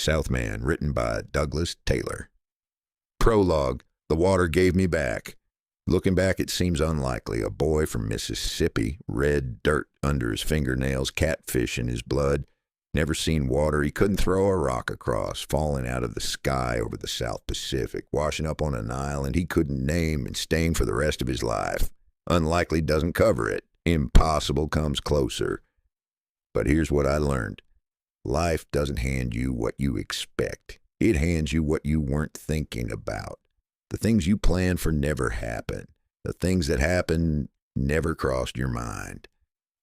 Southman, written by Douglas Taylor. Prologue. The water gave me back. Looking back, it seems unlikely. A boy from Mississippi, red dirt under his fingernails, catfish in his blood, never seen water. He couldn't throw a rock across, falling out of the sky over the South Pacific, washing up on an island he couldn't name and staying for the rest of his life. Unlikely doesn't cover it. Impossible comes closer. But here's what I learned. Life doesn't hand you what you expect. It hands you what you weren't thinking about. The things you planned for never happen. The things that happened never crossed your mind.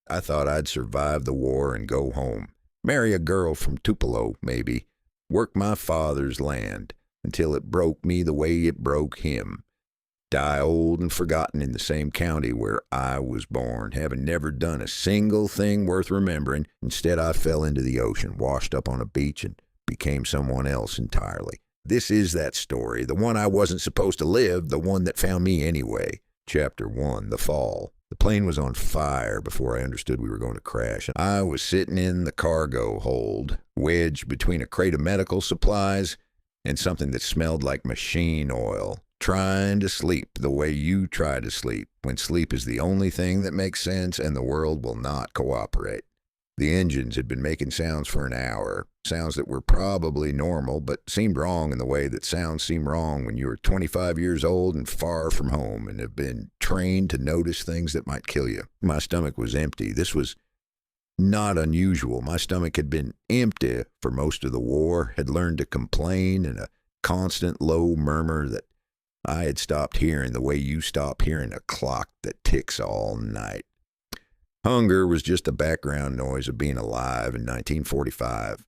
I thought I'd survive the war and go home. Marry a girl from Tupelo, maybe. Work my father's land until it broke me the way it broke him. Die old and forgotten in the same county where I was born, having never done a single thing worth remembering. Instead, I fell into the ocean, washed up on a beach, and became someone else entirely. This is that story, the one I wasn't supposed to live, the one that found me anyway. Chapter 1, The Fall. The plane was on fire before I understood we were going to crash. I was sitting in the cargo hold, wedged between a crate of medical supplies and something that smelled like machine oil, trying to sleep the way you try to sleep, when sleep is the only thing that makes sense and the world will not cooperate. The engines had been making sounds for an hour, sounds that were probably normal, but seemed wrong in the way that sounds seem wrong when you are 25 years old and far from home and have been trained to notice things that might kill you. My stomach was empty. This was not unusual. My stomach had been empty for most of the war, had learned to complain in a constant low murmur that I had stopped hearing the way you stop hearing a clock that ticks all night. Hunger was just the background noise of being alive in 1945.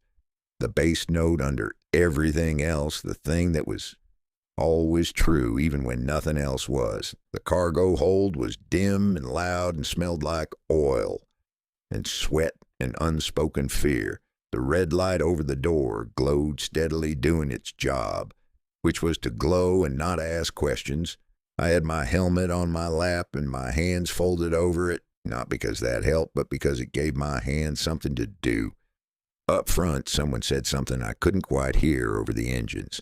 The bass note under everything else, the thing that was always true even when nothing else was. The cargo hold was dim and loud and smelled like oil and sweat and unspoken fear. The red light over the door glowed steadily, doing its job, which was to glow and not ask questions. I had my helmet on my lap and my hands folded over it, not because that helped, but because it gave my hands something to do. Up front, someone said something I couldn't quite hear over the engines.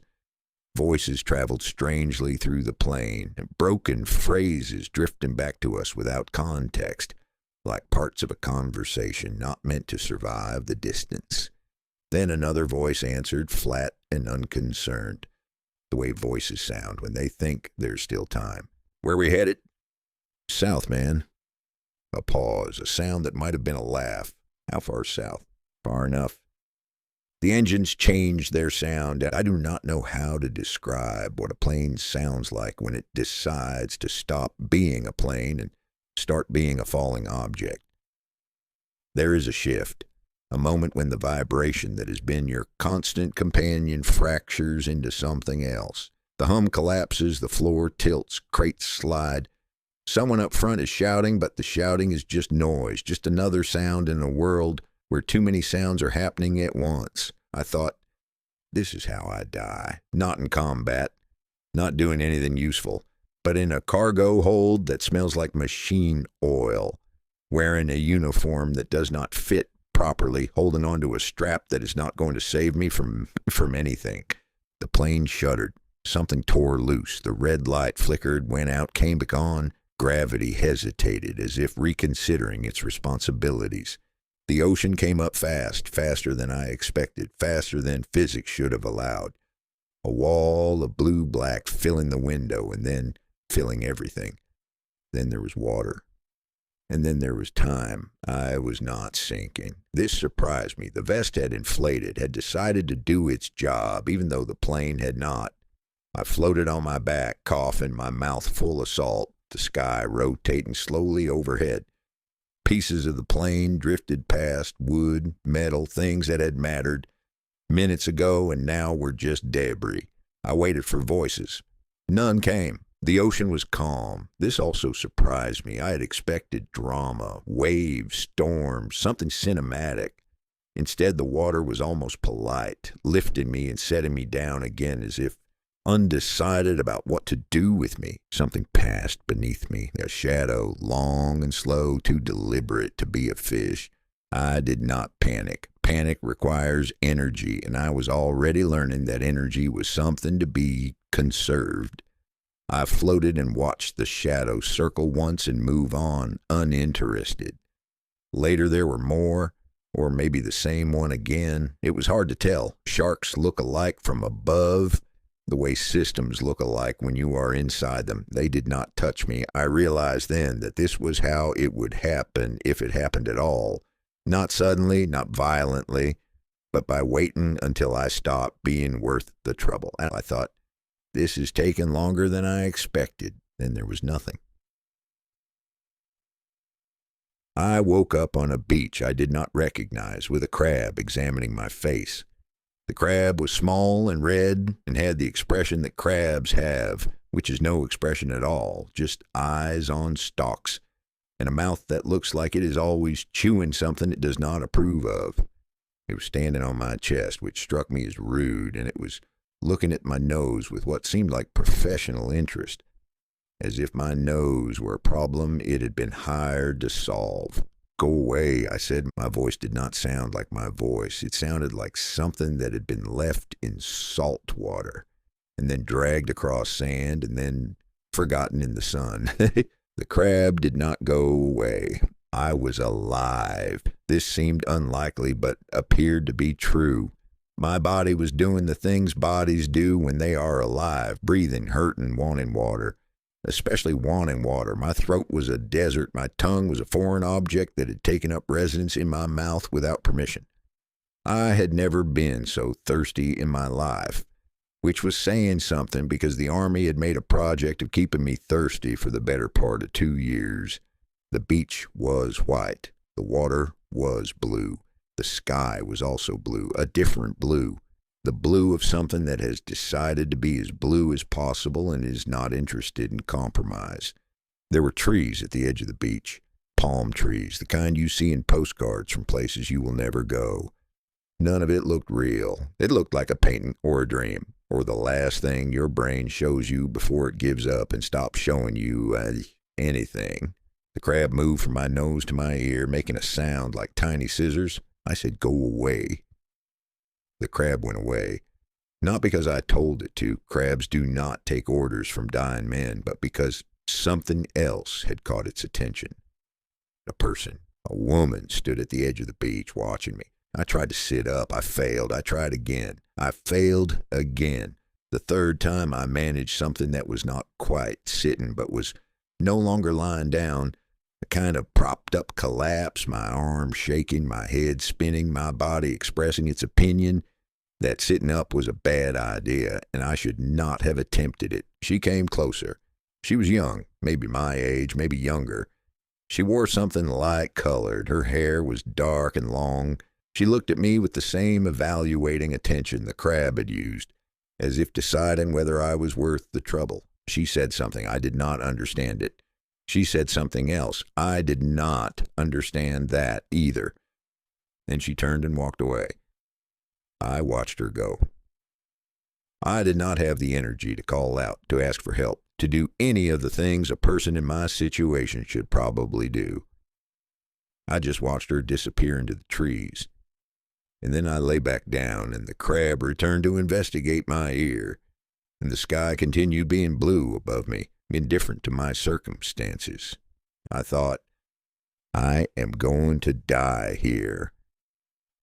Voices traveled strangely through the plane, broken phrases drifting back to us without context, like parts of a conversation not meant to survive the distance. Then another voice answered, flat and unconcerned, the way voices sound when they think there's still time. Where we headed? South, man. A pause, a sound that might have been a laugh. How far south? Far enough. The engines changed their sound, and I do not know how to describe what a plane sounds like when it decides to stop being a plane and start being a falling object. There is a shift, a moment when the vibration that has been your constant companion fractures into something else. The hum collapses, the floor tilts, crates slide. Someone up front is shouting, but the shouting is just noise, just another sound in a world where too many sounds are happening at once. I thought, this is how I die. Not in combat, not doing anything useful, but in a cargo hold that smells like machine oil, wearing a uniform that does not fit properly, holding onto a strap that is not going to save me from anything. The plane shuddered. Something tore loose. The red light flickered, went out, came back on. Gravity hesitated, as if reconsidering its responsibilities. The ocean came up fast, faster than I expected, faster than physics should have allowed. A wall of blue-black filling the window and then filling everything. Then there was water. And then there was time. I was not sinking. This surprised me. The vest had inflated, had decided to do its job, even though the plane had not. I floated on my back, coughing, my mouth full of salt, the sky rotating slowly overhead. Pieces of the plane drifted past, wood, metal, things that had mattered minutes ago and now were just debris. I waited for voices. None came. The ocean was calm. This also surprised me. I had expected drama, waves, storms, something cinematic. Instead, the water was almost polite, lifting me and setting me down again as if undecided about what to do with me. Something passed beneath me, a shadow, long and slow, too deliberate to be a fish. I did not panic. Panic requires energy, and I was already learning that energy was something to be conserved. I floated and watched the shadow circle once and move on, uninterested. Later there were more, or maybe the same one again. It was hard to tell. Sharks look alike from above, the way systems look alike when you are inside them. They did not touch me. I realized then that this was how it would happen, if it happened at all. Not suddenly, not violently, but by waiting until I stopped being worth the trouble. And I thought, this is taking longer than I expected. Then there was nothing. I woke up on a beach I did not recognize, with a crab examining my face. The crab was small and red and had the expression that crabs have, which is no expression at all, just eyes on stalks, and a mouth that looks like it is always chewing something it does not approve of. It was standing on my chest, which struck me as rude, and it was looking at my nose with what seemed like professional interest. As if my nose were a problem it had been hired to solve. Go away, I said. My voice did not sound like my voice. It sounded like something that had been left in salt water, and then dragged across sand, and then forgotten in the sun. The crab did not go away. I was alive. This seemed unlikely, but appeared to be true. My body was doing the things bodies do when they are alive, breathing, hurting, wanting water. Especially wanting water. My throat was a desert. My tongue was a foreign object that had taken up residence in my mouth without permission. I had never been so thirsty in my life, which was saying something, because the Army had made a project of keeping me thirsty for the better part of 2 years. The beach was white. The water was blue. The sky was also blue, a different blue. The blue of something that has decided to be as blue as possible and is not interested in compromise. There were trees at the edge of the beach, palm trees, the kind you see in postcards from places you will never go. None of it looked real. It looked like a painting or a dream, or the last thing your brain shows you before it gives up and stops showing you anything. The crab moved from my nose to my ear, making a sound like tiny scissors. I said, "Go away." The crab went away, not because I told it to. Crabs do not take orders from dying men, but because something else had caught its attention. A person, a woman, stood at the edge of the beach watching me. I tried to sit up. I failed. I tried again. I failed again. The third time I managed something that was not quite sitting, but was no longer lying down. A kind of propped up collapse, my arms shaking, my head spinning, my body expressing its opinion that sitting up was a bad idea, and I should not have attempted it. She came closer. She was young, maybe my age, maybe younger. She wore something light-colored. Her hair was dark and long. She looked at me with the same evaluating attention the crab had used, as if deciding whether I was worth the trouble. She said something. I did not understand it. She said something else. I did not understand that either. Then she turned and walked away. I watched her go. I did not have the energy to call out, to ask for help, to do any of the things a person in my situation should probably do. I just watched her disappear into the trees. And then I lay back down, and the crab returned to investigate my ear, and the sky continued being blue above me, indifferent to my circumstances. I thought, I am going to die here.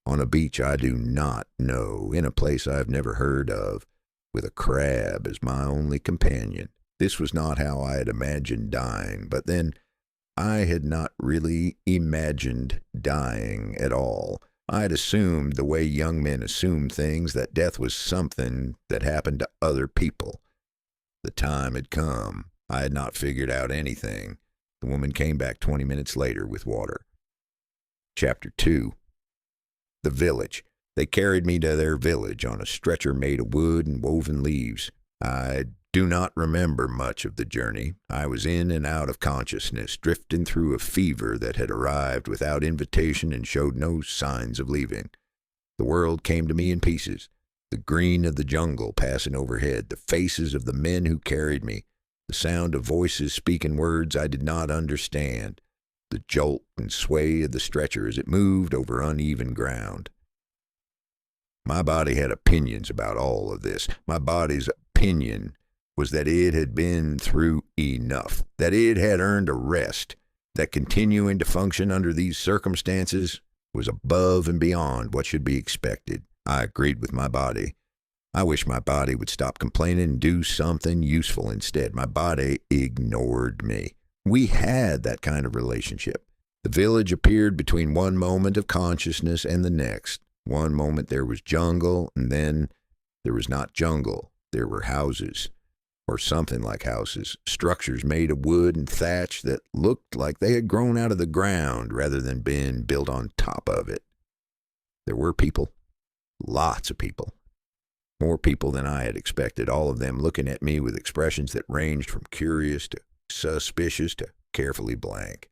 On a beach I do not know, in a place I have never heard of, with a crab as my only companion. This was not how I had imagined dying, but then I had not really imagined dying at all. I had assumed, the way young men assume things, that death was something that happened to other people. The time had come. I had not figured out anything. The woman came back 20 minutes later with water. Chapter 2. The village. They carried me to their village on a stretcher made of wood and woven leaves. I do not remember much of the journey. I was in and out of consciousness, drifting through a fever that had arrived without invitation and showed no signs of leaving. The world came to me in pieces. The green of the jungle passing overhead, the faces of the men who carried me, the sound of voices speaking words I did not understand, the jolt and sway of the stretcher as it moved over uneven ground. My body had opinions about all of this. My body's opinion was that it had been through enough, that it had earned a rest, that continuing to function under these circumstances was above and beyond what should be expected. I agreed with my body. I wish my body would stop complaining and do something useful instead. My body ignored me. We had that kind of relationship. The village appeared between one moment of consciousness and the next. One moment there was jungle, and then there was not jungle. There were houses, or something like houses, structures made of wood and thatch that looked like they had grown out of the ground rather than been built on top of it. There were people, lots of people, more people than I had expected, all of them looking at me with expressions that ranged from curious to suspicious to carefully blank.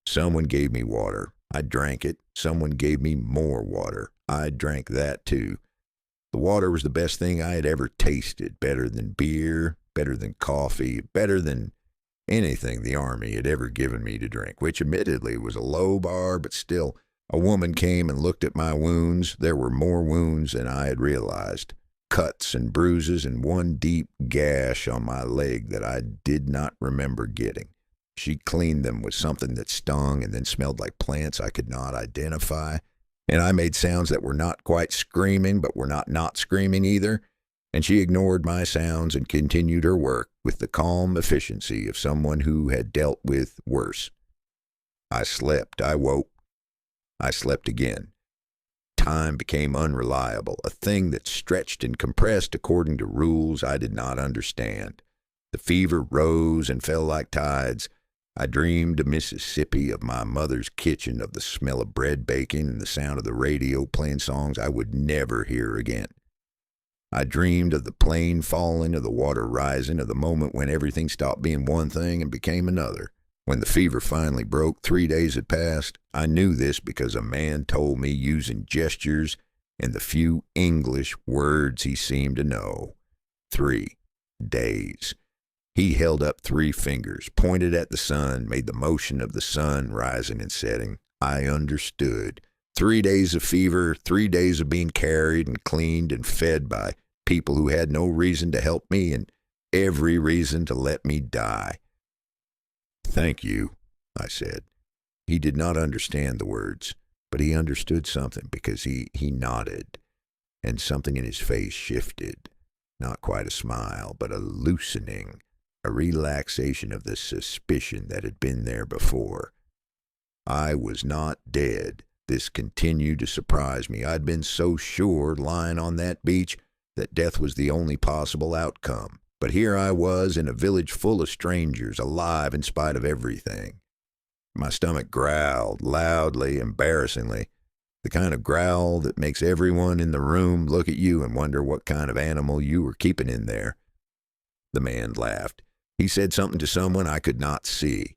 Someone gave me water. I drank it. Someone gave me more water. I drank that too. The water was the best thing I had ever tasted, better than beer, better than coffee, better than anything the Army had ever given me to drink, which admittedly was a low bar, but still. A woman came and looked at my wounds. There were more wounds than I had realized. Cuts and bruises and one deep gash on my leg that I did not remember getting. She cleaned them with something that stung and then smelled like plants I could not identify. And I made sounds that were not quite screaming, but were not screaming either. And she ignored my sounds and continued her work with the calm efficiency of someone who had dealt with worse. I slept. I woke. I slept again. Time became unreliable, a thing that stretched and compressed according to rules I did not understand. The fever rose and fell like tides. I dreamed of Mississippi, of my mother's kitchen, of the smell of bread baking and the sound of the radio playing songs I would never hear again. I dreamed of the plane falling, of the water rising, of the moment when everything stopped being one thing and became another. When the fever finally broke, 3 days had passed. I knew this because a man told me using gestures and the few English words he seemed to know. 3 days. He held up 3 fingers, pointed at the sun, made the motion of the sun rising and setting. I understood. 3 days of fever, 3 days of being carried and cleaned and fed by people who had no reason to help me and every reason to let me die. "Thank you," I said. He did not understand the words, but he understood something because he nodded, and something in his face shifted. Not quite a smile, but a loosening, a relaxation of the suspicion that had been there before. I was not dead. This continued to surprise me. I'd been so sure, lying on that beach, that death was the only possible outcome. But here I was in a village full of strangers, alive in spite of everything. My stomach growled, loudly, embarrassingly, the kind of growl that makes everyone in the room look at you and wonder what kind of animal you were keeping in there. The man laughed. He said something to someone I could not see.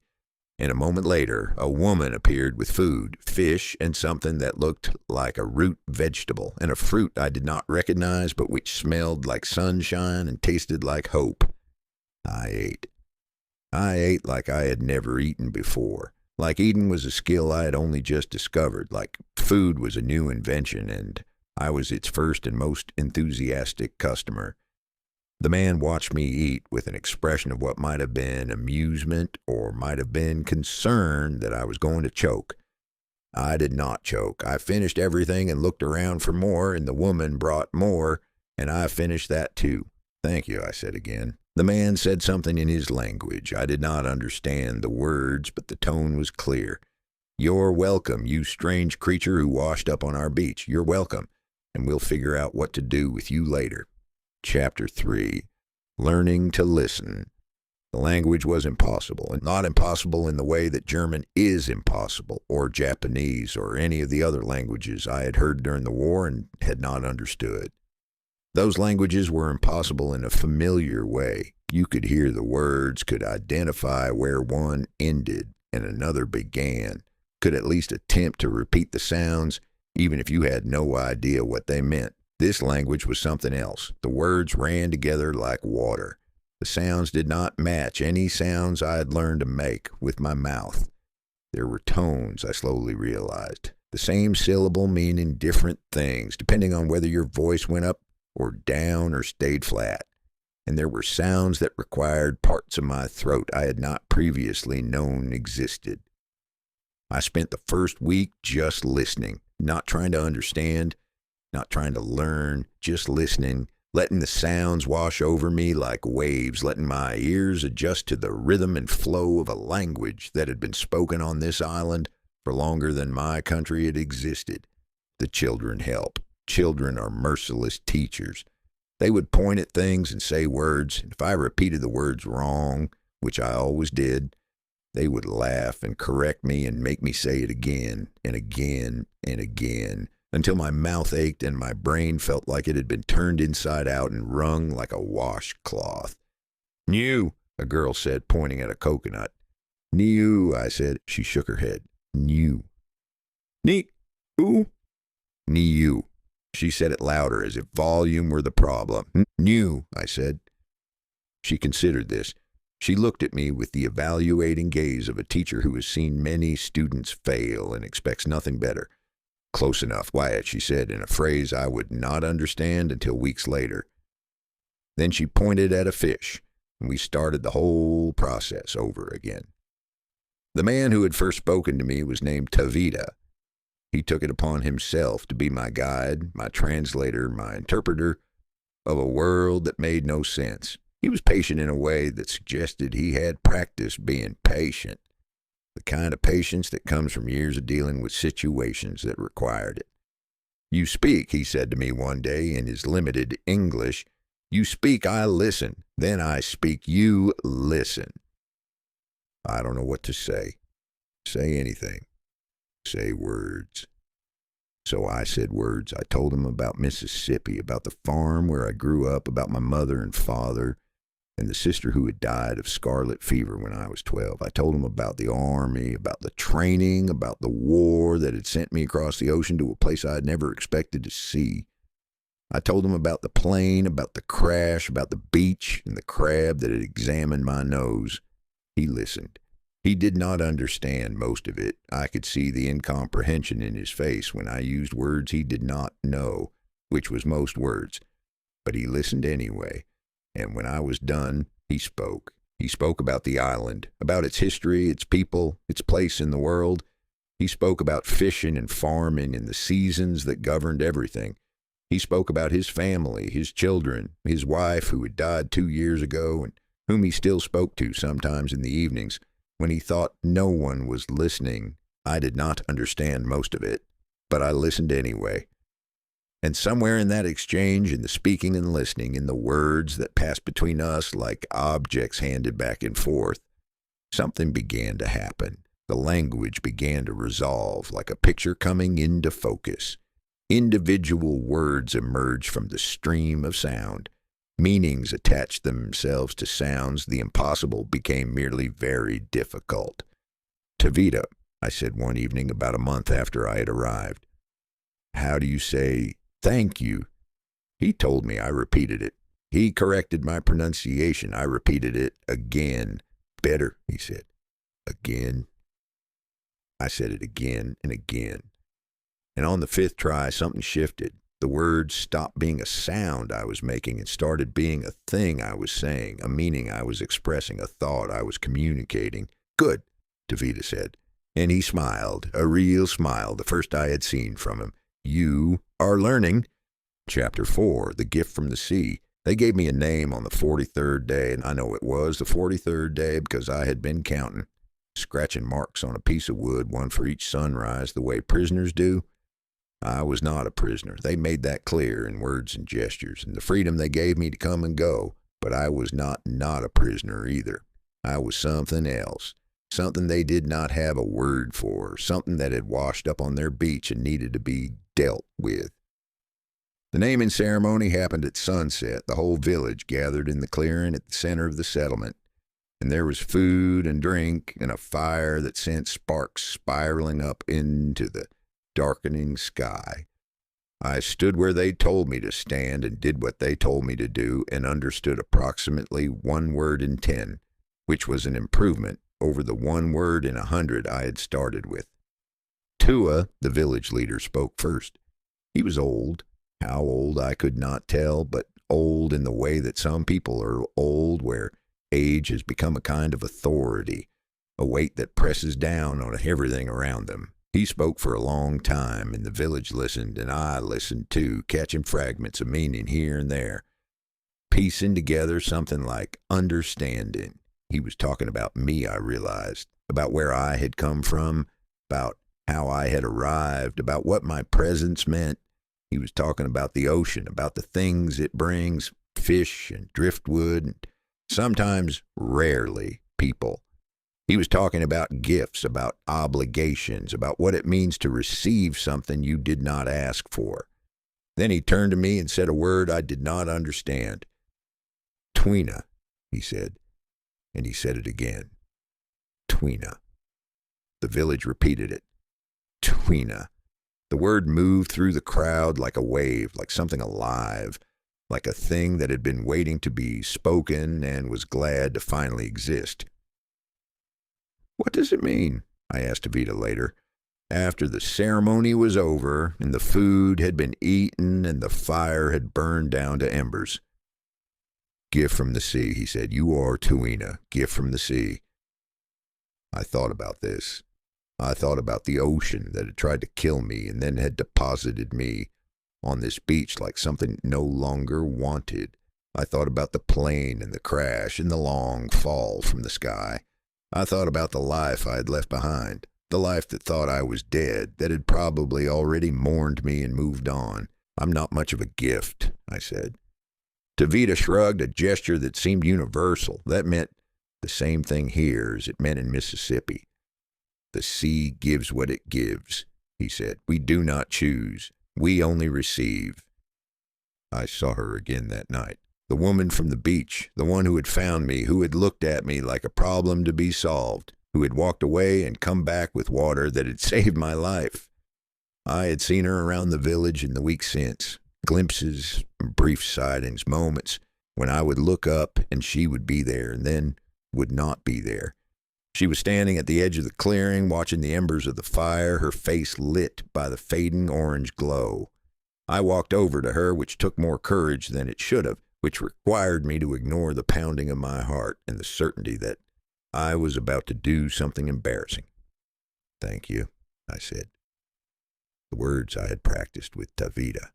And a moment later, a woman appeared with food, fish, and something that looked like a root vegetable, and a fruit I did not recognize, but which smelled like sunshine and tasted like hope. I ate. I ate like I had never eaten before. Like eating was a skill I had only just discovered, like food was a new invention, and I was its first and most enthusiastic customer. The man watched me eat with an expression of what might have been amusement or might have been concern that I was going to choke. I did not choke. I finished everything and looked around for more, and the woman brought more, and I finished that too. "Thank you," I said again. The man said something in his language. I did not understand the words, but the tone was clear. "You're welcome, you strange creature who washed up on our beach. You're welcome, and we'll figure out what to do with you later." Chapter 3. Learning to Listen. The language was impossible, and not impossible in the way that German is impossible, or Japanese, or any of the other languages I had heard during the war and had not understood. Those languages were impossible in a familiar way. You could hear the words, could identify where one ended and another began, could at least attempt to repeat the sounds, even if you had no idea what they meant. This language was something else. The words ran together like water. The sounds did not match any sounds I had learned to make with my mouth. There were tones, I slowly realized. The same syllable meaning different things, depending on whether your voice went up or down or stayed flat. And there were sounds that required parts of my throat I had not previously known existed. I spent the first week just listening, not trying to understand, not trying to learn, just listening, letting the sounds wash over me like waves, letting my ears adjust to the rhythm and flow of a language that had been spoken on this island for longer than my country had existed. The children help. Children are merciless teachers. They would point at things and say words, and if I repeated the words wrong, which I always did, they would laugh and correct me and make me say it again and again and again until my mouth ached and my brain felt like it had been turned inside out and wrung like a washcloth. "New," a girl said, pointing at a coconut. "New," I said. She shook her head. "New." "Who?" "New." She said it louder, as if volume were the problem. "New," I said. She considered this. She looked at me with the evaluating gaze of a teacher who has seen many students fail and expects nothing better. "Close enough, Wyatt," she said in a phrase I would not understand until weeks later. Then she pointed at a fish, and we started the whole process over again. The man who had first spoken to me was named Tavita. He took it upon himself to be my guide, my translator, my interpreter of a world that made no sense. He was patient in a way that suggested he had practiced being patient, the kind of patience that comes from years of dealing with situations that required it. "You speak," he said to me one day in his limited English. "You speak, I listen. Then I speak, you listen." I don't know what to say. Say anything. Say words. So I said words. I told him about Mississippi, about the farm where I grew up, about my mother and father, and the sister who had died of scarlet fever when I was 12. I told him about the army, about the training, about the war that had sent me across the ocean to a place I had never expected to see. I told him about the plane, about the crash, about the beach, and the crab that had examined my nose. He listened. He did not understand most of it. I could see the incomprehension in his face when I used words he did not know, which was most words. But he listened anyway, and when I was done, he spoke. He spoke about the island, about its history, its people, its place in the world. He spoke about fishing and farming and the seasons that governed everything. He spoke about his family, his children, his wife who had died 2 years ago and whom he still spoke to sometimes in the evenings. When he thought no one was listening, I did not understand most of it, but I listened anyway. And somewhere in that exchange, in the speaking and listening, in the words that passed between us like objects handed back and forth, something began to happen. The language began to resolve like a picture coming into focus. Individual words emerged from the stream of sound. Meanings attached themselves to sounds. The impossible became merely very difficult. "Tavita," I said one evening about a month after I had arrived. "How do you say thank you?" He told me. I repeated it. He corrected my pronunciation. I repeated it again. "Better," he said. "Again." I said it again and again. And on the 5th try, something shifted. The words stopped being a sound I was making and started being a thing I was saying, a meaning I was expressing, a thought I was communicating. "Good," Tavita said. And he smiled, a real smile, the first I had seen from him. "You are learning." Chapter 4, The Gift from the Sea. They gave me a name on the 43rd day, and I know it was the 43rd day because I had been counting, scratching marks on a piece of wood, one for each sunrise, the way prisoners do. I was not a prisoner. They made that clear in words and gestures, and the freedom they gave me to come and go. But I was not a prisoner either. I was something else, something they did not have a word for, something that had washed up on their beach and needed to be dealt with. The naming ceremony happened at sunset. The whole village gathered in the clearing at the center of the settlement, and there was food and drink and a fire that sent sparks spiraling up into the darkening sky. I stood where they told me to stand and did what they told me to do and understood approximately 1 word in 10, which was an improvement over the 1 word in 100 I had started with. Tua, the village leader, spoke first. He was old. How old I could not tell, but old in the way that some people are old, where age has become a kind of authority, a weight that presses down on everything around them. He spoke for a long time, and the village listened, and I listened too, catching fragments of meaning here and there, piecing together something like understanding. He was talking about me, I realized, about where I had come from, about how I had arrived, about what my presence meant. He was talking about the ocean, about the things it brings, fish and driftwood, and sometimes, rarely, people. He was talking about gifts, about obligations, about what it means to receive something you did not ask for. Then he turned to me and said a word I did not understand. Tweena, he said, and he said it again. Tweena. The village repeated it. Tweena. The word moved through the crowd like a wave, like something alive, like a thing that had been waiting to be spoken and was glad to finally exist. What does it mean? I asked Evita later, after the ceremony was over and the food had been eaten and the fire had burned down to embers. Gift from the sea, he said. You are Tweena, gift from the sea. I thought about this. I thought about the ocean that had tried to kill me and then had deposited me on this beach like something no longer wanted. I thought about the plane and the crash and the long fall from the sky. I thought about the life I had left behind, the life that thought I was dead, that had probably already mourned me and moved on. I'm not much of a gift, I said. Tavita shrugged, a gesture that seemed universal. That meant the same thing here as it meant in Mississippi. The sea gives what it gives, he said. We do not choose. We only receive. I saw her again that night. The woman from the beach, the one who had found me, who had looked at me like a problem to be solved, who had walked away and come back with water that had saved my life. I had seen her around the village in the weeks since, glimpses, brief sightings, moments when I would look up and she would be there and then would not be there. She was standing at the edge of the clearing, watching the embers of the fire, her face lit by the fading orange glow. I walked over to her, which took more courage than it should have, which required me to ignore the pounding of my heart and the certainty that I was about to do something embarrassing. Thank you, I said. The words I had practiced with Tavita.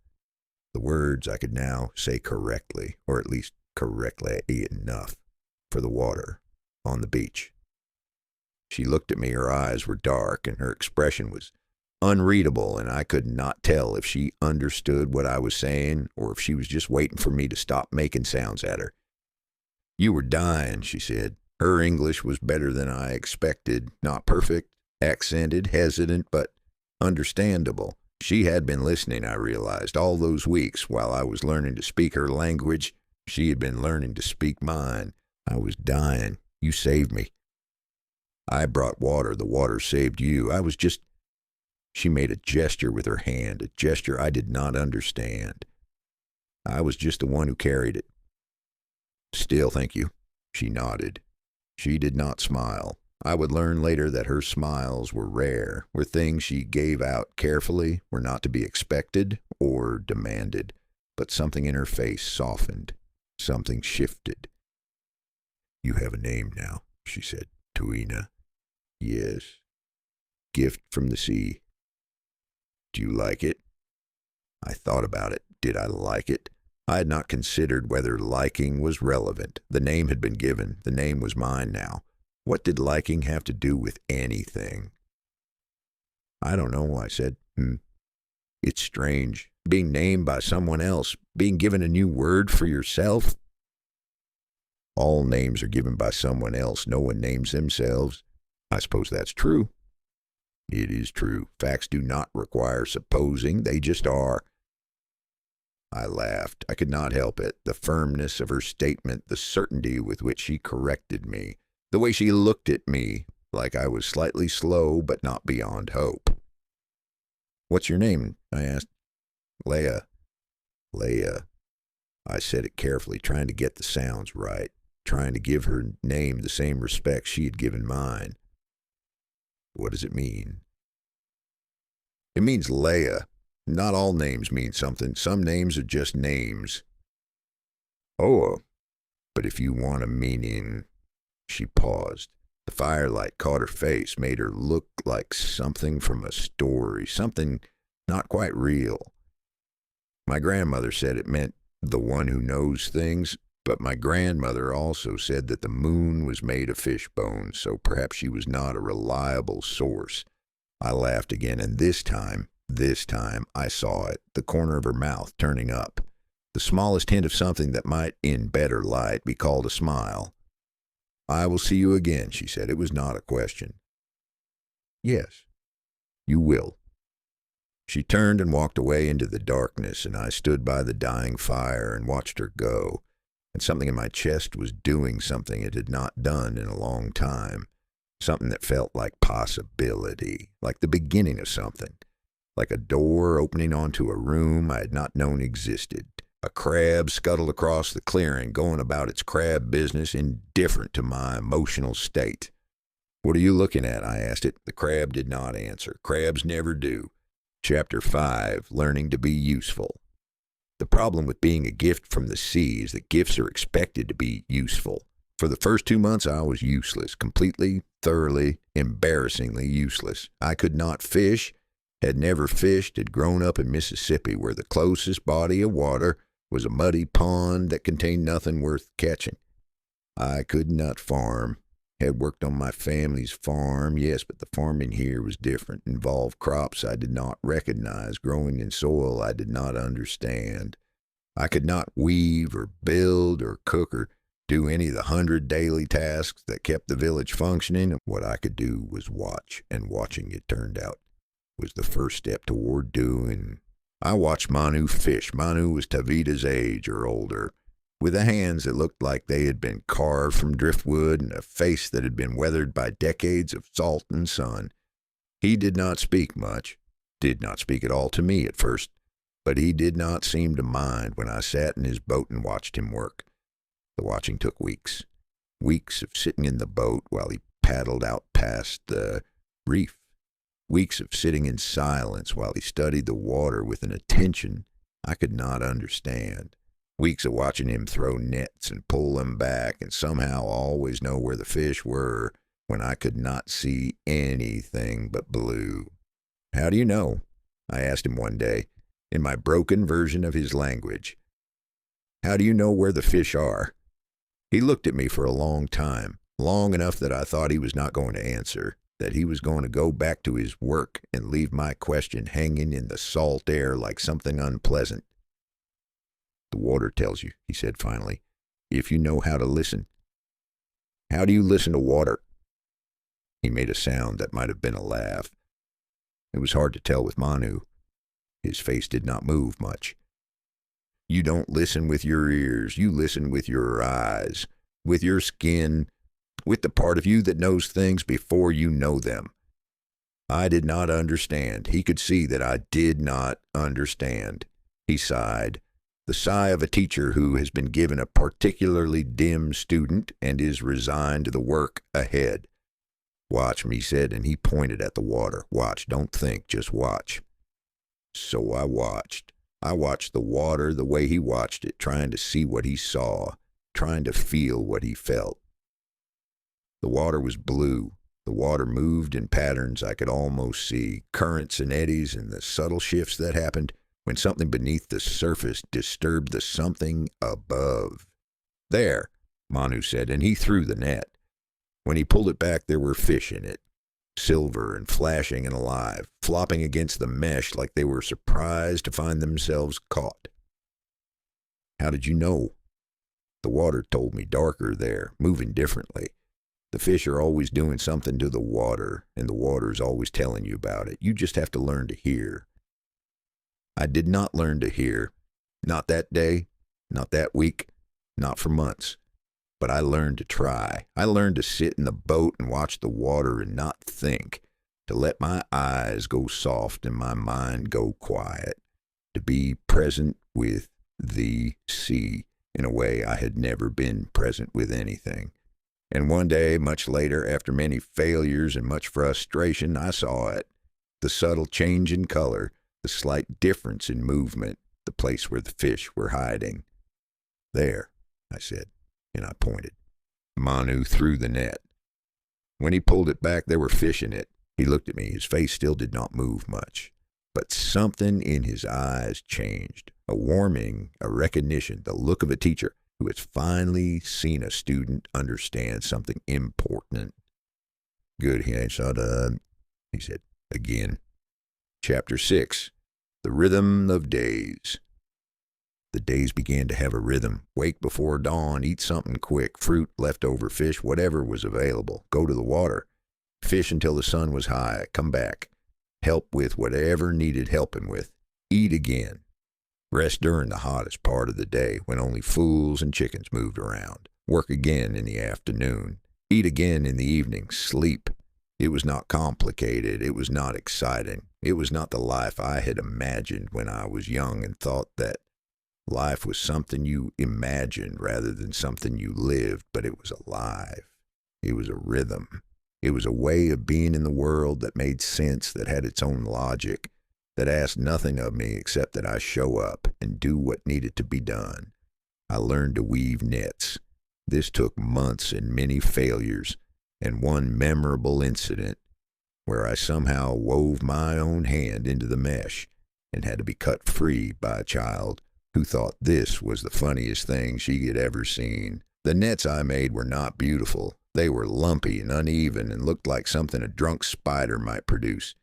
The words I could now say correctly, or at least correctly enough, for the water on the beach. She looked at me, her eyes were dark, and her expression was unreadable, and I could not tell if she understood what I was saying or if she was just waiting for me to stop making sounds at her. You were dying, she said. Her English was better than I expected, not perfect, accented, hesitant, but understandable. She had been listening, I realized, all those weeks while I was learning to speak her language. She had been learning to speak mine. I was dying. You saved me. I brought water. The water saved you. I was just... She made a gesture with her hand, a gesture I did not understand. I was just the one who carried it. Still, thank you. She nodded. She did not smile. I would learn later that her smiles were rare, were things she gave out carefully, were not to be expected or demanded, but something in her face softened. Something shifted. You have a name now, she said. Tweena. Yes. Gift from the sea. Do you like it? I thought about it. Did I like it? I had not considered whether liking was relevant. The name had been given. The name was mine now. What did liking have to do with anything? I don't know, I said. It's strange. Being named by someone else. Being given a new word for yourself. All names are given by someone else. No one names themselves. I suppose that's true. It is true. Facts do not require supposing. They just are. I laughed. I could not help it. The firmness of her statement, the certainty with which she corrected me, the way she looked at me, like I was slightly slow but not beyond hope. What's your name? I asked. Leah. Leah. I said it carefully, trying to get the sounds right, trying to give her name the same respect she had given mine. What does it mean? It means Leia. Not all names mean something. Some names are just names. Oh, but if you want a meaning. She paused. The firelight caught her face, made her look like something from a story, something not quite real. My grandmother said it meant the one who knows things, but my grandmother also said that the moon was made of fish bones, so perhaps she was not a reliable source. I laughed again, and this time, I saw it, the corner of her mouth turning up. The smallest hint of something that might, in better light, be called a smile. I will see you again, she said. It was not a question. Yes, you will. She turned and walked away into the darkness, and I stood by the dying fire and watched her go, and something in my chest was doing something it had not done in a long time, something that felt like possibility, like the beginning of something, like a door opening onto a room I had not known existed. A crab scuttled across the clearing, going about its crab business, indifferent to my emotional state. What are you looking at? I asked it. The crab did not answer. Crabs never do. Chapter 5, Learning to be Useful. The problem with being a gift from the sea is that gifts are expected to be useful. For the first 2 months, I was useless, completely, thoroughly, embarrassingly useless. I could not fish, had never fished, had grown up in Mississippi, where the closest body of water was a muddy pond that contained nothing worth catching. I could not farm. Had worked on my family's farm, yes, but the farming here was different, involved crops I did not recognize, growing in soil I did not understand. I could not weave or build or cook or do any of the 100 daily tasks that kept the village functioning. What I could do was watch, and watching, it turned out, was the first step toward doing. I watched Manu fish. Manu was Tavita's age or older, with the hands that looked like they had been carved from driftwood and a face that had been weathered by decades of salt and sun. He did not speak much, did not speak at all to me at first, but he did not seem to mind when I sat in his boat and watched him work. The watching took weeks, weeks of sitting in the boat while he paddled out past the reef. Weeks of sitting in silence while he studied the water with an attention I could not understand. Weeks of watching him throw nets and pull them back and somehow always know where the fish were when I could not see anything but blue. How do you know? I asked him one day, in my broken version of his language. How do you know where the fish are? He looked at me for a long time, long enough that I thought he was not going to answer, that he was going to go back to his work and leave my question hanging in the salt air like something unpleasant. The water tells you, he said finally, if you know how to listen. How do you listen to water? He made a sound that might have been a laugh. It was hard to tell with Manu. His face did not move much. You don't listen with your ears, you listen with your eyes, with your skin, with the part of you that knows things before you know them. I did not understand. He could see that I did not understand. He sighed, the sigh of a teacher who has been given a particularly dim student and is resigned to the work ahead. Watch me, he said, and he pointed at the water. Watch, don't think, just watch. So I watched. I watched the water the way he watched it, trying to see what he saw, trying to feel what he felt. The water was blue. The water moved in patterns I could almost see, currents and eddies and the subtle shifts that happened when something beneath the surface disturbed the something above. There, Manu said, and he threw the net. When he pulled it back, there were fish in it, silver and flashing and alive, flopping against the mesh like they were surprised to find themselves caught. How did you know? The water told me, darker there, moving differently. The fish are always doing something to the water, and the water's always telling you about it. You just have to learn to hear. I did not learn to hear. Not that day, not that week, not for months. But I learned to try. I learned to sit in the boat and watch the water and not think, to let my eyes go soft and my mind go quiet, to be present with the sea in a way I had never been present with anything. And one day, much later, after many failures and much frustration, I saw it. the subtle change in color, the slight difference in movement, the place where the fish were hiding. There, I said, and I pointed. Manu threw the net. When he pulled it back, there were fish in it. He looked at me. His face still did not move much. But something in his eyes changed. A warming, a recognition, the look of a teacher who has finally seen a student understand something important. Good, he said again. Chapter 6, The Rhythm of Days. The days began to have a rhythm. Wake before dawn, eat something quick, fruit, leftover fish, whatever was available. Go to the water. Fish until the sun was high. Come back. Help with whatever needed helping with. Eat again. Rest during the hottest part of the day when only fools and chickens moved around. Work again in the afternoon. Eat again in the evening. Sleep. It was not complicated. It was not exciting. It was not the life I had imagined when I was young and thought that life was something you imagined rather than something you lived, but it was alive. It was a rhythm. It was a way of being in the world that made sense, that had its own logic, that asked nothing of me except that I show up and do what needed to be done. I learned to weave nets. This took months and many failures, and one memorable incident where I somehow wove my own hand into the mesh and had to be cut free by a child who thought this was the funniest thing she had ever seen. The nets I made were not beautiful. They were lumpy and uneven and looked like something a drunk spider might produce.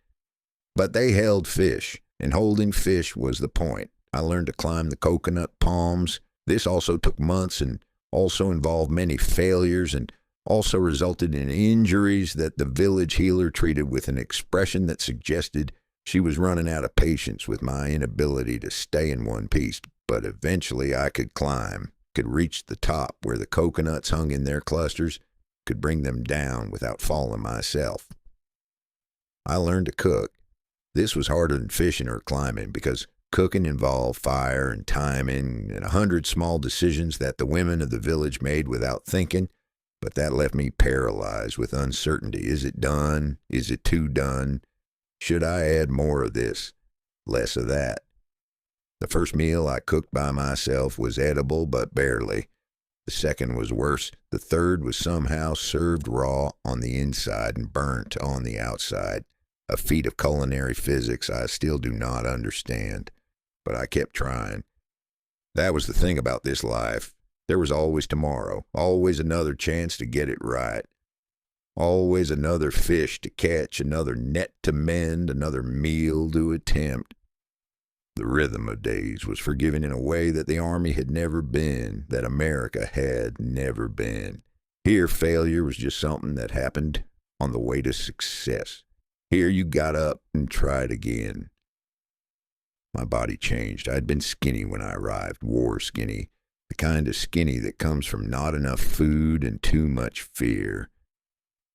But they held fish, and holding fish was the point. I learned to climb the coconut palms. This also took months and also involved many failures and also resulted in injuries that the village healer treated with an expression that suggested she was running out of patience with my inability to stay in one piece. But eventually I could climb, could reach the top where the coconuts hung in their clusters, could bring them down without falling myself. I learned to cook. This was harder than fishing or climbing because cooking involved fire and timing and 100 small decisions that the women of the village made without thinking, but that left me paralyzed with uncertainty. Is it done? Is it too done? Should I add more of this? Less of that? The first meal I cooked by myself was edible, but barely. The second was worse. The third was somehow served raw on the inside and burnt on the outside. A feat of culinary physics I still do not understand, but I kept trying. That was the thing about this life. There was always tomorrow, always another chance to get it right. Always another fish to catch, another net to mend, another meal to attempt. The rhythm of days was forgiving in a way that the Army had never been, that America had never been. Here, failure was just something that happened on the way to success. Here, you got up and tried again. My body changed. I'd been skinny when I arrived, war skinny, the kind of skinny that comes from not enough food and too much fear.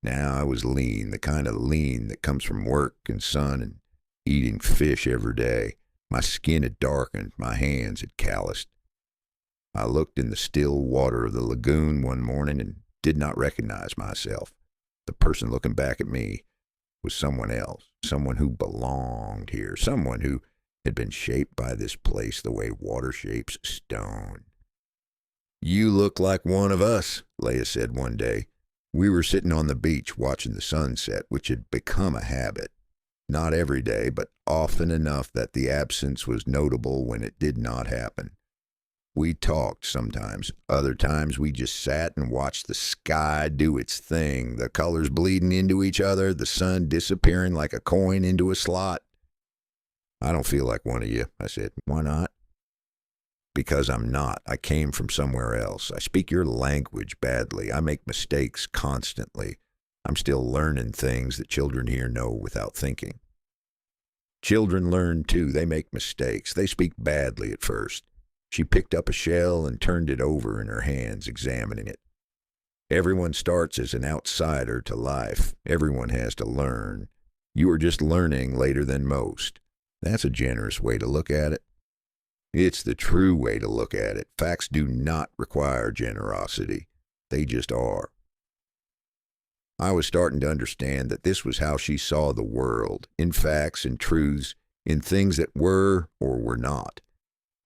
Now I was lean, the kind of lean that comes from work and sun and eating fish every day. My skin had darkened, my hands had calloused. I looked in the still water of the lagoon one morning and did not recognize myself. The person looking back at me was someone else, someone who belonged here, someone who had been shaped by this place the way water shapes stone. "You look like one of us," Leia said one day. We were sitting on the beach watching the sunset, which had become a habit. Not every day, but often enough that the absence was notable when it did not happen. We talked sometimes. Other times we just sat and watched the sky do its thing, the colors bleeding into each other, the sun disappearing like a coin into a slot. "I don't feel like one of you," I said. "Why not?" "Because I'm not. I came from somewhere else. I speak your language badly. I make mistakes constantly. I'm still learning things that children here know without thinking. Children learn too. They make mistakes. They speak badly at first." She picked up a shell and turned it over in her hands, examining it. "Everyone starts as an outsider to life. Everyone has to learn. You are just learning later than most." That's a generous way to look at it. It's the true way to look at it. Facts do not require generosity. They just are. I was starting to understand that this was how she saw the world, in facts and truths, in things that were or were not.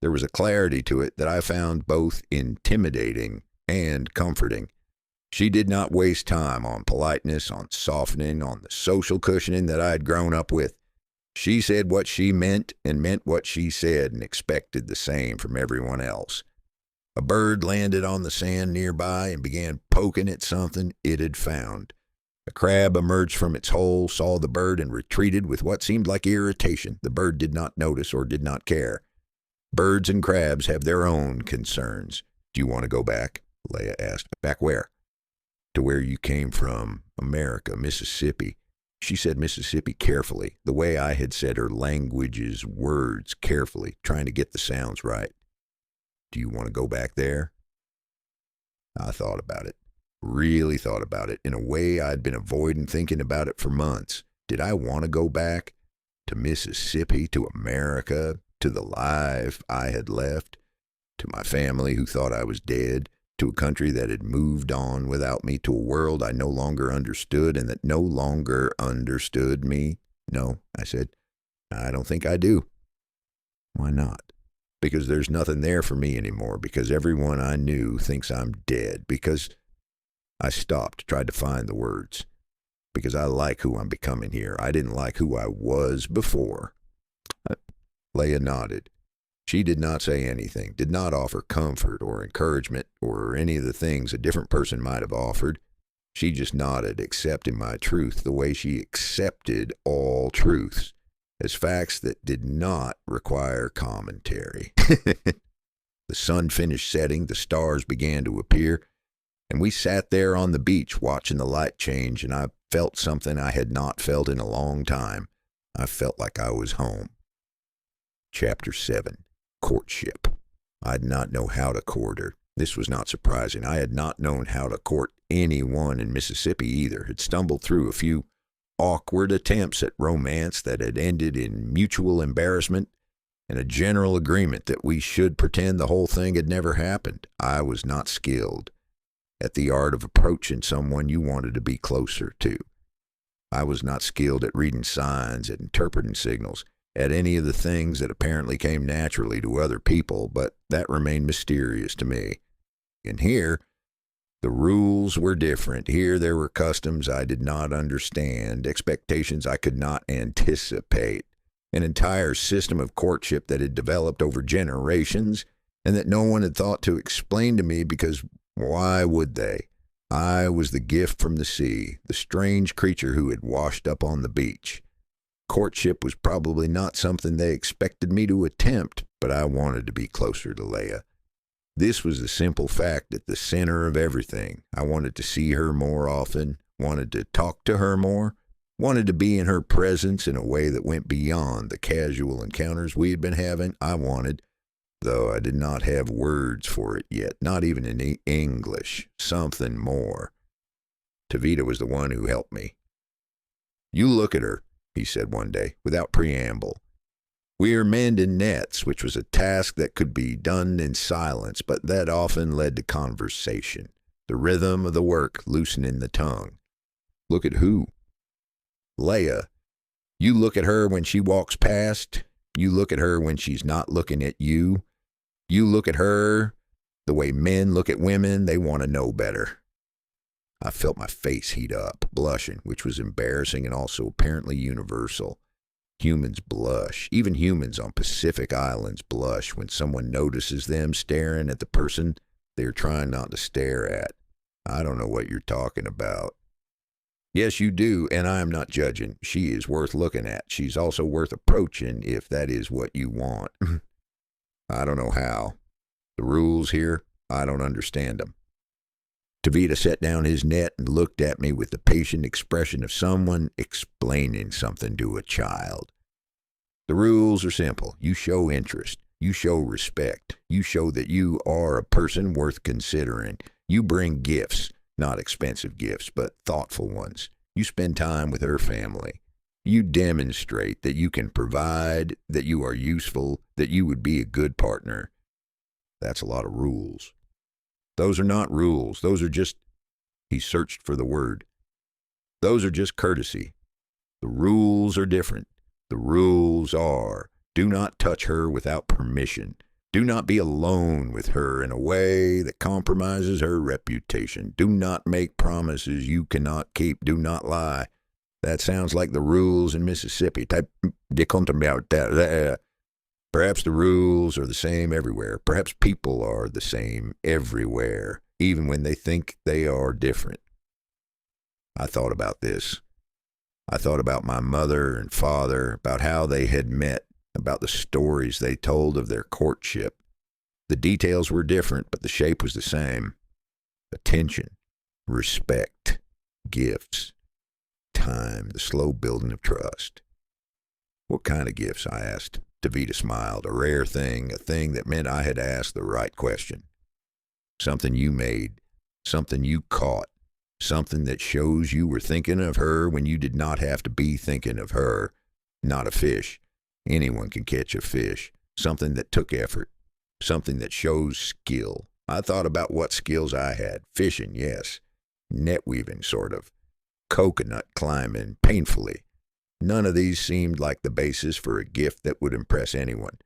There was a clarity to it that I found both intimidating and comforting. She did not waste time on politeness, on softening, on the social cushioning that I had grown up with. She said what she meant and meant what she said and expected the same from everyone else. A bird landed on the sand nearby and began poking at something it had found. A crab emerged from its hole, saw the bird, and retreated with what seemed like irritation. The bird did not notice or did not care. Birds and crabs have their own concerns. Do you want to go back? Leah asked. Back where? To where you came from, America, Mississippi. She said Mississippi carefully, the way I had said her language's words carefully, trying to get the sounds right. Do you want to go back there? I thought about it. Really thought about it in a way I'd been avoiding thinking about it for months. Did I want to go back? To Mississippi, to America, to the life I had left, to my family who thought I was dead, to a country that had moved on without me, to a world I no longer understood and that no longer understood me? No, I said, I don't think I do. Why not? Because there's nothing there for me anymore, because everyone I knew thinks I'm dead, because I stopped, tried to find the words, because I like who I'm becoming here. I didn't like who I was before. Leah nodded. She did not say anything, did not offer comfort or encouragement or any of the things a different person might have offered. She just nodded, accepting my truth the way she accepted all truths, as facts that did not require commentary. The sun finished setting, the stars began to appear, and we sat there on the beach watching the light change, and I felt something I had not felt in a long time. I felt like I was home. Chapter 7. Courtship. I did not know how to court her. This was not surprising. I had not known how to court anyone in Mississippi either. Had stumbled through a few awkward attempts at romance that had ended in mutual embarrassment and a general agreement that we should pretend the whole thing had never happened. I was not skilled at the art of approaching someone you wanted to be closer to. I was not skilled at reading signs, at interpreting signals, at any of the things that apparently came naturally to other people, but that remained mysterious to me. And here, the rules were different. Here there were customs I did not understand, expectations I could not anticipate, an entire system of courtship that had developed over generations and that no one had thought to explain to me because why would they? I was the gift from the sea, the strange creature who had washed up on the beach. Courtship was probably not something they expected me to attempt, but I wanted to be closer to Leah. This was the simple fact at the center of everything. I wanted to see her more often, wanted to talk to her more, wanted to be in her presence in a way that went beyond the casual encounters we had been having. I wanted, though I did not have words for it yet, not even in English, something more. Tavita was the one who helped me. You look at her, he said one day, without preamble. We are mending nets, which was a task that could be done in silence, but that often led to conversation, the rhythm of the work loosening the tongue. Look at who? Leah. You look at her when she walks past. You look at her when she's not looking at you. You look at her the way men look at women. They want to know better. I felt my face heat up, blushing, which was embarrassing and also apparently universal. Humans blush. Even humans on Pacific Islands blush when someone notices them staring at the person they're trying not to stare at. I don't know what you're talking about. Yes, you do, and I am not judging. She is worth looking at. She's also worth approaching if that is what you want. I don't know how. The rules here, I don't understand them. Tavita set down his net and looked at me with the patient expression of someone explaining something to a child. The rules are simple. You show interest. You show respect. You show that you are a person worth considering. You bring gifts, not expensive gifts, but thoughtful ones. You spend time with her family. You demonstrate that you can provide, that you are useful, that you would be a good partner. That's a lot of rules. Those are not rules. Those are just, he searched for the word, Those are just courtesy. The rules are different. The rules are, do not touch her without permission. Do not be alone with her in a way that compromises her reputation. Do not make promises you cannot keep. Do not lie. That sounds like the rules in Mississippi. Perhaps the rules are the same everywhere. Perhaps people are the same everywhere, even when they think they are different. I thought about this. I thought about my mother and father, about how they had met, about the stories they told of their courtship. The details were different, but the shape was the same. Attention, respect, gifts, time, the slow building of trust. What kind of gifts? I asked. Davita smiled. A rare thing, a thing that meant I had asked the right question. Something you made, something you caught, something that shows you were thinking of her when you did not have to be thinking of her. Not a fish. Anyone can catch a fish. Something that took effort. Something that shows skill. I thought about what skills I had. Fishing, yes. Net weaving, sort of. Coconut climbing, painfully. None of these seemed like the basis for a gift that would impress anyone.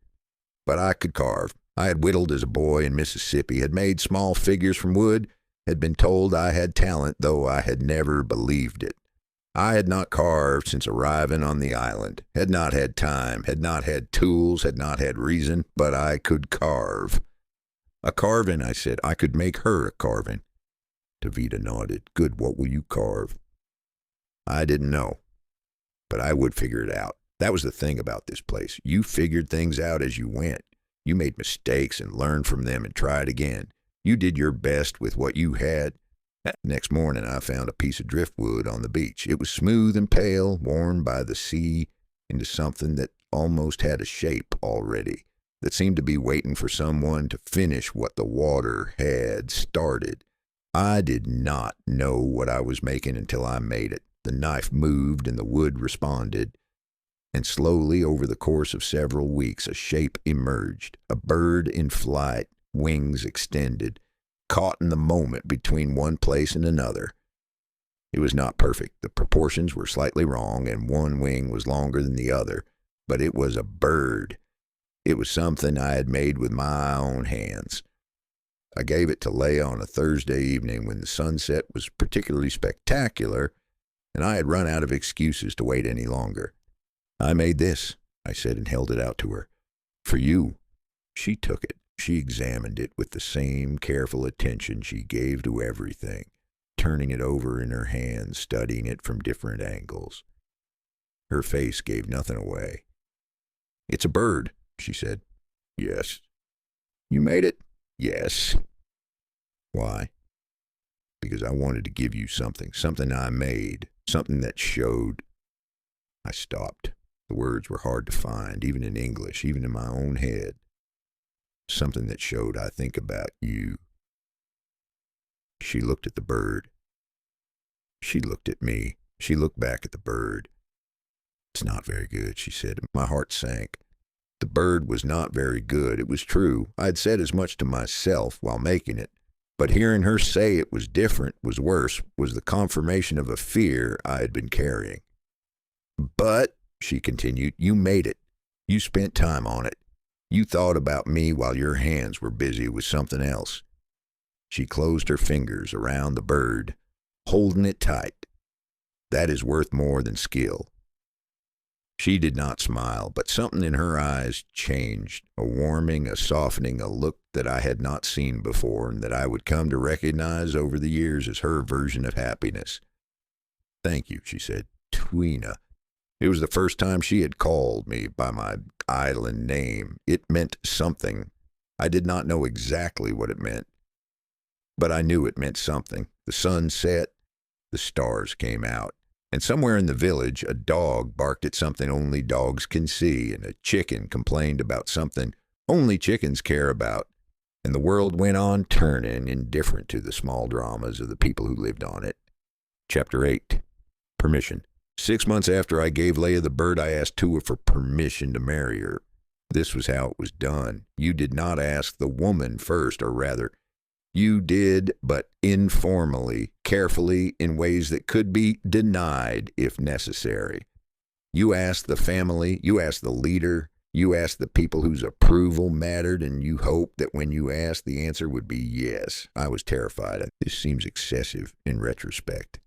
But I could carve. I had whittled as a boy in Mississippi, had made small figures from wood, had been told I had talent, though I had never believed it. I had not carved since arriving on the island, had not had time, had not had tools, had not had reason, but I could carve. A carving, I said. I could make her a carving. Davita nodded. Good, what will you carve? I didn't know, but I would figure it out. That was the thing about this place. You figured things out as you went. You made mistakes and learned from them and tried again. You did your best with what you had. Next morning, I found a piece of driftwood on the beach. It was smooth and pale, worn by the sea into something that almost had a shape already, that seemed to be waiting for someone to finish what the water had started. I did not know what I was making until I made it. The knife moved and the wood responded, and slowly over the course of several weeks a shape emerged, a bird in flight, wings extended, caught in the moment between one place and another. It was not perfect. The proportions were slightly wrong, and one wing was longer than the other, but it was a bird. It was something I had made with my own hands. I gave it to Leah on a Thursday evening when the sunset was particularly spectacular, and I had run out of excuses to wait any longer. I made this, I said, and held it out to her. For you. She took it. She examined it with the same careful attention she gave to everything, turning it over in her hands, studying it from different angles. Her face gave nothing away. It's a bird, she said. Yes. You made it? Yes. Why? Because I wanted to give you something I made, something that showed. I stopped. The words were hard to find, even in English, even in my own head. Something that showed I think about you. She looked at the bird. She looked at me. She looked back at the bird. It's not very good, she said. My heart sank. The bird was not very good. It was true. I had said as much to myself while making it. But hearing her say it was different, was worse, was the confirmation of a fear I had been carrying. But, she continued, you made it. You spent time on it. You thought about me while your hands were busy with something else. She closed her fingers around the bird, holding it tight. That is worth more than skill. She did not smile, but something in her eyes changed, a warming, a softening, a look that I had not seen before and that I would come to recognize over the years as her version of happiness. Thank you, she said. Tweena. It was the first time she had called me by my island name. It meant something. I did not know exactly what it meant, but I knew it meant something. The sun set, the stars came out. And somewhere in the village, a dog barked at something only dogs can see, and a chicken complained about something only chickens care about. And the world went on turning, indifferent to the small dramas of the people who lived on it. Chapter 8. Permission. 6 months after I gave Leah the bird, I asked Tua for permission to marry her. This was how it was done. You did not ask the woman first, or rather, you did, but informally, carefully in ways that could be denied if necessary. You asked the family, you asked the leader, you asked the people whose approval mattered, and you hoped that when you asked, the answer would be yes. I was terrified. This seems excessive in retrospect.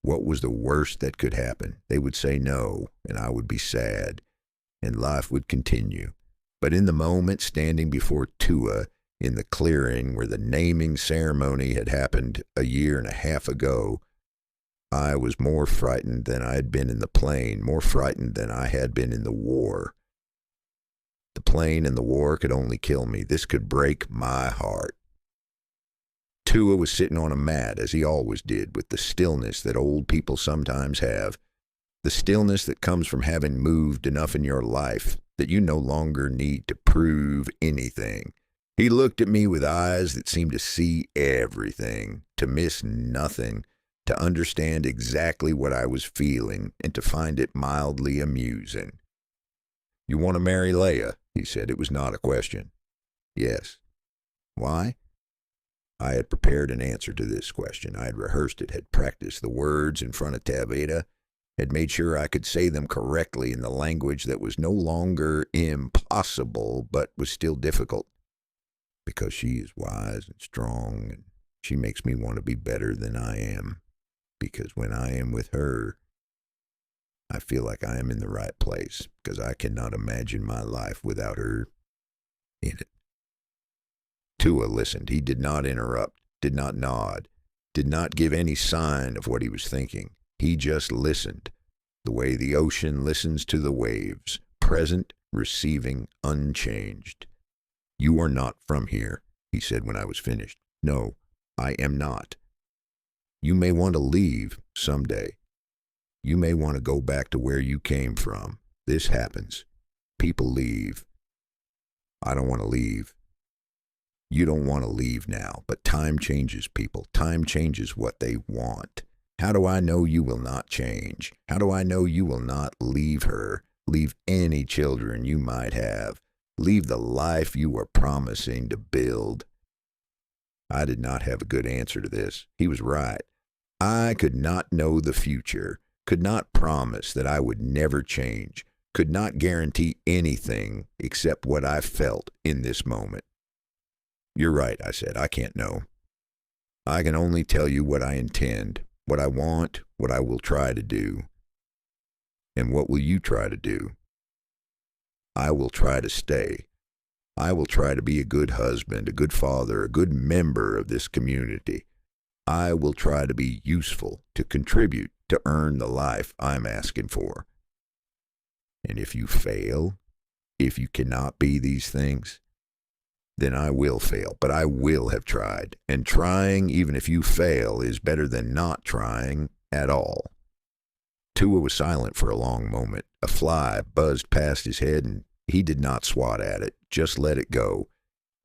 What was the worst that could happen? They would say no, and I would be sad, and life would continue. But in the moment, standing before Tua in the clearing where the naming ceremony had happened a year and a half ago, I was more frightened than I had been in the plane, more frightened than I had been in the war. The plane and the war could only kill me. This could break my heart. Tua was sitting on a mat, as he always did, with the stillness that old people sometimes have, the stillness that comes from having moved enough in your life that you no longer need to prove anything. He looked at me with eyes that seemed to see everything, to miss nothing, to understand exactly what I was feeling, and to find it mildly amusing. "You want to marry Leia?" he said. It was not a question. "Yes." "Why?" I had prepared an answer to this question. I had rehearsed it, had practiced the words in front of Taveta, had made sure I could say them correctly in the language that was no longer impossible, but was still difficult. Because she is wise and strong, and she makes me want to be better than I am. Because when I am with her, I feel like I am in the right place, because I cannot imagine my life without her in it. Tua listened. He did not interrupt, did not nod, did not give any sign of what he was thinking. He just listened, the way the ocean listens to the waves, present, receiving, unchanged. "You are not from here," he said when I was finished. "No, I am not. You may want to leave someday. You may want to go back to where you came from. This happens. People leave. I don't want to leave. You don't want to leave now, but time changes people. Time changes what they want. How do I know you will not change? How do I know you will not leave her, leave any children you might have, leave the life you were promising to build?" I did not have a good answer to this. He was right. I could not know the future, could not promise that I would never change, could not guarantee anything except what I felt in this moment. "You're right," I said. "I can't know. I can only tell you what I intend, what I want, what I will try to do." "And what will you try to do?" "I will try to stay. I will try to be a good husband, a good father, a good member of this community. I will try to be useful, to contribute, to earn the life I'm asking for." "And if you fail, if you cannot be these things, then I will fail, but I will have tried. And trying, even if you fail, is better than not trying at all." Tua was silent for a long moment. A fly buzzed past his head, and he did not swat at it, just let it go,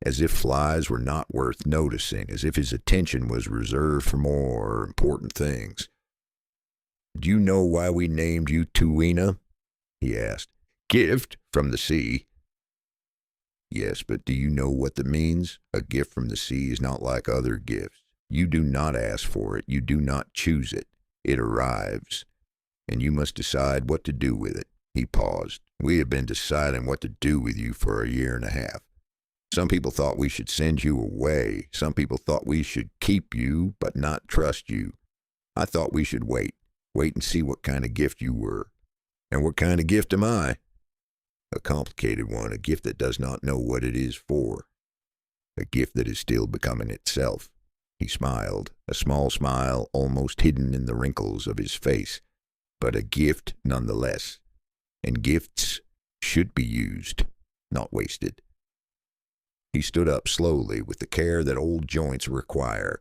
as if flies were not worth noticing, as if his attention was reserved for more important things. "Do you know why we named you Tuina?" he asked. "Gift from the sea." "Yes, but do you know what that means? A gift from the sea is not like other gifts. You do not ask for it. You do not choose it. It arrives, and you must decide what to do with it." He paused. "We have been deciding what to do with you for a year and a half. Some people thought we should send you away. Some people thought we should keep you, but not trust you. I thought we should wait and see what kind of gift you were. And what kind of gift am I? A complicated one, a gift that does not know what it is for. A gift that is still becoming itself." He smiled, a small smile almost hidden in the wrinkles of his face, but a gift nonetheless. And gifts should be used, not wasted. He stood up slowly with the care that old joints require.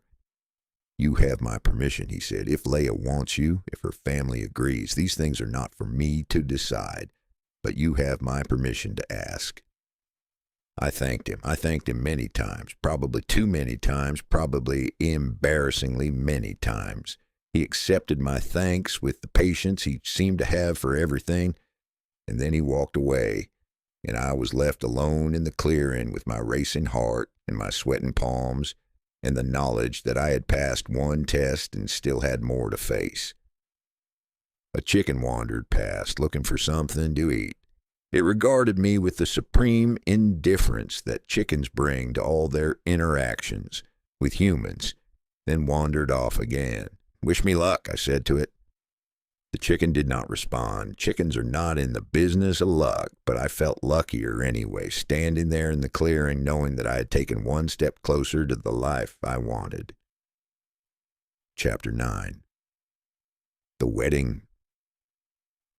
"You have my permission," he said. "If Leia wants you, if her family agrees, these things are not for me to decide, but you have my permission to ask." I thanked him. I thanked him many times, probably too many times, probably embarrassingly many times. He accepted my thanks with the patience he seemed to have for everything, and then he walked away, and I was left alone in the clearing with my racing heart and my sweating palms and the knowledge that I had passed one test and still had more to face. A chicken wandered past, looking for something to eat. It regarded me with the supreme indifference that chickens bring to all their interactions with humans, then wandered off again. "Wish me luck," I said to it. The chicken did not respond. Chickens are not in the business of luck, but I felt luckier anyway, standing there in the clearing, knowing that I had taken one step closer to the life I wanted. Chapter 9. The Wedding.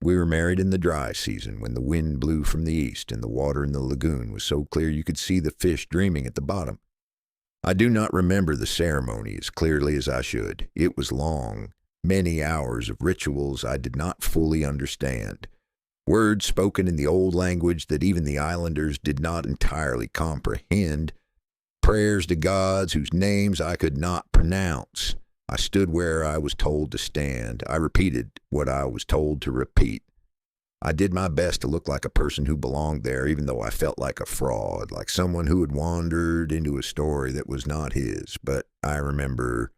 We were married in the dry season, when the wind blew from the east and the water in the lagoon was so clear you could see the fish dreaming at the bottom. I do not remember the ceremony as clearly as I should. It was long, many hours of rituals I did not fully understand, words spoken in the old language that even the islanders did not entirely comprehend, prayers to gods whose names I could not pronounce. I stood where I was told to stand. I repeated what I was told to repeat. I did my best to look like a person who belonged there, even though I felt like a fraud, like someone who had wandered into a story that was not his. But I remember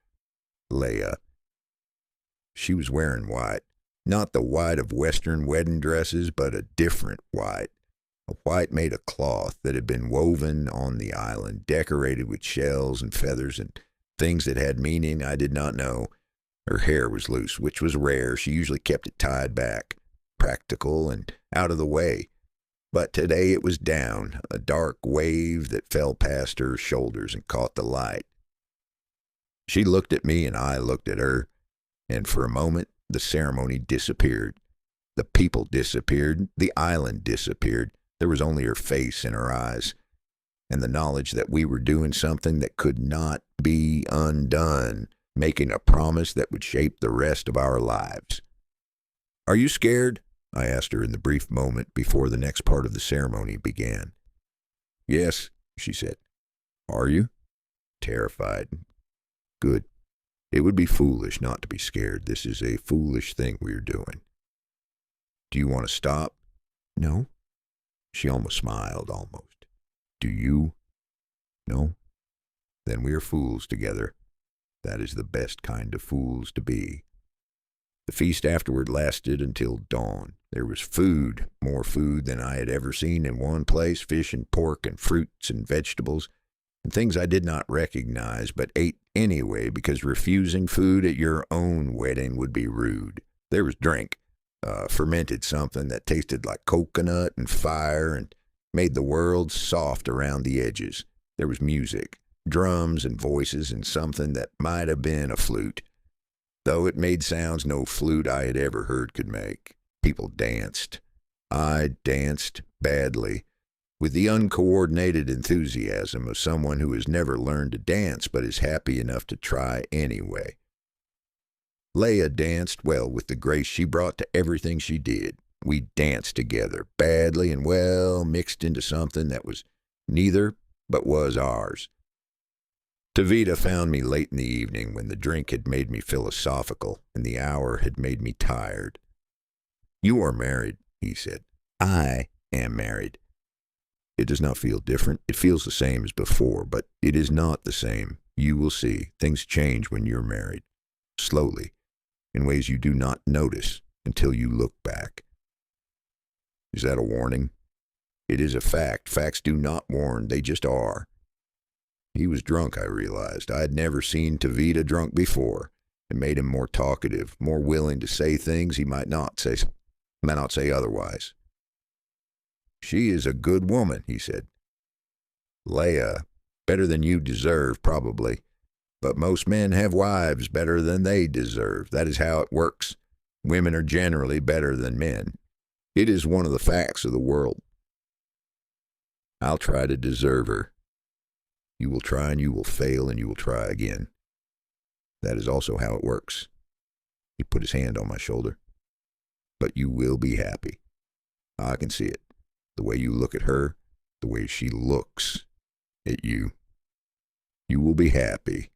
Leia. She was wearing white. Not the white of Western wedding dresses, but a different white. A white made of cloth that had been woven on the island, decorated with shells and feathers and things that had meaning I did not know. Her hair was loose, which was rare. She usually kept it tied back, practical and out of the way. But today it was down, a dark wave that fell past her shoulders and caught the light. She looked at me and I looked at her, and for a moment the ceremony disappeared. The people disappeared. The island disappeared. There was only her face and her eyes, and the knowledge that we were doing something that could not be undone, making a promise that would shape the rest of our lives. "Are you scared?" I asked her in the brief moment before the next part of the ceremony began. "Yes," she said. "Are you?" "Terrified." "Good. It would be foolish not to be scared. This is a foolish thing we are doing. Do you want to stop?" "No." She almost smiled, almost. "Do you?" "No." "Then we are fools together. That is the best kind of fools to be." The feast afterward lasted until dawn. There was food, more food than I had ever seen in one place, fish and pork and fruits and vegetables, and things I did not recognize, but ate anyway because refusing food at your own wedding would be rude. There was drink, fermented something that tasted like coconut and fire and made the world soft around the edges. There was music, drums and voices, and something that might have been a flute, though it made sounds no flute I had ever heard could make. People danced. I danced badly, with the uncoordinated enthusiasm of someone who has never learned to dance but is happy enough to try anyway. Leia danced well with the grace she brought to everything she did. We danced together, badly and well, mixed into something that was neither but was ours. Tavita found me late in the evening when the drink had made me philosophical and the hour had made me tired. "You are married," he said. "I am married. It does not feel different. It feels the same as before, but it is not the same. You will see. Things change when you're married. Slowly, in ways you do not notice until you look back." Is that a warning? It is a fact. Facts do not warn. They just are. He was drunk, I realized. I had never seen Tavita drunk before. It made him more talkative, more willing to say things he might not say otherwise. "She is a good woman," he said. "Leia, better than you deserve, probably. But most men have wives better than they deserve. That is how it works. Women are generally better than men. It is one of the facts of the world. I'll try to deserve her. You will try and you will fail and you will try again. That is also how it works." He put his hand on my shoulder. "But you will be happy. I can see it. The way you look at her, the way she looks at you. You will be happy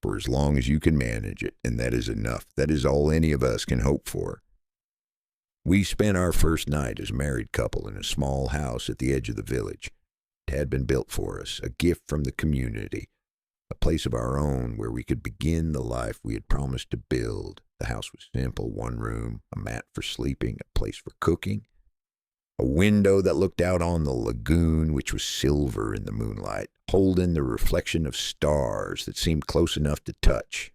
for as long as you can manage it, and that is enough. That is all any of us can hope for." We spent our first night as a married couple in a small house at the edge of the village. It had been built for us, a gift from the community. a place of our own where we could begin the life we had promised to build. The house was simple: one room, a mat for sleeping, a place for cooking, a window that looked out on the lagoon, which was silver in the moonlight, holding the reflection of stars that seemed close enough to touch.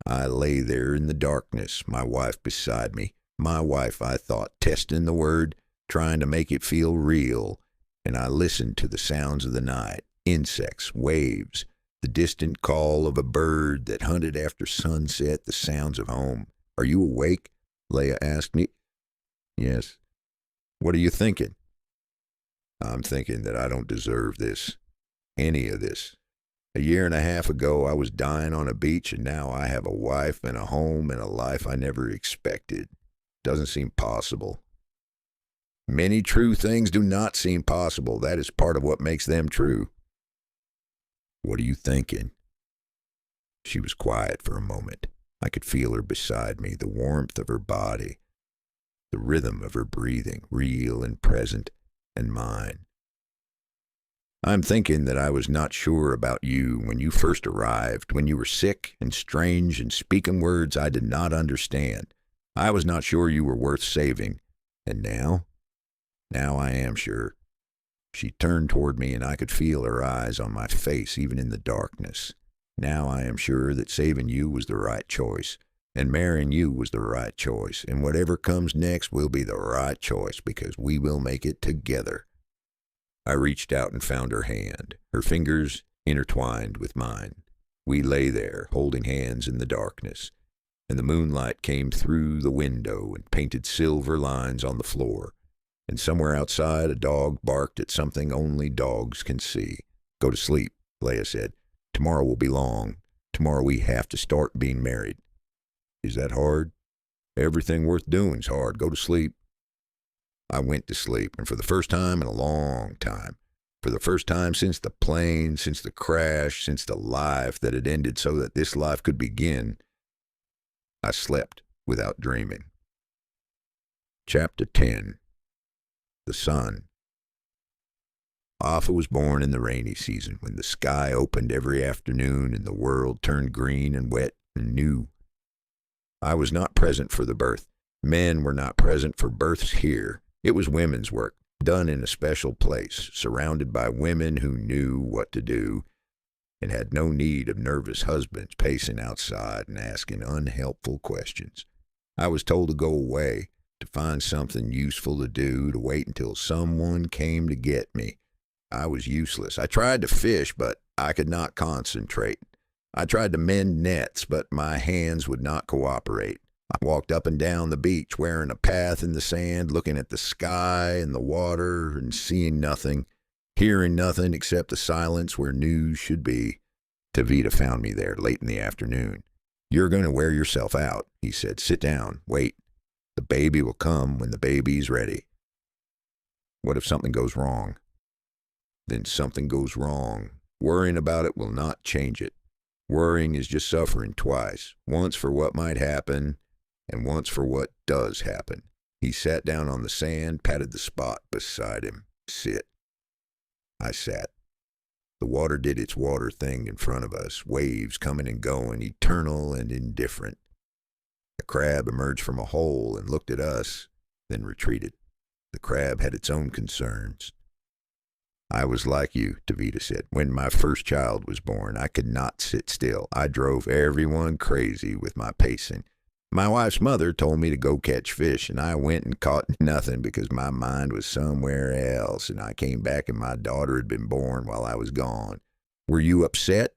I lay there in the darkness, my wife beside me. My wife, I thought, testing the word, trying to make it feel real, and I listened to the sounds of the night, insects, waves, the distant call of a bird that hunted after sunset, the sounds of home. "Are you awake?" Leah asked me. "Yes." "What are you thinking?" "I'm thinking that I don't deserve this, any of this. A year and a half ago, I was dying on a beach, and now I have a wife and a home and a life I never expected. Doesn't seem possible. Many true things do not seem possible. That is part of what makes them true." "What are you thinking?" She was quiet for a moment. I could feel her beside me, the warmth of her body, the rhythm of her breathing, real and present, and mine. "I'm thinking that I was not sure about you when you first arrived, when you were sick and strange and speaking words I did not understand. I was not sure you were worth saving. And now I am sure." She turned toward me, and I could feel her eyes on my face even in the darkness. "Now I am sure that saving you was the right choice, and marrying you was the right choice, and whatever comes next will be the right choice because we will make it together." I reached out and found her hand, her fingers intertwined with mine. We lay there, holding hands in the darkness, and the moonlight came through the window and painted silver lines on the floor. And somewhere outside, a dog barked at something only dogs can see. "Go to sleep," Leah said. "Tomorrow will be long. Tomorrow we have to start being married." "Is that hard?" "Everything worth doing's hard. Go to sleep." I went to sleep, and for the first time in a long time, for the first time since the plane, since the crash, since the life that had ended so that this life could begin, I slept without dreaming. Chapter 10. The Sun. Alpha was born in the rainy season, when the sky opened every afternoon and the world turned green and wet and new. I was not present for the birth. Men were not present for births here. It was women's work, done in a special place, surrounded by women who knew what to do and had no need of nervous husbands pacing outside and asking unhelpful questions. I was told to go away, to find something useful to do, to wait until someone came to get me. I was useless. I tried to fish, but I could not concentrate. I tried to mend nets, but my hands would not cooperate. I walked up and down the beach, wearing a path in the sand, looking at the sky and the water and seeing nothing, hearing nothing except the silence where news should be. Tavita found me there late in the afternoon. "You're going to wear yourself out," he said. "Sit down. Wait. The baby will come when the baby's ready." "What if something goes wrong?" "Then something goes wrong. Worrying about it will not change it. Worrying is just suffering twice, once for what might happen and once for what does happen." He sat down on the sand, patted the spot beside him. "Sit." I sat. The water did its water thing in front of us, waves coming and going, eternal and indifferent. A crab emerged from a hole and looked at us, then retreated. The crab had its own concerns. "I was like you," Tavita said. "When my first child was born, I could not sit still. I drove everyone crazy with my pacing. My wife's mother told me to go catch fish, and I went and caught nothing because my mind was somewhere else, and I came back and my daughter had been born while I was gone. Were you upset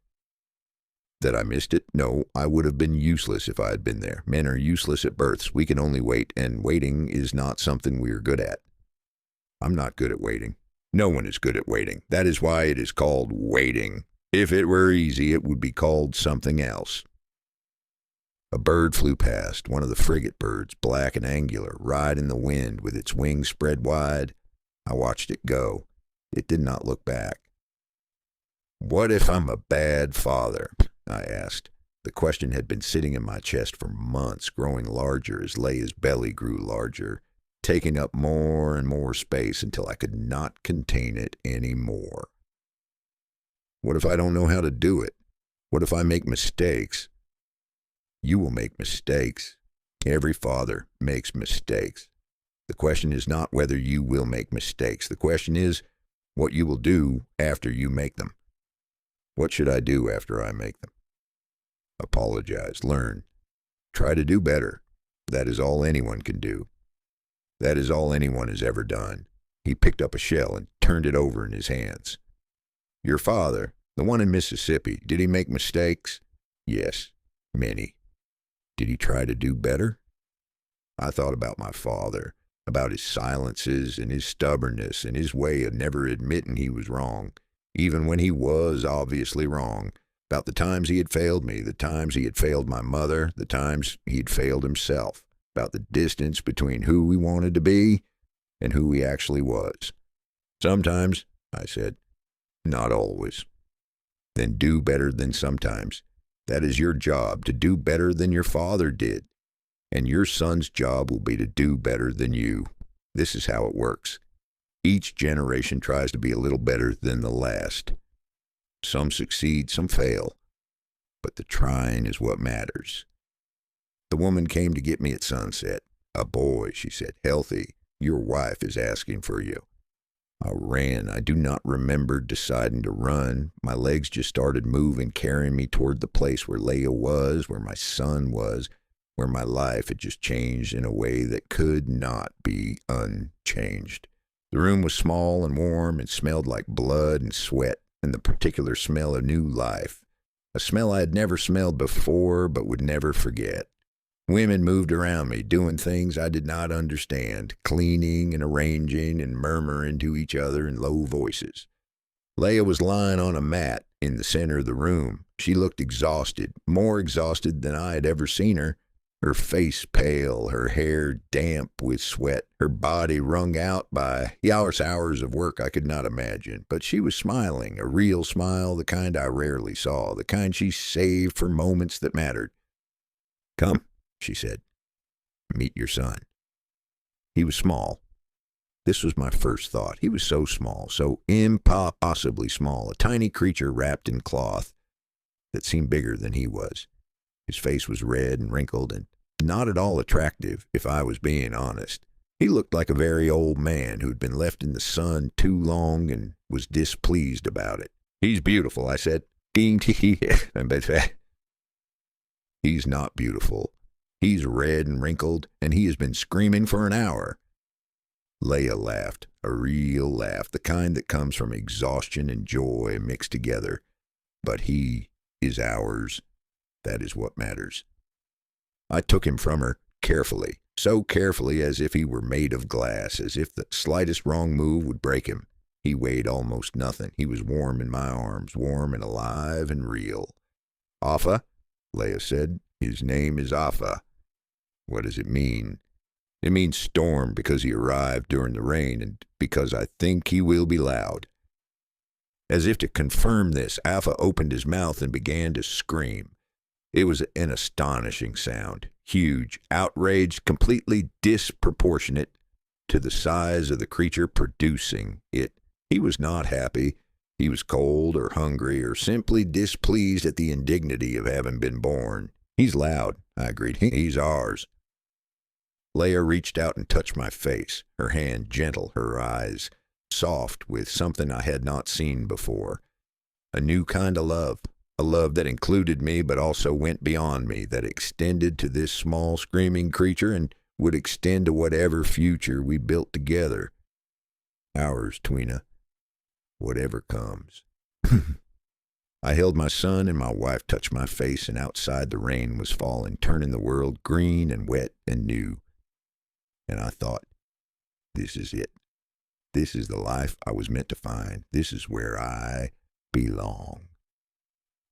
that I missed it? No, I would have been useless if I had been there. Men are useless at births. We can only wait, and waiting is not something we are good at." "I'm not good at waiting." "No one is good at waiting. That is why it is called waiting. If it were easy, it would be called something else." A bird flew past, one of the frigate birds, black and angular, riding the wind with its wings spread wide. I watched it go. It did not look back. "What if I'm a bad father?" I asked. The question had been sitting in my chest for months, growing larger as Leia's belly grew larger, taking up more and more space until I could not contain it any more. What if I don't know how to do it? What if I make mistakes? You will make mistakes. Every father makes mistakes. The question is not whether you will make mistakes. The question is what you will do after you make them. What should I do after I make them? Apologize. Learn. Try to do better. That is all anyone can do. That is all anyone has ever done. He picked up a shell and turned it over in his hands. Your father, the one in Mississippi, did he make mistakes? Yes, many. Did he try to do better? I thought about my father, about his silences and his stubbornness and his way of never admitting he was wrong, even when he was obviously wrong, about the times he had failed me, the times he had failed my mother, the times he had failed himself, about the distance between who we wanted to be and who he actually was. Sometimes, I said, not always. Then do better than sometimes. That is your job, to do better than your father did. And your son's job will be to do better than you. This is how it works. Each generation tries to be a little better than the last. Some succeed, some fail. But the trying is what matters. The woman came to get me at sunset. A boy, she said, healthy. Your wife is asking for you. I ran. I do not remember deciding to run. My legs just started moving, carrying me toward the place where Leah was, where my son was, where my life had just changed in a way that could not be unchanged. The room was small and warm and smelled like blood and sweat and the particular smell of new life, a smell I had never smelled before but would never forget. Women moved around me, doing things I did not understand, cleaning and arranging and murmuring to each other in low voices. Leah was lying on a mat in the center of the room. She looked exhausted, more exhausted than I had ever seen her. Her face pale, her hair damp with sweat, her body wrung out by hours of work I could not imagine. But she was smiling, a real smile, the kind I rarely saw, the kind she saved for moments that mattered. Come, she said, meet your son. He was small. This was my first thought. He was so small, so impossibly small, a tiny creature wrapped in cloth that seemed bigger than he was. His face was red and wrinkled and not at all attractive, if I was being honest. He looked like a very old man who'd been left in the sun too long and was displeased about it. He's beautiful, I said. He's not beautiful. He's red and wrinkled, and he has been screaming for an hour. Leah laughed, a real laugh, the kind that comes from exhaustion and joy mixed together. But he is ours. That is what matters. I took him from her carefully, so carefully as if he were made of glass, as if the slightest wrong move would break him. He weighed almost nothing. He was warm in my arms, warm and alive and real. Afa, Leah said. His name is Afa. What does it mean? It means storm because he arrived during the rain and because I think he will be loud. As if to confirm this, Afa opened his mouth and began to scream. It was an astonishing sound, huge, outraged, completely disproportionate to the size of the creature producing it. He was not happy. He was cold or hungry or simply displeased at the indignity of having been born. He's loud, I agreed. He's ours. Leah reached out and touched my face, her hand gentle, her eyes soft with something I had not seen before. A new kind of love. A love that included me but also went beyond me, that extended to this small screaming creature and would extend to whatever future we built together. Ours, Tweena. Whatever comes. I held my son and my wife touched my face, and outside the rain was falling, turning the world green and wet and new. And I thought, this is it. This is the life I was meant to find. This is where I belong.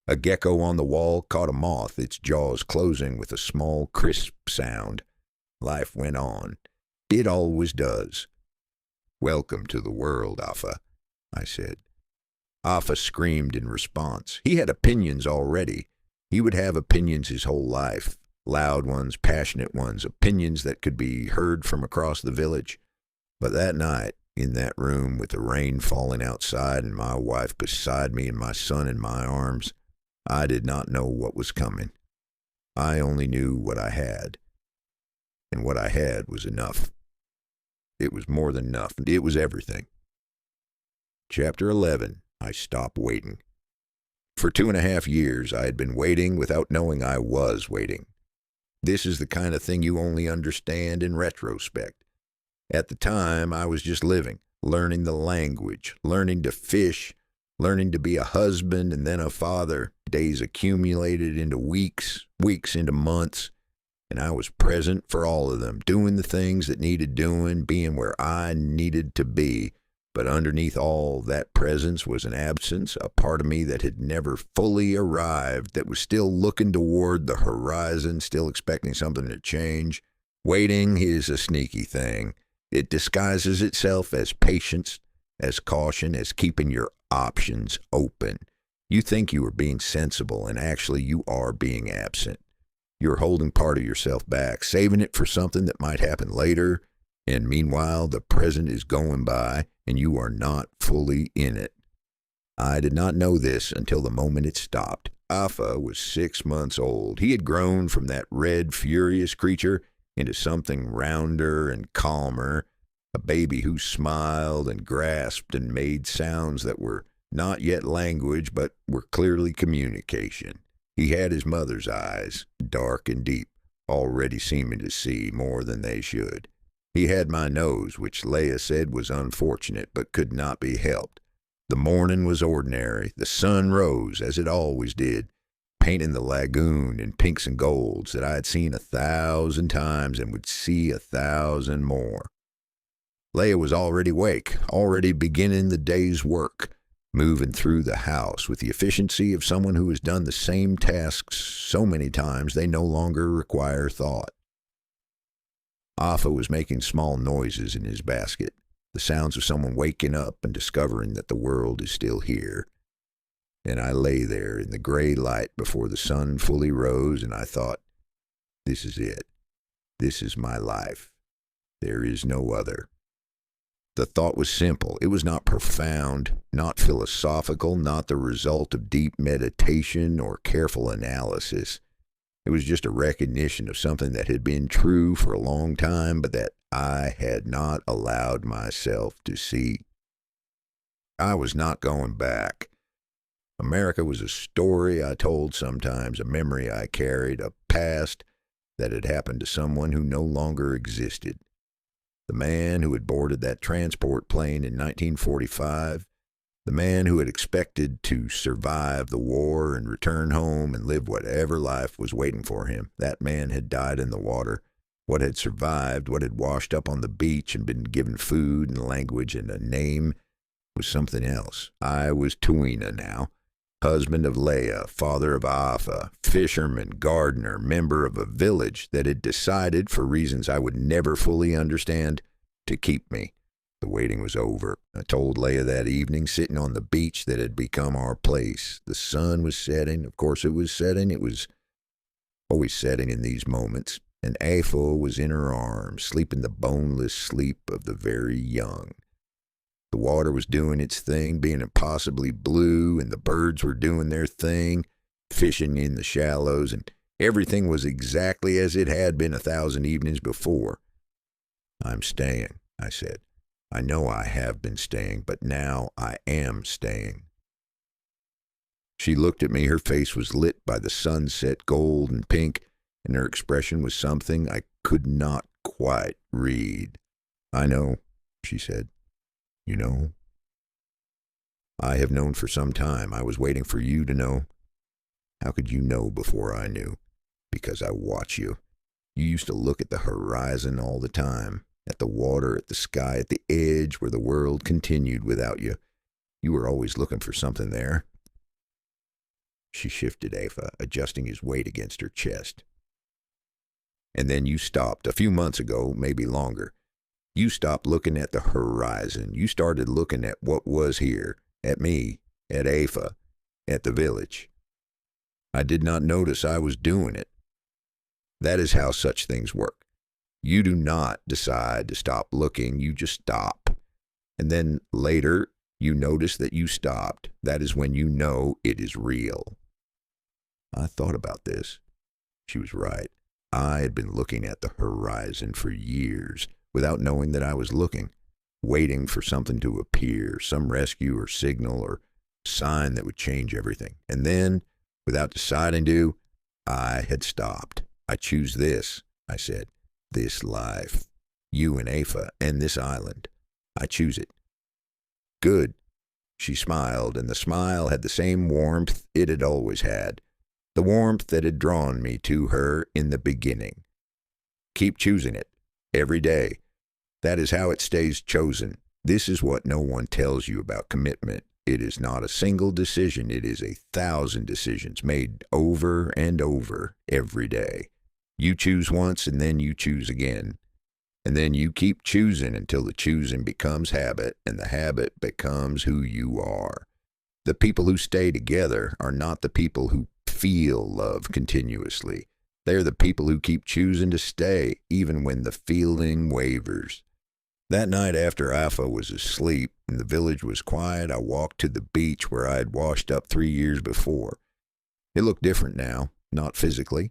A gecko on the wall caught a moth, its jaws closing with a small, crisp sound. Life went on. It always does. Welcome to the world, Afa, I said. Afa screamed in response. He had opinions already. He would have opinions his whole life. Loud ones, passionate ones, opinions that could be heard from across the village. But that night, in that room with the rain falling outside and my wife beside me and my son in my arms, I did not know what was coming. I only knew what I had. And what I had was enough. It was more than enough. It was everything. Chapter 11. I stopped waiting. For 2.5 years, I had been waiting without knowing I was waiting. This is the kind of thing you only understand in retrospect. At the time, I was just living, learning the language, learning to fish, learning to be a husband and then a father. Days accumulated into weeks, weeks into months, and I was present for all of them, doing the things that needed doing, being where I needed to be. But underneath all that presence was an absence, a part of me that had never fully arrived, that was still looking toward the horizon, still expecting something to change. Waiting is a sneaky thing. It disguises itself as patience, as caution, as keeping your options open. You think you are being sensible, and actually you are being absent. You're holding part of yourself back, saving it for something that might happen later, and meanwhile the present is going by, and you are not fully in it. I did not know this until the moment it stopped. Afa was 6 months old. He had grown from that red, furious creature into something rounder and calmer, a baby who smiled and grasped and made sounds that were not yet language, but were clearly communication. He had his mother's eyes, dark and deep, already seeming to see more than they should. He had my nose, which Leah said was unfortunate, but could not be helped. The morning was ordinary. The sun rose, as it always did, painting the lagoon in pinks and golds that I had seen 1,000 times and would see 1,000 more. Leah was already awake, already beginning the day's work, moving through the house with the efficiency of someone who has done the same tasks so many times they no longer require thought. Afa was making small noises in his basket, the sounds of someone waking up and discovering that the world is still here. And I lay there in the gray light before the sun fully rose, and I thought, this is it. This is my life. There is no other. The thought was simple. It was not profound, not philosophical, not the result of deep meditation or careful analysis. It was just a recognition of something that had been true for a long time, but that I had not allowed myself to see. I was not going back. America was a story I told sometimes, a memory I carried, a past that had happened to someone who no longer existed. The man who had boarded that transport plane in 1945, the man who had expected to survive the war and return home and live whatever life was waiting for him, that man had died in the water. What had survived, what had washed up on the beach and been given food and language and a name, was something else. I was Tuina now, husband of Leah, father of Afa, fisherman, gardener, member of a village that had decided, for reasons I would never fully understand, to keep me. The waiting was over. I told Leah that evening, sitting on the beach that had become our place. The sun was setting. Of course it was setting. It was always setting in these moments. And Afa was in her arms, sleeping the boneless sleep of the very young. The water was doing its thing, being impossibly blue, and the birds were doing their thing, fishing in the shallows, and everything was exactly as it had been 1,000 evenings before. I'm staying, I said. I know I have been staying, but now I am staying. She looked at me. Her face was lit by the sunset gold and pink, and her expression was something I could not quite read. I know, she said. You know? I have known for some time. I was waiting for you to know. How could you know before I knew? Because I watch you. You used to look at the horizon all the time, at the water, at the sky, at the edge where the world continued without you. You were always looking for something there. She shifted Afa, adjusting his weight against her chest. And then you stopped, a few months ago, maybe longer. You stopped looking at the horizon. You started looking at what was here, at me, at Afa, at the village. I did not notice I was doing it. That is how such things work. You do not decide to stop looking. You just stop. And then later, you notice that you stopped. That is when you know it is real. I thought about this. She was right. I had been looking at the horizon for years without knowing that I was looking, waiting for something to appear, some rescue or signal or sign that would change everything. And then, without deciding to, I had stopped. I choose this, I said. This life. You and Afa and this island. I choose it. Good. She smiled, and the smile had the same warmth it had always had. The warmth that had drawn me to her in the beginning. Keep choosing it. Every day. That is how it stays chosen. This is what no one tells you about commitment. It is not a single decision. It is 1,000 decisions made over and over every day. You choose once and then you choose again. And then you keep choosing until the choosing becomes habit and the habit becomes who you are. The people who stay together are not the people who feel love continuously. They're the people who keep choosing to stay even when the feeling wavers. That night after Afa was asleep and the village was quiet, I walked to the beach where I had washed up 3 years before. It looked different now, not physically.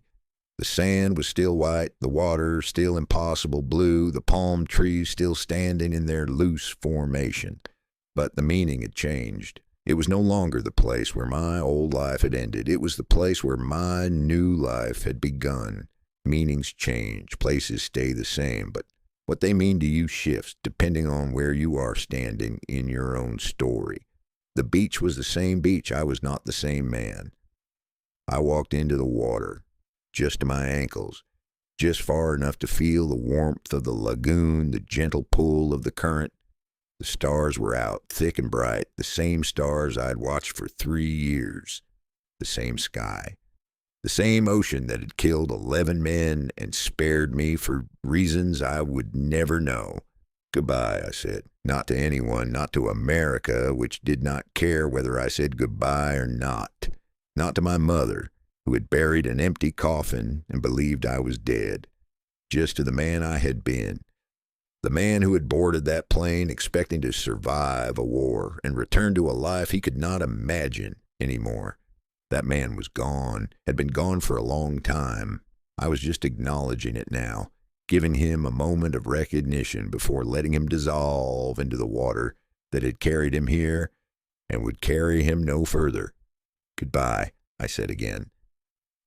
The sand was still white, the water still impossible blue, the palm trees still standing in their loose formation. But the meaning had changed. It was no longer the place where my old life had ended. It was the place where my new life had begun. Meanings change, places stay the same, but what they mean to you shifts depending on where you are standing in your own story. The beach was the same beach. I was not the same man. I walked into the water, just to my ankles, just far enough to feel the warmth of the lagoon, the gentle pull of the current. The stars were out, thick and bright, the same stars I'd watched for 3 years. The same sky. The same ocean that had killed 11 men and spared me for reasons I would never know. Goodbye, I said. Not to anyone, not to America, which did not care whether I said goodbye or not. Not to my mother, who had buried an empty coffin and believed I was dead. Just to the man I had been. The man who had boarded that plane expecting to survive a war and return to a life he could not imagine anymore. That man was gone, had been gone for a long time. I was just acknowledging it now, giving him a moment of recognition before letting him dissolve into the water that had carried him here and would carry him no further. Goodbye, I said again.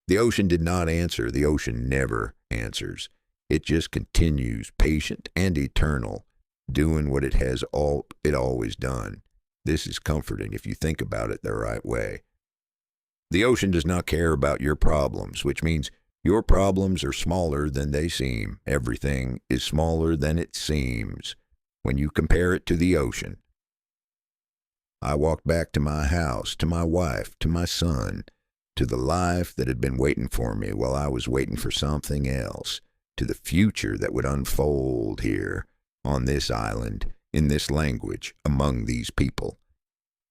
The ocean did not answer. The ocean never answers. It just continues, patient and eternal, doing what it has always done. This is comforting if you think about it the right way. The ocean does not care about your problems, which means your problems are smaller than they seem. Everything is smaller than it seems when you compare it to the ocean. I walked back to my house, to my wife, to my son, to the life that had been waiting for me while I was waiting for something else, to the future that would unfold here, on this island, in this language, among these people.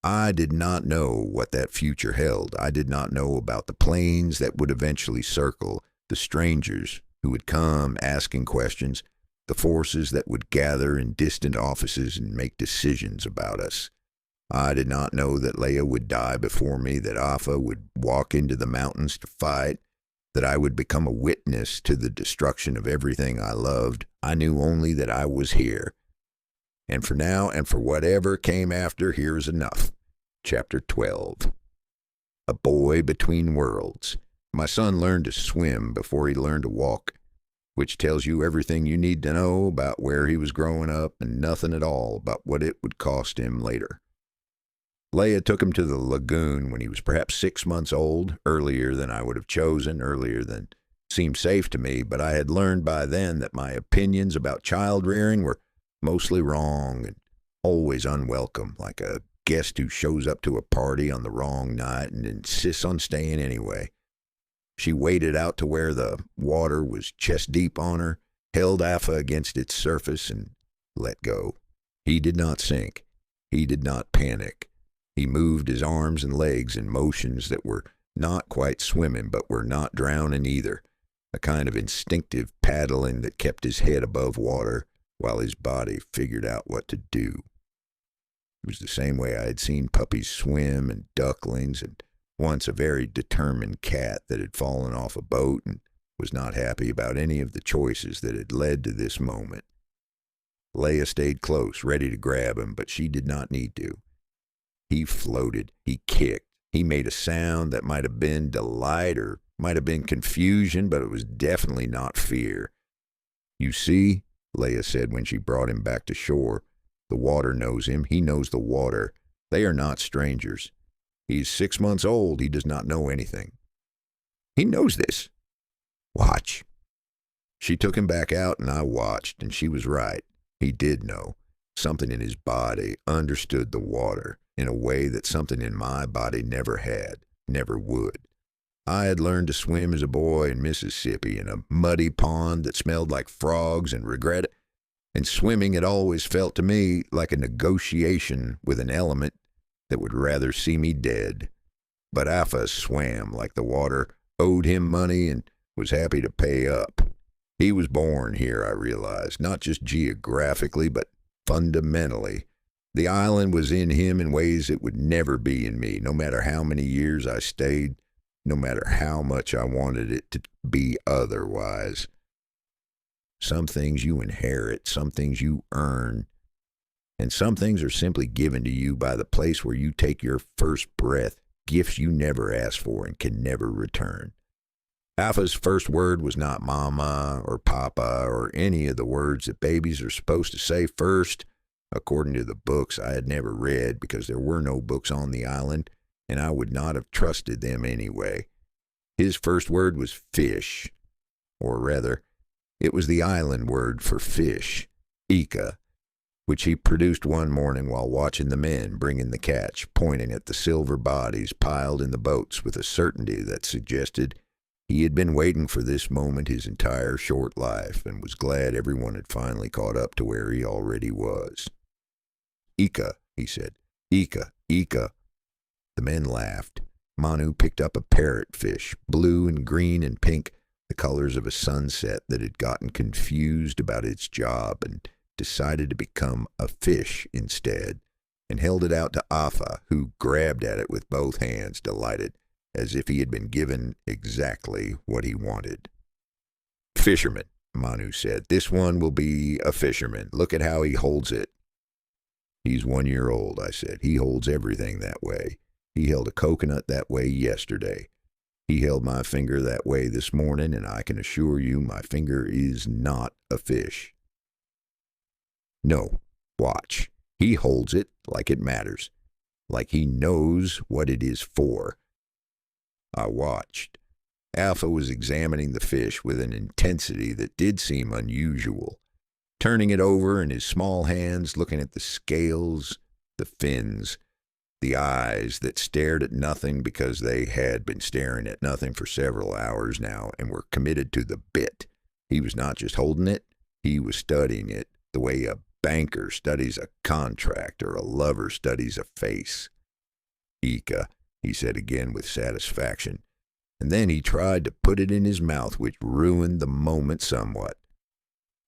I did not know what that future held. I did not know about the planes that would eventually circle, the strangers who would come asking questions, the forces that would gather in distant offices and make decisions about us. I did not know that Leia would die before me, that Afa would walk into the mountains to fight, that I would become a witness to the destruction of everything I loved. I knew only that I was here. And for now, and for whatever came after, here is enough. Chapter 12. A Boy Between Worlds. My son learned to swim before he learned to walk, which tells you everything you need to know about where he was growing up and nothing at all about what it would cost him later. Leia took him to the lagoon when he was perhaps 6 months old, earlier than I would have chosen, earlier than seemed safe to me, but I had learned by then that my opinions about child rearing were mostly wrong and always unwelcome, like a guest who shows up to a party on the wrong night and insists on staying anyway. She waded out to where the water was chest deep on her, held Afa against its surface, and let go. He did not sink. He did not panic. He moved his arms and legs in motions that were not quite swimming, but were not drowning either, a kind of instinctive paddling that kept his head above water while his body figured out what to do. It was the same way I had seen puppies swim and ducklings, and once a very determined cat that had fallen off a boat and was not happy about any of the choices that had led to this moment. Leia stayed close, ready to grab him, but she did not need to. He floated, he kicked, he made a sound that might have been delight or might have been confusion, but it was definitely not fear. "You see," Leia said when she brought him back to shore, "the water knows him, he knows the water. They are not strangers. He's 6 months old, he does not know anything." "He knows this." "Watch." She took him back out and I watched, and she was right. He did know. Something in his body understood the water in a way that something in my body never had, never would. I had learned to swim as a boy in Mississippi in a muddy pond that smelled like frogs and regret it, and swimming had always felt to me like a negotiation with an element that would rather see me dead. But Alpha swam like the water owed him money and was happy to pay up. He was born here, I realized, not just geographically, but fundamentally. The island was in him in ways it would never be in me, no matter how many years I stayed, no matter how much I wanted it to be otherwise. Some things you inherit, some things you earn, and some things are simply given to you by the place where you take your first breath, gifts you never asked for and can never return. Alpha's first word was not mama or papa or any of the words that babies are supposed to say first, according to the books I had never read because there were no books on the island, and I would not have trusted them anyway. His first word was fish, or rather, it was the island word for fish, Ika, which he produced one morning while watching the men bring in the catch, pointing at the silver bodies piled in the boats with a certainty that suggested he had been waiting for this moment his entire short life and was glad everyone had finally caught up to where he already was. "Ika," he said. "Ika, Ika." The men laughed. Manu picked up a parrotfish, blue and green and pink, the colors of a sunset that had gotten confused about its job and decided to become a fish instead, and held it out to Afa, who grabbed at it with both hands, delighted, as if he had been given exactly what he wanted. "Fisherman," Manu said. "This one will be a fisherman. Look at how he holds it." "He's 1 year old," I said. "He holds everything that way. He held a coconut that way yesterday. He held my finger that way this morning, and I can assure you my finger is not a fish." "No, watch. He holds it like it matters, like he knows what it is for." I watched. Alpha was examining the fish with an intensity that did seem unusual, turning it over in his small hands, looking at the scales, the fins, the eyes that stared at nothing because they had been staring at nothing for several hours now and were committed to the bit. He was not just holding it, he was studying it the way a banker studies a contract or a lover studies a face. "Ika," he said again with satisfaction, and then he tried to put it in his mouth, which ruined the moment somewhat,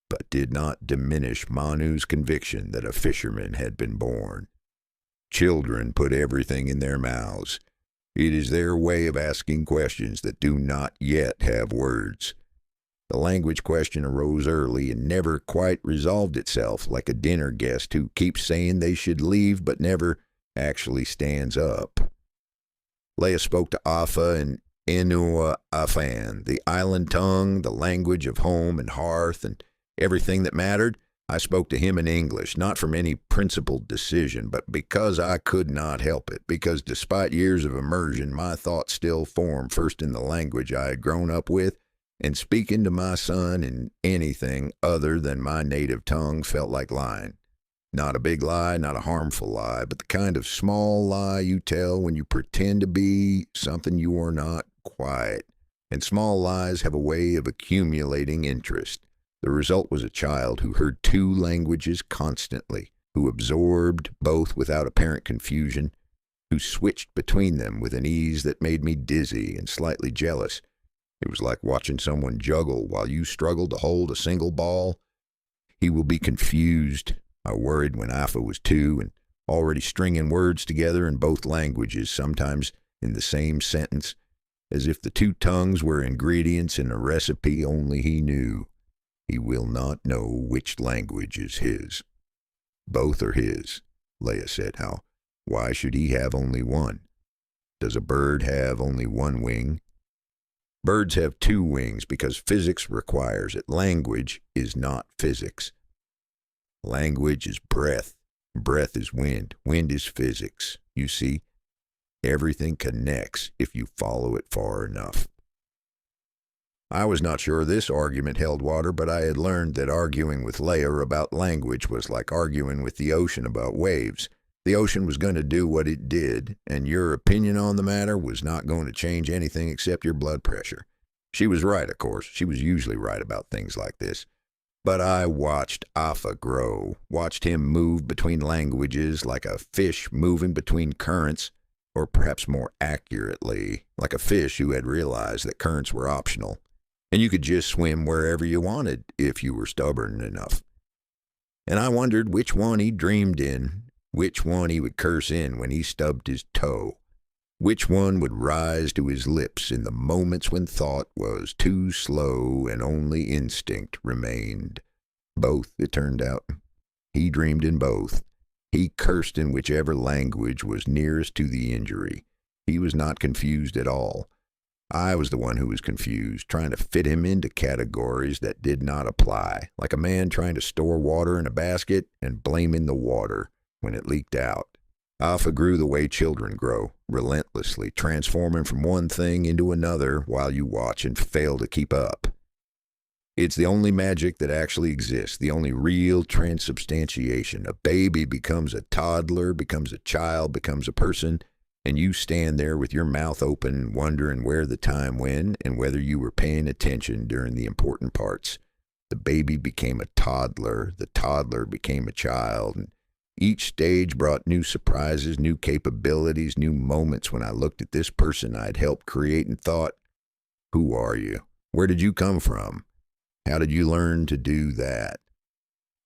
but did not diminish Manu's conviction that a fisherman had been born. Children put everything in their mouths. It is their way of asking questions that do not yet have words. The language question arose early and never quite resolved itself, like a dinner guest who keeps saying they should leave but never actually stands up. Leia spoke to Afa in Inua Afan, the island tongue, the language of home and hearth and everything that mattered. I spoke to him in English, not from any principled decision, but because I could not help it, because despite years of immersion, my thoughts still formed first in the language I had grown up with, and speaking to my son in anything other than my native tongue felt like lying. Not a big lie, not a harmful lie, but the kind of small lie you tell when you pretend to be something you are not quite. And small lies have a way of accumulating interest. The result was a child who heard 2 languages constantly, who absorbed both without apparent confusion, who switched between them with an ease that made me dizzy and slightly jealous. It was like watching someone juggle while you struggled to hold a single ball. He will be confused, I worried when Alpha was 2, and already stringing words together in both languages, sometimes in the same sentence, as if the two tongues were ingredients in a recipe only he knew. He will not know which language is his. Both are his, Leah said. How? Why should he have only one? Does a bird have only one wing? Birds have two wings because physics requires it. Language is not physics. Language is breath. Breath is wind. Wind is physics. You see, everything connects if you follow it far enough. I was not sure this argument held water, but I had learned that arguing with Leah about language was like arguing with the ocean about waves. The ocean was going to do what it did, and your opinion on the matter was not going to change anything except your blood pressure. She was right, of course. She was usually right about things like this. But I watched Afa grow, watched him move between languages like a fish moving between currents, or perhaps more accurately, like a fish who had realized that currents were optional, and you could just swim wherever you wanted if you were stubborn enough. And I wondered which one he dreamed in, which one he would curse in when he stubbed his toe, which one would rise to his lips in the moments when thought was too slow and only instinct remained. Both, it turned out. He dreamed in both. He cursed in whichever language was nearest to the injury. He was not confused at all. I was the one who was confused, trying to fit him into categories that did not apply, like a man trying to store water in a basket and blaming the water when it leaked out. Afa grew the way children grow, relentlessly, transforming from one thing into another while you watch and fail to keep up. It's the only magic that actually exists, the only real transubstantiation. A baby becomes a toddler, becomes a child, becomes a person, and you stand there with your mouth open, wondering where the time went and whether you were paying attention during the important parts. The baby became a toddler, the toddler became a child, and each stage brought new surprises, new capabilities, new moments when I looked at this person I'd helped create and thought, who are you? Where did you come from? How did you learn to do that?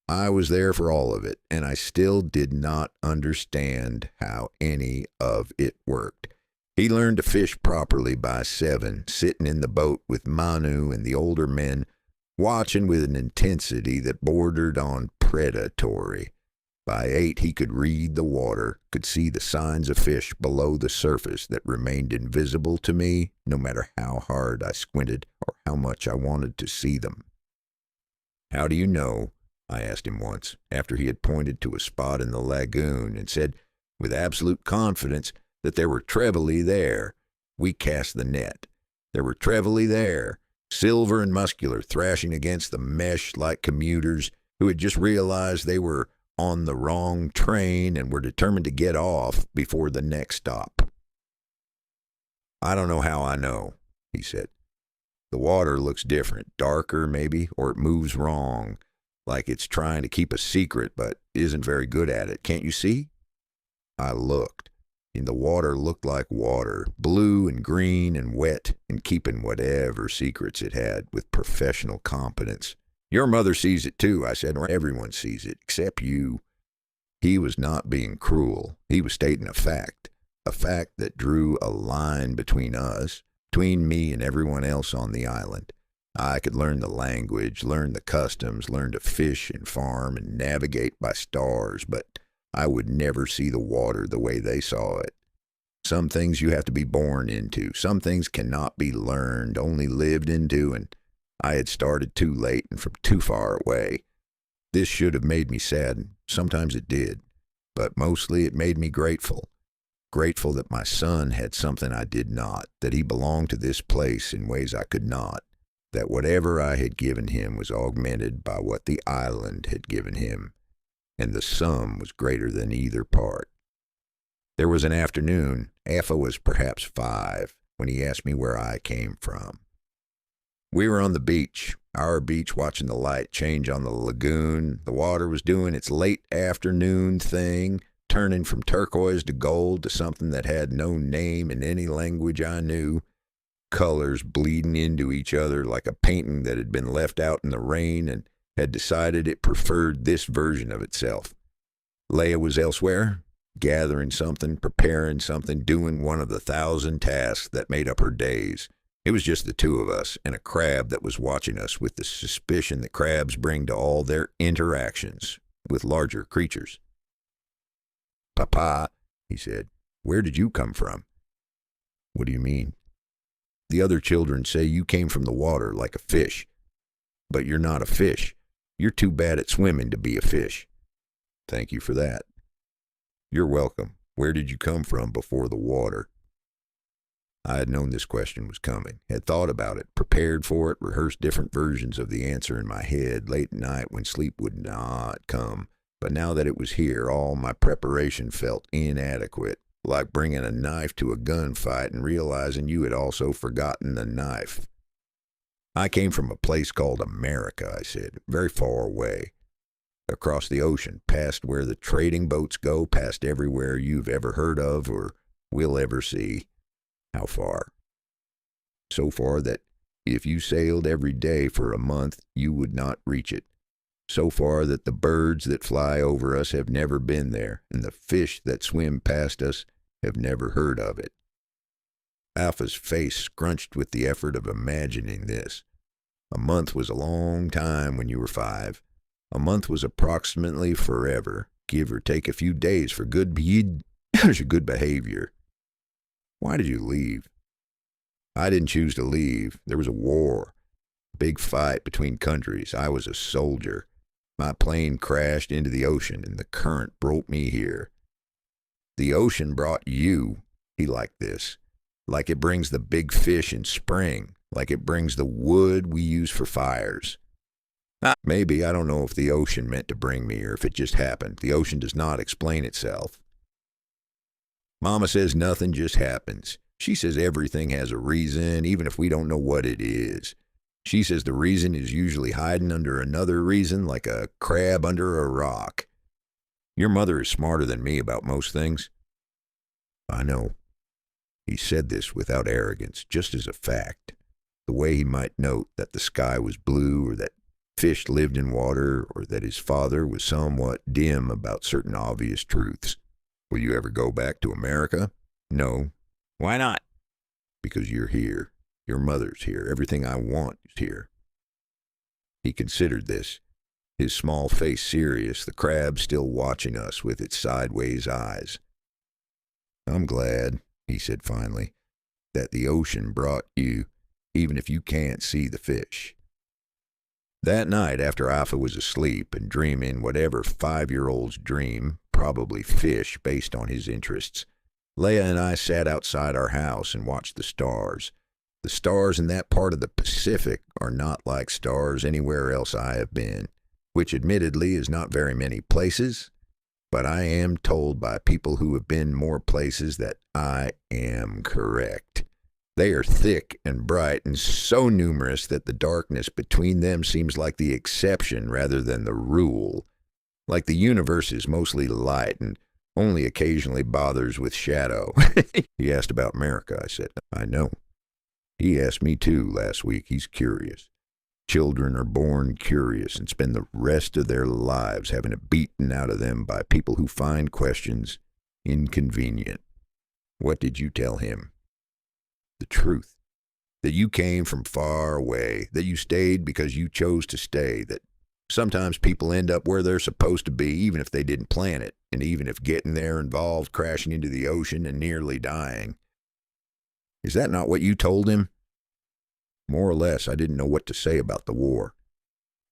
I was there for all of it, and I still did not understand how any of it worked. He learned to fish properly by 7, sitting in the boat with Manu and the older men, watching with an intensity that bordered on predatory. By 8, he could read the water, could see the signs of fish below the surface that remained invisible to me, no matter how hard I squinted or how much I wanted to see them. How do you know? I asked him once, after he had pointed to a spot in the lagoon and said, with absolute confidence, that there were trevally there. We cast the net. There were trevally there, silver and muscular, thrashing against the mesh like commuters who had just realized they were on the wrong train and were determined to get off before the next stop. I don't know how I know, he said. The water looks different, darker maybe, or it moves wrong, like it's trying to keep a secret but isn't very good at it. Can't you see? I looked, and the water looked like water, blue and green and wet, and keeping whatever secrets it had with professional competence. Your mother sees it too, I said, or everyone sees it, except you. He was not being cruel. He was stating a fact that drew a line between us, between me and everyone else on the island. I could learn the language, learn the customs, learn to fish and farm and navigate by stars, but I would never see the water the way they saw it. Some things you have to be born into. Some things cannot be learned, only lived into, and I had started too late and from too far away. This should have made me sad. Sometimes it did, but mostly it made me grateful. Grateful that my son had something I did not, that he belonged to this place in ways I could not, that whatever I had given him was augmented by what the island had given him, and the sum was greater than either part. There was an afternoon, Afa was perhaps 5, when he asked me where I came from. We were on the beach, our beach, watching the light change on the lagoon. The water was doing its late afternoon thing, turning from turquoise to gold to something that had no name in any language I knew, colors bleeding into each other like a painting that had been left out in the rain and had decided it preferred this version of itself. Leah was elsewhere. gathering something, preparing something, doing one of the 1,000 tasks that made up her days. It was just the two of us and a crab that was watching us with the suspicion that crabs bring to all their interactions with larger creatures. "Papa," he said, "where did you come from?" "What do you mean?" "The other children say you came from the water like a fish. But you're not a fish. You're too bad at swimming to be a fish." "Thank you for that." "You're welcome. Where did you come from before the water?" I had known this question was coming, had thought about it, prepared for it, rehearsed different versions of the answer in my head late at night when sleep would not come. But now that it was here, all my preparation felt inadequate, like bringing a knife to a gunfight and realizing you had also forgotten the knife. "I came from a place called America," I said, "very far away. Across the ocean, past where the trading boats go, past everywhere you've ever heard of or will ever see." "How far?" "So far that if you sailed every day for a month, you would not reach it. So far that the birds that fly over us have never been there, and the fish that swim past us have never heard of it." Alpha's face scrunched with the effort of imagining this. A month was a long time when you were 5. A month was approximately forever, give or take a few days for good behavior. "Why did you leave?" "I didn't choose to leave. There was a war. A big fight between countries. I was a soldier. My plane crashed into the ocean, and the current brought me here." "The ocean brought you." He liked this. "Like it brings the big fish in spring. Like it brings the wood we use for fires." "Maybe. I don't know if the ocean meant to bring me or if it just happened. The ocean does not explain itself." "Mama says nothing just happens. She says everything has a reason, even if we don't know what it is. She says the reason is usually hiding under another reason, like a crab under a rock. Your mother is smarter than me about most things." "I know." He said this without arrogance, just as a fact, the way he might note that the sky was blue or that fish lived in water or that his father was somewhat dim about certain obvious truths. "Will you ever go back to America?" "No." "Why not?" "Because you're here. Your mother's here. Everything I want is here." He considered this, his small face serious, the crab still watching us with its sideways eyes. "I'm glad," he said finally, "that the ocean brought you, even if you can't see the fish." That night, after Alpha was asleep and dreaming whatever 5-year-olds dream, probably fish based on his interests, Leia and I sat outside our house and watched the stars. The stars in that part of the Pacific are not like stars anywhere else I have been, which admittedly is not very many places, but I am told by people who have been more places that I am correct. They are thick and bright and so numerous that the darkness between them seems like the exception rather than the rule. Like the universe is mostly light and only occasionally bothers with shadow. He asked about America, I said. "I know. He asked me too last week. He's curious. Children are born curious and spend the rest of their lives having it beaten out of them by people who find questions inconvenient." "What did you tell him?" "The truth. That you came from far away, that you stayed because you chose to stay, that sometimes people end up where they're supposed to be even if they didn't plan it, and even if getting there involved crashing into the ocean and nearly dying." "Is that not what you told him?" "More or less. I didn't know what to say about the war."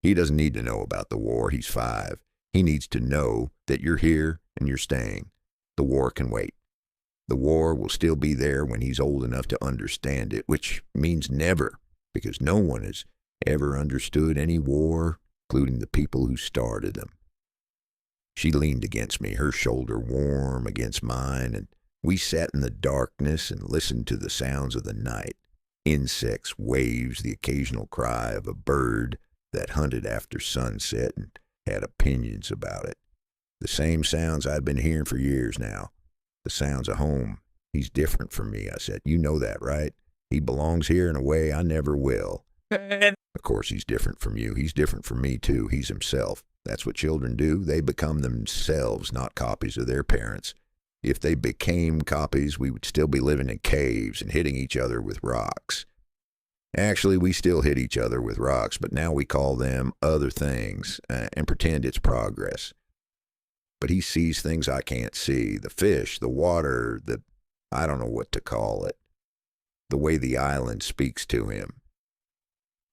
"He doesn't need to know about the war. He's 5. He needs to know that you're here and you're staying. The war can wait. The war will still be there when he's old enough to understand it, which means never, because no one has ever understood any war, including the people who started them." She leaned against me, her shoulder warm against mine, and we sat in the darkness and listened to the sounds of the night. Insects, waves, the occasional cry of a bird that hunted after sunset and had opinions about it. The same sounds I'd been hearing for years now. The sounds of home. "He's different from me," I said. "You know that, right? He belongs here in a way I never will." "Of course he's different from you. He's different from me, too. He's himself. That's what children do. They become themselves, not copies of their parents. If they became copies, we would still be living in caves and hitting each other with rocks. Actually, we still hit each other with rocks, but now we call them other things and pretend it's progress. But he sees things I can't see. The fish, the water, I don't know what to call it. The way the island speaks to him.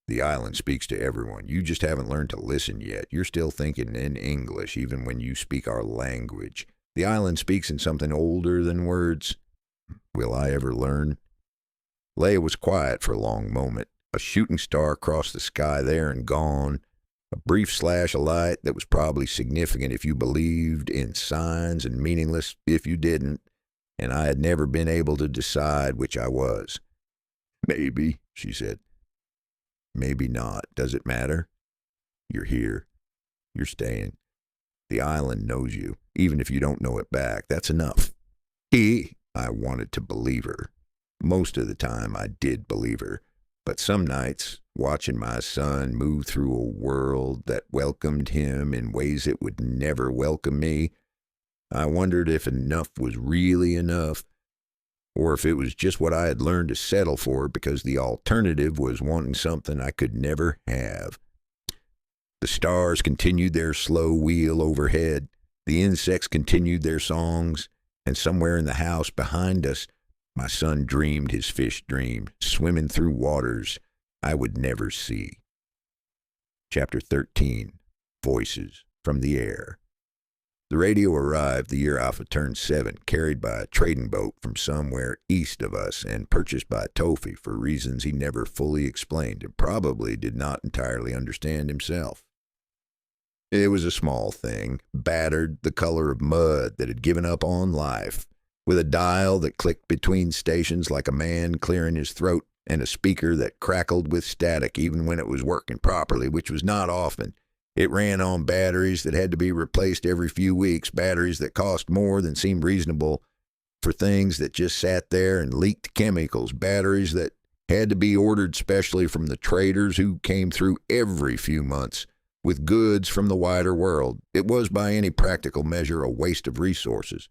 The island speaks to everyone. You just haven't learned to listen yet. You're still thinking in English, even when you speak our language. The island speaks in something older than words. Will I ever learn? Leia was quiet for a long moment. A shooting star crossed the sky there and gone. A brief slash of light that was probably significant if you believed in signs and meaningless if you didn't, and I had never been able to decide which I was. Maybe, she said. Maybe not. Does it matter? You're here. You're staying. The island knows you, even if you don't know it back. That's enough. I wanted to believe her. Most of the time I did believe her. But some nights, watching my son move through a world that welcomed him in ways it would never welcome me, I wondered if enough was really enough, or if it was just what I had learned to settle for because the alternative was wanting something I could never have. The stars continued their slow wheel overhead. The insects continued their songs, and somewhere in the house behind us, my son dreamed his fish dream, swimming through waters I would never see. Chapter 13, Voices from the Air. The radio arrived the year Alpha turned 7, carried by a trading boat from somewhere east of us and purchased by Tofi for reasons he never fully explained and probably did not entirely understand himself. It was a small thing, battered, the color of mud that had given up on life, with a dial that clicked between stations like a man clearing his throat and a speaker that crackled with static even when it was working properly, which was not often. It ran on batteries that had to be replaced every few weeks, batteries that cost more than seemed reasonable for things that just sat there and leaked chemicals, batteries that had to be ordered specially from the traders who came through every few months with goods from the wider world. It was by any practical measure a waste of resources.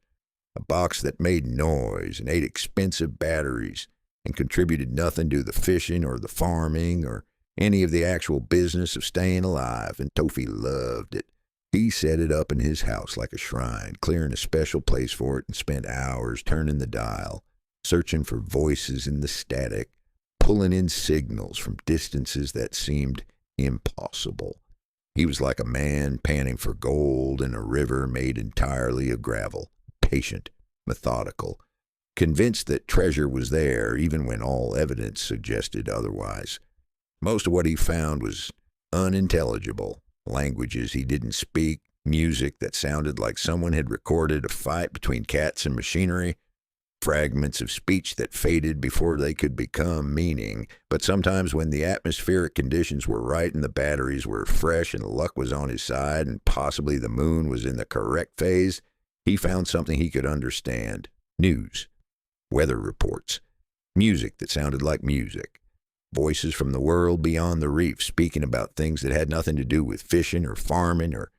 A box that made noise and ate expensive batteries and contributed nothing to the fishing or the farming or any of the actual business of staying alive, and Tofi loved it. He set it up in his house like a shrine, clearing a special place for it, and spent hours turning the dial, searching for voices in the static, pulling in signals from distances that seemed impossible. He was like a man panning for gold in a river made entirely of gravel, patient, methodical, convinced that treasure was there even when all evidence suggested otherwise. Most of what he found was unintelligible, languages he didn't speak, music that sounded like someone had recorded a fight between cats and machinery, fragments of speech that faded before they could become meaning. But sometimes when the atmospheric conditions were right and the batteries were fresh and luck was on his side and possibly the moon was in the correct phase, he found something he could understand. News, weather reports, music that sounded like music. Voices from the world beyond the reef speaking about things that had nothing to do with fishing or farming or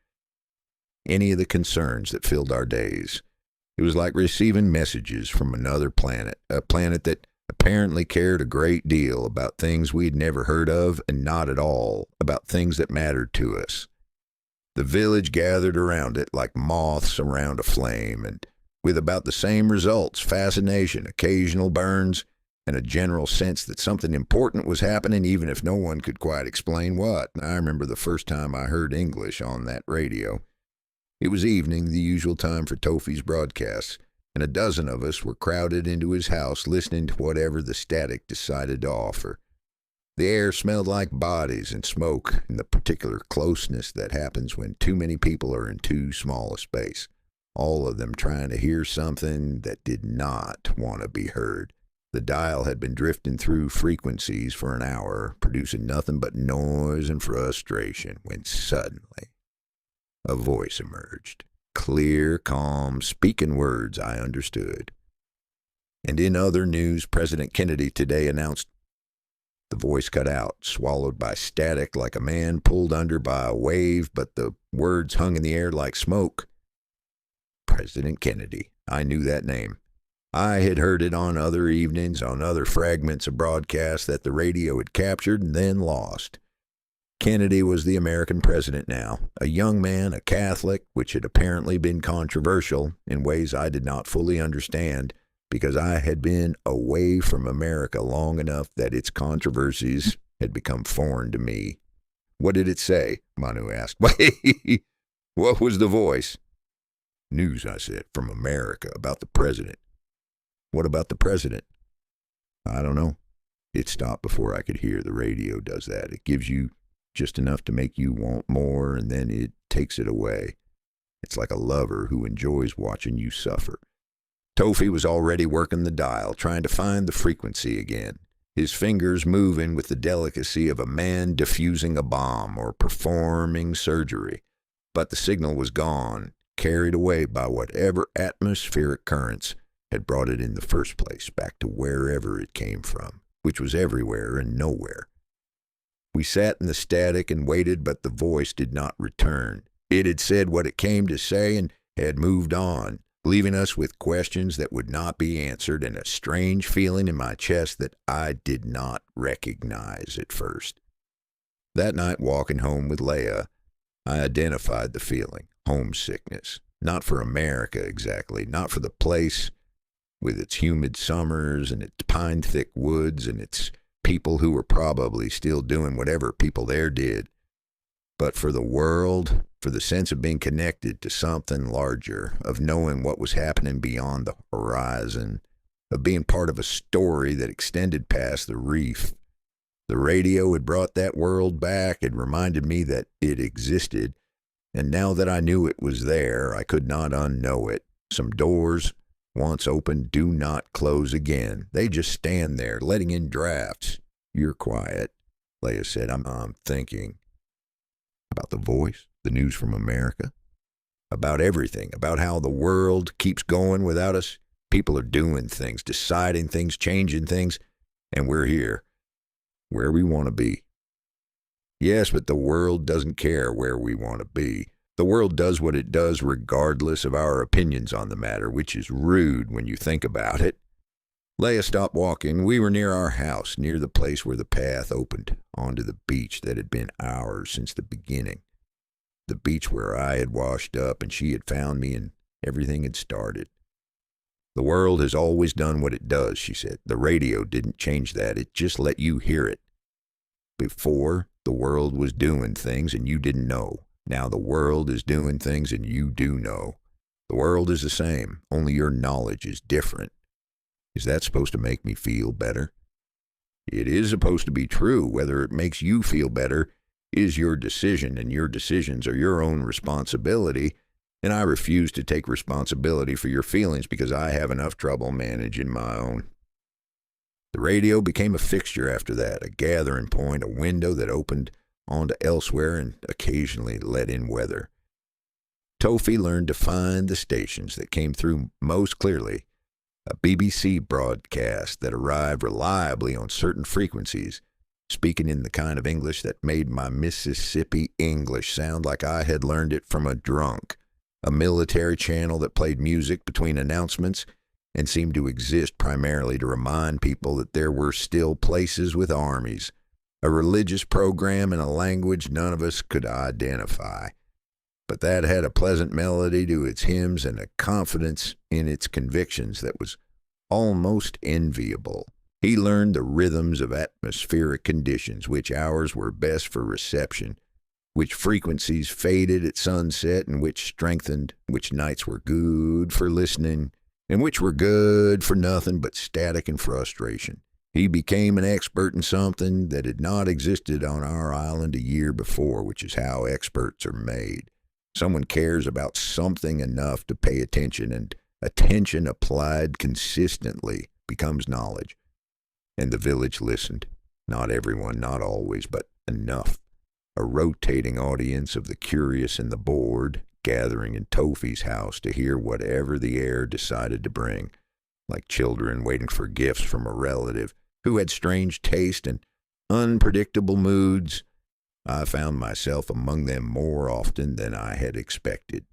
any of the concerns that filled our days. It was like receiving messages from another planet, a planet that apparently cared a great deal about things we'd never heard of and not at all about things that mattered to us. The village gathered around it like moths around a flame, and with about the same results, fascination, occasional burns, and a general sense that something important was happening even if no one could quite explain what. I remember the first time I heard English on that radio. It was evening, the usual time for Tofi's broadcasts, and a dozen of us were crowded into his house listening to whatever the static decided to offer. The air smelled like bodies and smoke and the particular closeness that happens when too many people are in too small a space, all of them trying to hear something that did not want to be heard. The dial had been drifting through frequencies for an hour, producing nothing but noise and frustration, when suddenly a voice emerged. Clear, calm, speaking words I understood. And in other news, President Kennedy today announced. The voice cut out, swallowed by static like a man pulled under by a wave, but the words hung in the air like smoke. President Kennedy, I knew that name. I had heard it on other evenings, on other fragments of broadcasts that the radio had captured and then lost. Kennedy was the American president now, a young man, a Catholic, which had apparently been controversial in ways I did not fully understand because I had been away from America long enough that its controversies had become foreign to me. What did it say? Manu asked. Wait, what was the voice? News, I said, from America about the president. What about the president? I don't know. It stopped before I could hear. The radio does that. It gives you just enough to make you want more, and then it takes it away. It's like a lover who enjoys watching you suffer. Tofi was already working the dial, trying to find the frequency again, his fingers moving with the delicacy of a man defusing a bomb or performing surgery. But the signal was gone, carried away by whatever atmospheric currents had brought it in the first place, back to wherever it came from, which was everywhere and nowhere. We sat in the static and waited, but the voice did not return. It had said what it came to say and had moved on, leaving us with questions that would not be answered and a strange feeling in my chest that I did not recognize at first. That night, walking home with Leia, I identified the feeling, homesickness. Not for America exactly, not for the place with its humid summers and its pine-thick woods and its people who were probably still doing whatever people there did, but for the world, for the sense of being connected to something larger, of knowing what was happening beyond the horizon, of being part of a story that extended past the reef. The radio had brought that world back. It reminded me that it existed, and now that I knew it was there, I could not unknow it. Some doors, once open, do not close again. They just stand there, letting in drafts. You're quiet, Leia said. I'm thinking. About the voice, the news from America, about everything, about how the world keeps going without us. People are doing things, deciding things, changing things, and we're here, where we want to be. Yes, but the world doesn't care where we want to be. The world does what it does regardless of our opinions on the matter, which is rude when you think about it. Leia stopped walking. We were near our house, near the place where the path opened onto the beach that had been ours since the beginning. The beach where I had washed up and she had found me and everything had started. The world has always done what it does, she said. The radio didn't change that. It just let you hear it. Before, the world was doing things and you didn't know. Now the world is doing things and you do know. The world is the same, only your knowledge is different. Is that supposed to make me feel better? It is supposed to be true. Whether it makes you feel better is your decision, and your decisions are your own responsibility, and I refuse to take responsibility for your feelings because I have enough trouble managing my own. The radio became a fixture after that, a gathering point, a window that opened onto elsewhere and occasionally let in weather. Tofi learned to find the stations that came through most clearly, a BBC broadcast that arrived reliably on certain frequencies, speaking in the kind of English that made my Mississippi English sound like I had learned it from a drunk, a military channel that played music between announcements and seemed to exist primarily to remind people that there were still places with armies, a religious program in a language none of us could identify, but that had a pleasant melody to its hymns and a confidence in its convictions that was almost enviable. He learned the rhythms of atmospheric conditions, which hours were best for reception, which frequencies faded at sunset and which strengthened, which nights were good for listening, and which were good for nothing but static and frustration. He became an expert in something that had not existed on our island a year before, which is how experts are made. Someone cares about something enough to pay attention, and attention applied consistently becomes knowledge. And the village listened. Not everyone, not always, but enough. A rotating audience of the curious and the bored, gathering in Tofi's house to hear whatever the air decided to bring, like children waiting for gifts from a relative who had strange taste and unpredictable moods. I found myself among them more often than I had expected.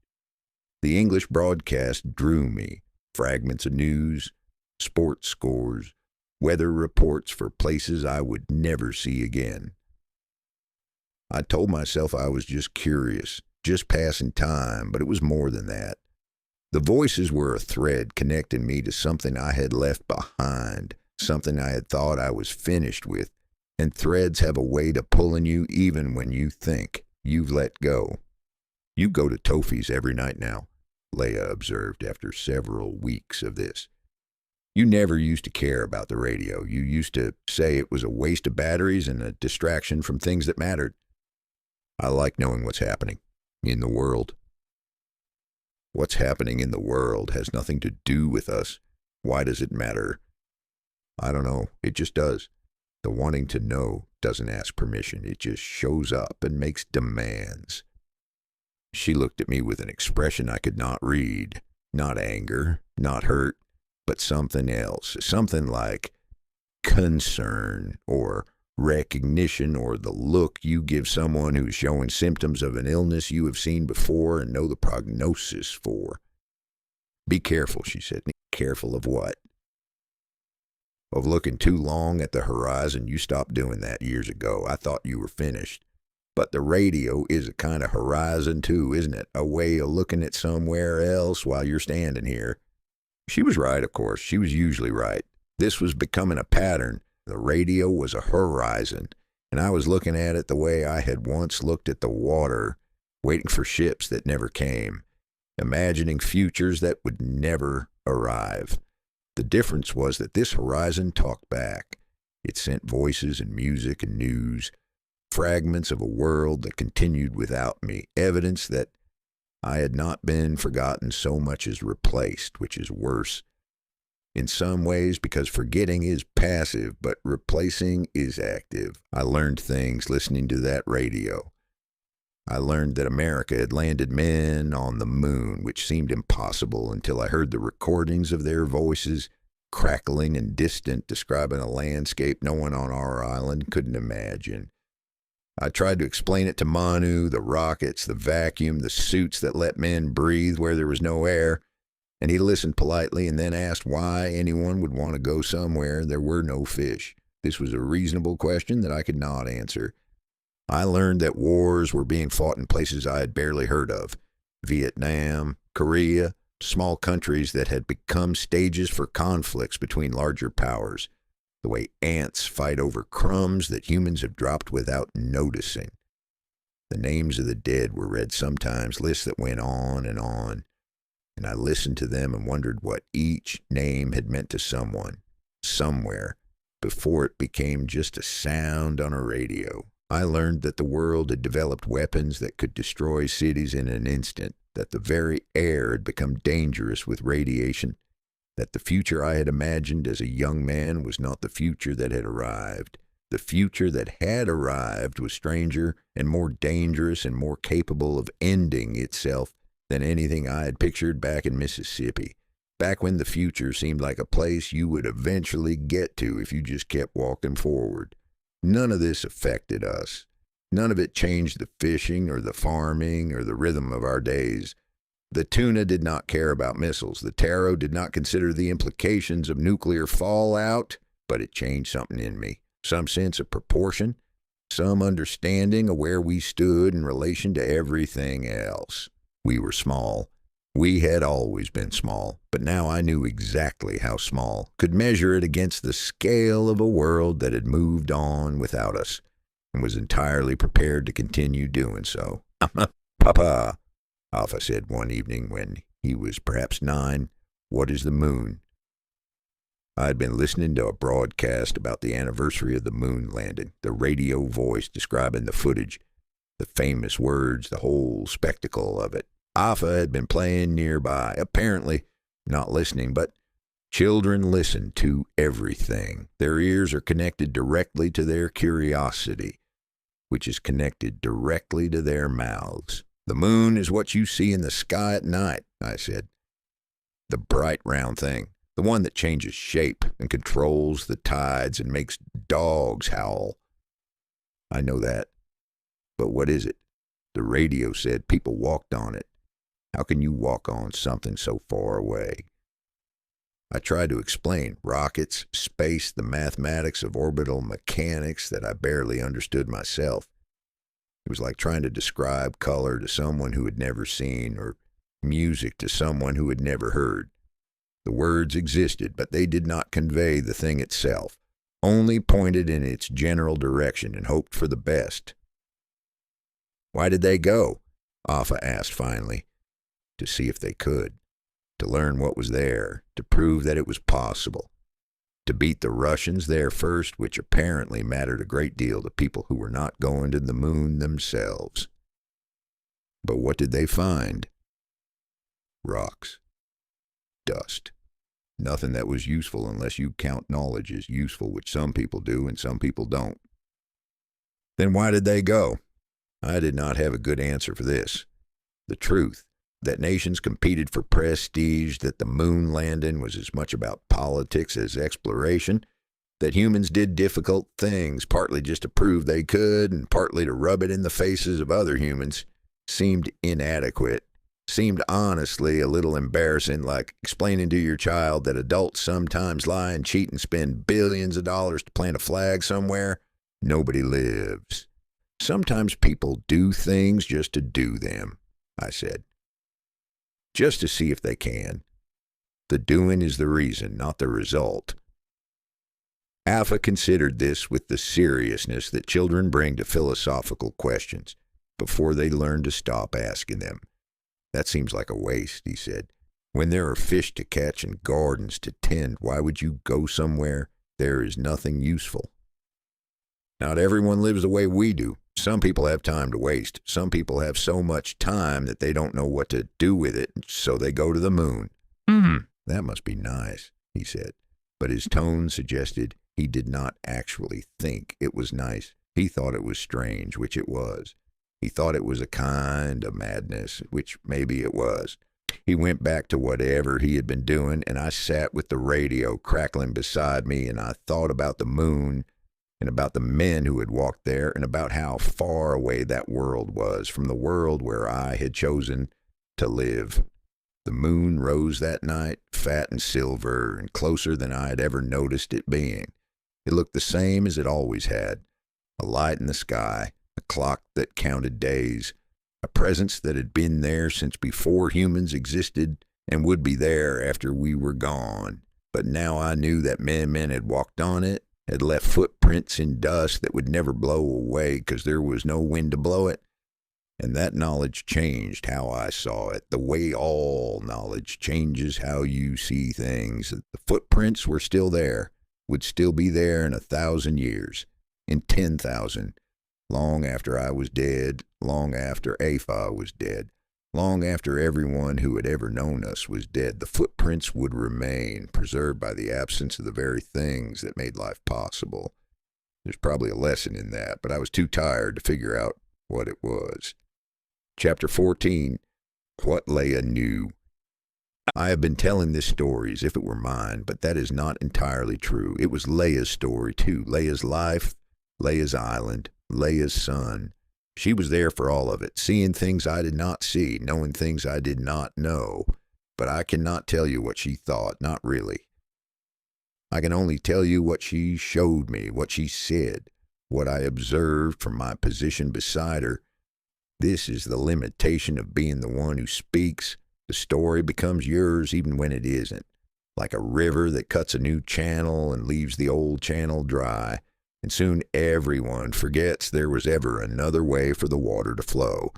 The English broadcast drew me, fragments of news, sports scores, weather reports for places I would never see again. I told myself I was just curious, just passing time, but it was more than that. The voices were a thread connecting me to something I had left behind, something I had thought I was finished with, and threads have a way to pulling you even when you think you've let go. You go to Tofi's every night now, Leia observed after several weeks of this. You never used to care about the radio. You used to say it was a waste of batteries and a distraction from things that mattered. I like knowing what's happening in the world. What's happening in the world has nothing to do with us. Why does it matter? I don't know. It just does. The wanting to know doesn't ask permission. It just shows up and makes demands. She looked at me with an expression I could not read. Not anger, not hurt, but something else. Something like concern or recognition, or the look you give someone who's showing symptoms of an illness you have seen before and know the prognosis for. Be careful, she said. Careful of what? Of looking too long at the horizon. You stopped doing that years ago. I thought you were finished. But the radio is a kind of horizon too, isn't it? A way of looking at somewhere else while you're standing here. She was right, of course. She was usually right. This was becoming a pattern. The radio was a horizon, and I was looking at it the way I had once looked at the water, waiting for ships that never came, imagining futures that would never arrive. The difference was that this horizon talked back. It sent voices and music and news, fragments of a world that continued without me, evidence that I had not been forgotten so much as replaced, which is worse. In some ways, because forgetting is passive, but replacing is active. I learned things listening to that radio. I learned that America had landed men on the moon, which seemed impossible until I heard the recordings of their voices, crackling and distant, describing a landscape no one on our island couldn't imagine. I tried to explain it to Manu, the rockets, the vacuum, the suits that let men breathe where there was no air, and he listened politely and then asked why anyone would want to go somewhere there were no fish. This was a reasonable question that I could not answer. I learned that wars were being fought in places I had barely heard of. Vietnam, Korea, small countries that had become stages for conflicts between larger powers. The way ants fight over crumbs that humans have dropped without noticing. The names of the dead were read sometimes, lists that went on, and I listened to them and wondered what each name had meant to someone, somewhere, before it became just a sound on a radio. I learned that the world had developed weapons that could destroy cities in an instant, that the very air had become dangerous with radiation, that the future I had imagined as a young man was not the future that had arrived. The future that had arrived was stranger and more dangerous and more capable of ending itself than anything I had pictured back in Mississippi, back when the future seemed like a place you would eventually get to if you just kept walking forward. None of this affected us. None of it changed the fishing or the farming or the rhythm of our days. The tuna did not care about missiles. The taro did not consider the implications of nuclear fallout, but it changed something in me, some sense of proportion, some understanding of where we stood in relation to everything else. We were small. We had always been small, but now I knew exactly how small, could measure it against the scale of a world that had moved on without us, and was entirely prepared to continue doing so. Papa, Alpha said one evening when he was perhaps 9, what is the moon? I had been listening to a broadcast about the anniversary of the moon landing, the radio voice describing the footage, the famous words, the whole spectacle of it. Alpha had been playing nearby, apparently not listening, but children listen to everything. Their ears are connected directly to their curiosity, which is connected directly to their mouths. The moon is what you see in the sky at night, I said. The bright round thing, the one that changes shape and controls the tides and makes dogs howl. I know that. But what is it? The radio said people walked on it. How can you walk on something so far away? I tried to explain rockets, space, the mathematics of orbital mechanics that I barely understood myself. It was like trying to describe color to someone who had never seen, or music to someone who had never heard. The words existed, but they did not convey the thing itself, only pointed in its general direction and hoped for the best. "Why did they go?" Alpha asked finally. "To see if they could. To learn what was there, to prove that it was possible. To beat the Russians there first, which apparently mattered a great deal to people who were not going to the moon themselves." But what did they find? Rocks. Dust. Nothing that was useful unless you count knowledge as useful, which some people do and some people don't. Then why did they go? I did not have a good answer for this. The truth, that nations competed for prestige, that the moon landing was as much about politics as exploration, that humans did difficult things, partly just to prove they could and partly to rub it in the faces of other humans, seemed inadequate, seemed honestly a little embarrassing, like explaining to your child that adults sometimes lie and cheat and spend billions of dollars to plant a flag somewhere nobody lives. Sometimes people do things just to do them, I said. Just to see if they can. The doing is the reason, not the result. Alpha considered this with the seriousness that children bring to philosophical questions before they learn to stop asking them. "That seems like a waste," he said. "When there are fish to catch and gardens to tend, why would you go somewhere there is nothing useful?" Not everyone lives the way we do. Some people have time to waste. Some people have so much time that they don't know what to do with it, so they go to the moon. That must be nice," he said. But his tone suggested he did not actually think it was nice. He thought it was strange, which it was. He thought it was a kind of madness, which maybe it was. He went back to whatever he had been doing, and I sat with the radio crackling beside me, and I thought about the moon and about the men who had walked there and about how far away that world was from the world where I had chosen to live. The moon rose that night, fat and silver, and closer than I had ever noticed it being. It looked the same as it always had, a light in the sky, a clock that counted days, a presence that had been there since before humans existed and would be there after we were gone. But now I knew that men had walked on it, had left footprints in dust that would never blow away because there was no wind to blow it. And that knowledge changed how I saw it, the way all knowledge changes how you see things. The footprints were still there, would still be there in 1,000 years, in 10,000, long after I was dead, long after Apha was dead, long after everyone who had ever known us was dead. The footprints would remain, preserved by the absence of the very things that made life possible. There's probably a lesson in that, but I was too tired to figure out what it was. Chapter 14, What Leia Knew. I have been telling this story as if it were mine, but that is not entirely true. It was Leia's story, too. Leia's life, Leia's island, Leia's son. She was there for all of it, seeing things I did not see, knowing things I did not know. But I cannot tell you what she thought, not really. I can only tell you what she showed me, what she said, what I observed from my position beside her. This is the limitation of being the one who speaks. The story becomes yours even when it isn't, like a river that cuts a new channel and leaves the old channel dry, and soon everyone forgets there was ever another way for the water to flow.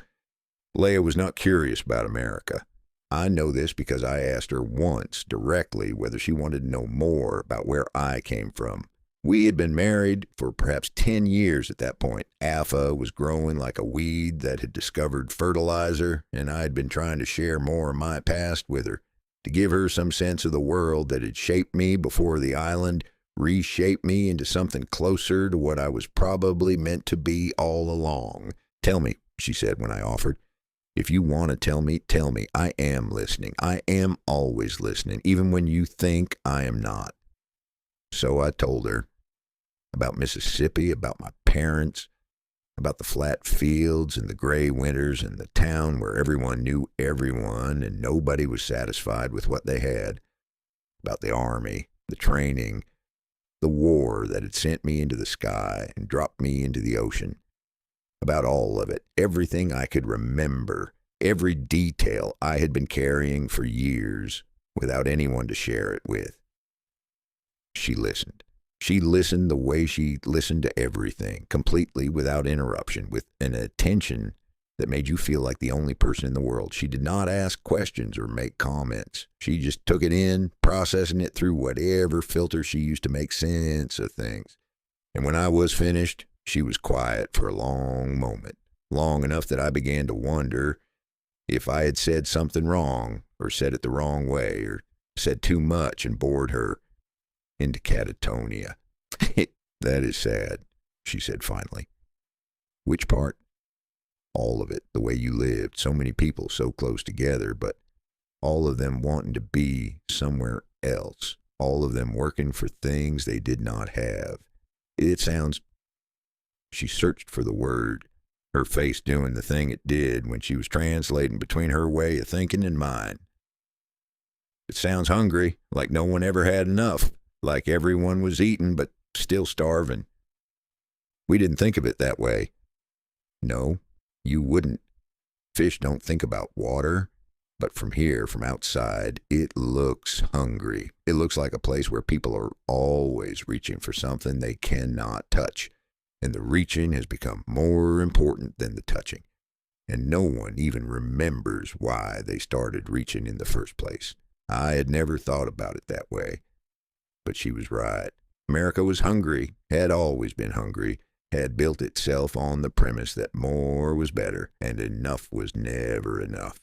Leia was not curious about America. I know this because I asked her once directly whether she wanted to know more about where I came from. We had been married for perhaps 10 years at that point. Alpha was growing like a weed that had discovered fertilizer, and I had been trying to share more of my past with her, to give her some sense of the world that had shaped me before the island reshaped me into something closer to what I was probably meant to be all along. "Tell me," she said when I offered. "If you want to tell me, tell me. I am listening. I am always listening, even when you think I am not." So I told her about Mississippi, about my parents, about the flat fields and the gray winters and the town where everyone knew everyone and nobody was satisfied with what they had. about the army, the training, the war that had sent me into the sky and dropped me into the ocean, about all of it, everything I could remember, every detail I had been carrying for years without anyone to share it with. She listened. She listened the way she listened to everything, completely without interruption, with an attention that made you feel like the only person in the world. She did not ask questions or make comments. She just took it in, processing it through whatever filter she used to make sense of things. And when I was finished, she was quiet for a long moment, long enough that I began to wonder if I had said something wrong, or said it the wrong way, or said too much and bored her into catatonia. That is sad, she said finally. Which part? All of it, the way you lived, so many people so close together, but all of them wanting to be somewhere else, all of them working for things they did not have. It sounds... She searched for the word, her face doing the thing it did when she was translating between her way of thinking and mine. It sounds hungry, like no one ever had enough, like everyone was eating but still starving. We didn't think of it that way. No, you wouldn't. Fish don't think about water, but from here, from outside, it looks hungry. It looks like a place where people are always reaching for something they cannot touch, and the reaching has become more important than the touching, and no one even remembers why they started reaching in the first place. I had never thought about it that way, but she was right. America was hungry, had always been hungry, had built itself on the premise that more was better, and enough was never enough.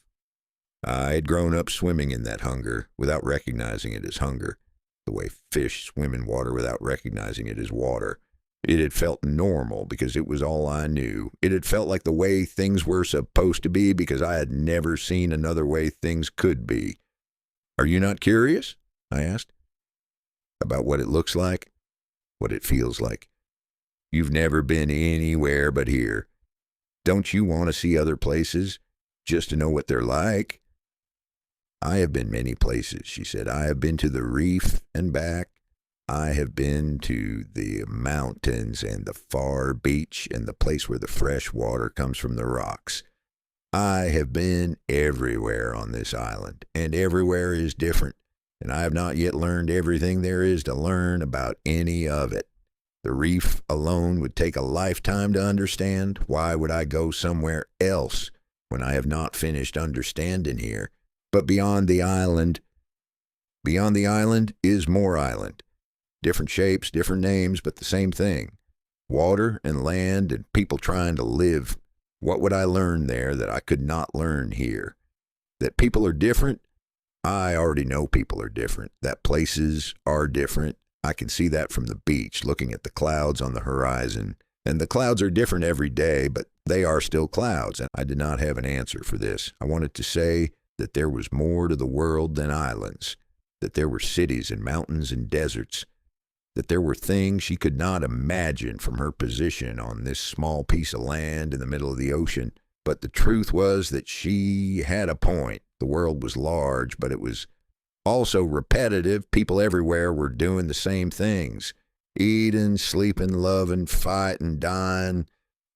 I had grown up swimming in that hunger without recognizing it as hunger, the way fish swim in water without recognizing it as water. It had felt normal because it was all I knew. It had felt like the way things were supposed to be because I had never seen another way things could be. Are you not curious? I asked. About what it looks like? What it feels like? You've never been anywhere but here. Don't you want to see other places, just to know what they're like? I have been many places, she said. I have been to the reef and back. I have been to the mountains and the far beach and the place where the fresh water comes from the rocks. I have been everywhere on this island, and everywhere is different, and I have not yet learned everything there is to learn about any of it. The reef alone would take a lifetime to understand. Why would I go somewhere else when I have not finished understanding here? But beyond the island is more island. Different shapes, different names, but the same thing. Water and land and people trying to live. What would I learn there that I could not learn here? That people are different? I already know people are different. That places are different. I can see that from the beach, looking at the clouds on the horizon. And the clouds are different every day, but they are still clouds. And I did not have an answer for this. I wanted to say that there was more to the world than islands, that there were cities and mountains and deserts, that there were things she could not imagine from her position on this small piece of land in the middle of the ocean. But the truth was that she had a point. The world was large, but it was also repetitive. People everywhere were doing the same things. Eating, sleeping, loving, fighting, dying.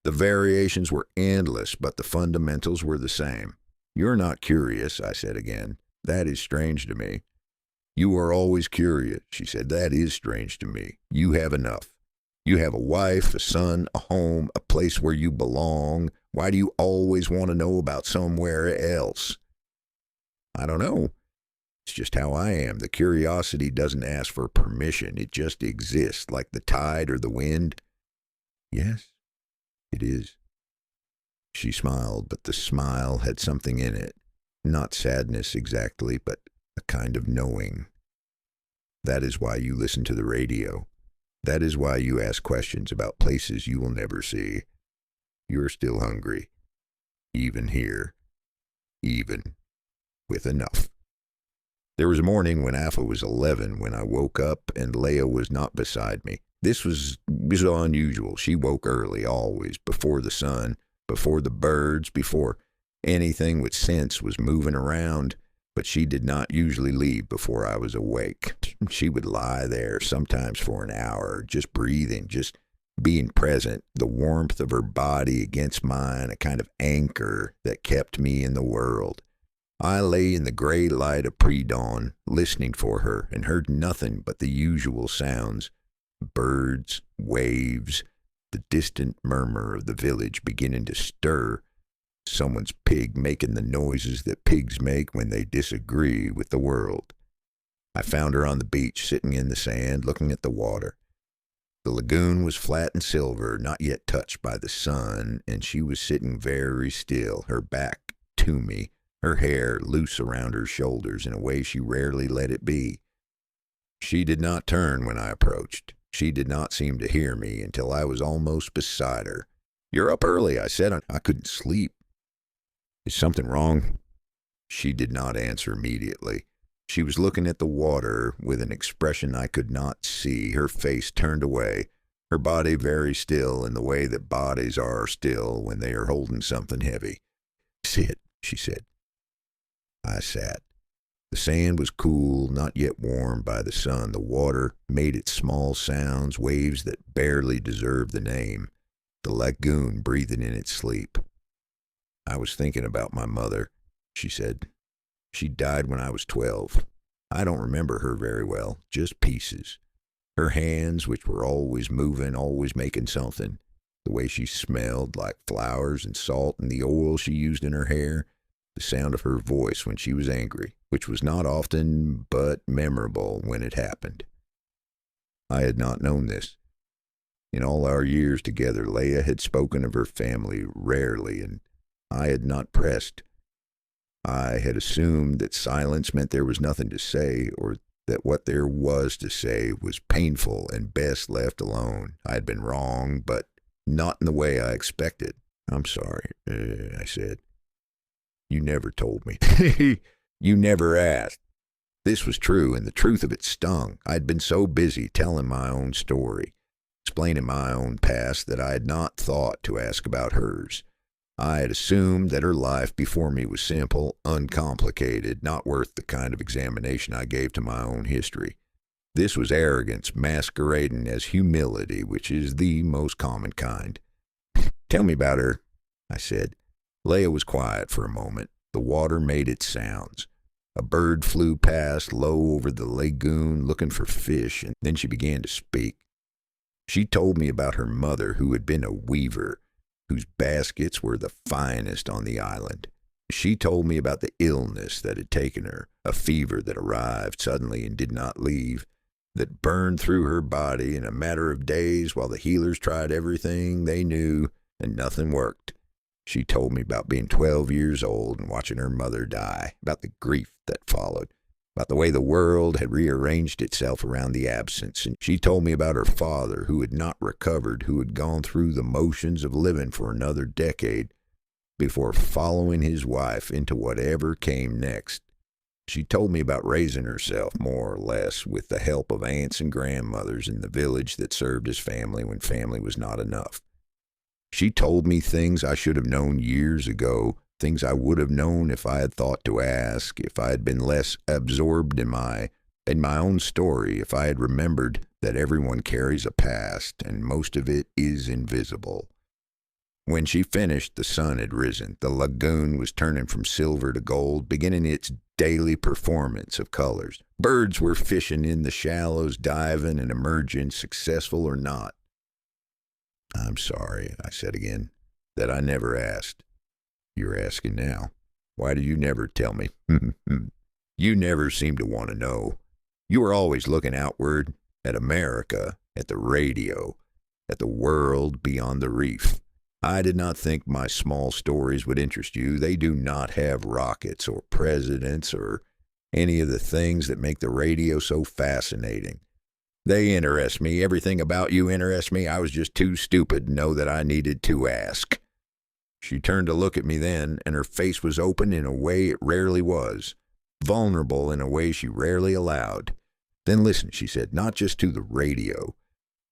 The variations were endless, but the fundamentals were the same. You're not curious, I said again. That is strange to me. You are always curious, she said. That is strange to me. You have enough. You have a wife, a son, a home, a place where you belong. Why do you always want to know about somewhere else? I don't know. It's just how I am. The curiosity doesn't ask for permission. It just exists, like the tide or the wind. Yes, it is. She smiled, but the smile had something in it. Not sadness exactly, but a kind of knowing. That is why you listen to the radio. That is why you ask questions about places you will never see. You're still hungry. Even here. Even with enough. There was a morning when Alpha was 11 when I woke up and Leia was not beside me. This was unusual. She woke early, always, before the sun, before the birds, before anything with sense was moving around. but she did not usually leave before I was awake. She would lie there sometimes for an hour, just breathing, just being present, the warmth of her body against mine, a kind of anchor that kept me in the world. I lay in the gray light of pre-dawn, listening for her, and heard nothing but the usual sounds: birds, waves, the distant murmur of the village beginning to stir, someone's pig making the noises that pigs make when they disagree with the world. I found her on the beach, sitting in the sand, looking at the water. The lagoon was flat and silver, not yet touched by the sun, and she was sitting very still, her back to me, her hair loose around her shoulders in a way she rarely let it be. She did not turn when I approached. She did not seem to hear me until I was almost beside her. "You're up early," I said. I couldn't sleep. "Is something wrong?" She did not answer immediately. She was looking at the water with an expression I could not see, her face turned away, her body very still in the way that bodies are still when they are holding something heavy. "Sit," she said. I sat. The sand was cool, not yet warmed by the sun. The water made its small sounds, waves that barely deserved the name. The lagoon breathing in its sleep. "I was thinking about my mother," she said. "She died when I was 12. I don't remember her very well, just pieces. Her hands, which were always moving, always making something. The way she smelled like flowers and salt, and the oil she used in her hair. The sound of her voice when she was angry, which was not often but memorable when it happened." I had not known this. In all our years together, Leah had spoken of her family rarely, and I had not pressed. I had assumed that silence meant there was nothing to say, or that what there was to say was painful and best left alone. I had been wrong, but not in the way I expected. "I'm sorry," I said. "You never told me." "You never asked." This was true, and the truth of it stung. I had been so busy telling my own story, explaining my own past, that I had not thought to ask about hers. I had assumed that her life before me was simple, uncomplicated, not worth the kind of examination I gave to my own history. This was arrogance masquerading as humility, which is the most common kind. "Tell me about her," I said. Leah was quiet for a moment. The water made its sounds. A bird flew past low over the lagoon looking for fish, and then she began to speak. She told me about her mother, who had been a weaver, whose baskets were the finest on the island. She told me about the illness that had taken her, a fever that arrived suddenly and did not leave, that burned through her body in a matter of days while the healers tried everything they knew and nothing worked. She told me about being 12 years old and watching her mother die, about the grief that followed, about the way the world had rearranged itself around the absence. And she told me about her father, who had not recovered, who had gone through the motions of living for another decade before following his wife into whatever came next. She told me about raising herself, more or less, with the help of aunts and grandmothers in the village that served as family when family was not enough. She told me things I should have known years ago, things I would have known if I had thought to ask, if I had been less absorbed in my own story, if I had remembered that everyone carries a past and most of it is invisible. When she finished, the sun had risen. The lagoon was turning from silver to gold, beginning its daily performance of colors. Birds were fishing in the shallows, diving and emerging, successful or not. "I'm sorry," I said again, "that I never asked." "You're asking now. Why do you never tell me?" "You never seem to want to know. You were always looking outward, at America, at the radio, at the world beyond the reef. I did not think my small stories would interest you. They do not have rockets or presidents or any of the things that make the radio so fascinating. They interest me. Everything about you interests me. I was just too stupid to know that I needed to ask." She turned to look at me then, and her face was open in a way it rarely was, vulnerable in a way she rarely allowed. "Then listen," she said, "not just to the radio,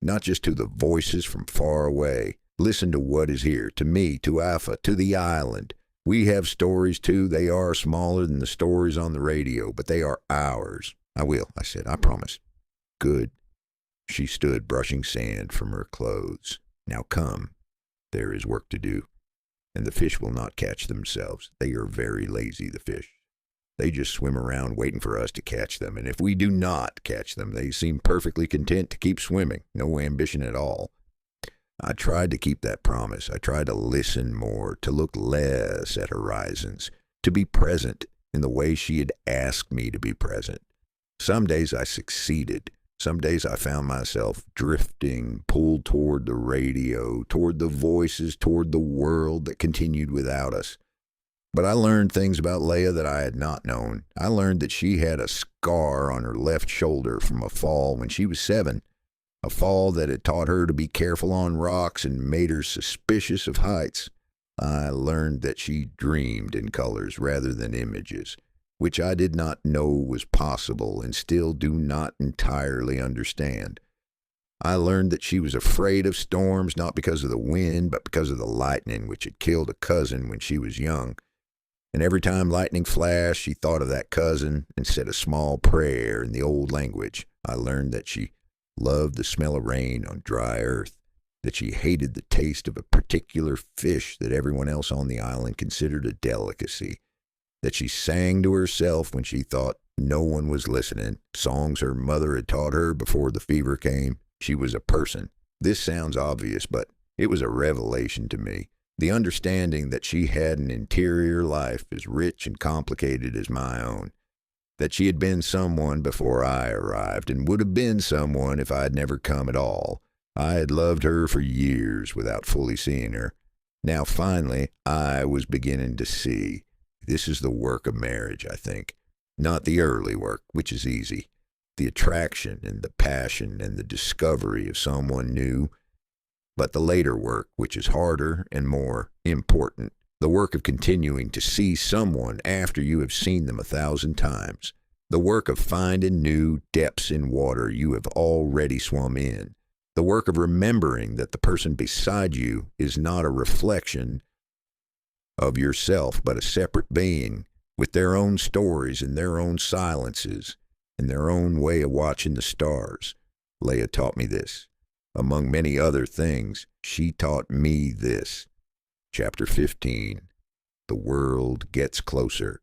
not just to the voices from far away. Listen to what is here, to me, to Alpha, to the island. We have stories too. They are smaller than the stories on the radio, but they are ours. I will, I said. I promise. Good. She stood brushing sand from her clothes. Now come. There is work to do. And the fish will not catch themselves. They are very lazy, the fish. They just swim around waiting for us to catch them, and if we do not catch them, they seem perfectly content to keep swimming, no ambition at all. I tried to keep that promise. I tried to listen more, to look less at horizons, to be present in the way she had asked me to be present. Some days I succeeded. Some days I found myself drifting, pulled toward the radio, toward the voices, toward the world that continued without us. But I learned things about Leah that I had not known. I learned that she had a scar on her left shoulder from a fall when she was 7, a fall that had taught her to be careful on rocks and made her suspicious of heights. I learned that she dreamed in colors rather than images, which I did not know was possible and still do not entirely understand. I learned that she was afraid of storms not because of the wind, but because of the lightning which had killed a cousin when she was young. And every time lightning flashed, she thought of that cousin and said a small prayer in the old language. I learned that she loved the smell of rain on dry earth, that she hated the taste of a particular fish that everyone else on the island considered a delicacy, that she sang to herself when she thought no one was listening, songs her mother had taught her before the fever came. She was a person. This sounds obvious, but it was a revelation to me. The understanding that she had an interior life as rich and complicated as my own, that she had been someone before I arrived and would have been someone if I had never come at all. I had loved her for years without fully seeing her. Now finally I was beginning to see. This is the work of marriage, I think. Not the early work, which is easy. The attraction and the passion and the discovery of someone new. But the later work, which is harder and more important, the work of continuing to see someone after you have seen them 1,000 times, the work of finding new depths in water you have already swum in, the work of remembering that the person beside you is not a reflection of yourself, but a separate being with their own stories and their own silences and their own way of watching the stars. Leah taught me this. Among many other things, she taught me this. Chapter 15. The world gets closer.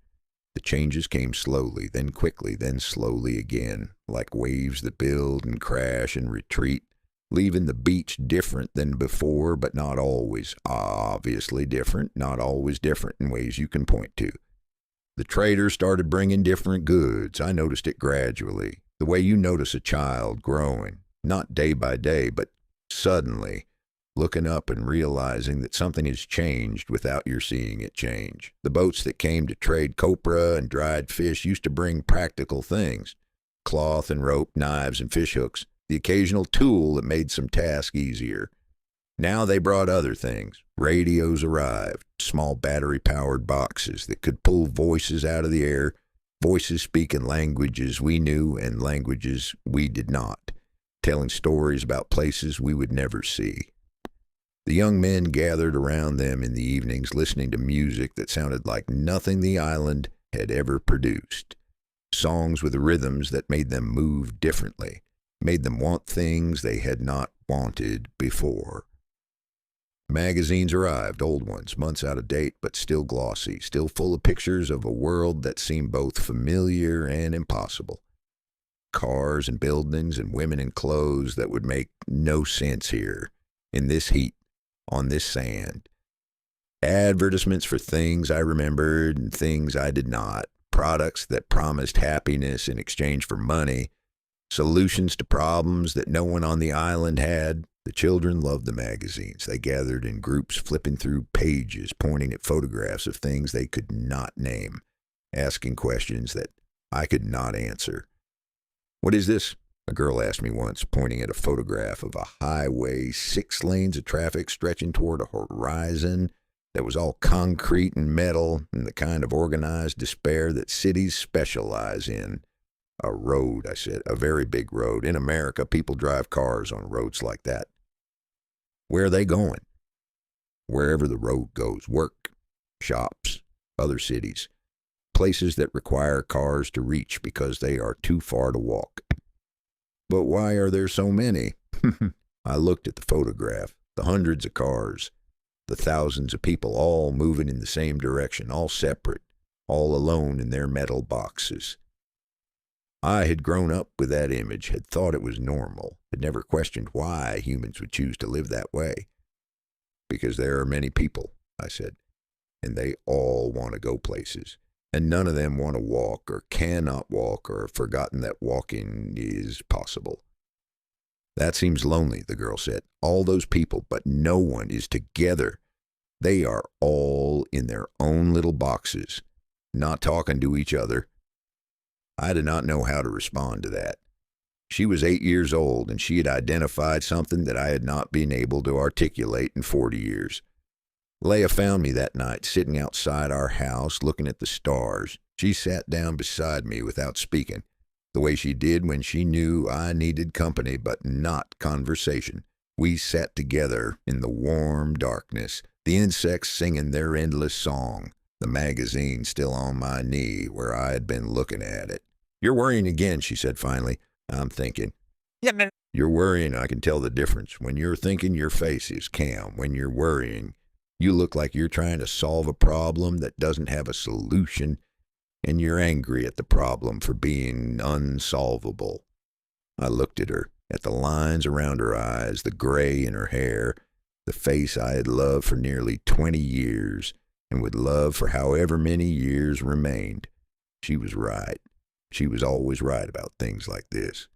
The changes came slowly, then quickly, then slowly again, like waves that build and crash and retreat, leaving the beach different than before, but not always. Obviously different, not always different in ways you can point to. The traders started bringing different goods. I noticed it gradually, the way you notice a child growing. Not day by day, but suddenly, looking up and realizing that something has changed without your seeing it change. The boats that came to trade copra and dried fish used to bring practical things, cloth and rope, knives and fish hooks, the occasional tool that made some task easier. Now they brought other things. Radios arrived, small battery-powered boxes that could pull voices out of the air, voices speaking languages we knew and languages we did not, telling stories about places we would never see. The young men gathered around them in the evenings listening to music that sounded like nothing the island had ever produced. Songs with rhythms that made them move differently, made them want things they had not wanted before. Magazines arrived, old ones, months out of date, but still glossy, still full of pictures of a world that seemed both familiar and impossible. Cars and buildings and women in clothes that would make no sense here, in this heat, on this sand. Advertisements for things I remembered and things I did not. Products that promised happiness in exchange for money. Solutions to problems that no one on the island had. The children loved the magazines. They gathered in groups, flipping through pages, pointing at photographs of things they could not name, asking questions that I could not answer. "What is this?" a girl asked me once, pointing at a photograph of a highway, 6 lanes of traffic stretching toward a horizon that was all concrete and metal and the kind of organized despair that cities specialize in. "A road," I said, "a very big road. In America, people drive cars on roads like that." "Where are they going?" "Wherever the road goes. Work, shops, other cities, places that require cars to reach because they are too far to walk. But why are there so many? I looked at the photograph, the hundreds of cars, the thousands of people all moving in the same direction, all separate, all alone in their metal boxes. I had grown up with that image, had thought it was normal, had never questioned why humans would choose to live that way. Because there are many people, I said, and they all want to go places, and none of them want to walk or cannot walk or have forgotten that walking is possible. That seems lonely, the girl said. All those people, but no one is together. They are all in their own little boxes, not talking to each other. I did not know how to respond to that. She was 8 years old, and she had identified something that I had not been able to articulate in 40 years. Leah found me that night, sitting outside our house, looking at the stars. She sat down beside me without speaking, the way she did when she knew I needed company but not conversation. We sat together in the warm darkness, the insects singing their endless song, the magazine still on my knee where I had been looking at it. "You're worrying again," she said finally. I'm thinking. You're worrying, I can tell the difference. When you're thinking, your face is calm. When you're worrying, you look like you're trying to solve a problem that doesn't have a solution, and you're angry at the problem for being unsolvable. I looked at her, at the lines around her eyes, the gray in her hair, the face I had loved for nearly 20 years and would love for however many years remained. She was right. She was always right about things like this.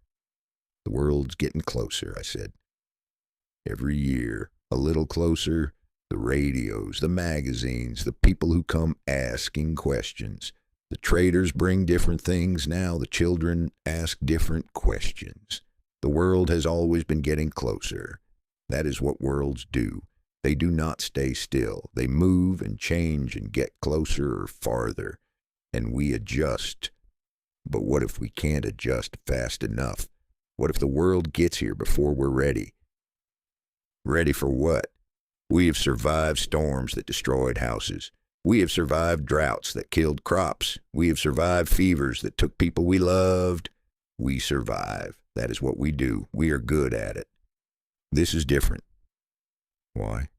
"The world's getting closer," I said. "Every year, a little closer. The radios, the magazines, the people who come asking questions. The traders bring different things now. The children ask different questions. The world has always been getting closer. That is what worlds do. They do not stay still. They move and change and get closer or farther. And we adjust. But what if we can't adjust fast enough? What if the world gets here before we're ready?" Ready for what? We have survived storms that destroyed houses. We have survived droughts that killed crops. We have survived fevers that took people we loved. We survive. That is what we do. We are good at it. This is different. Why?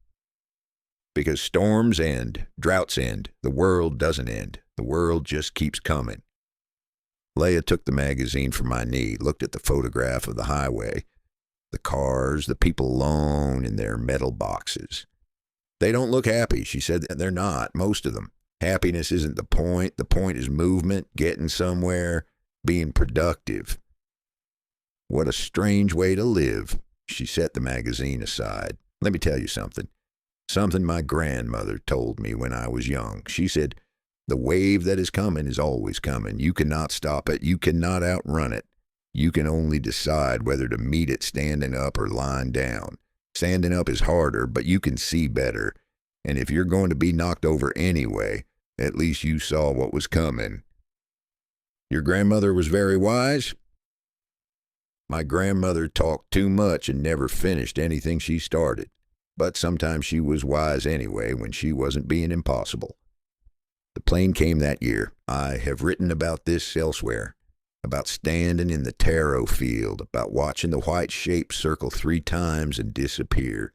Because storms end, droughts end. The world doesn't end. The world just keeps coming. Leah took the magazine from my knee, looked at the photograph of the highway, the cars, the people alone in their metal boxes. "They don't look happy," she said. "They're not, most of them. Happiness isn't the point. The point is movement, getting somewhere, being productive." What a strange way to live. She set the magazine aside. "Let me tell you something. Something my grandmother told me when I was young. She said, 'The wave that is coming is always coming. You cannot stop it. You cannot outrun it. You can only decide whether to meet it standing up or lying down. Standing up is harder, but you can see better. And if you're going to be knocked over anyway, at least you saw what was coming.'" "Your grandmother was very wise?" "My grandmother talked too much and never finished anything she started. But sometimes she was wise anyway when she wasn't being impossible. The plane came that year. I have written about this elsewhere, about standing in the taro field, about watching the white shape circle 3 times and disappear.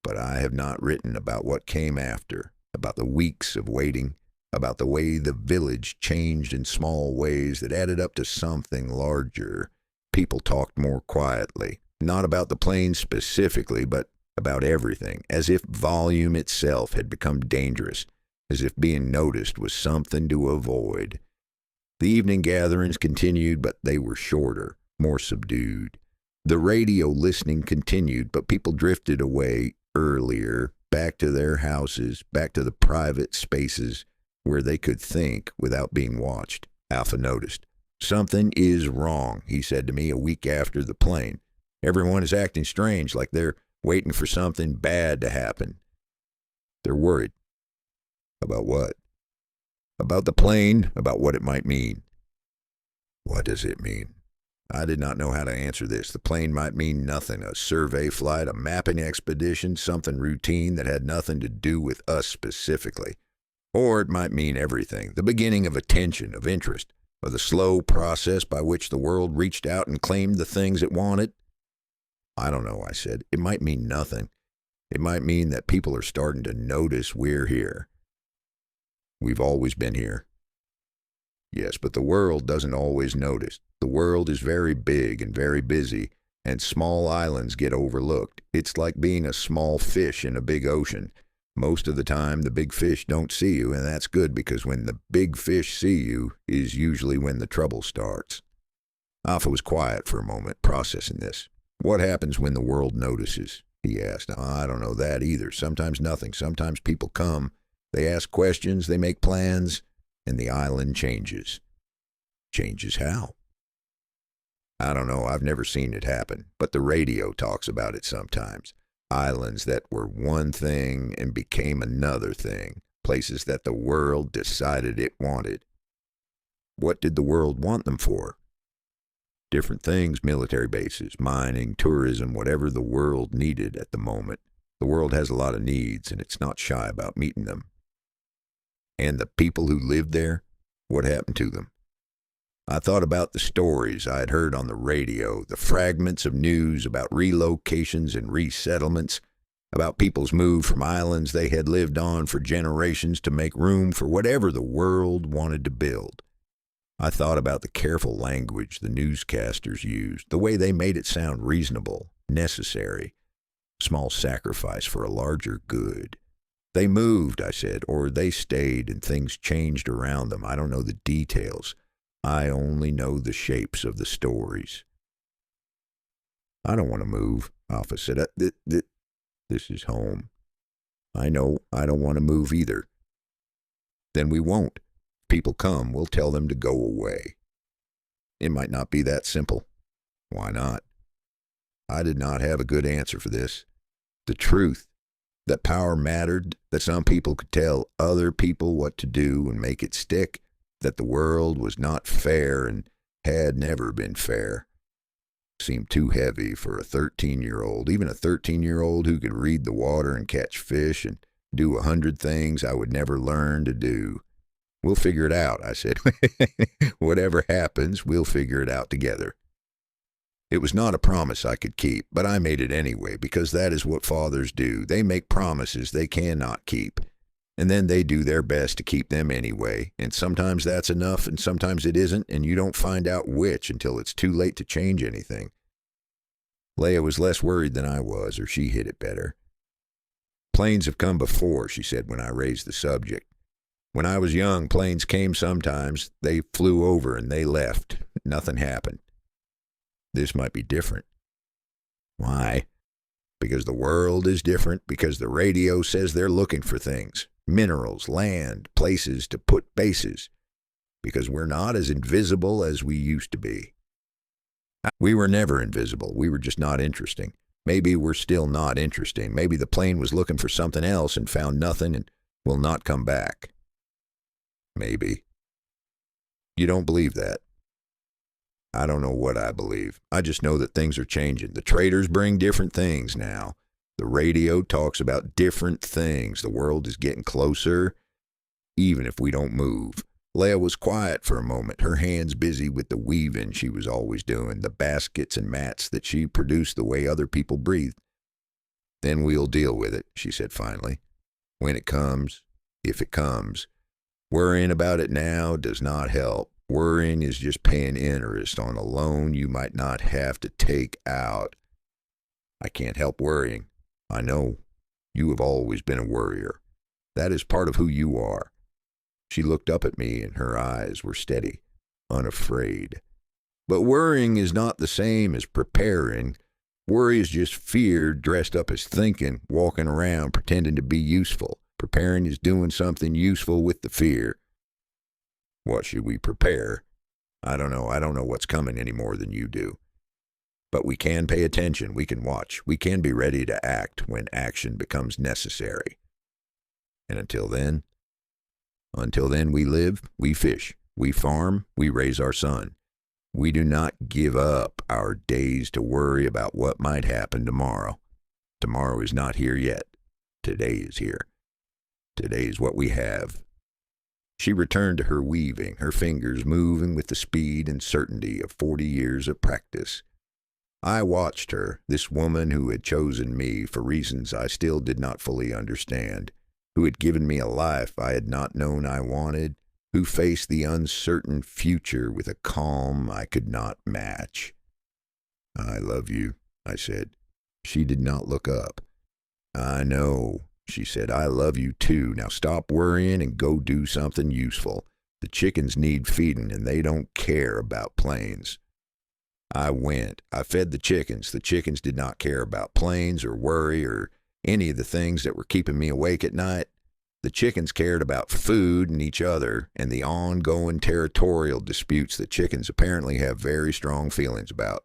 But I have not written about what came after, about the weeks of waiting, about the way the village changed in small ways that added up to something larger. People talked more quietly, not about the plane specifically, but about everything, as if volume itself had become dangerous, as if being noticed was something to avoid. The evening gatherings continued, but they were shorter, more subdued. The radio listening continued, but people drifted away earlier, back to their houses, back to the private spaces where they could think without being watched. Alpha noticed. "Something is wrong," he said to me a week after the plane. "Everyone is acting strange, like they're waiting for something bad to happen. They're worried." "About what?" "About the plane, about what it might mean." "What does it mean?" I did not know how to answer this. The plane might mean nothing, a survey flight, a mapping expedition, something routine that had nothing to do with us specifically. Or it might mean everything, the beginning of attention, of interest, of the slow process by which the world reached out and claimed the things it wanted. I don't know, I said. It might mean nothing. It might mean that people are starting to notice we're here. We've always been here. Yes, but the world doesn't always notice. The world is very big and very busy, and small islands get overlooked. It's like being a small fish in a big ocean. Most of the time, the big fish don't see you, and that's good because when the big fish see you is usually when the trouble starts. Alpha was quiet for a moment, processing this. What happens when the world notices? He asked. I don't know that either. Sometimes nothing. Sometimes people come. They ask questions, they make plans, and the island changes. Changes how? I don't know. I've never seen it happen, but the radio talks about it sometimes. Islands that were one thing and became another thing. Places that the world decided it wanted. What did the world want them for? Different things, military bases, mining, tourism, whatever the world needed at the moment. The world has a lot of needs, and it's not shy about meeting them. And the people who lived there, what happened to them? I thought about the stories I had heard on the radio, the fragments of news about relocations and resettlements, about people's move from islands they had lived on for generations to make room for whatever the world wanted to build. I thought about the careful language the newscasters used, the way they made it sound reasonable, necessary, small sacrifice for a larger good. They moved, I said, or they stayed and things changed around them. I don't know the details. I only know the shapes of the stories. I don't want to move, Alpha said. This is home. I know I don't want to move either. Then we won't. People come, we'll tell them to go away. It might not be that simple. Why not? I did not have a good answer for this. The truth, that power mattered, that some people could tell other people what to do and make it stick, that the world was not fair and had never been fair, seemed too heavy for a 13-year-old, even a 13-year-old who could read the water and catch fish and do 100 things I would never learn to do. We'll figure it out, I said. Whatever happens, we'll figure it out together. It was not a promise I could keep, but I made it anyway, because that is what fathers do. They make promises they cannot keep, and then they do their best to keep them anyway, and sometimes that's enough, and sometimes it isn't, and you don't find out which until it's too late to change anything. Leah was less worried than I was, or she hid it better. Planes have come before, she said when I raised the subject. When I was young, planes came sometimes. They flew over and they left. Nothing happened. This might be different. Why? Because the world is different, because the radio says they're looking for things, minerals, land, places to put bases, because we're not as invisible as we used to be. We were never invisible. We were just not interesting. Maybe we're still not interesting. Maybe the plane was looking for something else and found nothing and will not come back. Maybe. You don't believe that? I don't know what I believe. I just know that things are changing. The traders bring different things now. The radio talks about different things. The world is getting closer, even if we don't move. Leah was quiet for a moment, her hands busy with the weaving she was always doing, the baskets and mats that she produced the way other people breathed. Then we'll deal with it, she said finally. When it comes, if it comes. Worrying about it now does not help. Worrying is just paying interest on a loan you might not have to take out. I can't help worrying. I know. You have always been a worrier. That is part of who you are. She looked up at me and her eyes were steady, unafraid. But worrying is not the same as preparing. Worry is just fear dressed up as thinking, walking around pretending to be useful. Preparing is doing something useful with the fear. What should we prepare? I don't know. I don't know what's coming any more than you do. But we can pay attention. We can watch. We can be ready to act when action becomes necessary. And until then we live, we fish, we farm, we raise our son. We do not give up our days to worry about what might happen tomorrow. Tomorrow is not here yet. Today is here. Today is what we have. She returned to her weaving, her fingers moving with the speed and certainty of 40 years of practice. I watched her, this woman who had chosen me for reasons I still did not fully understand, who had given me a life I had not known I wanted, who faced the uncertain future with a calm I could not match. "I love you," I said. She did not look up. "I know," she said. "I love you too. Now stop worrying and go do something useful. The chickens need feeding, and they don't care about planes." I went. I fed the chickens. The chickens did not care about planes or worry or any of the things that were keeping me awake at night. The chickens cared about food and each other and the ongoing territorial disputes that chickens apparently have very strong feelings about.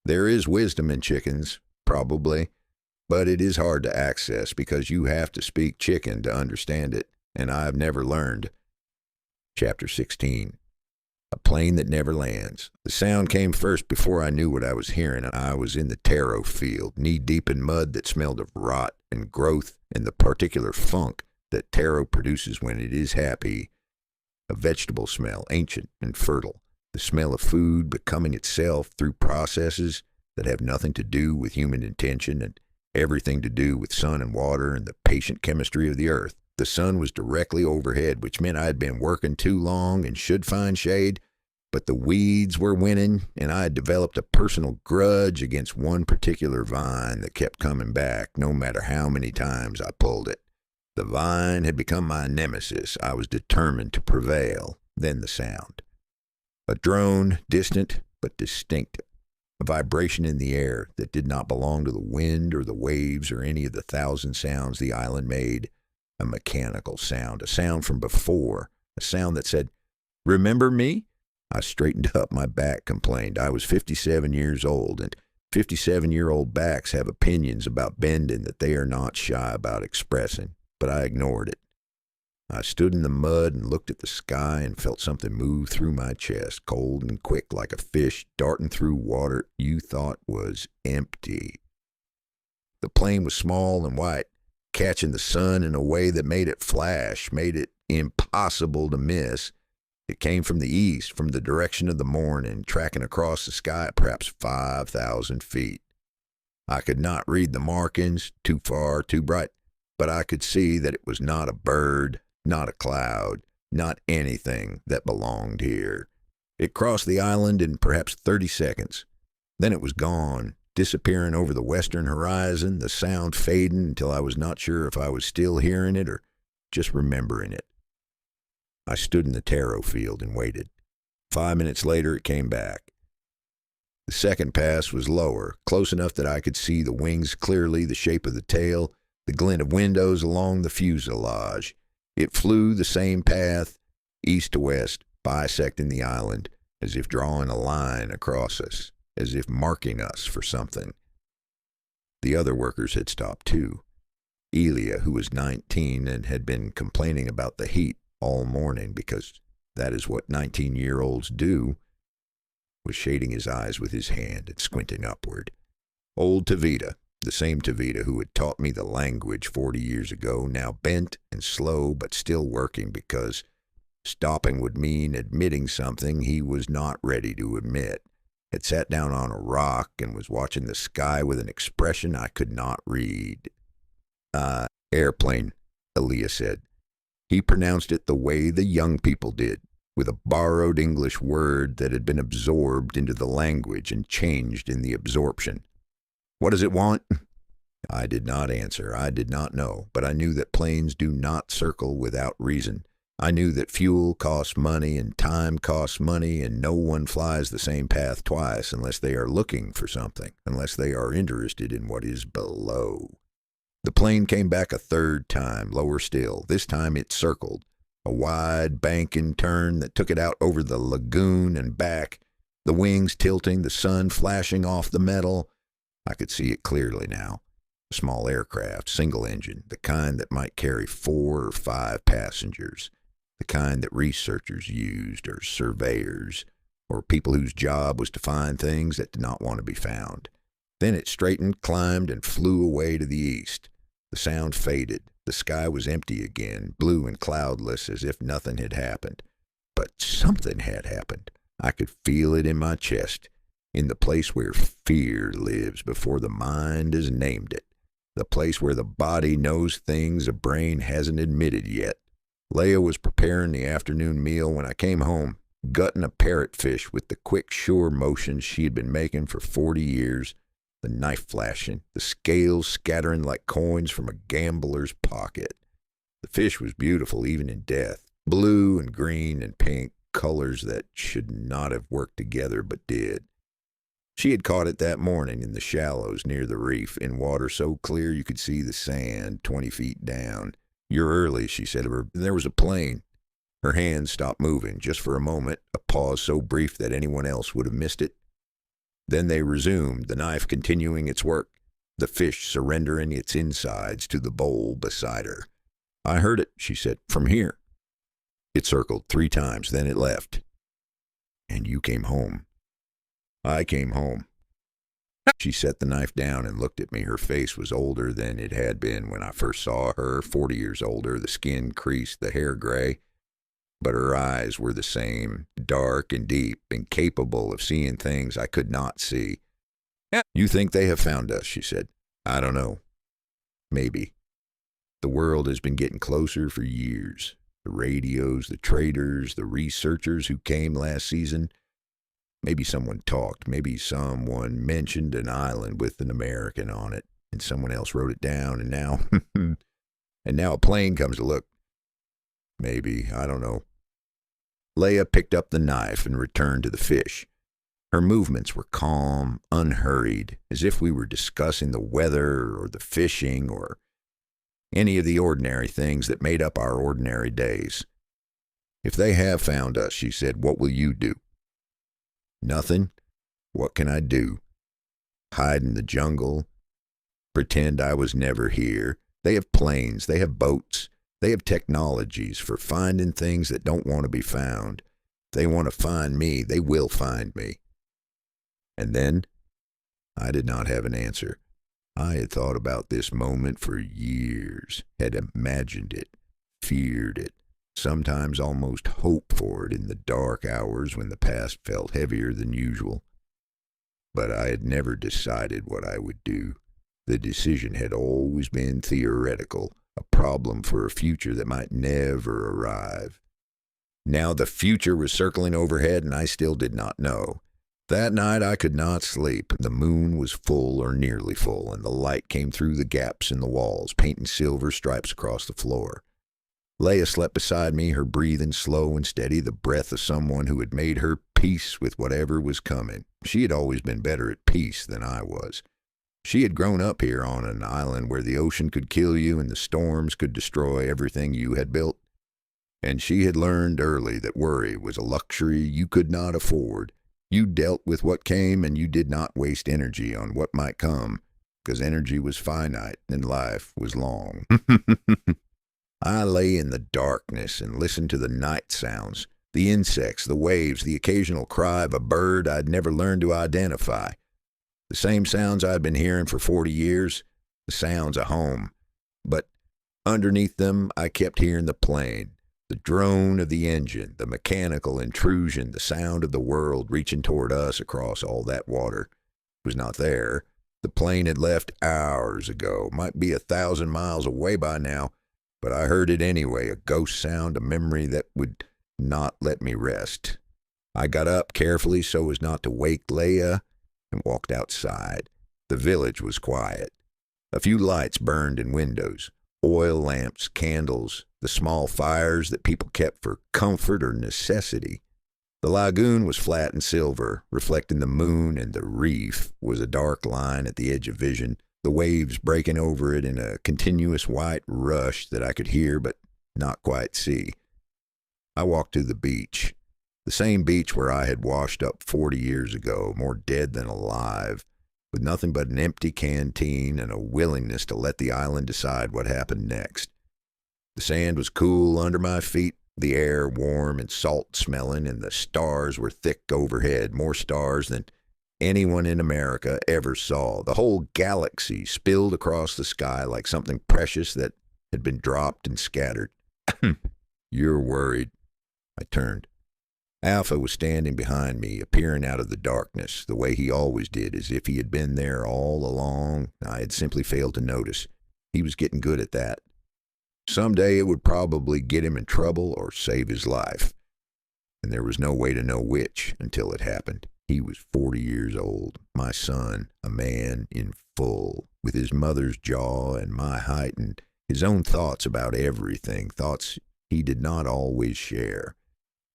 There is wisdom in chickens, probably, but it is hard to access because you have to speak chicken to understand it, and I've never learned. Chapter 16. A plane that never lands. The sound came first before I knew what I was hearing. I was in the taro field, knee-deep in mud that smelled of rot and growth and the particular funk that taro produces when it is happy. A vegetable smell, ancient and fertile. The smell of food becoming itself through processes that have nothing to do with human intention and everything to do with sun and water and the patient chemistry of the earth. The sun was directly overhead, which meant I had been working too long and should find shade, but the weeds were winning, and I had developed a personal grudge against one particular vine that kept coming back, no matter how many times I pulled it. The vine had become my nemesis. I was determined to prevail. Then the sound. A drone, distant but distinct. A vibration in the air that did not belong to the wind or the waves or any of the thousand sounds the island made. A mechanical sound, a sound from before, a sound that said, "Remember me?" I straightened up. My back complained. I was 57 years old, and 57-year-old backs have opinions about bending that they are not shy about expressing, but I ignored it. I stood in the mud and looked at the sky and felt something move through my chest, cold and quick like a fish darting through water you thought was empty. The plane was small and white, catching the sun in a way that made it flash, made it impossible to miss. It came from the east, from the direction of the morning, tracking across the sky at perhaps 5,000 feet. I could not read the markings, too far, too bright, but I could see that it was not a bird, not a cloud, not anything that belonged here. It crossed the island in perhaps 30 seconds. Then it was gone, disappearing over the western horizon, the sound fading until I was not sure if I was still hearing it or just remembering it. I stood in the taro field and waited. 5 minutes later, it came back. The second pass was lower, close enough that I could see the wings clearly, the shape of the tail, the glint of windows along the fuselage. It flew the same path, east to west, bisecting the island, as if drawing a line across us, as if marking us for something. The other workers had stopped too. Elia, who was 19 and had been complaining about the heat all morning because that is what 19-year-olds do, was shading his eyes with his hand and squinting upward. Old Tavita, the same Tavita who had taught me the language 40 years ago, now bent and slow but still working because stopping would mean admitting something he was not ready to admit, had sat down on a rock and was watching the sky with an expression I could not read. Airplane, Elia said. He pronounced it the way the young people did, with a borrowed English word that had been absorbed into the language and changed in the absorption. "What does it want?" I did not answer. I did not know, but I knew that planes do not circle without reason. I knew that fuel costs money and time costs money, and no one flies the same path twice unless they are looking for something, unless they are interested in what is below. The plane came back a third time, lower still. This time it circled, a wide banking turn that took it out over the lagoon and back, the wings tilting, the sun flashing off the metal. I could see it clearly now. A small aircraft, single engine, the kind that might carry 4 or 5 passengers, the kind that researchers used, or surveyors, or people whose job was to find things that did not want to be found. Then it straightened, climbed, and flew away to the east. The sound faded. The sky was empty again, blue and cloudless, as if nothing had happened. But something had happened. I could feel it in my chest, in the place where fear lives before the mind has named it, the place where the body knows things the brain hasn't admitted yet. Leah was preparing the afternoon meal when I came home, gutting a parrotfish with the quick, sure motions she had been making for 40 years, the knife flashing, the scales scattering like coins from a gambler's pocket. The fish was beautiful even in death, blue and green and pink, colors that should not have worked together but did. She had caught it that morning in the shallows near the reef, in water so clear you could see the sand 20 feet down. "You're early," she said. There was a plane. Her hands stopped moving, just for a moment, a pause so brief that anyone else would have missed it. Then they resumed, the knife continuing its work, the fish surrendering its insides to the bowl beside her. "I heard it," she said, "from here." It circled 3 times, then it left. "And you came home." "I came home." She set the knife down and looked at me. Her face was older than it had been when I first saw her, 40 years older, the skin creased, the hair gray. But her eyes were the same, dark and deep, and capable of seeing things I could not see. "You think they have found us," she said. "I don't know. Maybe. The world has been getting closer for years. The radios, the traders, the researchers who came last season. Maybe someone talked. Maybe someone mentioned an island with an American on it, and someone else wrote it down, and now, and now a plane comes to look. Maybe. I don't know." Leah picked up the knife and returned to the fish. Her movements were calm, unhurried, as if we were discussing the weather or the fishing or any of the ordinary things that made up our ordinary days. "If they have found us," she said, "what will you do?" "Nothing. What can I do? Hide in the jungle? Pretend I was never here? They have planes. They have boats. They have technologies for finding things that don't want to be found. If they want to find me, they will find me." And then I did not have an answer. I had thought about this moment for years, had imagined it, feared it, sometimes almost hoped for it in the dark hours when the past felt heavier than usual. But I had never decided what I would do. The decision had always been theoretical, a problem for a future that might never arrive. Now the future was circling overhead, and I still did not know. That night I could not sleep. The moon was full or nearly full, and the light came through the gaps in the walls, painting silver stripes across the floor. Leah slept beside me, her breathing slow and steady, the breath of someone who had made her peace with whatever was coming. She had always been better at peace than I was. She had grown up here on an island where the ocean could kill you and the storms could destroy everything you had built. And she had learned early that worry was a luxury you could not afford. You dealt with what came, and you did not waste energy on what might come, because energy was finite and life was long. I lay in the darkness and listened to the night sounds, the insects, the waves, the occasional cry of a bird I'd never learned to identify. The same sounds I'd been hearing for 40 years, the sounds of home. But underneath them, I kept hearing the plane, the drone of the engine, the mechanical intrusion, the sound of the world reaching toward us across all that water. It was not there. The plane had left hours ago, might be 1,000 miles away by now, but I heard it anyway, a ghost sound, a memory that would not let me rest. I got up carefully so as not to wake Leah and walked outside. The village was quiet. A few lights burned in windows, oil lamps, candles, the small fires that people kept for comfort or necessity. The lagoon was flat and silver, reflecting the moon, and the reef was a dark line at the edge of vision, the waves breaking over it in a continuous white rush that I could hear but not quite see. I walked to the beach. The same beach where I had washed up 40 years ago, more dead than alive, with nothing but an empty canteen and a willingness to let the island decide what happened next. The sand was cool under my feet, the air warm and salt-smelling, and the stars were thick overhead, more stars than anyone in America ever saw. The whole galaxy spilled across the sky like something precious that had been dropped and scattered. You're worried. I turned. Alpha was standing behind me, appearing out of the darkness, the way he always did, as if he had been there all along. I had simply failed to notice. He was getting good at that. Someday it would probably get him in trouble or save his life. And there was no way to know which until it happened. He was 40 years old, my son, a man in full, with his mother's jaw and my height and his own thoughts about everything, thoughts he did not always share.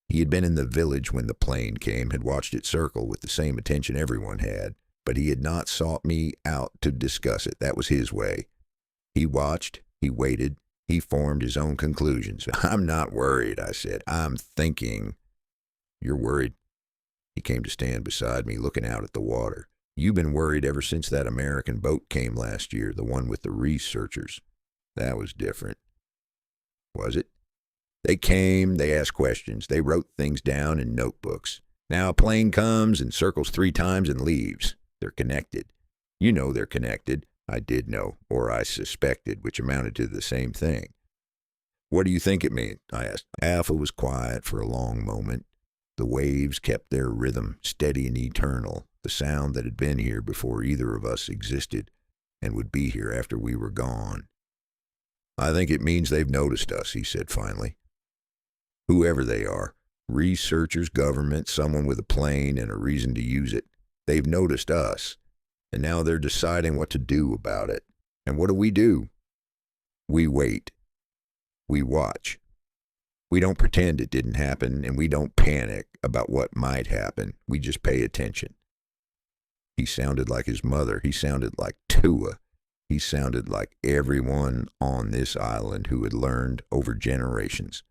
He had been in the village when the plane came, had watched it circle with the same attention everyone had, but he had not sought me out to discuss it. That was his way. He watched, he waited, he formed his own conclusions. I'm not worried, I said. I'm thinking. You're worried? He came to stand beside me, looking out at the water. You've been worried ever since that American boat came last year, the one with the researchers. That was different. Was it? They came, they asked questions, they wrote things down in notebooks. Now a plane comes and circles 3 times and leaves. They're connected. You know they're connected. I did know, or I suspected, which amounted to the same thing. What do you think it means? I asked. Alpha was quiet for a long moment. The waves kept their rhythm, steady and eternal, the sound that had been here before either of us existed and would be here after we were gone. I think it means they've noticed us, he said finally. Whoever they are, researchers, government, someone with a plane and a reason to use it, they've noticed us, and now they're deciding what to do about it. And what do? We wait. We watch. We don't pretend it didn't happen, and we don't panic about what might happen. We just pay attention. He sounded like his mother. He sounded like Tua. He sounded like everyone on this island who had learned over generations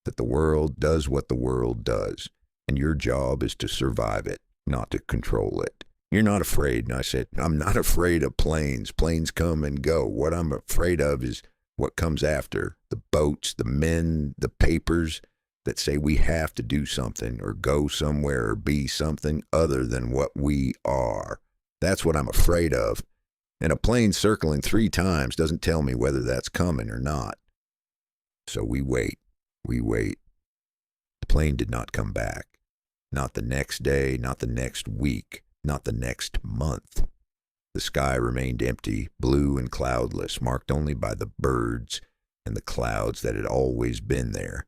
that the world does what the world does, and your job is to survive it, not to control it. You're not afraid. And I said, I'm not afraid of planes. Planes come and go. What I'm afraid of is what comes after. The boats, the men, the papers that say we have to do something or go somewhere or be something other than what we are. That's what I'm afraid of. And a plane circling 3 times doesn't tell me whether that's coming or not. So we wait. We wait. The plane did not come back. Not the next day, not the next week, not the next month. The sky remained empty, blue and cloudless, marked only by the birds and the clouds that had always been there.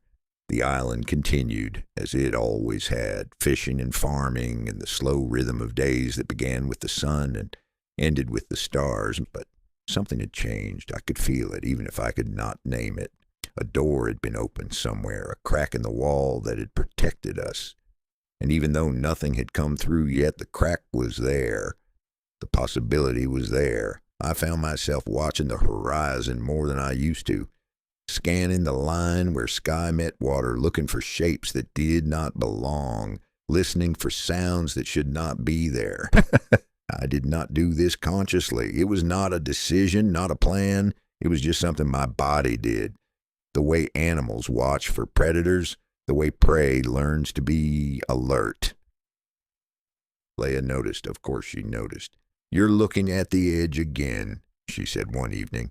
The island continued, as it always had, fishing and farming and the slow rhythm of days that began with the sun and ended with the stars. But something had changed. I could feel it, even if I could not name it. A door had been opened somewhere, a crack in the wall that had protected us. And even though nothing had come through yet, the crack was there. The possibility was there. I found myself watching the horizon more than I used to, scanning the line where sky met water, looking for shapes that did not belong, listening for sounds that should not be there. I did not do this consciously. It was not a decision, not a plan. It was just something my body did. The way animals watch for predators, the way prey learns to be alert. Leia noticed. Of course she noticed. You're looking at the edge again, she said one evening.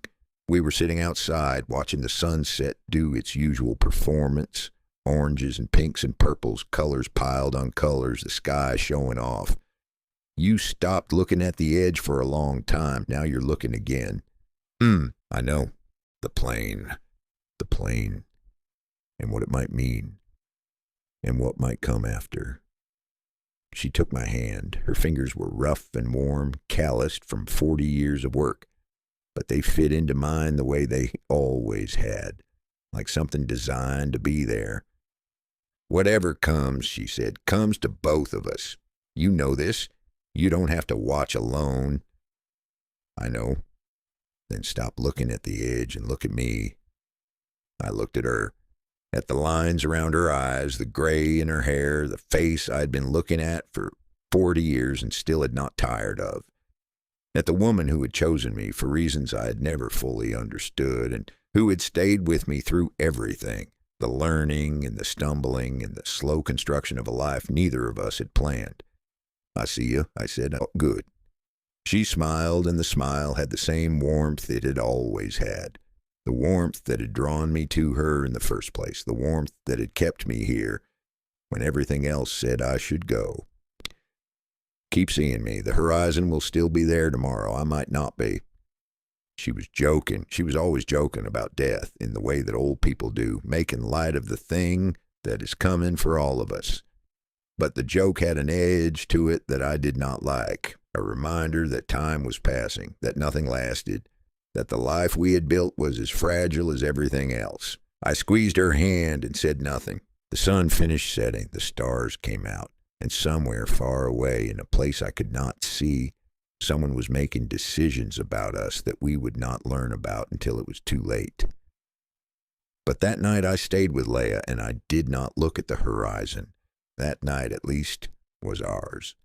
We were sitting outside watching the sunset do its usual performance. Oranges and pinks and purples, colors piled on colors, the sky showing off. You stopped looking at the edge for a long time. Now you're looking again. I know. The plane. The plane. And what it might mean. And what might come after. She took my hand. Her fingers were rough and warm, calloused from 40 years of work. But they fit into mine the way they always had, like something designed to be there. Whatever comes, she said, comes to both of us. You know this. You don't have to watch alone. I know. Then stop looking at the edge and look at me. I looked at her, at the lines around her eyes, the gray in her hair, the face I'd been looking at for 40 years and still had not tired of. At the woman who had chosen me for reasons I had never fully understood and who had stayed with me through everything, the learning and the stumbling and the slow construction of a life neither of us had planned. I see you, I said. Oh, good. She smiled, and the smile had the same warmth it had always had. The warmth that had drawn me to her in the first place. The warmth that had kept me here when everything else said I should go. Keep seeing me. The horizon will still be there tomorrow. I might not be. She was joking. She was always joking about death in the way that old people do, making light of the thing that is coming for all of us. But the joke had an edge to it that I did not like, a reminder that time was passing, that nothing lasted, that the life we had built was as fragile as everything else. I squeezed her hand and said nothing. The sun finished setting, the stars came out, and somewhere far away in a place I could not see, someone was making decisions about us that we would not learn about until it was too late. But that night I stayed with Leia, and I did not look at the horizon. That night, at least, was ours.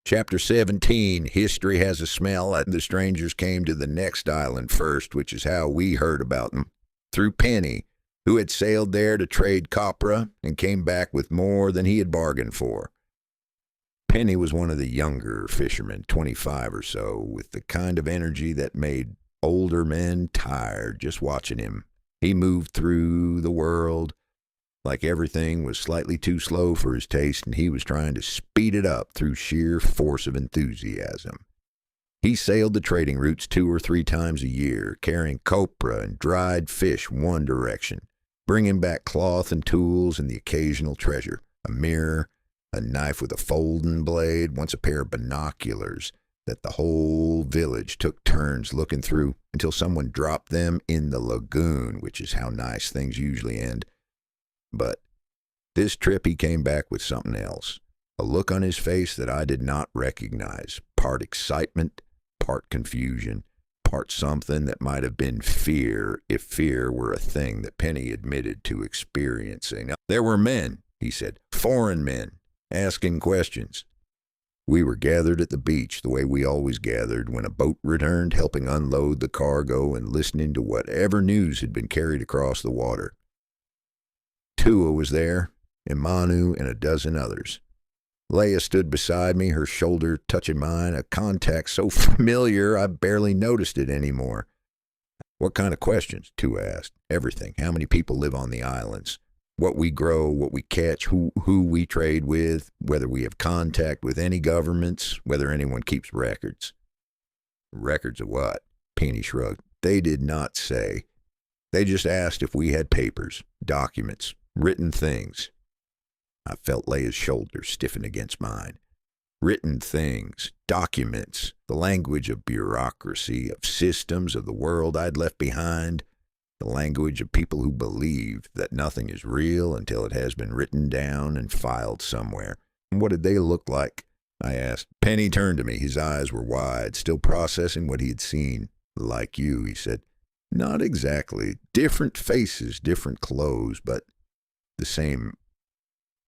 Chapter 17, History Has a Smell. The strangers came to the next island first, which is how we heard about them, through Penny, who had sailed there to trade copra and came back with more than he had bargained for. Penny was one of the younger fishermen, 25 or so, with the kind of energy that made older men tired just watching him. He moved through the world like everything was slightly too slow for his taste, and he was trying to speed it up through sheer force of enthusiasm. He sailed the trading routes 2 or 3 times a year, carrying copra and dried fish one direction, bringing back cloth and tools and the occasional treasure, a mirror, a knife with a folding blade, once a pair of binoculars that the whole village took turns looking through until someone dropped them in the lagoon, which is how nice things usually end. But this trip he came back with something else, a look on his face that I did not recognize, part excitement, part confusion, part something that might have been fear, if fear were a thing that Penny admitted to experiencing. There were men, he said, foreign men, asking questions. We were gathered at the beach the way we always gathered when a boat returned, helping unload the cargo and listening to whatever news had been carried across the water. Tua was there, Imanu, and a dozen others. Leia stood beside me, her shoulder touching mine, a contact so familiar I barely noticed it anymore. What kind of questions? Tua asked. Everything. How many people live on the islands? What we grow, what we catch, who we trade with, whether we have contact with any governments, whether anyone keeps records. Records of what? Penny shrugged. They did not say. They just asked if we had papers, documents, written things. I felt Leia's shoulder stiffen against mine. Written things, documents, the language of bureaucracy, of systems, of the world I'd left behind, the language of people who believe that nothing is real until it has been written down and filed somewhere. And what did they look like? I asked. Penny turned to me. His eyes were wide, still processing what he had seen. Like you, he said. Not exactly. Different faces, different clothes, but the same,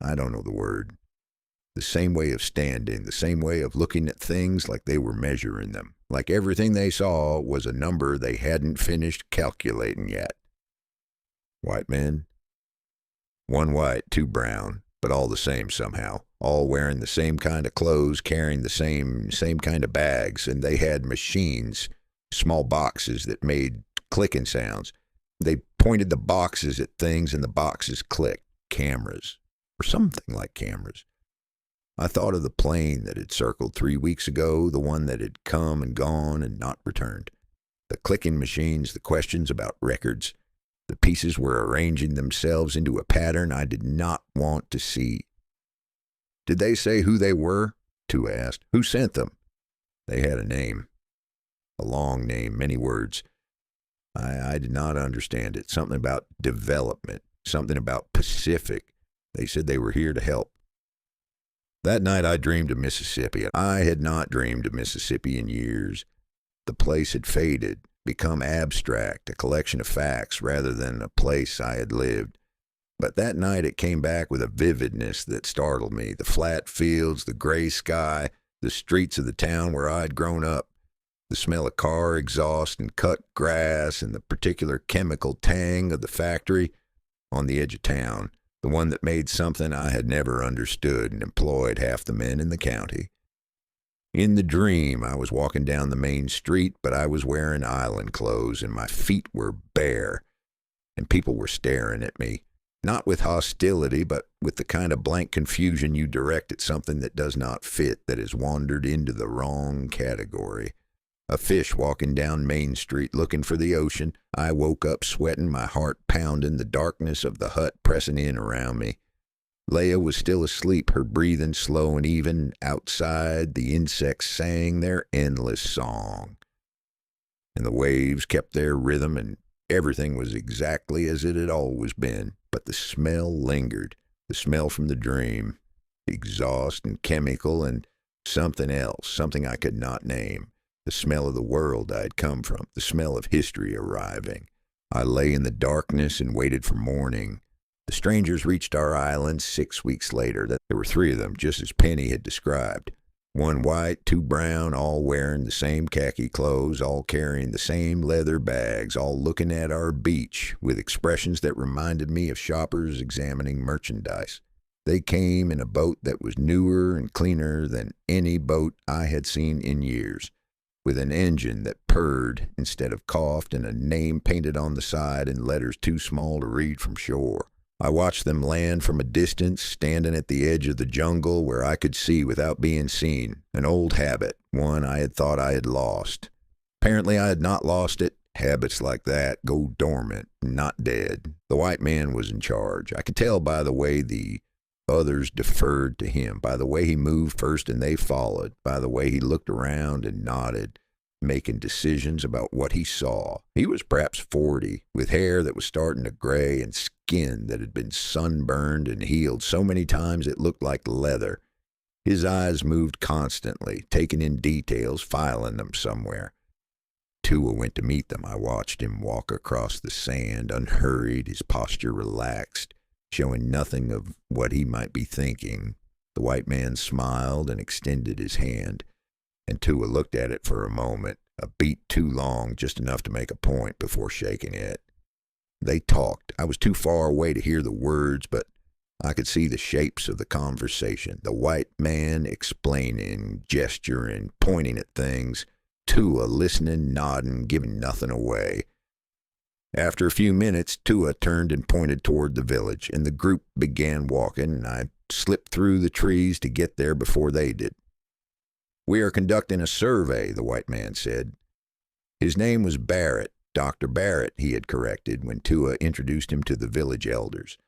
I don't know the word, the same way of standing, the same way of looking at things like they were measuring them, like everything they saw was a number they hadn't finished calculating yet. White men? 1 white, 2 brown, but all the same somehow, all wearing the same kind of clothes, carrying the same kind of bags, and they had machines, small boxes that made clicking sounds. They pointed the boxes at things and the boxes clicked. Cameras, or something like cameras. I thought of the plane that had circled 3 weeks ago, the one that had come and gone and not returned. The clicking machines, the questions about records. The pieces were arranging themselves into a pattern I did not want to see. Did they say who they were? Tua asked. Who sent them? They had a name. A long name, many words. I did not understand it. Something about development. Something about Pacific. They said they were here to help. That night I dreamed of Mississippi. I had not dreamed of Mississippi in years. The place had faded, become abstract, a collection of facts rather than a place I had lived. But that night it came back with a vividness that startled me. The flat fields, the gray sky, the streets of the town where I had grown up, the smell of car exhaust and cut grass, and the particular chemical tang of the factory on the edge of town, the one that made something I had never understood and employed half the men in the county. In the dream, I was walking down the main street, but I was wearing island clothes and my feet were bare, and people were staring at me. Not with hostility, but with the kind of blank confusion you direct at something that does not fit, that has wandered into the wrong category. A fish walking down Main Street looking for the ocean. I woke up sweating, my heart pounding, the darkness of the hut pressing in around me. Leia was still asleep, her breathing slow and even. Outside, the insects sang their endless song. And the waves kept their rhythm, and everything was exactly as it had always been. But the smell lingered, the smell from the dream, exhaust and chemical and something else, something I could not name. The smell of the world I had come from, the smell of history arriving. I lay in the darkness and waited for morning. The strangers reached our island 6 weeks later. There were 3 of them, just as Penny had described. 1 white, 2 brown, all wearing the same khaki clothes, all carrying the same leather bags, all looking at our beach with expressions that reminded me of shoppers examining merchandise. They came in a boat that was newer and cleaner than any boat I had seen in years, with an engine that purred instead of coughed and a name painted on the side in letters too small to read from shore. I watched them land from a distance, standing at the edge of the jungle where I could see without being seen. An old habit, one I had thought I had lost. Apparently I had not lost it. Habits like that go dormant, not dead. The white man was in charge. I could tell by the way the others deferred to him, by the way he moved first and they followed, by the way he looked around and nodded, making decisions about what he saw. He was perhaps 40, with hair that was starting to gray and skin that had been sunburned and healed so many times it looked like leather. His eyes moved constantly, taking in details, filing them somewhere. Tua went to meet them. I watched him walk across the sand, unhurried, his posture relaxed, showing nothing of what he might be thinking. The white man smiled and extended his hand, and Tua looked at it for a moment, a beat too long, just enough to make a point before shaking it. They talked. I was too far away to hear the words, but I could see the shapes of the conversation. The white man explaining, gesturing, pointing at things. Tua listening, nodding, giving nothing away. After a few minutes, Tua turned and pointed toward the village, and the group began walking, and I slipped through the trees to get there before they did. "We are conducting a survey," the white man said. His name was Barrett, Dr. Barrett, he had corrected when Tua introduced him to the village elders.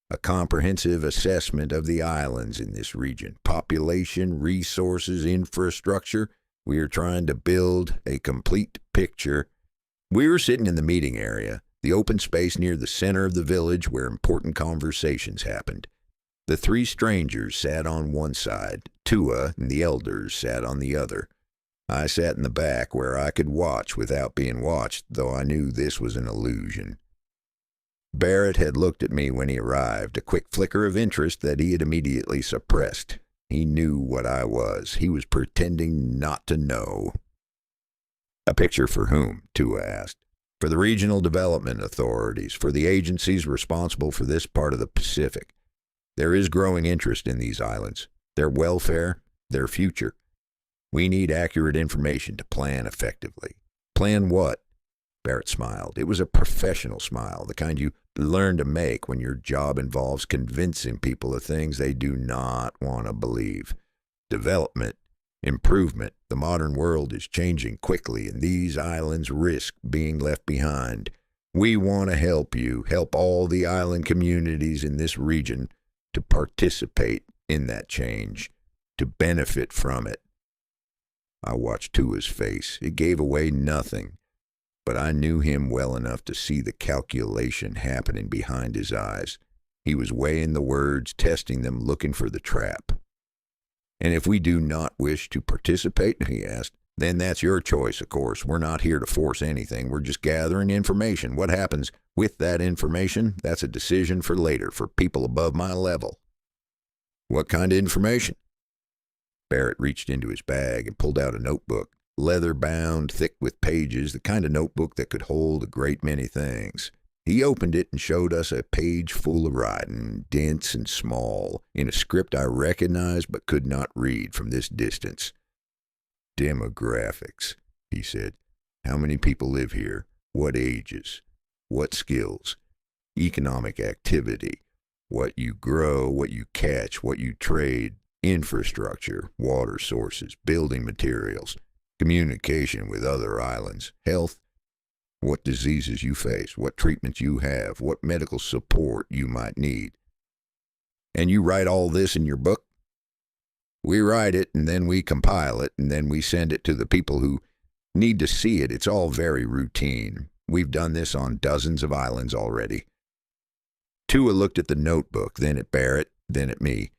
A comprehensive assessment of the islands in this region, population, resources, infrastructure. We are trying to build a complete picture. We were sitting in the meeting area, the open space near the center of the village where important conversations happened. The 3 strangers sat on one side. Tua and the elders sat on the other. I sat in the back where I could watch without being watched, though I knew this was an illusion. Barrett had looked at me when he arrived, a quick flicker of interest that he had immediately suppressed. He knew what I was. He was pretending not to know. "A picture for whom?" Tua asked. "For the regional development authorities, for the agencies responsible for this part of the Pacific. There is growing interest in these islands, their welfare, their future. We need accurate information to plan effectively." "Plan what?" Barrett smiled. It was a professional smile, the kind you learn to make when your job involves convincing people of things they do not want to believe. "Development, improvement. The modern world is changing quickly, and these islands risk being left behind. We want to help you, help all the island communities in this region to participate in that change, to benefit from it." I watched Tua's face. It gave away nothing, but I knew him well enough to see the calculation happening behind his eyes. He was weighing the words, testing them, looking for the trap. "And if we do not wish to participate," he asked, "then that's your choice, of course. We're not here to force anything. We're just gathering information. What happens with that information, that's a decision for later, for people above my level." "What kind of information?" Barrett reached into his bag and pulled out a notebook, leather-bound, thick with pages, the kind of notebook that could hold a great many things. He opened it and showed us a page full of writing, dense and small, in a script I recognized but could not read from this distance. Demographics, he said. How many people live here? What ages? What skills? Economic activity. What you grow, what you catch, what you trade. Infrastructure, water sources, building materials, communication with other islands, health, what diseases you face, what treatments you have, what medical support you might need. And you write all this in your book? We write it, and then we compile it, and then we send it to the people who need to see it. It's all very routine. We've done this on dozens of islands already. Tua looked at the notebook, then at Barrett, then at me.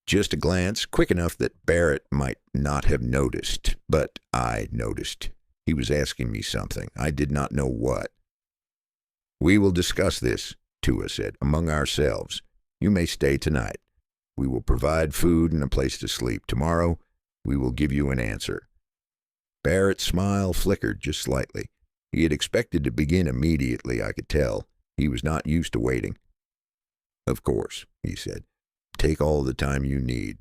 Just a glance, quick enough that Barrett might not have noticed, but I noticed. He was asking me something. I did not know what. We will discuss this, Tua said, among ourselves. You may stay tonight. We will provide food and a place to sleep. Tomorrow, we will give you an answer. Barrett's smile flickered just slightly. He had expected to begin immediately, I could tell. He was not used to waiting. Of course, he said. Take all the time you need.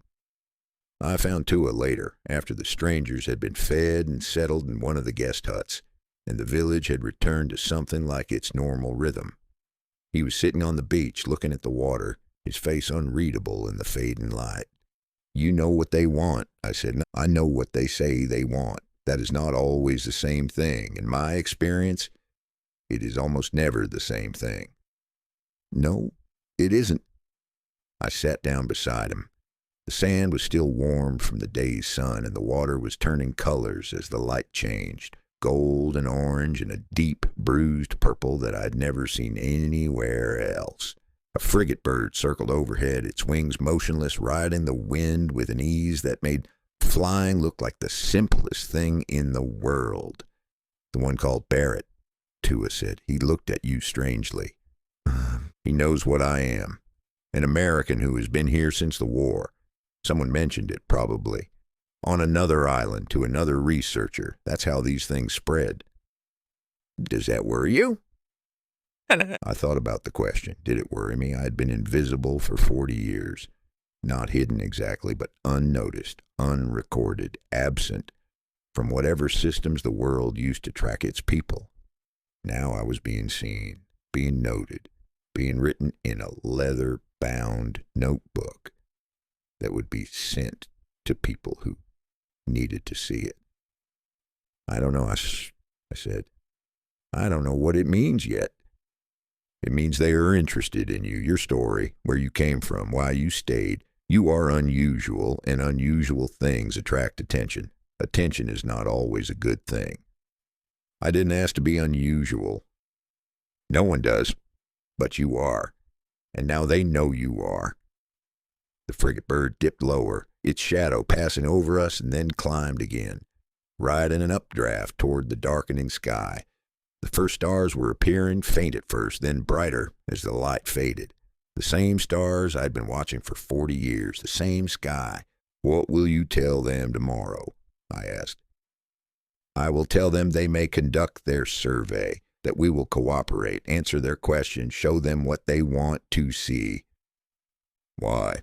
I found Tua later, after the strangers had been fed and settled in one of the guest huts, and the village had returned to something like its normal rhythm. He was sitting on the beach, looking at the water, his face unreadable in the fading light. You know what they want, I said. I know what they say they want. That is not always the same thing. In my experience, it is almost never the same thing. No, it isn't. I sat down beside him. The sand was still warm from the day's sun, and the water was turning colors as the light changed, gold and orange and a deep, bruised purple that I'd never seen anywhere else. A frigate bird circled overhead, its wings motionless, riding the wind with an ease that made flying look like the simplest thing in the world. The one called Barrett, Tua said. He looked at you strangely. He knows what I am. An American who has been here since the war. Someone mentioned it, probably. On another island to another researcher. That's how these things spread. Does that worry you? I thought about the question. Did it worry me? I had been invisible for 40 years. Not hidden exactly, but unnoticed, unrecorded, absent from whatever systems the world used to track its people. Now I was being seen, being noted, being written in a leather-bound notebook that would be sent to people who needed to see it. I don't know, I said. I don't know what it means yet. It means they are interested in you, your story, where you came from, why you stayed. You are unusual, and unusual things attract attention. Attention is not always a good thing. I didn't ask to be unusual. No one does, but you are. And now they know you are. The frigate bird dipped lower, its shadow passing over us, and then climbed again, riding an updraft toward the darkening sky. The first stars were appearing, faint at first, then brighter as the light faded. The same stars I'd been watching for 40 years, the same sky. What will you tell them tomorrow? I asked. I will tell them they may conduct their survey, that we will cooperate, answer their questions, show them what they want to see. Why?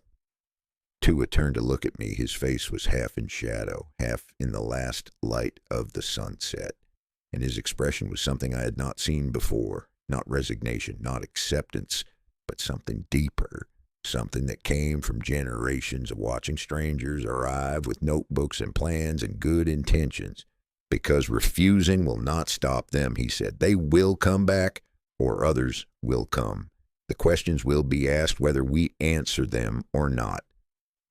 Tua turned to look at me. His face was half in shadow, half in the last light of the sunset, and his expression was something I had not seen before. Not resignation, not acceptance, but something deeper, something that came from generations of watching strangers arrive with notebooks and plans and good intentions. Because refusing will not stop them, he said. They will come back, or others will come. The questions will be asked whether we answer them or not.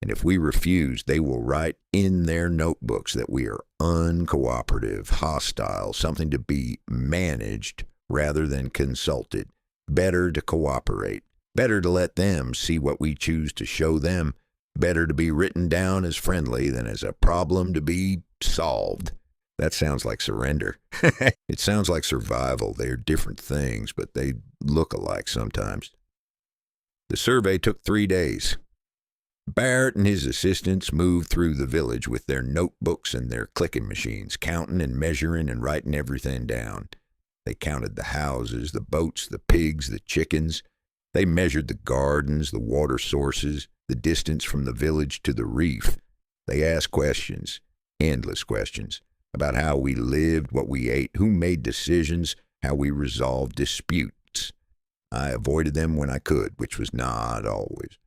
And if we refuse, they will write in their notebooks that we are uncooperative, hostile, something to be managed rather than consulted. Better to cooperate. Better to let them see what we choose to show them. Better to be written down as friendly than as a problem to be solved. That sounds like surrender. It sounds like survival. They are different things, but they look alike sometimes. The survey took 3 days. Barrett and his assistants moved through the village with their notebooks and their clicking machines, counting and measuring and writing everything down. They counted the houses, the boats, the pigs, the chickens. They measured the gardens, the water sources, the distance from the village to the reef. They asked questions. Endless questions about how we lived, what we ate, who made decisions, how we resolved disputes. I avoided them when I could, which was not always.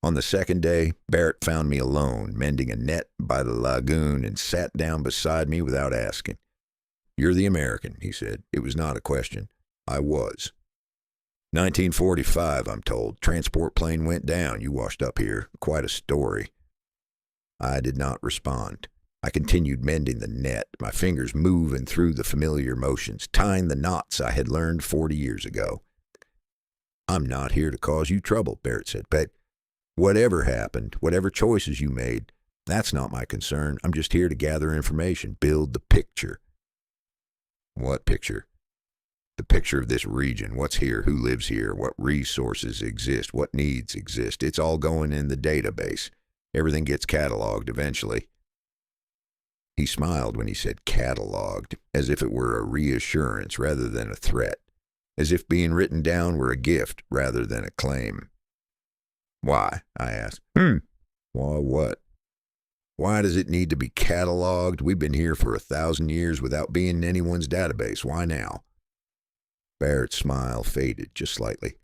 On the second day, Barrett found me alone, mending a net by the lagoon, and sat down beside me without asking. "You're the American," he said. It was not a question. I was. 1945, I'm told. Transport plane went down. You washed up here. Quite a story. I did not respond. I continued mending the net, my fingers moving through the familiar motions, tying the knots I had learned 40 years ago. "I'm not here to cause you trouble," Barrett said, "but whatever happened, whatever choices you made, that's not my concern. I'm just here to gather information, build the picture." "What picture?" "The picture of this region, what's here, who lives here, what resources exist, what needs exist. It's all going in the database. Everything gets cataloged eventually." He smiled when he said cataloged, as if it were a reassurance rather than a threat, as if being written down were a gift rather than a claim. "Why?" I asked. Why what? Why does it need to be cataloged? We've been here for 1,000 years without being in anyone's database. Why now?" Barrett's smile faded just slightly.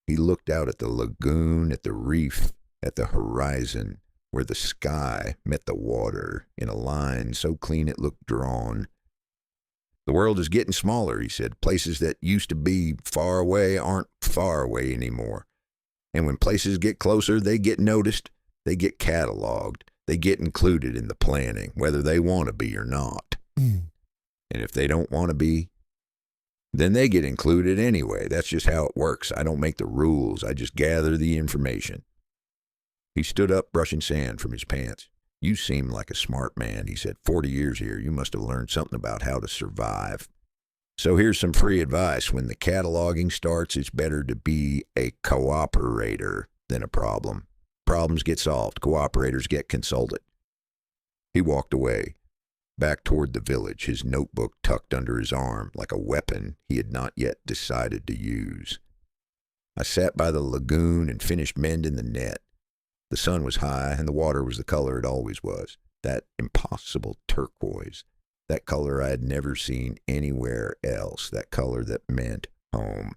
He looked out at the lagoon, at the reef, at the horizon, where the sky met the water in a line so clean it looked drawn. "The world is getting smaller," he said. "Places that used to be far away aren't far away anymore. And when places get closer, they get noticed, they get cataloged, they get included in the planning, whether they want to be or not. And if they don't want to be, then they get included anyway. That's just how it works. I don't make the rules. I just gather the information." He stood up, brushing sand from his pants. "You seem like a smart man," he said. 40 years here. You must have learned something about how to survive. So here's some free advice. When the cataloging starts, it's better to be a cooperator than a problem. Problems get solved. Cooperators get consulted." He walked away, back toward the village, his notebook tucked under his arm like a weapon he had not yet decided to use. I sat by the lagoon and finished mending the net. The sun was high, and the water was the color it always was, that impossible turquoise, that color I had never seen anywhere else, that color that meant home.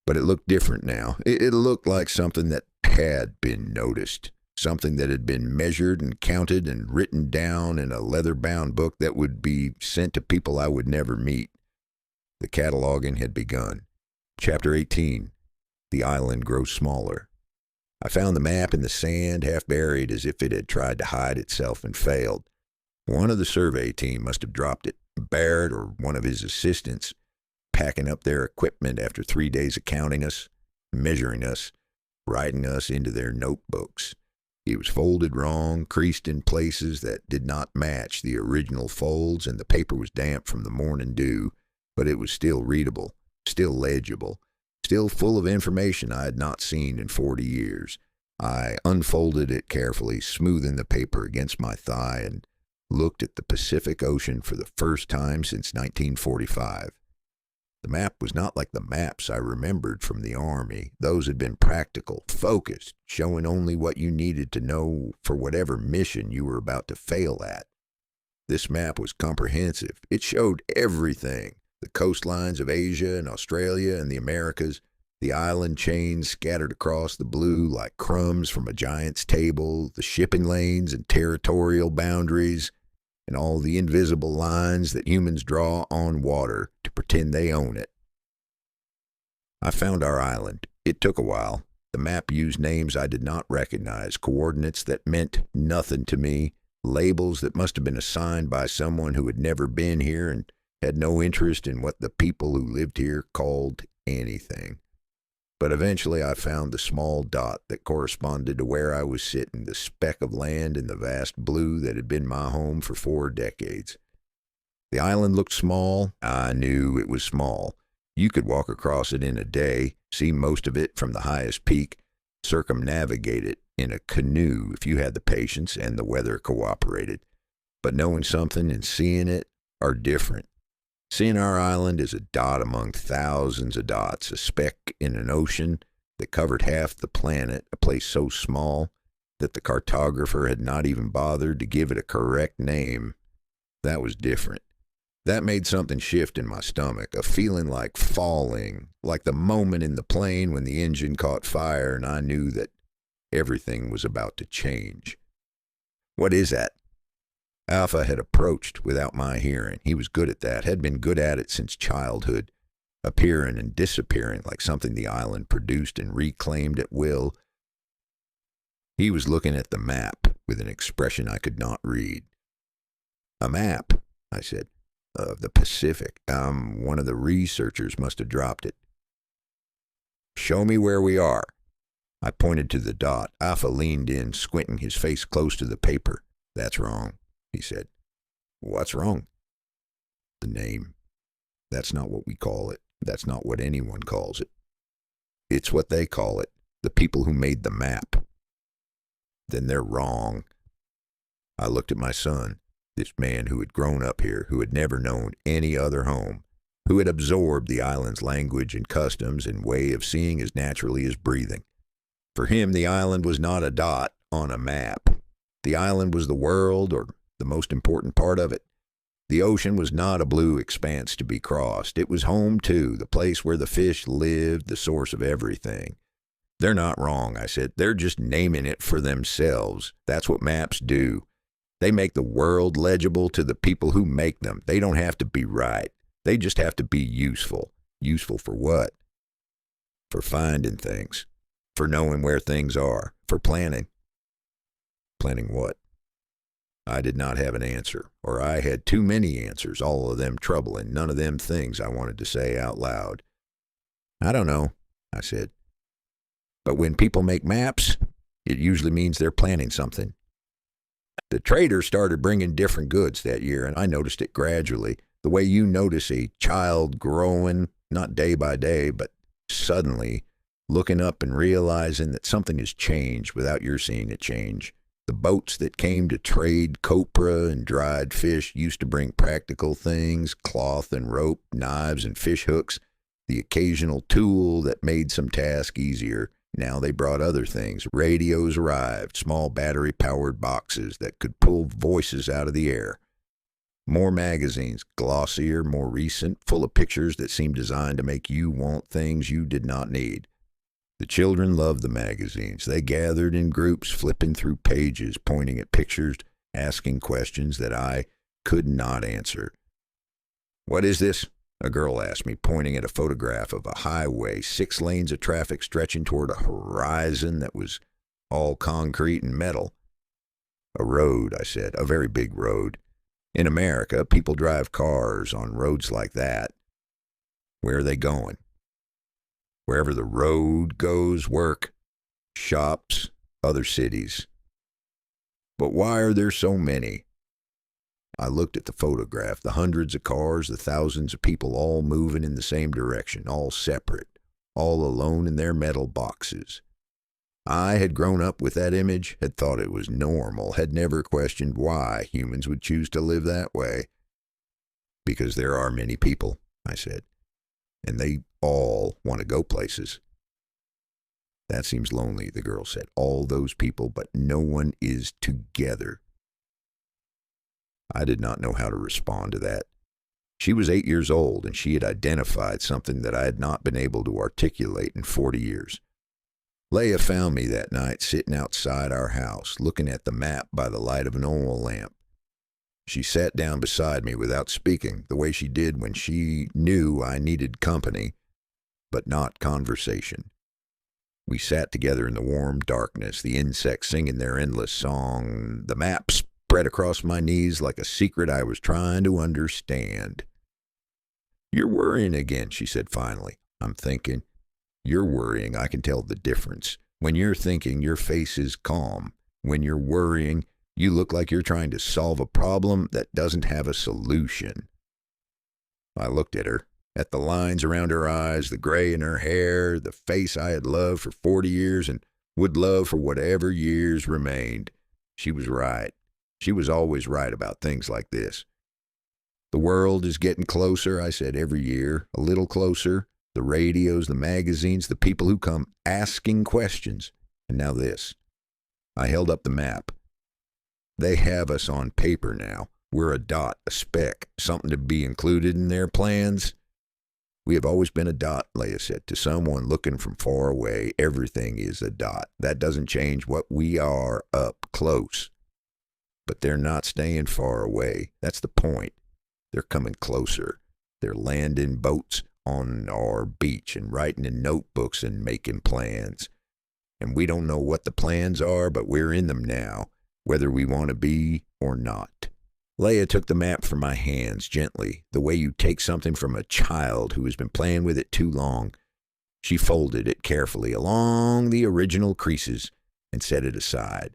But it looked different now. It looked like something that had been noticed, something that had been measured and counted and written down in a leather-bound book that would be sent to people I would never meet. The cataloging had begun. Chapter 18, The Island Grows Smaller. I found the map in the sand, half buried as if it had tried to hide itself and failed. One of the survey team must have dropped it. Barrett or one of his assistants, packing up their equipment after 3 days of counting us, measuring us, writing us into their notebooks. It was folded wrong, creased in places that did not match the original folds, and the paper was damp from the morning dew, but it was still readable, still legible, still full of information I had not seen in 40 years. I unfolded it carefully, smoothing the paper against my thigh, and looked at the Pacific Ocean for the first time since 1945. The map was not like the maps I remembered from the Army. Those had been practical, focused, showing only what you needed to know for whatever mission you were about to fail at. This map was comprehensive. It showed everything: the coastlines of Asia and Australia and the Americas, the island chains scattered across the blue like crumbs from a giant's table, the shipping lanes and territorial boundaries, and all the invisible lines that humans draw on water to pretend they own it. I found our island. It took a while. The map used names I did not recognize, coordinates that meant nothing to me, labels that must have been assigned by someone who had never been here and had no interest in what the people who lived here called anything. But eventually I found the small dot that corresponded to where I was sitting, the speck of land in the vast blue that had been my home for 4 decades. The island looked small. I knew it was small. You could walk across it in a day, see most of it from the highest peak, circumnavigate it in a canoe if you had the patience and the weather cooperated. But knowing something and seeing it are different. Seeing our island is a dot among thousands of dots, a speck in an ocean that covered half the planet, a place so small that the cartographer had not even bothered to give it a correct name. That was different. That made something shift in my stomach, a feeling like falling, like the moment in the plane when the engine caught fire and I knew that everything was about to change. What is that? Alpha had approached without my hearing. He was good at that, had been good at it since childhood, appearing and disappearing like something the island produced and reclaimed at will. He was looking at the map with an expression I could not read. A map, I said, of the Pacific. One of the researchers must have dropped it. Show me where we are. I pointed to the dot. Alpha leaned in, squinting his face close to the paper. That's wrong, he said. What's wrong? The name. That's not what we call it. That's not what anyone calls it. It's what they call it, the people who made the map. Then they're wrong. I looked at my son, this man who had grown up here, who had never known any other home, who had absorbed the island's language and customs and way of seeing as naturally as breathing. For him, the island was not a dot on a map. The island was the world, or the most important part of it. The ocean was not a blue expanse to be crossed. It was home, too, the place where the fish lived, the source of everything. They're not wrong, I said. They're just naming it for themselves. That's what maps do. They make the world legible to the people who make them. They don't have to be right. They just have to be useful. Useful for what? For finding things. For knowing where things are. For planning. Planning what? I did not have an answer, or I had too many answers, all of them troubling, none of them things I wanted to say out loud. I don't know, I said. But when people make maps, it usually means they're planning something. The traders started bringing different goods that year, and I noticed it gradually, the way you notice a child growing, not day by day, but suddenly, looking up and realizing that something has changed without your seeing it change. The boats that came to trade copra and dried fish used to bring practical things, cloth and rope, knives and fish hooks, the occasional tool that made some task easier. Now they brought other things. Radios arrived, small battery-powered boxes that could pull voices out of the air. More magazines, glossier, more recent, full of pictures that seemed designed to make you want things you did not need. The children loved the magazines. They gathered in groups, flipping through pages, pointing at pictures, asking questions that I could not answer. What is this? A girl asked me, pointing at a photograph of a highway, 6 lanes of traffic stretching toward a horizon that was all concrete and metal. A road, I said, a very big road. In America, people drive cars on roads like that. Where are they going? Wherever the road goes, work, shops, other cities. But why are there so many? I looked at the photograph, the hundreds of cars, the thousands of people all moving in the same direction, all separate, all alone in their metal boxes. I had grown up with that image, had thought it was normal, had never questioned why humans would choose to live that way. Because there are many people, I said, and they all want to go places. That seems lonely, the girl said. All those people, but no one is together. I did not know how to respond to that. She was 8 years old, and she had identified something that I had not been able to articulate in 40 years. Leia found me that night sitting outside our house, looking at the map by the light of an oil lamp. She sat down beside me without speaking, the way she did when she knew I needed company, but not conversation. We sat together in the warm darkness, the insects singing their endless song, the map spread across my knees like a secret I was trying to understand. You're worrying again, she said finally. I'm thinking. You're worrying, I can tell the difference. When you're thinking, your face is calm. When you're worrying, you look like you're trying to solve a problem that doesn't have a solution. I looked at her, at the lines around her eyes, the gray in her hair, the face I had loved for 40 years and would love for whatever years remained. She was right. She was always right about things like this. The world is getting closer, I said, every year, a little closer. The radios, the magazines, the people who come asking questions. And now this. I held up the map. They have us on paper now. We're a dot, a speck, something to be included in their plans. We have always been a dot, Leia said. To someone looking from far away, everything is a dot. That doesn't change what we are up close. But they're not staying far away. That's the point. They're coming closer. They're landing boats on our beach and writing in notebooks and making plans. And we don't know what the plans are, but we're in them now, whether we want to be or not. Leia took the map from my hands gently, the way you take something from a child who has been playing with it too long. She folded it carefully along the original creases and set it aside.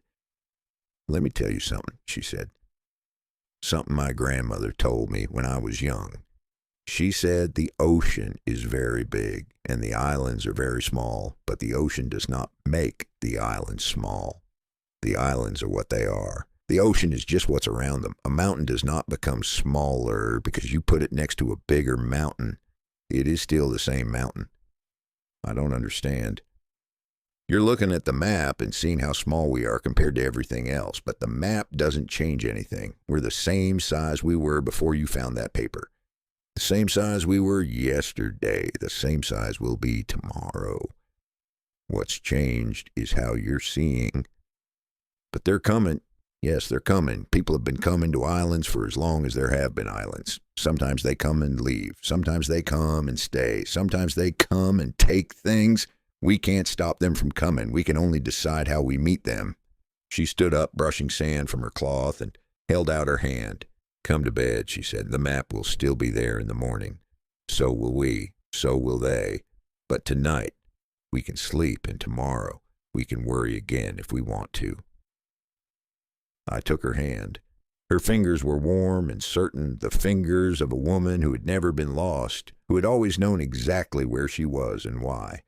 Let me tell you something, she said. Something my grandmother told me when I was young. She said the ocean is very big and the islands are very small, but the ocean does not make the islands small. The islands are what they are. The ocean is just what's around them. A mountain does not become smaller because you put it next to a bigger mountain. It is still the same mountain. I don't understand. You're looking at the map and seeing how small we are compared to everything else, but the map doesn't change anything. We're the same size we were before you found that paper. The same size we were yesterday. The same size we'll be tomorrow. What's changed is how you're seeing. But they're coming. Yes, they're coming. People have been coming to islands for as long as there have been islands. Sometimes they come and leave. Sometimes they come and stay. Sometimes they come and take things. We can't stop them from coming. We can only decide how we meet them. She stood up, brushing sand from her cloth, and held out her hand. Come to bed, she said. The map will still be there in the morning. So will we. So will they. But tonight, we can sleep, and tomorrow, we can worry again if we want to. I took her hand. Her fingers were warm and certain, the fingers of a woman who had never been lost, who had always known exactly where she was and why.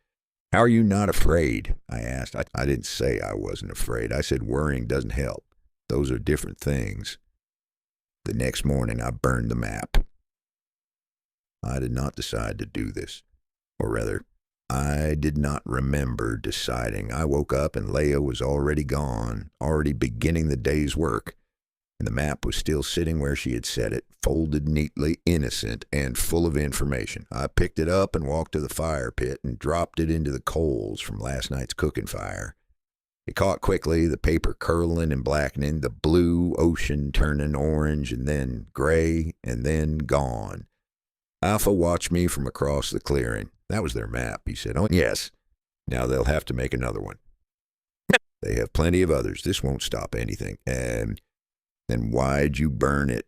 How are you not afraid? I asked. I didn't say I wasn't afraid. I said worrying doesn't help. Those are different things. The next morning, I burned the map. I did not decide to do this. Or rather, I did not remember deciding. I woke up and Leia was already gone, already beginning the day's work. And the map was still sitting where she had set it, folded neatly, innocent, and full of information. I picked it up and walked to the fire pit and dropped it into the coals from last night's cooking fire. It caught quickly, the paper curling and blackening, the blue ocean turning orange and then gray and then gone. Alpha watched me from across the clearing. That was their map, he said. Oh, yes. Now they'll have to make another one. They have plenty of others. This won't stop anything. And then why'd you burn it?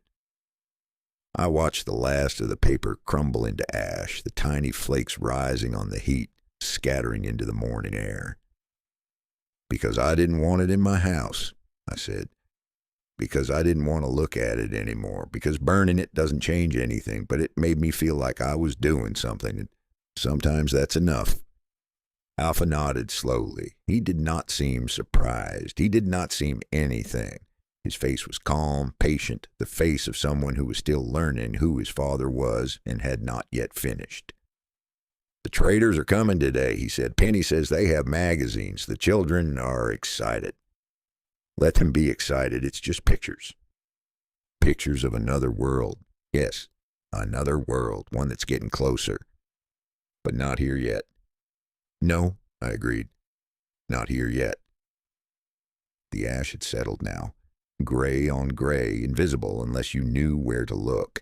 I watched the last of the paper crumble into ash, the tiny flakes rising on the heat, scattering into the morning air. Because I didn't want it in my house, I said. Because I didn't want to look at it anymore. Because burning it doesn't change anything, but it made me feel like I was doing something, and sometimes that's enough. Alpha nodded slowly. He did not seem surprised. He did not seem anything. His face was calm, patient, the face of someone who was still learning who his father was and had not yet finished. The traders are coming today, he said. Penny says they have magazines. The children are excited. Let them be excited. It's just pictures. Pictures of another world. Yes, another world, one that's getting closer. But not here yet. No, I agreed. Not here yet. The ash had settled now. Gray on gray, invisible unless you knew where to look.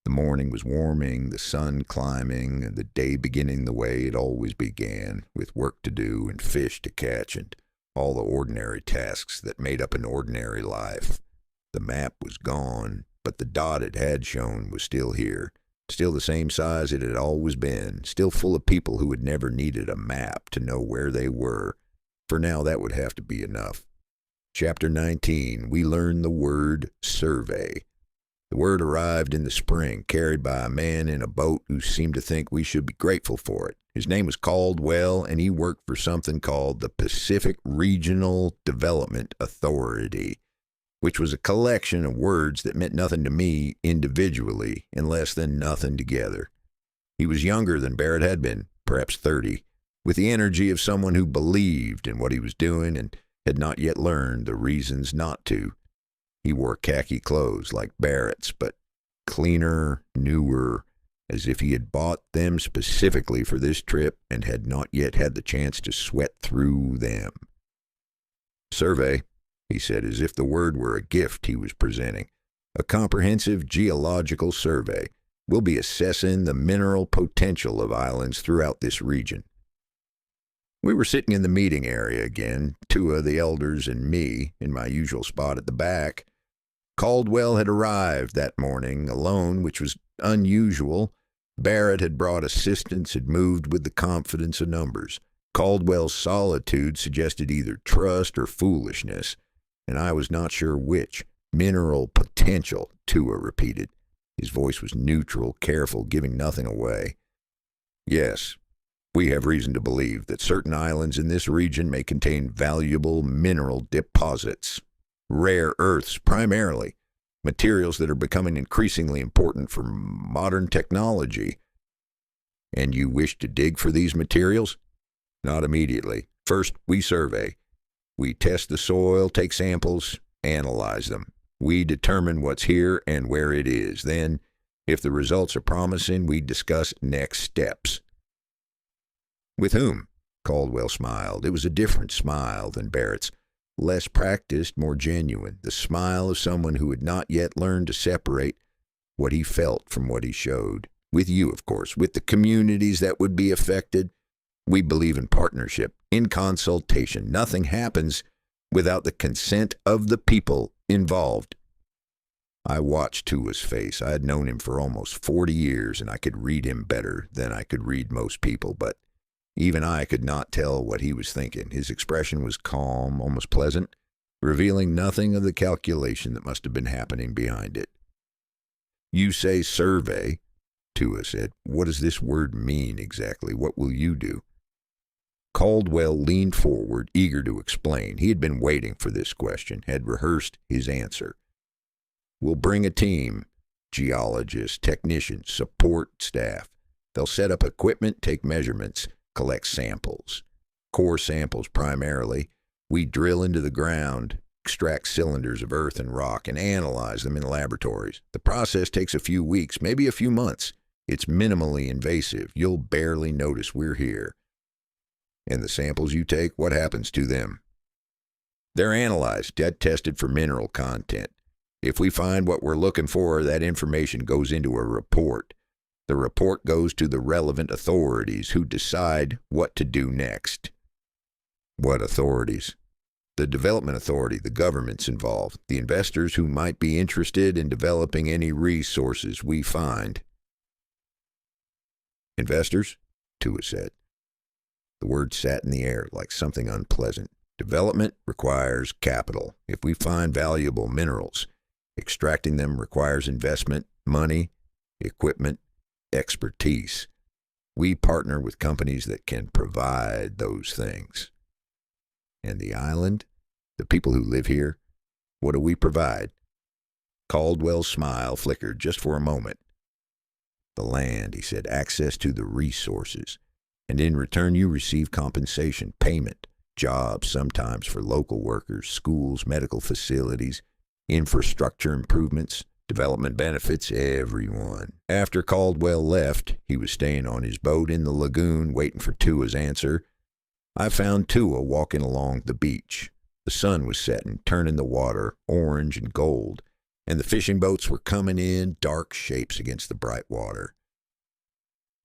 The morning was warming, the sun climbing, and the day beginning the way it always began, with work to do and fish to catch and all the ordinary tasks that made up an ordinary life. The map was gone, but the dot it had shown was still here, still the same size it had always been, still full of people who had never needed a map to know where they were. For now, that would have to be enough. Chapter 19, we learn the word survey. The word arrived in the spring, carried by a man in a boat who seemed to think we should be grateful for it. His name was Caldwell, and he worked for something called the Pacific Regional Development Authority, which was a collection of words that meant nothing to me individually and less than nothing together. He was younger than Barrett had been, perhaps 30, with the energy of someone who believed in what he was doing and had not yet learned the reasons not to. He wore khaki clothes like Barrett's, but cleaner, newer, as if he had bought them specifically for this trip and had not yet had the chance to sweat through them. Survey, he said, as if the word were a gift he was presenting. A comprehensive geological survey. We'll be assessing the mineral potential of islands throughout this region. We were sitting in the meeting area again, two of the elders and me, in my usual spot at the back. Caldwell had arrived that morning alone, which was unusual. Barrett had brought assistance, had moved with the confidence of numbers. Caldwell's solitude suggested either trust or foolishness, and I was not sure which. Mineral potential, Tua repeated. His voice was neutral, careful, giving nothing away. Yes, we have reason to believe that certain islands in this region may contain valuable mineral deposits, rare earths primarily, materials that are becoming increasingly important for modern technology. And you wish to dig for these materials? Not immediately. First, we survey. We test the soil, take samples, analyze them. We determine what's here and where it is. Then, if the results are promising, we discuss next steps. With whom? Caldwell smiled. It was a different smile than Barrett's. Less practiced, more genuine. The smile of someone who had not yet learned to separate what he felt from what he showed. With you, of course. With the communities that would be affected. We believe in partnership, in consultation. Nothing happens without the consent of the people involved. I watched Tua's face. I had known him for almost 40 years, and I could read him better than I could read most people, but even I could not tell what he was thinking. His expression was calm, almost pleasant, revealing nothing of the calculation that must have been happening behind it. You say survey, Tua said. What does this word mean exactly? What will you do? Caldwell leaned forward, eager to explain. He had been waiting for this question, had rehearsed his answer. We'll bring a team, geologists, technicians, support staff. They'll set up equipment, take measurements, collect samples. Core samples primarily. We drill into the ground, extract cylinders of earth and rock, and analyze them in laboratories. The process takes a few weeks, maybe a few months. It's minimally invasive. You'll barely notice we're here. And the samples you take, what happens to them? They're analyzed, tested for mineral content. If we find what we're looking for, that information goes into a report. The report goes to the relevant authorities who decide what to do next. What authorities? The development authority, the government's involved, the investors who might be interested in developing any resources we find. Investors? Tua said. The word sat in the air like something unpleasant. Development requires capital. If we find valuable minerals, extracting them requires investment, money, equipment, expertise. We partner with companies that can provide those things. And the island, the people who live here, what do we provide? Caldwell's smile flickered just for a moment. The land, he said, access to the resources. And in return you receive compensation, payment, jobs sometimes for local workers, schools, medical facilities, infrastructure improvements, development benefits, everyone. After Caldwell left, he was staying on his boat in the lagoon waiting for Tua's answer. I found Tua walking along the beach. The sun was setting, turning the water orange and gold, and the fishing boats were coming in dark shapes against the bright water.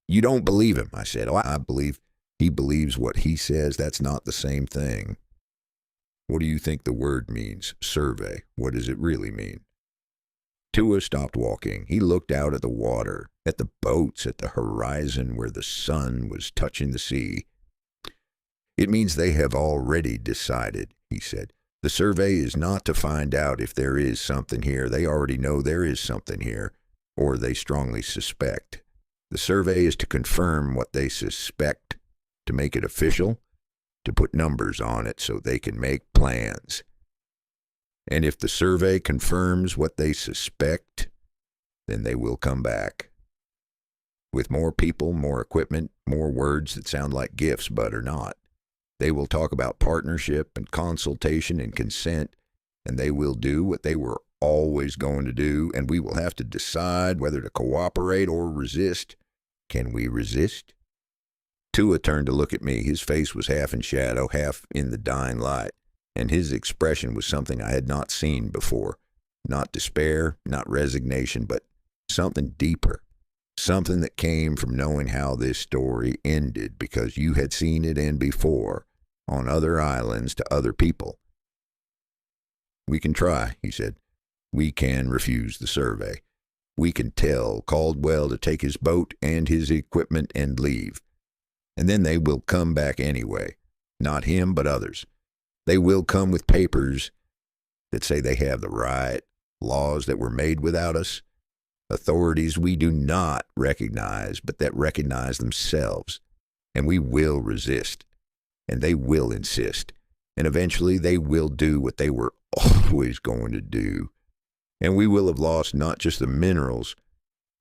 You don't believe him, I said. Oh, I believe he believes what he says. That's not the same thing. What do you think the word means, survey? What does it really mean? Tua stopped walking. He looked out at the water, at the boats, at the horizon where the sun was touching the sea. It means they have already decided, he said. The survey is not to find out if there is something here. They already know there is something here, or they strongly suspect. The survey is to confirm what they suspect, to make it official, to put numbers on it so they can make plans. And if the survey confirms what they suspect, then they will come back. With more people, more equipment, more words that sound like gifts but are not. They will talk about partnership and consultation and consent, and they will do what they were always going to do, and we will have to decide whether to cooperate or resist. Can we resist? Tua turned to look at me. His face was half in shadow, half in the dying light, and his expression was something I had not seen before. Not despair, not resignation, but something deeper. Something that came from knowing how this story ended because you had seen it end before on other islands to other people. We can try, he said. We can refuse the survey. We can tell Caldwell to take his boat and his equipment and leave. And then they will come back anyway. Not him, but others. They will come with papers that say they have the right, laws that were made without us, authorities we do not recognize, but that recognize themselves. And we will resist. And they will insist. And eventually they will do what they were always going to do. And we will have lost not just the minerals,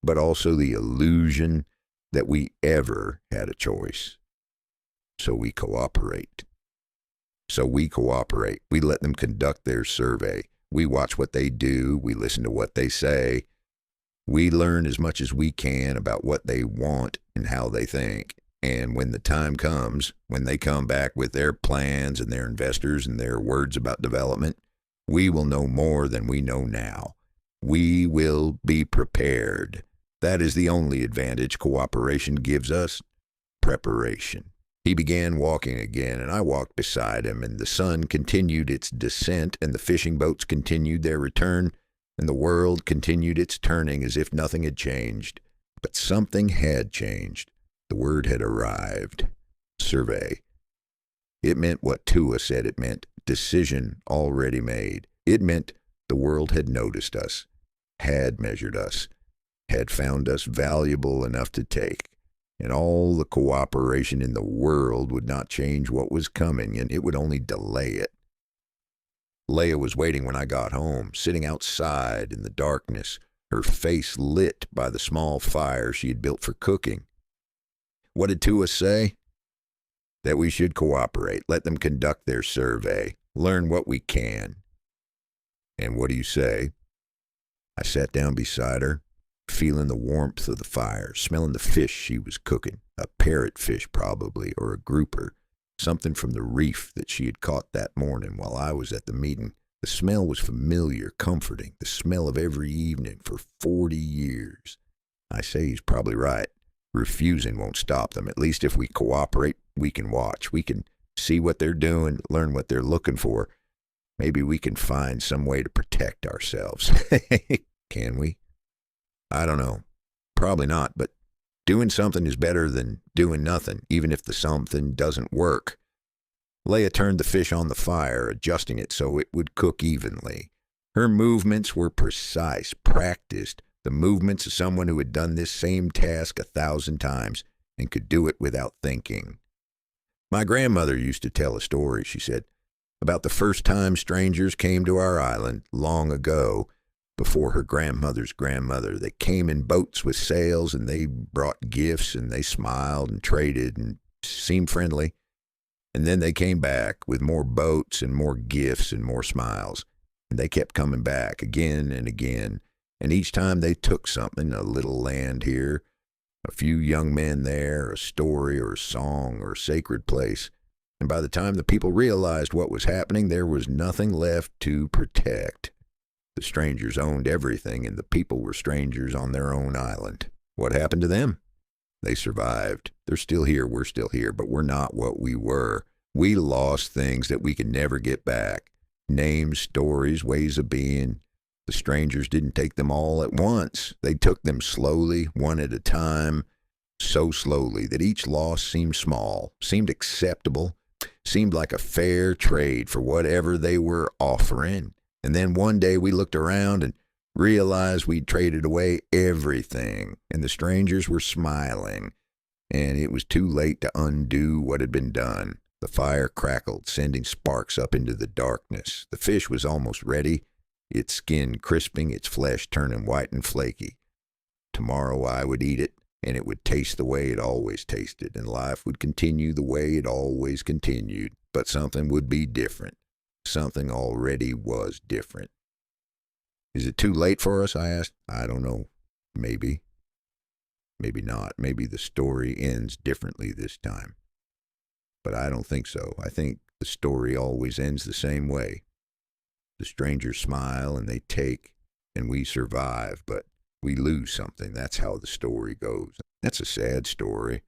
but also the illusion that we ever had a choice. So we cooperate. We let them conduct their survey. We watch what they do. We listen to what they say. We learn as much as we can about what they want and how they think. And when the time comes, when they come back with their plans and their investors and their words about development, we will know more than we know now. We will be prepared. That is the only advantage cooperation gives us, preparation. He began walking again, and I walked beside him, and the sun continued its descent, and the fishing boats continued their return, and the world continued its turning as if nothing had changed. But something had changed. The word had arrived. Survey. It meant what Tua said it meant. Decision already made. It meant the world had noticed us, had measured us, had found us valuable enough to take. And all the cooperation in the world would not change what was coming, and it would only delay it. Leia was waiting when I got home, sitting outside in the darkness, her face lit by the small fire she had built for cooking. What did Tua say? That we should cooperate, let them conduct their survey, learn what we can. And what do you say? I sat down beside her, feeling the warmth of the fire, smelling the fish she was cooking, a parrotfish probably, or a grouper, something from the reef that she had caught that morning while I was at the meeting. The smell was familiar, comforting, the smell of every evening for 40 years. I say he's probably right. Refusing won't stop them. At least if we cooperate, we can watch. We can see what they're doing, learn what they're looking for. Maybe we can find some way to protect ourselves. Can we? I don't know. Probably not, but doing something is better than doing nothing, even if the something doesn't work. Leia turned the fish on the fire, adjusting it so it would cook evenly. Her movements were precise, practiced, the movements of someone who had done this same task 1,000 times and could do it without thinking. My grandmother used to tell a story, she said, about the first time strangers came to our island long ago, before her grandmother's grandmother. They came in boats with sails, and they brought gifts, and they smiled and traded and seemed friendly. And then they came back with more boats and more gifts and more smiles. And they kept coming back again and again. And each time they took something, a little land here, a few young men there, a story or a song or a sacred place. And by the time the people realized what was happening, there was nothing left to protect. The strangers owned everything, and the people were strangers on their own island. What happened to them? They survived. They're still here, we're still here, but we're not what we were. We lost things that we could never get back. Names, stories, ways of being. The strangers didn't take them all at once. They took them slowly, one at a time, so slowly that each loss seemed small, seemed acceptable, seemed like a fair trade for whatever they were offering. And then one day we looked around and realized we'd traded away everything, and the strangers were smiling, and it was too late to undo what had been done. The fire crackled, sending sparks up into the darkness. The fish was almost ready, its skin crisping, its flesh turning white and flaky. Tomorrow I would eat it, and it would taste the way it always tasted, and life would continue the way it always continued, but something would be different. Something already was different. Is it too late for us? I asked. I don't know. Maybe. Maybe not. Maybe the story ends differently this time. But I don't think so. I think the story always ends the same way. The strangers smile and they take, and we survive, but we lose something. That's how the story goes. That's a sad story.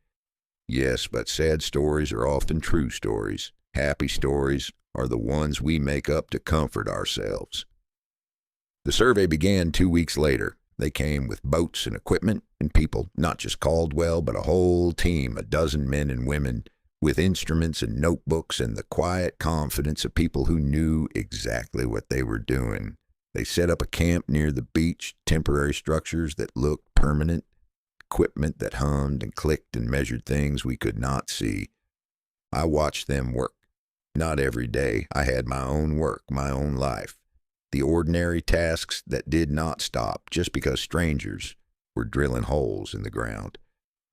Yes, but sad stories are often true stories. Happy stories are the ones we make up to comfort ourselves. The survey began 2 weeks later. They came with boats and equipment and people, not just Caldwell, but a whole team, a dozen men and women, with instruments and notebooks and the quiet confidence of people who knew exactly what they were doing. They set up a camp near the beach, temporary structures that looked permanent, equipment that hummed and clicked and measured things we could not see. I watched them work. Not every day. I had my own work, my own life. The ordinary tasks that did not stop just because strangers were drilling holes in the ground.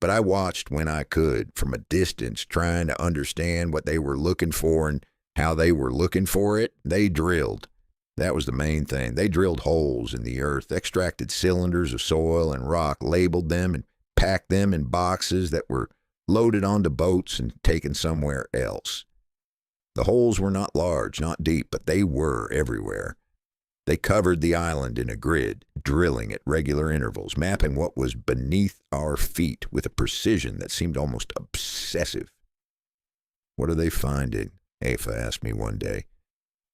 But I watched when I could, from a distance, trying to understand what they were looking for and how they were looking for it. They drilled. That was the main thing. They drilled holes in the earth, extracted cylinders of soil and rock, labeled them, and packed them in boxes that were loaded onto boats and taken somewhere else. The holes were not large, not deep, but they were everywhere. They covered the island in a grid, drilling at regular intervals, mapping what was beneath our feet with a precision that seemed almost obsessive. "What are they finding?" Afa asked me one day.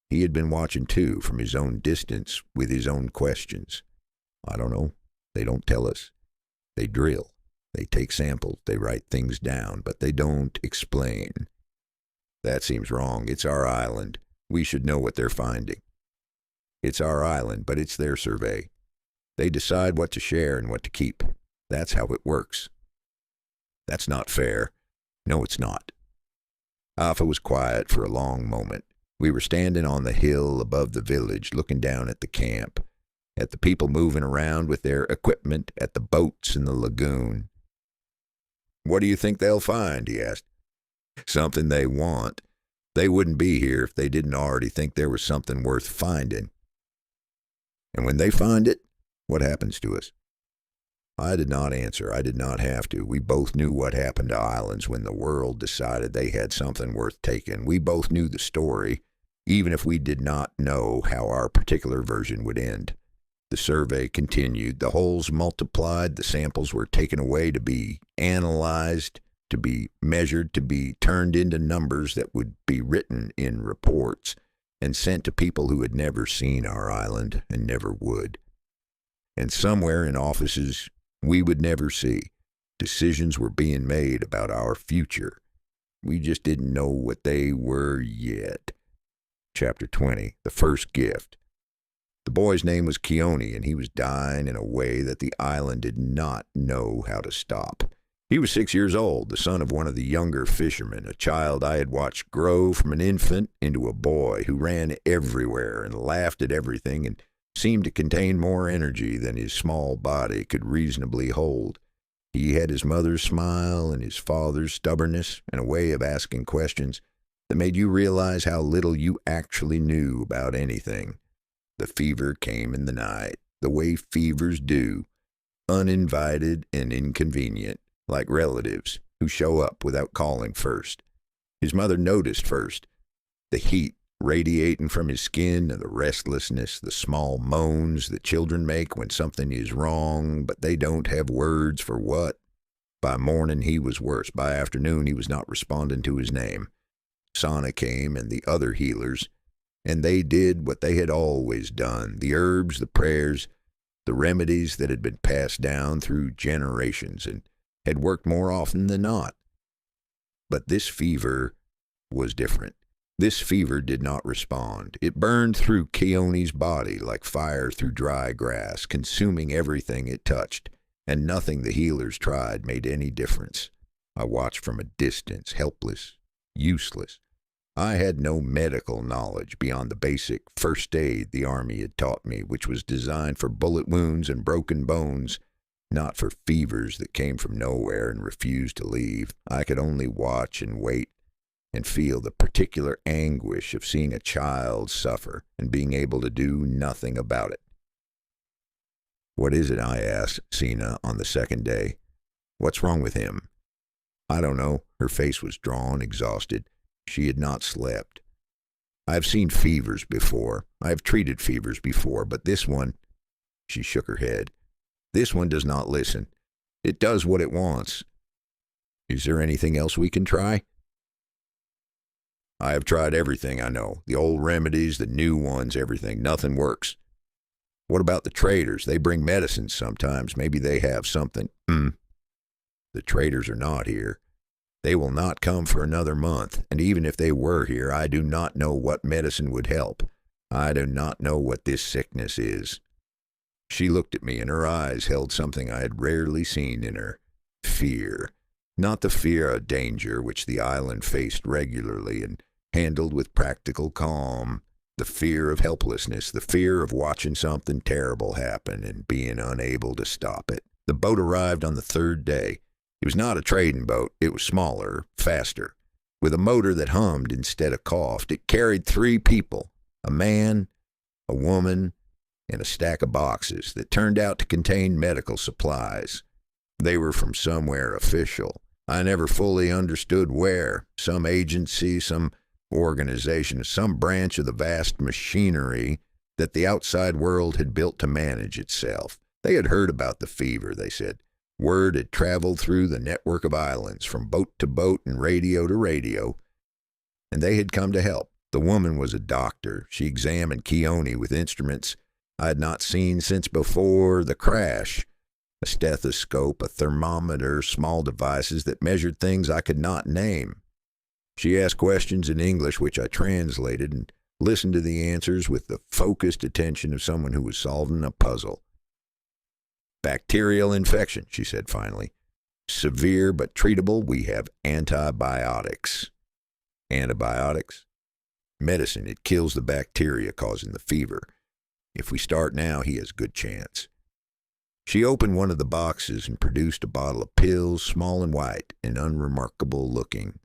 He had been watching too, from his own distance, with his own questions. "I don't know. They don't tell us. They drill. They take samples. They write things down, but they don't explain." "That seems wrong. It's our island. We should know what they're finding." "It's our island, but it's their survey. They decide what to share and what to keep. That's how it works." "That's not fair." "No, it's not." Afa was quiet for a long moment. We were standing on the hill above the village, looking down at the camp, at the people moving around with their equipment, at the boats in the lagoon. "What do you think they'll find?" he asked. "Something they want. They wouldn't be here if they didn't already think there was something worth finding." "And when they find it, what happens to us?" I did not answer. I did not have to. We both knew what happened to islands when the world decided they had something worth taking. We both knew the story, even if we did not know how our particular version would end. The survey continued. The holes multiplied. The samples were taken away to be analyzed, to be measured, to be turned into numbers that would be written in reports and sent to people who had never seen our island and never would. And somewhere in offices we would never see, decisions were being made about our future. We just didn't know what they were yet. Chapter 20, The First Gift. The boy's name was Keone, and he was dying in a way that the island did not know how to stop. He was 6 years old, the son of one of the younger fishermen, a child I had watched grow from an infant into a boy who ran everywhere and laughed at everything and seemed to contain more energy than his small body could reasonably hold. He had his mother's smile and his father's stubbornness and a way of asking questions that made you realize how little you actually knew about anything. The fever came in the night, the way fevers do, uninvited and inconvenient, like relatives who show up without calling first. His mother noticed first, the heat radiating from his skin and the restlessness, the small moans that children make when something is wrong, but they don't have words for what. By morning he was worse. By afternoon he was not responding to his name. Sana came and the other healers, and they did what they had always done, the herbs, the prayers, the remedies that had been passed down through generations and had worked more often than not. But this fever was different. This fever did not respond. It burned through Keone's body like fire through dry grass, consuming everything it touched, and nothing the healers tried made any difference. I watched from a distance, helpless, useless. I had no medical knowledge beyond the basic first aid the Army had taught me, which was designed for bullet wounds and broken bones. not for fevers that came from nowhere and refused to leave. I could only watch and wait and feel the particular anguish of seeing a child suffer and being able to do nothing about it. "What is it?" I asked Sina on the second day. "What's wrong with him?" "I don't know." Her face was drawn, exhausted. She had not slept. "I have seen fevers before. I have treated fevers before, but this one—" She shook her head. "This one does not listen. It does what it wants. Is there anything else we can try?" "I have tried everything I know. The old remedies, the new ones, everything. Nothing works." "What about the traders? They bring medicines sometimes. Maybe they have something." "The traders are not here. They will not come for another month, and even if they were here, I do not know what medicine would help. I do not know what this sickness is." She looked at me, and her eyes held something I had rarely seen in her. Fear. Not the fear of danger which the island faced regularly and handled with practical calm. The fear of helplessness, the fear of watching something terrible happen and being unable to stop it. The boat arrived on the third day. It was not a trading boat. It was smaller, faster, with a motor that hummed instead of coughed. It carried 3 people, a man, a woman, and a stack of boxes that turned out to contain medical supplies. They were from somewhere official. I never fully understood where. Some agency, some organization, some branch of the vast machinery that the outside world had built to manage itself. They had heard about the fever, they said. Word had traveled through the network of islands, from boat to boat and radio to radio, and they had come to help. The woman was a doctor. She examined Keone with instruments I had not seen since before the crash. A stethoscope, a thermometer, small devices that measured things I could not name. She asked questions in English, which I translated, and listened to the answers with the focused attention of someone who was solving a puzzle. "Bacterial infection," she said finally. "Severe but treatable. We have antibiotics." "Antibiotics?" "Medicine. It kills the bacteria causing the fever. If we start now, he has a good chance." She opened one of the boxes and produced a bottle of pills, small and white and unremarkable looking.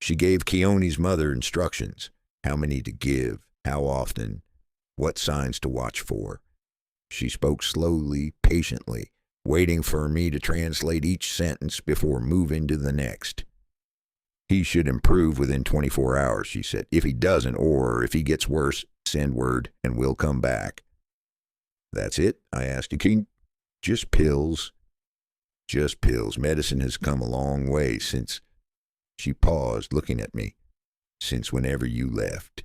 She gave Keone's mother instructions: how many to give, how often, what signs to watch for. She spoke slowly, patiently, waiting for me to translate each sentence before moving to the next. "He should improve within 24 hours, she said. "If he doesn't, or if he gets worse, send word and we'll come back." "That's it?" I asked. "Just pills." "Just pills. Medicine has come a long way since—" She paused, looking at me. "Since whenever you left."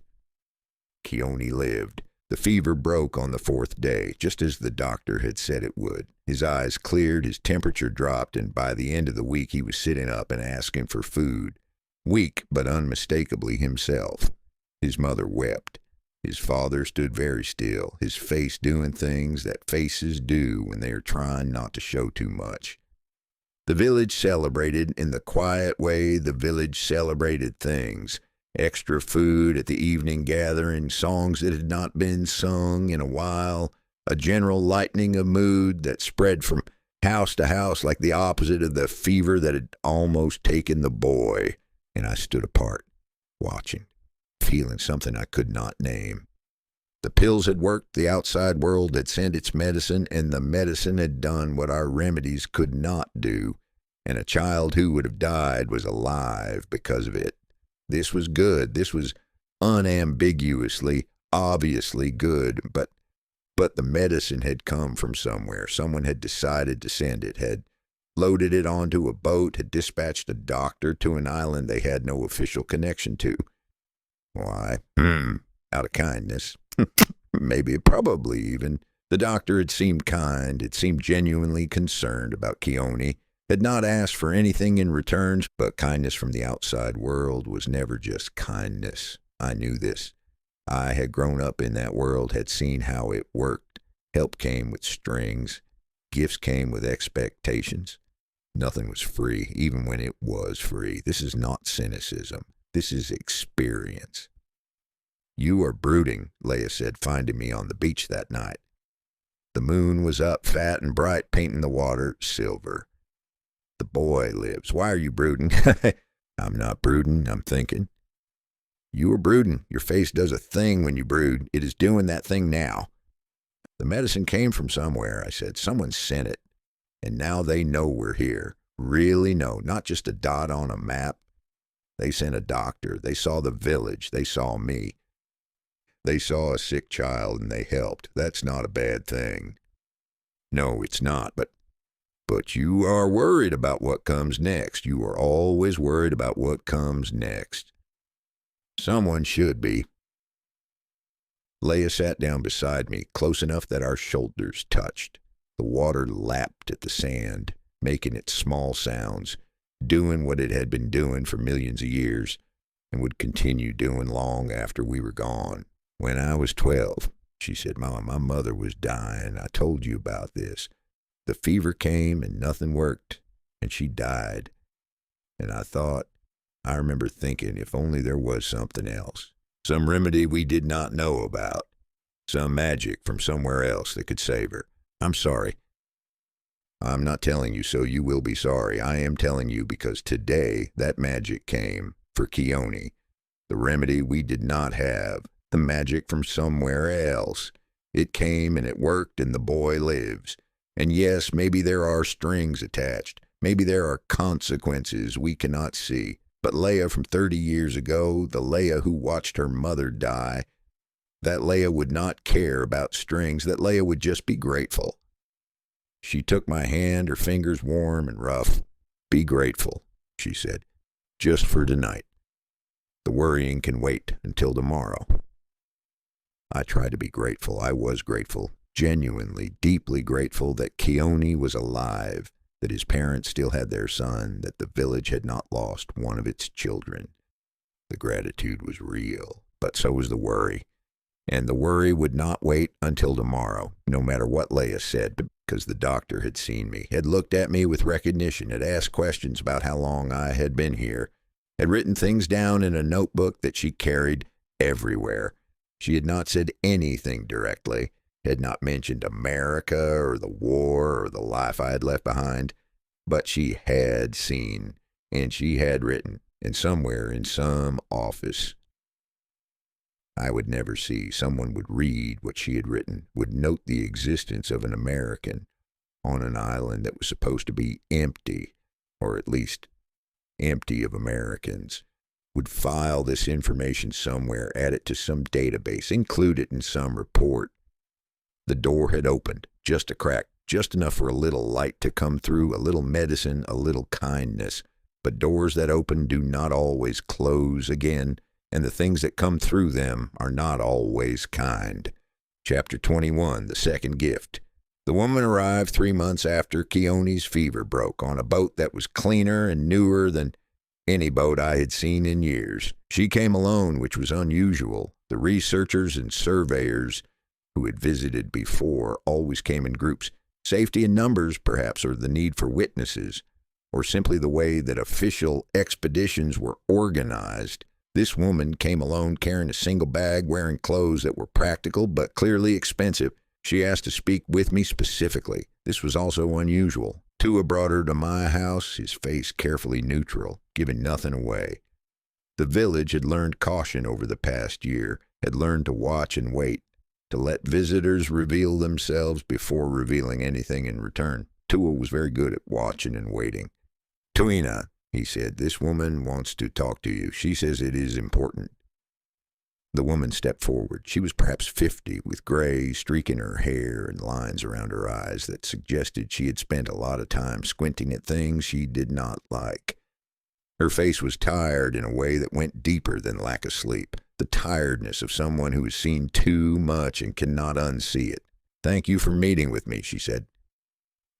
Keone lived. The fever broke on the 4th day, just as the doctor had said it would. His eyes cleared, his temperature dropped, and by the end of the week he was sitting up and asking for food. Weak, but unmistakably himself. His mother wept. His father stood very still, his face doing things that faces do when they are trying not to show too much. The village celebrated in the quiet way the village celebrated things. Extra food at the evening gathering, songs that had not been sung in a while, a general lightening of mood that spread from house to house like the opposite of the fever that had almost taken the boy. And I stood apart, watching, feeling something I could not name. The pills had worked, the outside world had sent its medicine, and the medicine had done what our remedies could not do, and a child who would have died was alive because of it. This was good. This was unambiguously, obviously good, but the medicine had come from somewhere. Someone had decided to send it, had loaded it onto a boat, had dispatched a doctor to an island they had no official connection to. Why? Out of kindness. Maybe, probably even. The doctor had seemed kind, had seemed genuinely concerned about Keone, had not asked for anything in return, but kindness from the outside world was never just kindness. I knew this. I had grown up in that world, had seen how it worked. Help came with strings. Gifts came with expectations. Nothing was free, even when it was free. This is not cynicism. This is experience. "You are brooding," Leia said, finding me on the beach that night. The moon was up, fat and bright, painting the water silver. The boy lives. Why are you brooding? I'm not brooding, I'm thinking. You are brooding. Your face does a thing when you brood. It is doing that thing now. The medicine came from somewhere, I said. Someone sent it. And now they know we're here. Really know. Not just a dot on a map. They sent a doctor. They saw the village. They saw me. They saw a sick child and they helped. That's not a bad thing. No, it's not. But you are worried about what comes next. You are always worried about what comes next. Someone should be. Leia sat down beside me, close enough that our shoulders touched. The water lapped at the sand, making its small sounds, doing what it had been doing for millions of years, and would continue doing long after we were gone. When I was 12, she said, Mom, my mother was dying. I told you about this. The fever came and nothing worked, and she died. And I remember thinking, if only there was something else. Some remedy we did not know about. Some magic from somewhere else that could save her. I'm sorry. I'm not telling you so you will be sorry. I am telling you because today that magic came for Keone. The remedy we did not have. The magic from somewhere else. It came and it worked and the boy lives. And yes, maybe there are strings attached. Maybe there are consequences we cannot see. But Leia from 30 years ago, the Leia who watched her mother die, that Leia would not care about strings. That Leia would just be grateful. She took my hand, her fingers warm and rough. Be grateful, she said, just for tonight. The worrying can wait until tomorrow. I tried to be grateful. I was grateful, genuinely, deeply grateful that Keone was alive, that his parents still had their son, that the village had not lost one of its children. The gratitude was real, but so was the worry. And the worry would not wait until tomorrow, no matter what Leia said, because the doctor had seen me, had looked at me with recognition, had asked questions about how long I had been here, had written things down in a notebook that she carried everywhere. She had not said anything directly, had not mentioned America or the war or the life I had left behind, but she had seen, and she had written, and somewhere in some office I would never see, someone would read what she had written, would note the existence of an American on an island that was supposed to be empty, or at least empty of Americans, would file this information somewhere, add it to some database, include it in some report. The door had opened, just a crack, just enough for a little light to come through, a little medicine, a little kindness. But doors that open do not always close again, and the things that come through them are not always kind. Chapter 21, The Second Gift. The woman arrived 3 months after Keone's fever broke on a boat that was cleaner and newer than any boat I had seen in years. She came alone, which was unusual. The researchers and surveyors who had visited before always came in groups. Safety in numbers, perhaps, or the need for witnesses, or simply the way that official expeditions were organized. This woman came alone, carrying a single bag, wearing clothes that were practical but clearly expensive. She asked to speak with me specifically. This was also unusual. Tua brought her to my house, his face carefully neutral, giving nothing away. The village had learned caution over the past year, had learned to watch and wait, to let visitors reveal themselves before revealing anything in return. Tua was very good at watching and waiting. Tuina, he said, this woman wants to talk to you. She says it is important. The woman stepped forward. She was perhaps 50, with gray streak in her hair and lines around her eyes that suggested she had spent a lot of time squinting at things she did not like. Her face was tired in a way that went deeper than lack of sleep, the tiredness of someone who has seen too much and cannot unsee it. Thank you for meeting with me, she said.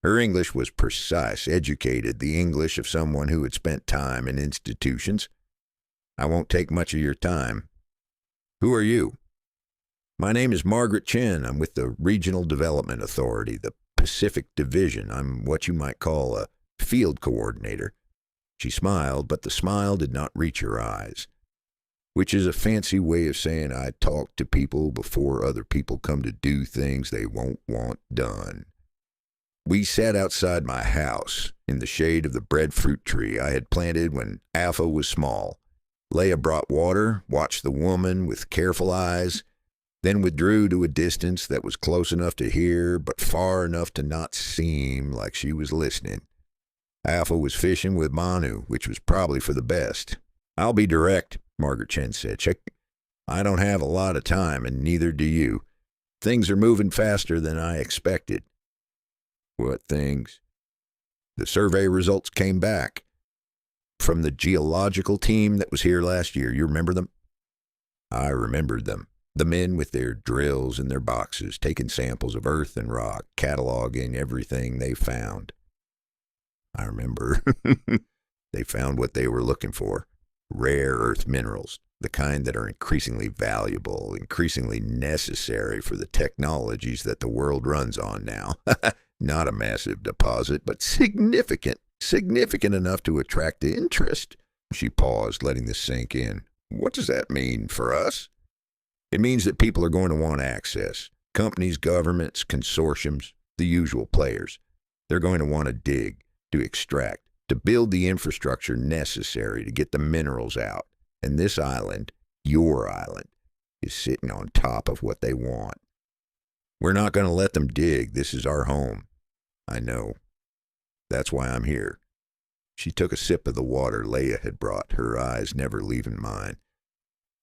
Her English was precise, educated, the English of someone who had spent time in institutions. I won't take much of your time. Who are you? My name is Margaret Chen. I'm with the Regional Development Authority, the Pacific Division. I'm what you might call a field coordinator. She smiled, but the smile did not reach her eyes. which is a fancy way of saying I talk to people before other people come to do things they won't want done. We sat outside my house in the shade of the breadfruit tree I had planted when Alpha was small. Leia brought water, watched the woman with careful eyes, then withdrew to a distance that was close enough to hear, but far enough to not seem like she was listening. Alpha was fishing with Manu, which was probably for the best. "I'll be direct," Margaret Chen said. "I don't have a lot of time, and neither do you. Things are moving faster than I expected." "What things?" "The survey results came back from the geological team that was here last year. You remember them?" I remembered them. The men with their drills and their boxes, taking samples of earth and rock, cataloging everything they found. I remember. They found what they were looking for. Rare earth minerals, the kind that are increasingly valuable, increasingly necessary for the technologies that the world runs on now. Not a massive deposit, but significant enough to attract interest. She paused, letting this sink in. "What does that mean for us?" "It means that people are going to want access. Companies, governments, consortiums, the usual players. They're going to want to dig, to extract, to build the infrastructure necessary to get the minerals out. And this island, your island, is sitting on top of what they want. We're not going to let them dig. This is our home." "I know. That's why I'm here." She took a sip of the water Leia had brought, her eyes never leaving mine.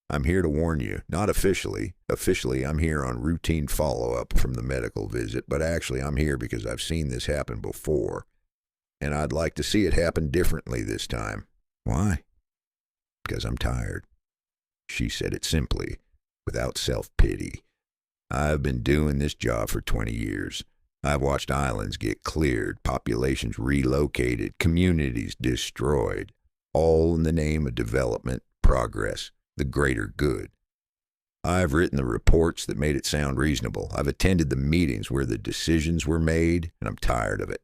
"I'm here to warn you, not officially. Officially, I'm here on routine follow-up from the medical visit, but actually I'm here because I've seen this happen before, and I'd like to see it happen differently this time." "Why?" "Because I'm tired." She said it simply, without self-pity. "I've been doing this job for 20 years. I've watched islands get cleared, populations relocated, communities destroyed, all in the name of development, progress, the greater good. I've written the reports that made it sound reasonable. I've attended the meetings where the decisions were made, and I'm tired of it."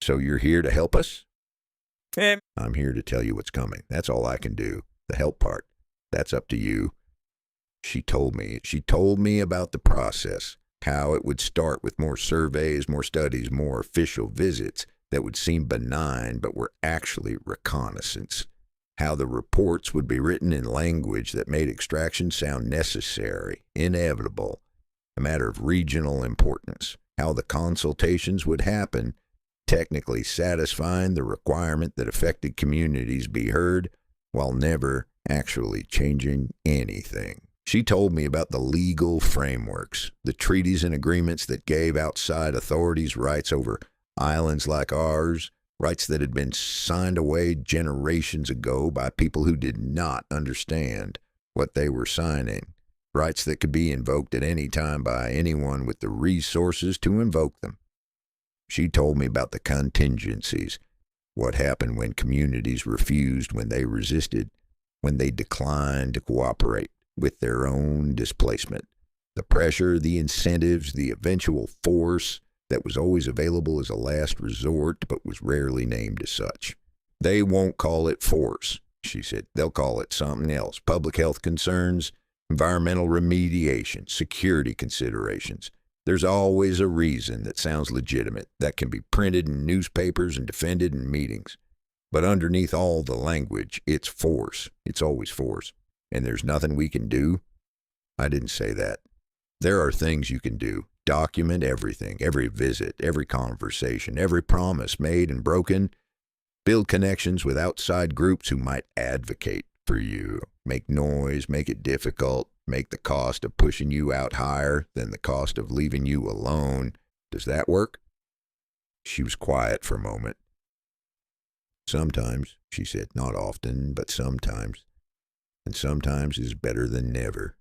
"So you're here to help us?" "I'm here to tell you what's coming. That's all I can do. The help part, that's up to you." She told me about the process, how it would start with more surveys, more studies, more official visits that would seem benign but were actually reconnaissance, how the reports would be written in language that made extraction sound necessary, inevitable, a matter of regional importance, how the consultations would happen, technically satisfying the requirement that affected communities be heard while never actually changing anything. She told me about the legal frameworks, the treaties and agreements that gave outside authorities rights over islands like ours, rights that had been signed away generations ago by people who did not understand what they were signing, rights that could be invoked at any time by anyone with the resources to invoke them. She told me about the contingencies, what happened when communities refused, when they resisted, when they declined to cooperate with their own displacement, the pressure, the incentives, the eventual force that was always available as a last resort but was rarely named as such. "They won't call it force," she said. "They'll call it something else. Public health concerns, environmental remediation, security considerations. There's always a reason that sounds legitimate, that can be printed in newspapers and defended in meetings. But underneath all the language, it's force. It's always force. And there's nothing we can do?" I didn't say that. "There are things you can do. Document everything, every visit, every conversation, every promise made and broken. Build connections with outside groups who might advocate for you. Make noise, make it difficult, make the cost of pushing you out higher than the cost of leaving you alone. Does that work?" She was quiet for a moment. "Sometimes," she said. "Not often, but sometimes. And sometimes is better than never."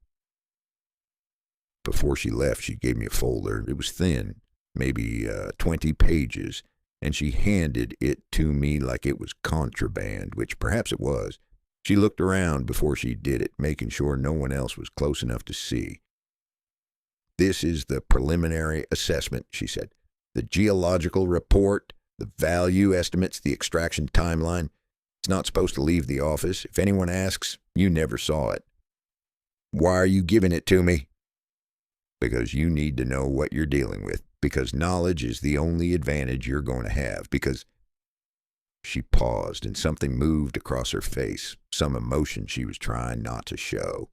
Before she left, she gave me a folder. It was thin, maybe 20 pages, and she handed it to me like it was contraband, which perhaps it was. She looked around before she did it, making sure no one else was close enough to see. "This is the preliminary assessment," she said. "The geological report, the value estimates, the extraction timeline. It's not supposed to leave the office. If anyone asks, you never saw it. Why are you giving it to me? Because you need to know what you're dealing with. Because knowledge is the only advantage you're going to have. Because she paused and something moved across her face, some emotion she was trying not to show.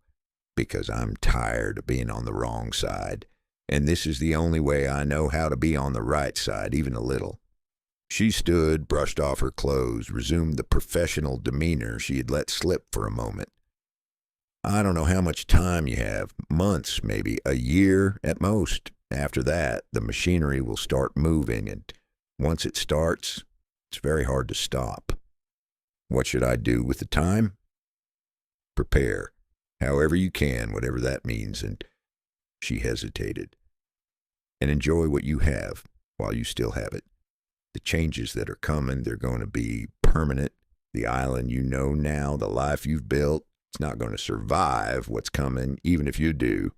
Because I'm tired of being on the wrong side. And this is the only way I know how to be on the right side, even a little. She stood, brushed off her clothes, resumed the professional demeanor she had let slip for a moment. I don't know how much time you have, months maybe, a year at most. After that, the machinery will start moving, and once it starts, it's very hard to stop. What should I do with the time? Prepare, however you can, whatever that means, and she hesitated. And enjoy what you have while you still have it. The changes that are coming, they're going to be permanent. The island you know now, the life you've built, it's not going to survive what's coming, even if you do.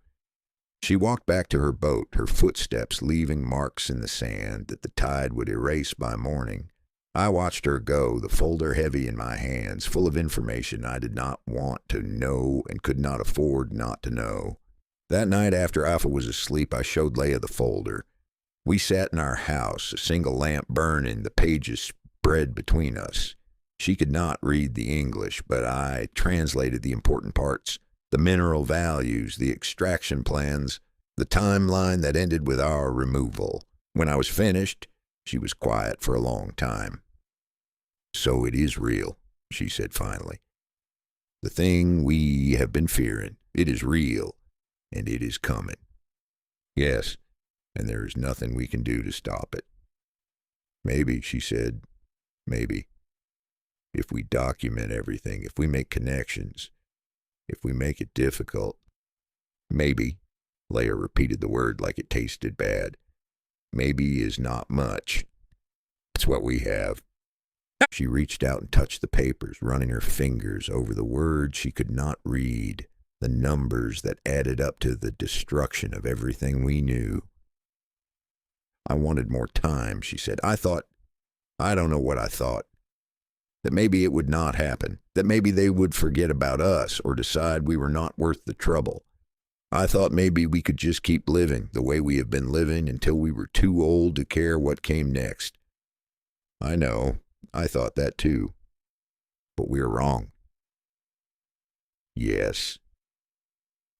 She walked back to her boat, her footsteps leaving marks in the sand that the tide would erase by morning. I watched her go, the folder heavy in my hands, full of information I did not want to know and could not afford not to know. That night after Alpha was asleep, I showed Leia the folder. We sat in our house, a single lamp burning, the pages spread between us. She could not read the English, but I translated the important parts, the mineral values, the extraction plans, the timeline that ended with our removal. When I was finished, she was quiet for a long time. So it is real, she said finally. The thing we have been fearing, it is real, and it is coming. Yes. And there is nothing we can do to stop it. Maybe, she said, maybe. If we document everything, if we make connections, if we make it difficult. Maybe, Leia repeated the word like it tasted bad. Maybe is not much. It's what we have. She reached out and touched the papers, running her fingers over the words she could not read, the numbers that added up to the destruction of everything we knew. I wanted more time, she said. I don't know what I thought. That maybe it would not happen. That maybe they would forget about us or decide we were not worth the trouble. I thought maybe we could just keep living the way we have been living until we were too old to care what came next. I know, I thought that too. But we are wrong. Yes.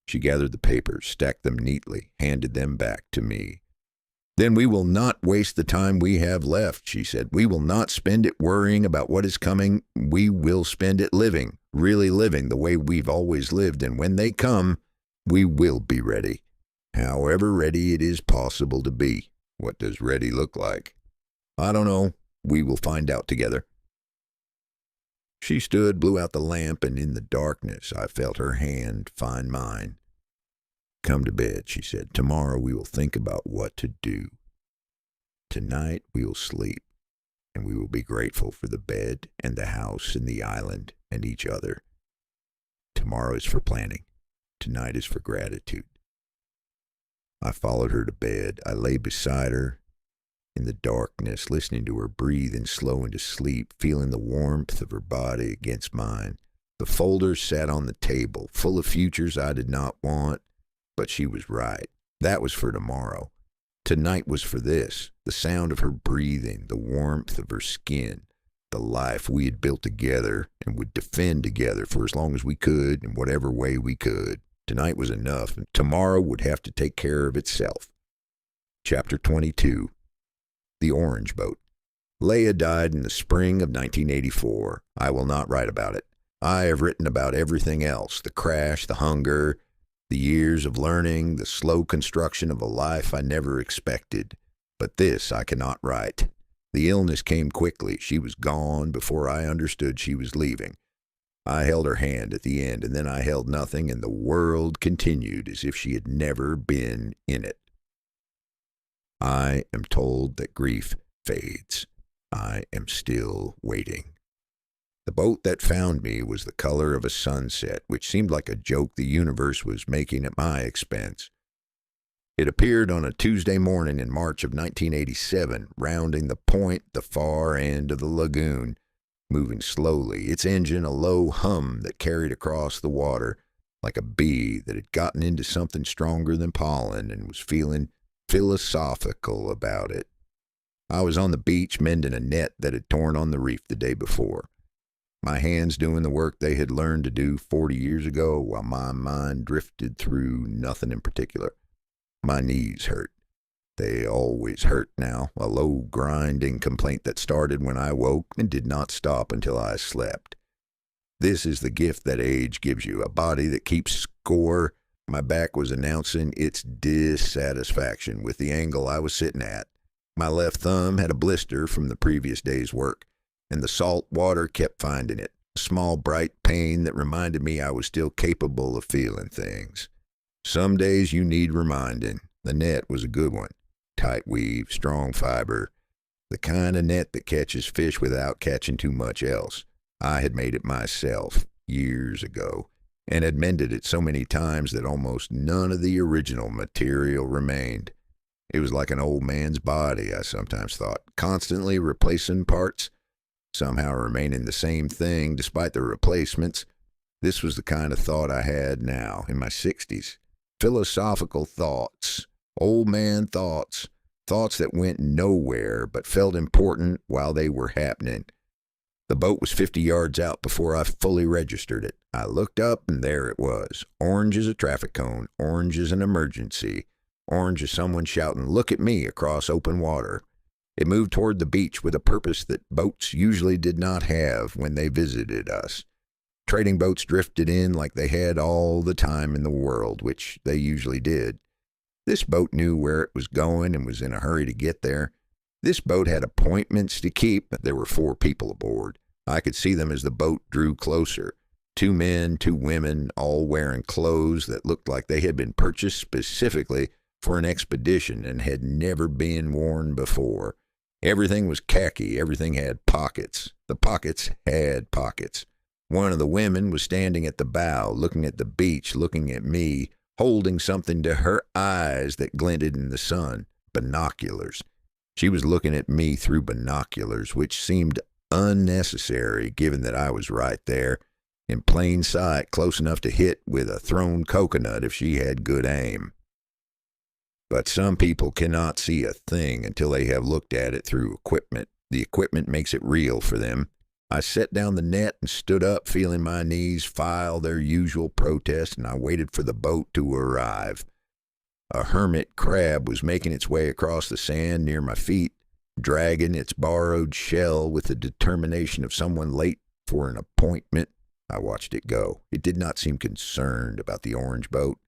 She gathered the papers, stacked them neatly, handed them back to me. Then we will not waste the time we have left, she said. We will not spend it worrying about what is coming. We will spend it living, really living the way we've always lived. And when they come, we will be ready. However ready it is possible to be. What does ready look like? I don't know. We will find out together. She stood, blew out the lamp, and in the darkness I felt her hand find mine. Come to bed, she said. Tomorrow we will think about what to do. Tonight we will sleep, and we will be grateful for the bed and the house and the island and each other. Tomorrow is for planning. Tonight is for gratitude. I followed her to bed. I lay beside her in the darkness, listening to her breathe and slow into sleep, feeling the warmth of her body against mine. The folders sat on the table, full of futures I did not want. But she was right. That was for tomorrow. Tonight was for this. The sound of her breathing, the warmth of her skin, the life we had built together and would defend together for as long as we could in whatever way we could. Tonight was enough, and tomorrow would have to take care of itself. Chapter 22. The Orange Boat. Leia died in the spring of 1984. I will not write about it. I have written about everything else, the crash, the hunger, the years of learning, the slow construction of a life I never expected. But this I cannot write. The illness came quickly. She was gone before I understood she was leaving. I held her hand at the end, and then I held nothing, and the world continued as if she had never been in it. I am told that grief fades. I am still waiting. The boat that found me was the color of a sunset, which seemed like a joke the universe was making at my expense. It appeared on a Tuesday morning in March of 1987, rounding the point, the far end of the lagoon. moving slowly, its engine a low hum that carried across the water like a bee that had gotten into something stronger than pollen and was feeling philosophical about it. I was on the beach mending a net that had torn on the reef the day before, my hands doing the work they had learned to do 40 years ago while my mind drifted through nothing in particular. My knees hurt. They always hurt now, a low grinding complaint that started when I woke and did not stop until I slept. This is the gift that age gives you, a body that keeps score. My back was announcing its dissatisfaction with the angle I was sitting at. My left thumb had a blister from the previous day's work, and the salt water kept finding it, a small bright pain that reminded me I was still capable of feeling things. Some days you need reminding. The net was a good one. Tight weave, strong fiber, the kind of net that catches fish without catching too much else. I had made it myself years ago and had mended it so many times that almost none of the original material remained. It was like an old man's body, I sometimes thought, constantly replacing parts, somehow remaining the same thing despite the replacements. This was the kind of thought I had now in my 60s. Philosophical thoughts. Old man thoughts, thoughts that went nowhere but felt important while they were happening. The boat was 50 yards out before I fully registered it. I looked up and there it was. Orange as a traffic cone, orange as an emergency, orange as someone shouting, "Look at me," across open water. It moved toward the beach with a purpose that boats usually did not have when they visited us. Trading boats drifted in like they had all the time in the world, which they usually did. This boat knew where it was going and was in a hurry to get there. This boat had appointments to keep. There were 4 people aboard. I could see them as the boat drew closer. 2 men, 2 women, all wearing clothes that looked like they had been purchased specifically for an expedition and had never been worn before. Everything was khaki. Everything had pockets. The pockets had pockets. One of the women was standing at the bow, looking at the beach, looking at me, holding something to her eyes that glinted in the sun. Binoculars. She was looking at me through binoculars, which seemed unnecessary given that I was right there, in plain sight, close enough to hit with a thrown coconut if she had good aim. But some people cannot see a thing until they have looked at it through equipment. The equipment makes it real for them. I set down the net and stood up, feeling my knees file their usual protest, and I waited for the boat to arrive. A hermit crab was making its way across the sand near my feet, dragging its borrowed shell with the determination of someone late for an appointment. I watched it go. It did not seem concerned about the orange boat.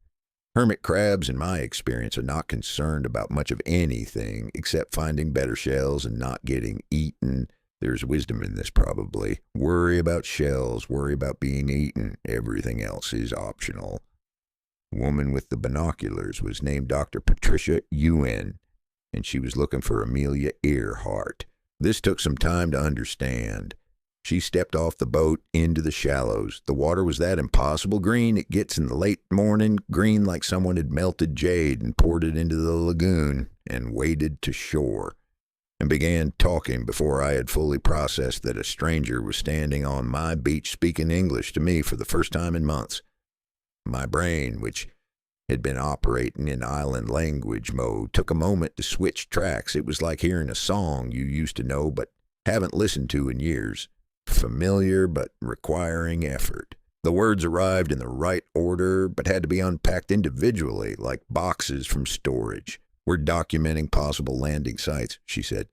Hermit crabs, in my experience, are not concerned about much of anything except finding better shells and not getting eaten. There's wisdom in this, probably. Worry about shells, worry about being eaten. Everything else is optional. The woman with the binoculars was named Dr. Patricia Ewan, and she was looking for Amelia Earhart. This took some time to understand. She stepped off the boat into the shallows. The water was that impossible green it gets in the late morning, green like someone had melted jade and poured it into the lagoon, and waded to shore, and began talking before I had fully processed that a stranger was standing on my beach speaking English to me for the first time in months. My brain, which had been operating in island language mode, took a moment to switch tracks. It was like hearing a song you used to know but haven't listened to in years. Familiar but requiring effort. The words arrived in the right order but had to be unpacked individually like boxes from storage. "We're documenting possible landing sites," she said.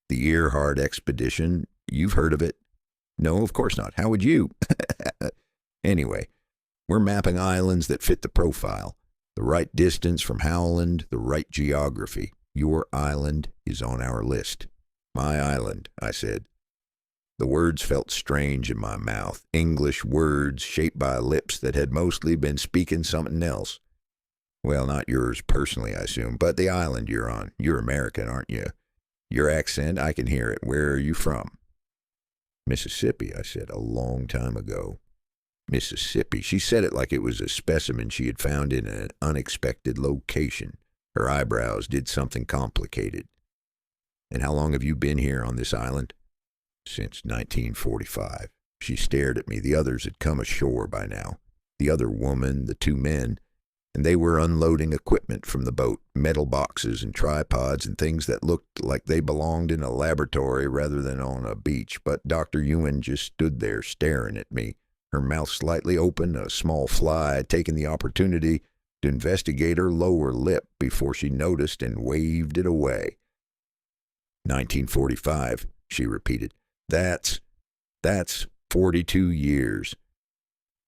"The Earhart expedition. You've heard of it." "No, of course not. How would you?" "Anyway, we're mapping islands that fit the profile. The right distance from Howland, the right geography. Your island is on our list." "My island," I said. The words felt strange in my mouth. English words shaped by lips that had mostly been speaking something else. "Well, not yours personally, I assume, but the island you're on. You're American, aren't you? Your accent, I can hear it. Where are you from?" "Mississippi," I said, "a long time ago." Mississippi. She said it like it was a specimen she had found in an unexpected location. Her eyebrows did something complicated. "And how long have you been here on this island?" Since 1945. She stared at me. The others had come ashore by now. The other woman, the two men, and they were unloading equipment from the boat, metal boxes and tripods and things that looked like they belonged in a laboratory rather than on a beach. But Dr. Ewan just stood there staring at me, her mouth slightly open, a small fly taking the opportunity to investigate her lower lip before she noticed and waved it away. 1945, she repeated. That's 42 years.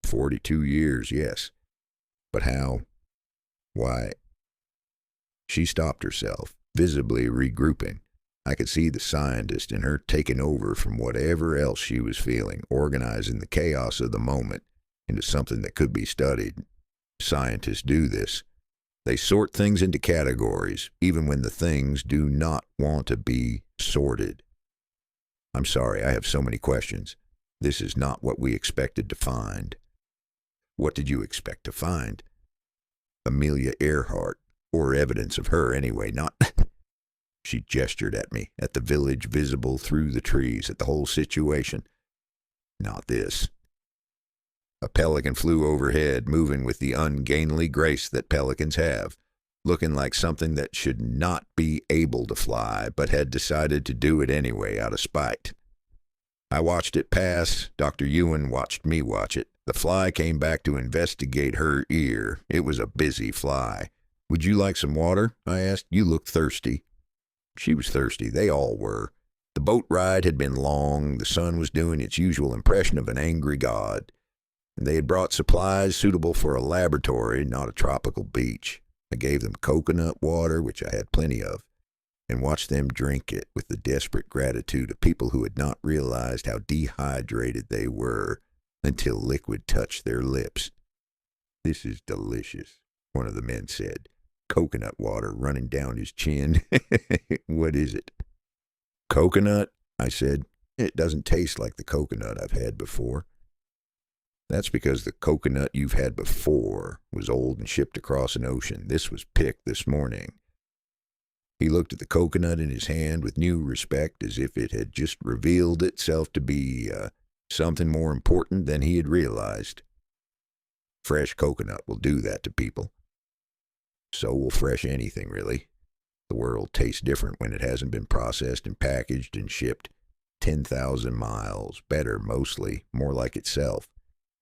42 years, yes. But how? Why? She stopped herself, visibly regrouping. I could see the scientist in her taking over from whatever else she was feeling, organizing the chaos of the moment into something that could be studied. Scientists do this. They sort things into categories, even when the things do not want to be sorted. I'm sorry, I have so many questions. This is not what we expected to find. What did you expect to find? Amelia Earhart, or evidence of her anyway, not... She gestured at me, at the village visible through the trees, at the whole situation. Not this. A pelican flew overhead, moving with the ungainly grace that pelicans have, looking like something that should not be able to fly, but had decided to do it anyway out of spite. I watched it pass. Dr. Ewan watched me watch it. The fly came back to investigate her ear. It was a busy fly. Would you like some water? I asked. You look thirsty. She was thirsty. They all were. The boat ride had been long. The sun was doing its usual impression of an angry god. And they had brought supplies suitable for a laboratory, not a tropical beach. I gave them coconut water, which I had plenty of, and watched them drink it with the desperate gratitude of people who had not realized how dehydrated they were until liquid touched their lips. This is delicious, one of the men said, coconut water running down his chin. What is it? Coconut, I said. It doesn't taste like the coconut I've had before. That's because the coconut you've had before was old and shipped across an ocean. This was picked this morning. He looked at the coconut in his hand with new respect, as if it had just revealed itself to be something more important than he had realized. Fresh coconut will do that to people. So will fresh anything, really. The world tastes different when it hasn't been processed and packaged and shipped 10,000 miles. Better, mostly, more like itself.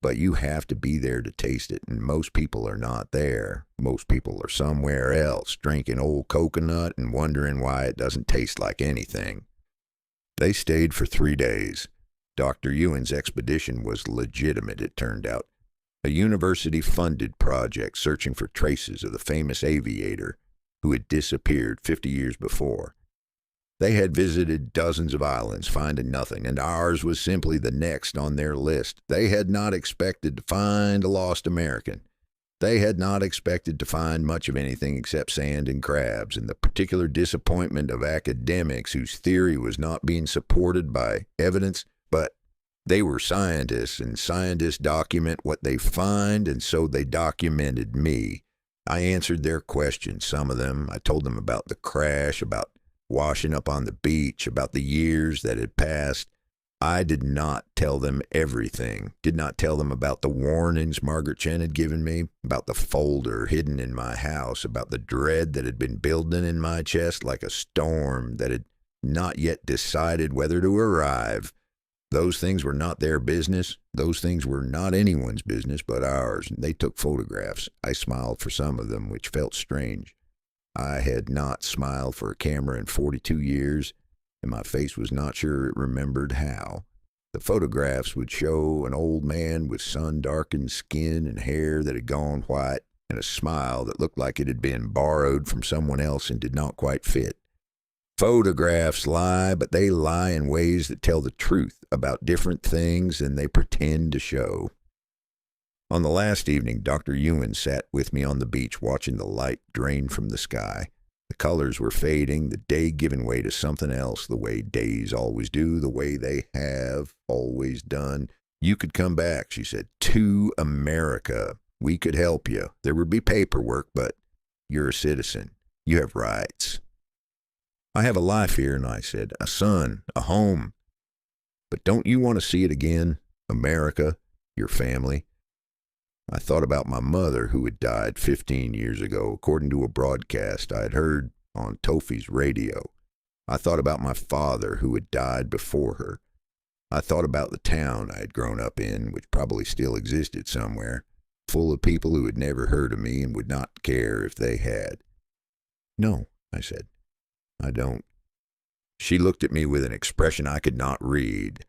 But you have to be there to taste it, and most people are not there. Most people are somewhere else, drinking old coconut and wondering why it doesn't taste like anything. They stayed for 3 days. Dr. Ewan's expedition was legitimate, it turned out. A university-funded project searching for traces of the famous aviator who had disappeared 50 years before. They had visited dozens of islands, finding nothing, and ours was simply the next on their list. They had not expected to find a lost American. They had not expected to find much of anything except sand and crabs, and the particular disappointment of academics whose theory was not being supported by evidence, but they were scientists, and scientists document what they find, and so they documented me. I answered their questions, some of them. I told them about the crash, about washing up on the beach, about the years that had passed. I did not tell them everything, did not tell them about the warnings Margaret Chen had given me, about the folder hidden in my house, about the dread that had been building in my chest like a storm that had not yet decided whether to arrive. Those things were not their business. Those things were not anyone's business but ours, and they took photographs. I smiled for some of them, which felt strange. I had not smiled for a camera in 42 years, and my face was not sure it remembered how. The photographs would show an old man with sun-darkened skin and hair that had gone white, and a smile that looked like it had been borrowed from someone else and did not quite fit. Photographs lie, but they lie in ways that tell the truth about different things than they pretend to show. On the last evening, Dr. Ewan sat with me on the beach watching the light drain from the sky. The colors were fading, the day giving way to something else, the way days always do, the way they have always done. You could come back, she said, to America. We could help you. There would be paperwork, but you're a citizen. You have rights. I have a life here, and I said, a son, a home. But don't you want to see it again? America, your family. I thought about my mother, who had died 15 years ago, according to a broadcast I had heard on Tofi's radio. I thought about my father, who had died before her. I thought about the town I had grown up in, which probably still existed somewhere, full of people who had never heard of me and would not care if they had. No, I said, I don't. She looked at me with an expression I could not read.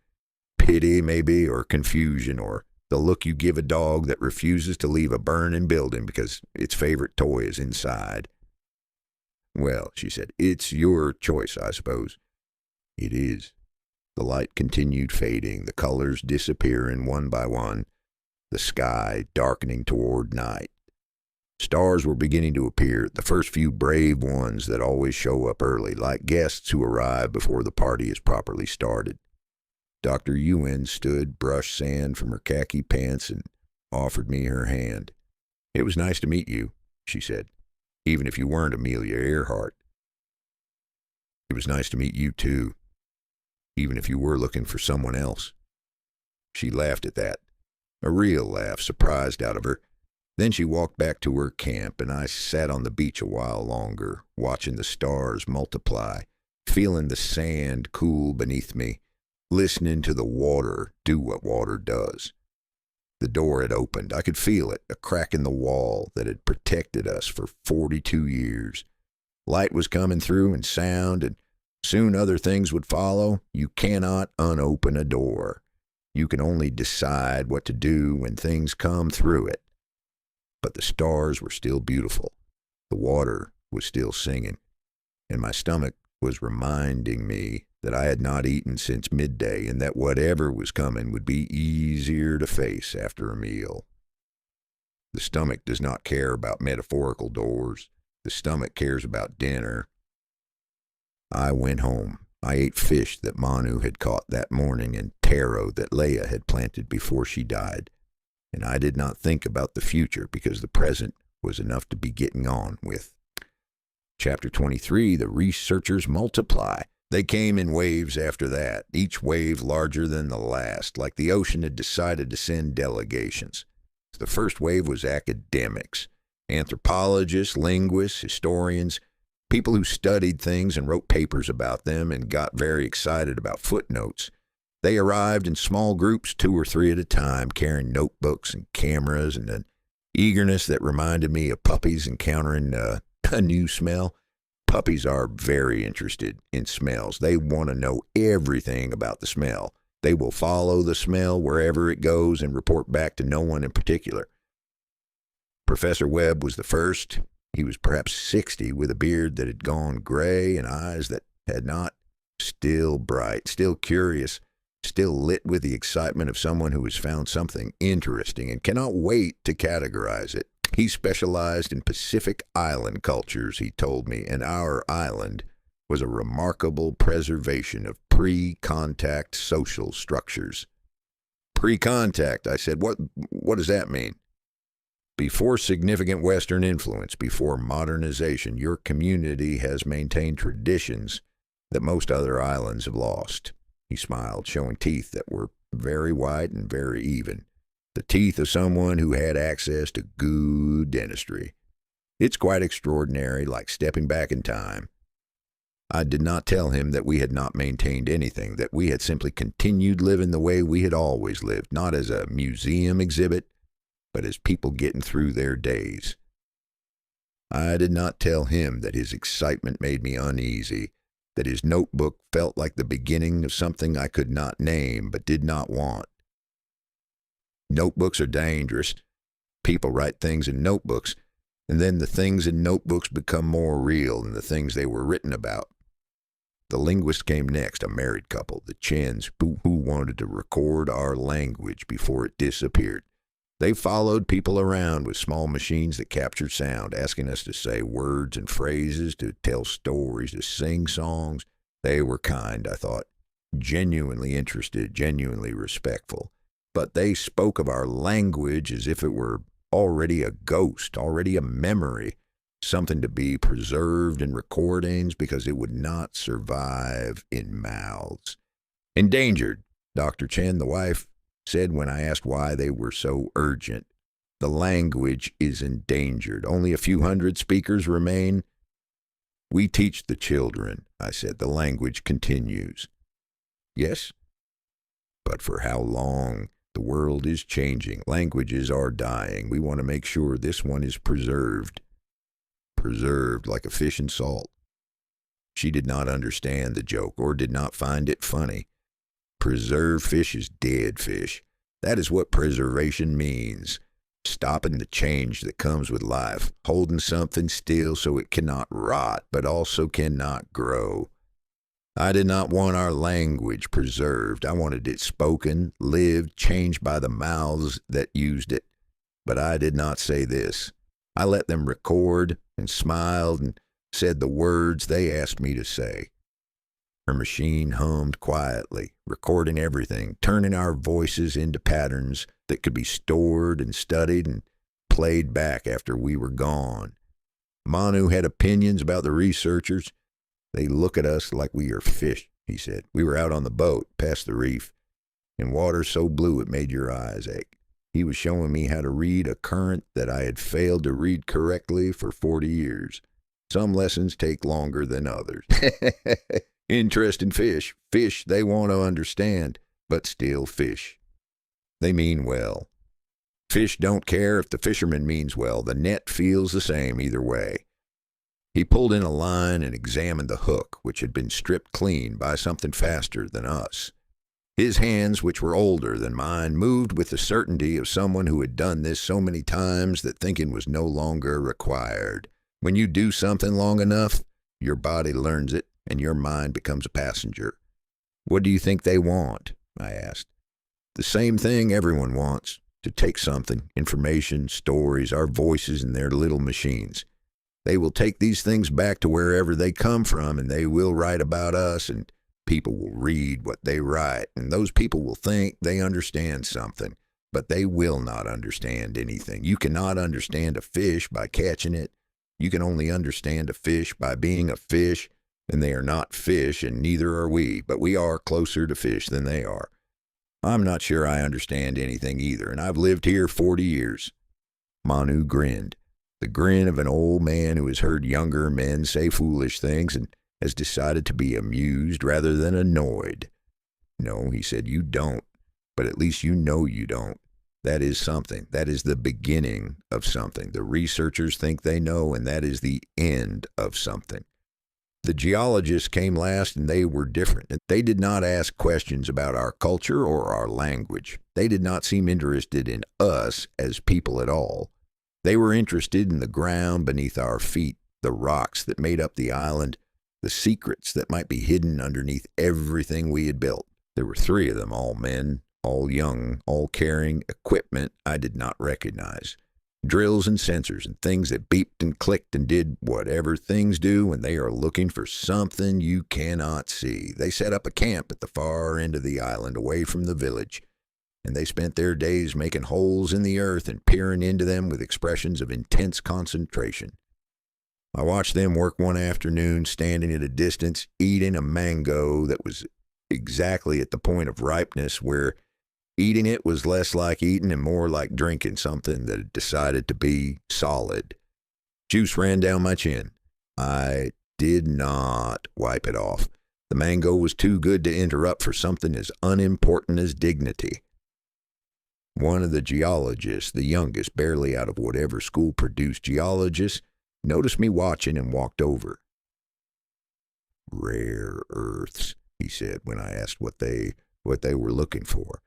Pity, maybe, or confusion, or the look you give a dog that refuses to leave a burning building because its favorite toy is inside. Well, she said, it's your choice, I suppose. It is. The light continued fading, the colors disappearing one by one, the sky darkening toward night. Stars were beginning to appear, the first few brave ones that always show up early, like guests who arrive before the party is properly started. Dr. Ewan stood, brushed sand from her khaki pants, and offered me her hand. It was nice to meet you, she said, even if you weren't Amelia Earhart. It was nice to meet you, too, even if you were looking for someone else. She laughed at that, a real laugh, surprised out of her. Then she walked back to her camp, and I sat on the beach a while longer, watching the stars multiply, feeling the sand cool beneath me, listening to the water do what water does. The door had opened. I could feel it, a crack in the wall that had protected us for 42 years. Light was coming through and sound, and soon other things would follow. You cannot unopen a door. You can only decide what to do when things come through it. But the stars were still beautiful. The water was still singing, and my stomach was reminding me that I had not eaten since midday and that whatever was coming would be easier to face after a meal. The stomach does not care about metaphorical doors. The stomach cares about dinner. I went home. I ate fish that Manu had caught that morning and taro that Leia had planted before she died. And I did not think about the future because the present was enough to be getting on with. Chapter 23, the researchers multiply. They came in waves after that, each wave larger than the last, like the ocean had decided to send delegations. The first wave was academics, anthropologists, linguists, historians, people who studied things and wrote papers about them and got very excited about footnotes. They arrived in small groups, 2 or 3 at a time, carrying notebooks and cameras and an eagerness that reminded me of puppies encountering a new smell. Puppies are very interested in smells. They want to know everything about the smell. They will follow the smell wherever it goes and report back to no one in particular. Professor Webb was the first. He was perhaps 60, with a beard that had gone gray and eyes that had not. Still bright, still curious, still lit with the excitement of someone who has found something interesting and cannot wait to categorize it. He specialized in Pacific Island cultures, he told me, and our island was a remarkable preservation of pre-contact social structures. Pre-contact, I said. What does that mean? Before significant Western influence, before modernization, your community has maintained traditions that most other islands have lost. He smiled, showing teeth that were very white and very even. The teeth of someone who had access to good dentistry. It's quite extraordinary, like stepping back in time. I did not tell him that we had not maintained anything, that we had simply continued living the way we had always lived, not as a museum exhibit, but as people getting through their days. I did not tell him that his excitement made me uneasy, that his notebook felt like the beginning of something I could not name but did not want. Notebooks are dangerous. People write things in notebooks, and then the things in notebooks become more real than the things they were written about. The linguist came next, a married couple, the Chens, who wanted to record our language before it disappeared. They followed people around with small machines that captured sound, asking us to say words and phrases, to tell stories, to sing songs. They were kind, I thought, genuinely interested, genuinely respectful. But they spoke of our language as if it were already a ghost, already a memory, something to be preserved in recordings because it would not survive in mouths. Endangered, Dr. Chen, the wife, said when I asked why they were so urgent. The language is endangered. Only a few hundred speakers remain. We teach the children, I said. The language continues. Yes? But for how long? The world is changing. Languages are dying. We want to make sure this one is preserved. Preserved like a fish in salt. She did not understand the joke or did not find it funny. Preserved fish is dead fish. That is what preservation means. Stopping the change that comes with life. Holding something still so it cannot rot, but also cannot grow. I did not want our language preserved. I wanted it spoken, lived, changed by the mouths that used it. But I did not say this. I let them record and smiled and said the words they asked me to say. Her machine hummed quietly, recording everything, turning our voices into patterns that could be stored and studied and played back after we were gone. Manu had opinions about the researchers. They look at us like we are fish, he said. We were out on the boat, past the reef, in water so blue it made your eyes ache. He was showing me how to read a current that I had failed to read correctly for 40 years. Some lessons take longer than others. Interesting fish. Fish they want to understand, but still fish. They mean well. Fish don't care if the fisherman means well. The net feels the same either way. He pulled in a line and examined the hook, which had been stripped clean by something faster than us. His hands, which were older than mine, moved with the certainty of someone who had done this so many times that thinking was no longer required. When you do something long enough, your body learns it, and your mind becomes a passenger. What do you think they want? I asked. The same thing everyone wants, to take something, information, stories, our voices in their little machines. They will take these things back to wherever they come from, and they will write about us, and people will read what they write, and those people will think they understand something, but they will not understand anything. You cannot understand a fish by catching it. You can only understand a fish by being a fish, and they are not fish, and neither are we, but we are closer to fish than they are. I'm not sure I understand anything either, and I've lived here 40 years. Manu grinned, the grin of an old man who has heard younger men say foolish things and has decided to be amused rather than annoyed. No, he said, you don't, but at least you know you don't. That is something. That is the beginning of something. The researchers think they know, and that is the end of something. The geologists came last, and they were different. They did not ask questions about our culture or our language. They did not seem interested in us as people at all. They were interested in the ground beneath our feet, the rocks that made up the island, the secrets that might be hidden underneath everything we had built. There were 3 of them, all men, all young, all carrying equipment I did not recognize. Drills and sensors and things that beeped and clicked and did whatever things do when they are looking for something you cannot see. They set up a camp at the far end of the island away from the village, and they spent their days making holes in the earth and peering into them with expressions of intense concentration. I watched them work one afternoon, standing at a distance, eating a mango that was exactly at the point of ripeness where eating it was less like eating and more like drinking something that had decided to be solid. Juice ran down my chin. I did not wipe it off. The mango was too good to interrupt for something as unimportant as dignity. One of the geologists, the youngest, barely out of whatever school produced geologists, noticed me watching and walked over. Rare earths, he said when I asked what they were looking for.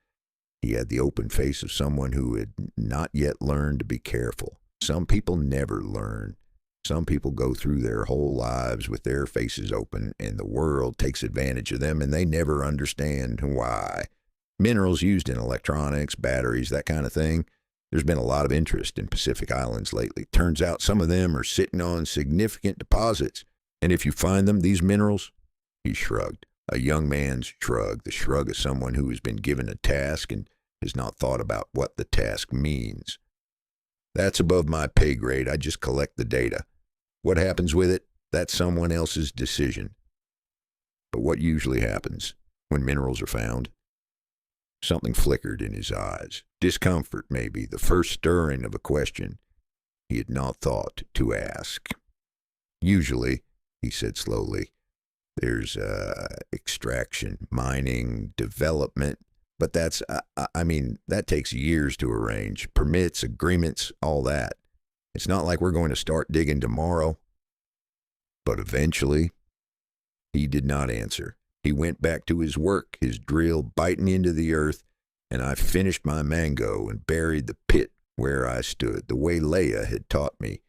He had the open face of someone who had not yet learned to be careful. Some people never learn. Some people go through their whole lives with their faces open, and the world takes advantage of them, and they never understand why. Minerals used in electronics, batteries, that kind of thing. There's been a lot of interest in Pacific Islands lately. Turns out some of them are sitting on significant deposits. And if you find them, these minerals, he shrugged. A young man's shrug, the shrug of someone who has been given a task and has not thought about what the task means. That's above my pay grade. I just collect the data. What happens with it, that's someone else's decision. But what usually happens when minerals are found? Something flickered in his eyes. Discomfort, maybe, the first stirring of a question he had not thought to ask. Usually, he said slowly, there's extraction, mining, development, but that takes years to arrange. Permits, agreements, all that. It's not like we're going to start digging tomorrow. But eventually, he did not answer. He went back to his work, his drill biting into the earth, and I finished my mango and buried the pit where I stood, the way Leia had taught me.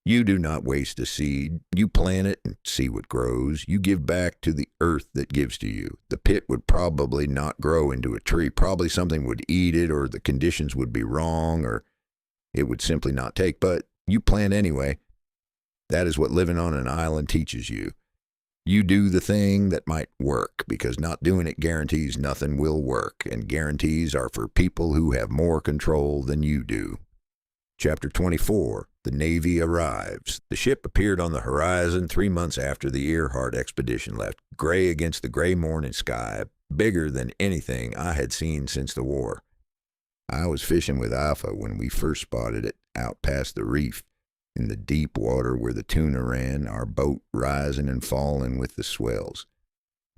You do not waste a seed. You plant it and see what grows. You give back to the earth that gives to you. The pit would probably not grow into a tree. Probably something would eat it, or the conditions would be wrong, or it would simply not take. But you plant anyway. That is what living on an island teaches you. You do the thing that might work, because not doing it guarantees nothing will work, and guarantees are for people who have more control than you do. Chapter 24. The Navy arrives. The ship appeared on the horizon 3 months after the Earhart expedition left, gray against the gray morning sky, bigger than anything I had seen since the war. I was fishing with Alpha when we first spotted it out past the reef, in the deep water where the tuna ran, our boat rising and falling with the swells.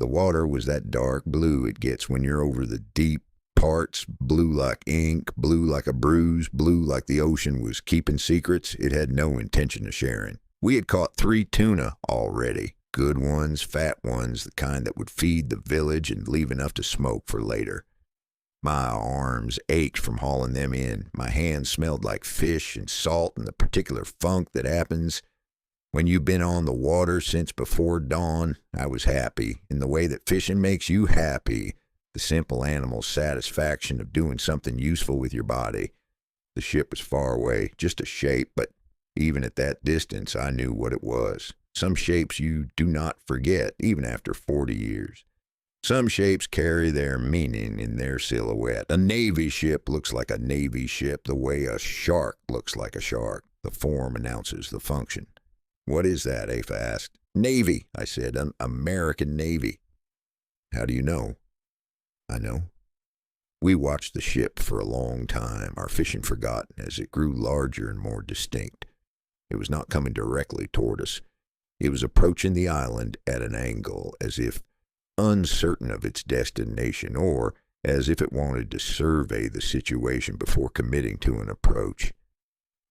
The water was that dark blue it gets when you're over the deep parts, blue like ink, blue like a bruise, blue like the ocean was keeping secrets it had no intention of sharing. We had caught 3 tuna already, good ones, fat ones, the kind that would feed the village and leave enough to smoke for later. My arms ached from hauling them in. My hands smelled like fish and salt and the particular funk that happens when you've been on the water since before dawn. I was happy, in the way that fishing makes you happy, the simple animal satisfaction of doing something useful with your body. The ship was far away, just a shape, but even at that distance I knew what it was. Some shapes you do not forget, even after 40 years. Some shapes carry their meaning in their silhouette. A Navy ship looks like a Navy ship the way a shark looks like a shark. The form announces the function. What is that? Afa asked. Navy, I said. An American Navy. How do you know? I know. We watched the ship for a long time, our fishing forgotten, as it grew larger and more distinct. It was not coming directly toward us. It was approaching the island at an angle, as if uncertain of its destination, or as if it wanted to survey the situation before committing to an approach.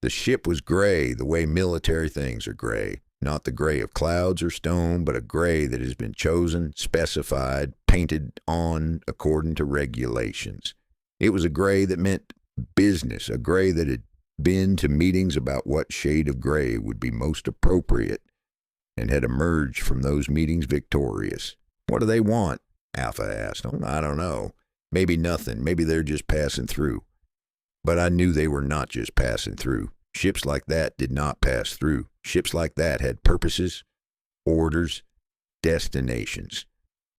The ship was gray, the way military things are gray. Not the gray of clouds or stone, but a gray that has been chosen, specified, painted on according to regulations. It was a gray that meant business, a gray that had been to meetings about what shade of gray would be most appropriate, and had emerged from those meetings victorious. What do they want? Alpha asked. Oh, I don't know. Maybe nothing. Maybe they're just passing through. But I knew they were not just passing through. Ships like that did not pass through. Ships like that had purposes, orders, destinations.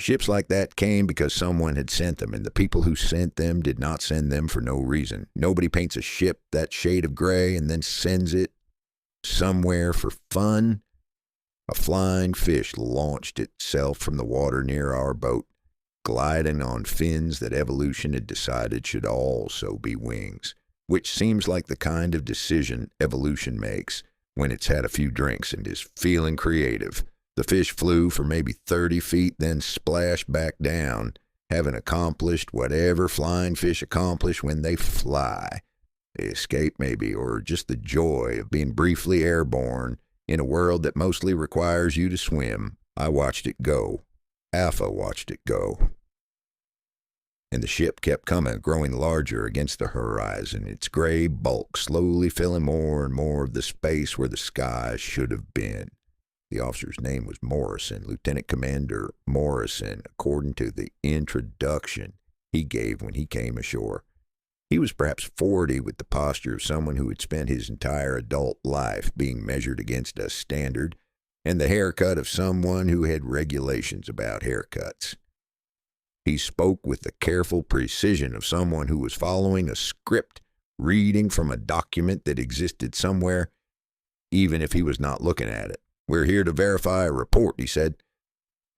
Ships like that came because someone had sent them, and the people who sent them did not send them for no reason. Nobody paints a ship that shade of gray and then sends it somewhere for fun. A flying fish launched itself from the water near our boat, gliding on fins that evolution had decided should also be wings, which seems like the kind of decision evolution makes when it's had a few drinks and is feeling creative. The fish flew for maybe 30 feet, then splashed back down, having accomplished whatever flying fish accomplish when they fly. The escape, maybe, or just the joy of being briefly airborne in a world that mostly requires you to swim. I watched it go. Alpha watched it go. And the ship kept coming, growing larger against the horizon, its gray bulk slowly filling more and more of the space where the sky should have been. The officer's name was Morrison, Lieutenant Commander Morrison, according to the introduction he gave when he came ashore. He was perhaps 40, with the posture of someone who had spent his entire adult life being measured against a standard, and the haircut of someone who had regulations about haircuts. He spoke with the careful precision of someone who was following a script, reading from a document that existed somewhere, even if he was not looking at it. We're here to verify a report, he said.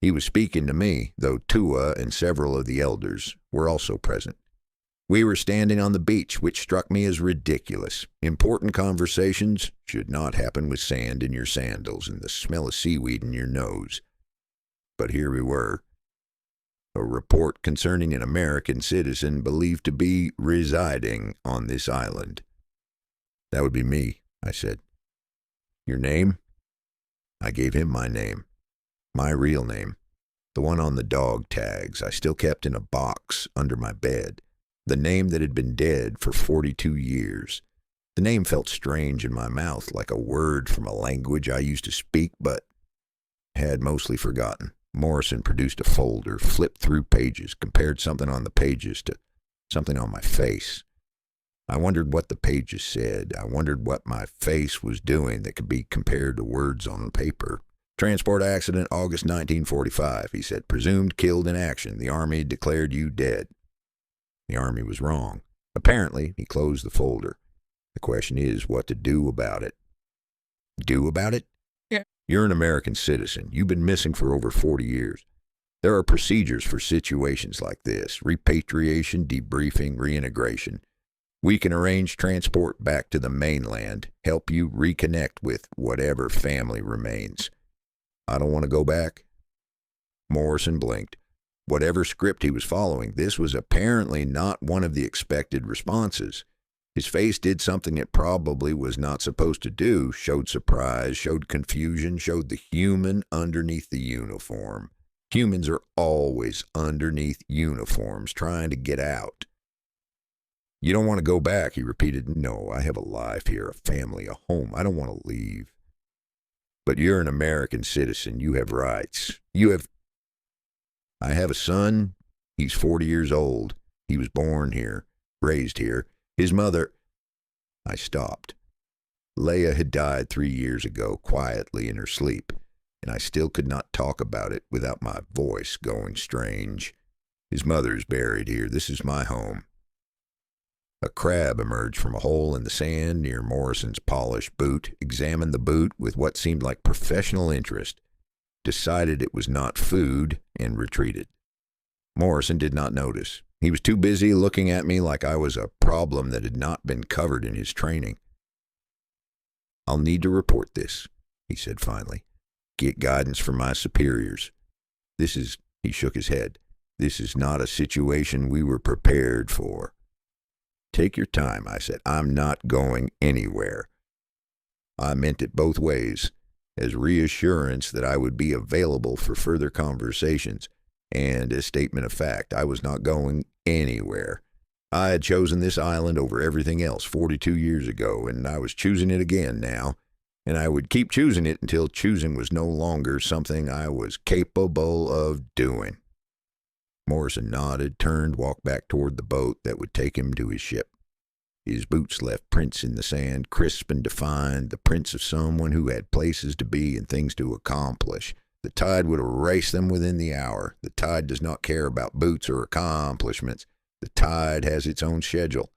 He was speaking to me, though Tua and several of the elders were also present. We were standing on the beach, which struck me as ridiculous. Important conversations should not happen with sand in your sandals and the smell of seaweed in your nose. But here we were. A report concerning an American citizen believed to be residing on this island. That would be me, I said. Your name? I gave him my name. My real name. The one on the dog tags I still kept in a box under my bed. The name that had been dead for 42 years. The name felt strange in my mouth, like a word from a language I used to speak, but had mostly forgotten. Morrison produced a folder, flipped through pages, compared something on the pages to something on my face. I wondered what the pages said. I wondered what my face was doing that could be compared to words on paper. Transport accident, August 1945, he said. Presumed killed in action. The Army declared you dead. The Army was wrong. Apparently, he closed the folder. The question is what to do about it. Do about it? Yeah. You're an American citizen. You've been missing for over 40 years. There are procedures for situations like this. Repatriation, debriefing, reintegration. We can arrange transport back to the mainland, help you reconnect with whatever family remains. I don't want to go back. Morrison blinked. Whatever script he was following, this was apparently not one of the expected responses. His face did something it probably was not supposed to do, showed surprise, showed confusion, showed the human underneath the uniform. Humans are always underneath uniforms, trying to get out. You don't want to go back, he repeated. No, I have a life here, a family, a home. I don't want to leave. But you're an American citizen. You have rights. I have a son. He's 40 years old. He was born here, raised here. His mother... I stopped. Leia had died 3 years ago, quietly in her sleep, and I still could not talk about it without my voice going strange. His mother is buried here. This is my home. A crab emerged from a hole in the sand near Morrison's polished boot, examined the boot with what seemed like professional interest, decided it was not food, and retreated. Morrison did not notice. He was too busy looking at me like I was a problem that had not been covered in his training. I'll need to report this, he said finally. Get guidance from my superiors. He shook his head. This is not a situation we were prepared for. Take your time, I said. I'm not going anywhere. I meant it both ways, as reassurance that I would be available for further conversations, and as statement of fact, I was not going anywhere. I had chosen this island over everything else 42 years ago, and I was choosing it again now, and I would keep choosing it until choosing was no longer something I was capable of doing. Morrison nodded, turned, walked back toward the boat that would take him to his ship. His boots left prints in the sand, crisp and defined, the prints of someone who had places to be and things to accomplish. The tide would erase them within the hour. The tide does not care about boots or accomplishments. The tide has its own schedule.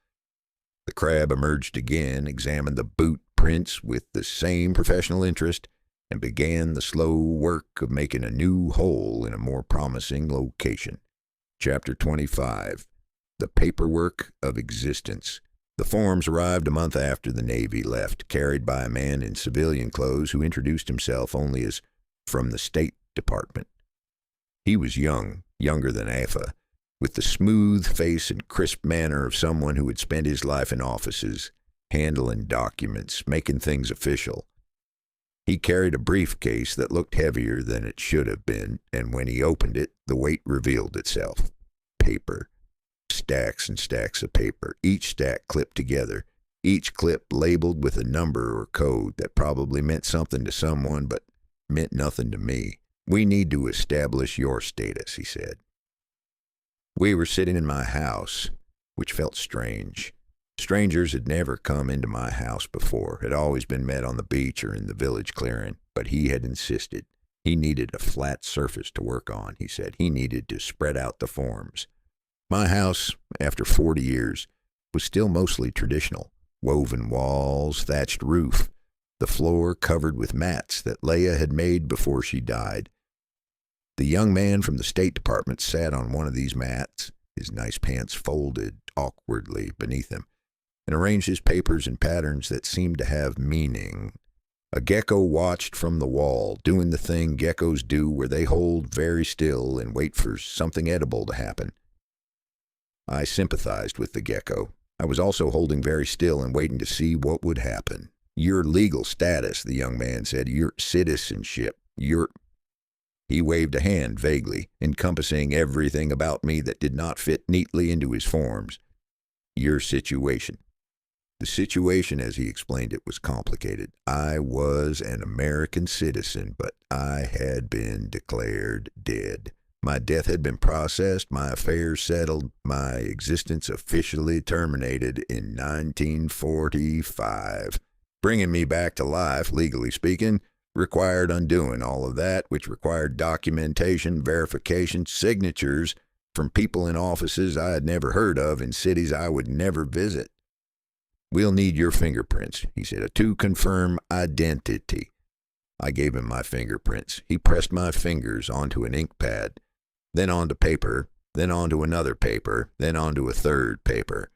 The crab emerged again, examined the boot prints with the same professional interest, and began the slow work of making a new hole in a more promising location. Chapter 25. The Paperwork of Existence. The forms arrived a month after the Navy left, carried by a man in civilian clothes who introduced himself only as from the State Department. He was young, younger than Afa, with the smooth face and crisp manner of someone who had spent his life in offices, handling documents, making things official. He carried a briefcase that looked heavier than it should have been, and when he opened it, the weight revealed itself. Paper. Stacks and stacks of paper, each stack clipped together, each clip labeled with a number or code that probably meant something to someone but meant nothing to me. We need to establish your status, he said. We were sitting in my house, which felt strange. Strangers had never come into my house before, had always been met on the beach or in the village clearing, but he had insisted. He needed a flat surface to work on, he said. He needed to spread out the forms. My house, after 40 years, was still mostly traditional. Woven walls, thatched roof, the floor covered with mats that Leia had made before she died. The young man from the State Department sat on one of these mats, his nice pants folded awkwardly beneath him, and arranged his papers in patterns that seemed to have meaning. A gecko watched from the wall, doing the thing geckos do where they hold very still and wait for something edible to happen. I sympathized with the gecko. I was also holding very still and waiting to see what would happen. Your legal status, the young man said, your citizenship, your... He waved a hand vaguely, encompassing everything about me that did not fit neatly into his forms. Your situation. The situation, as he explained it, was complicated. I was an American citizen, but I had been declared dead. My death had been processed, my affairs settled, my existence officially terminated in 1945. Bringing me back to life, legally speaking, required undoing all of that, which required documentation, verification, signatures from people in offices I had never heard of in cities I would never visit. We'll need your fingerprints, he said, to confirm identity. I gave him my fingerprints. He pressed my fingers onto an ink pad, then onto paper, then onto another paper, then onto a third paper.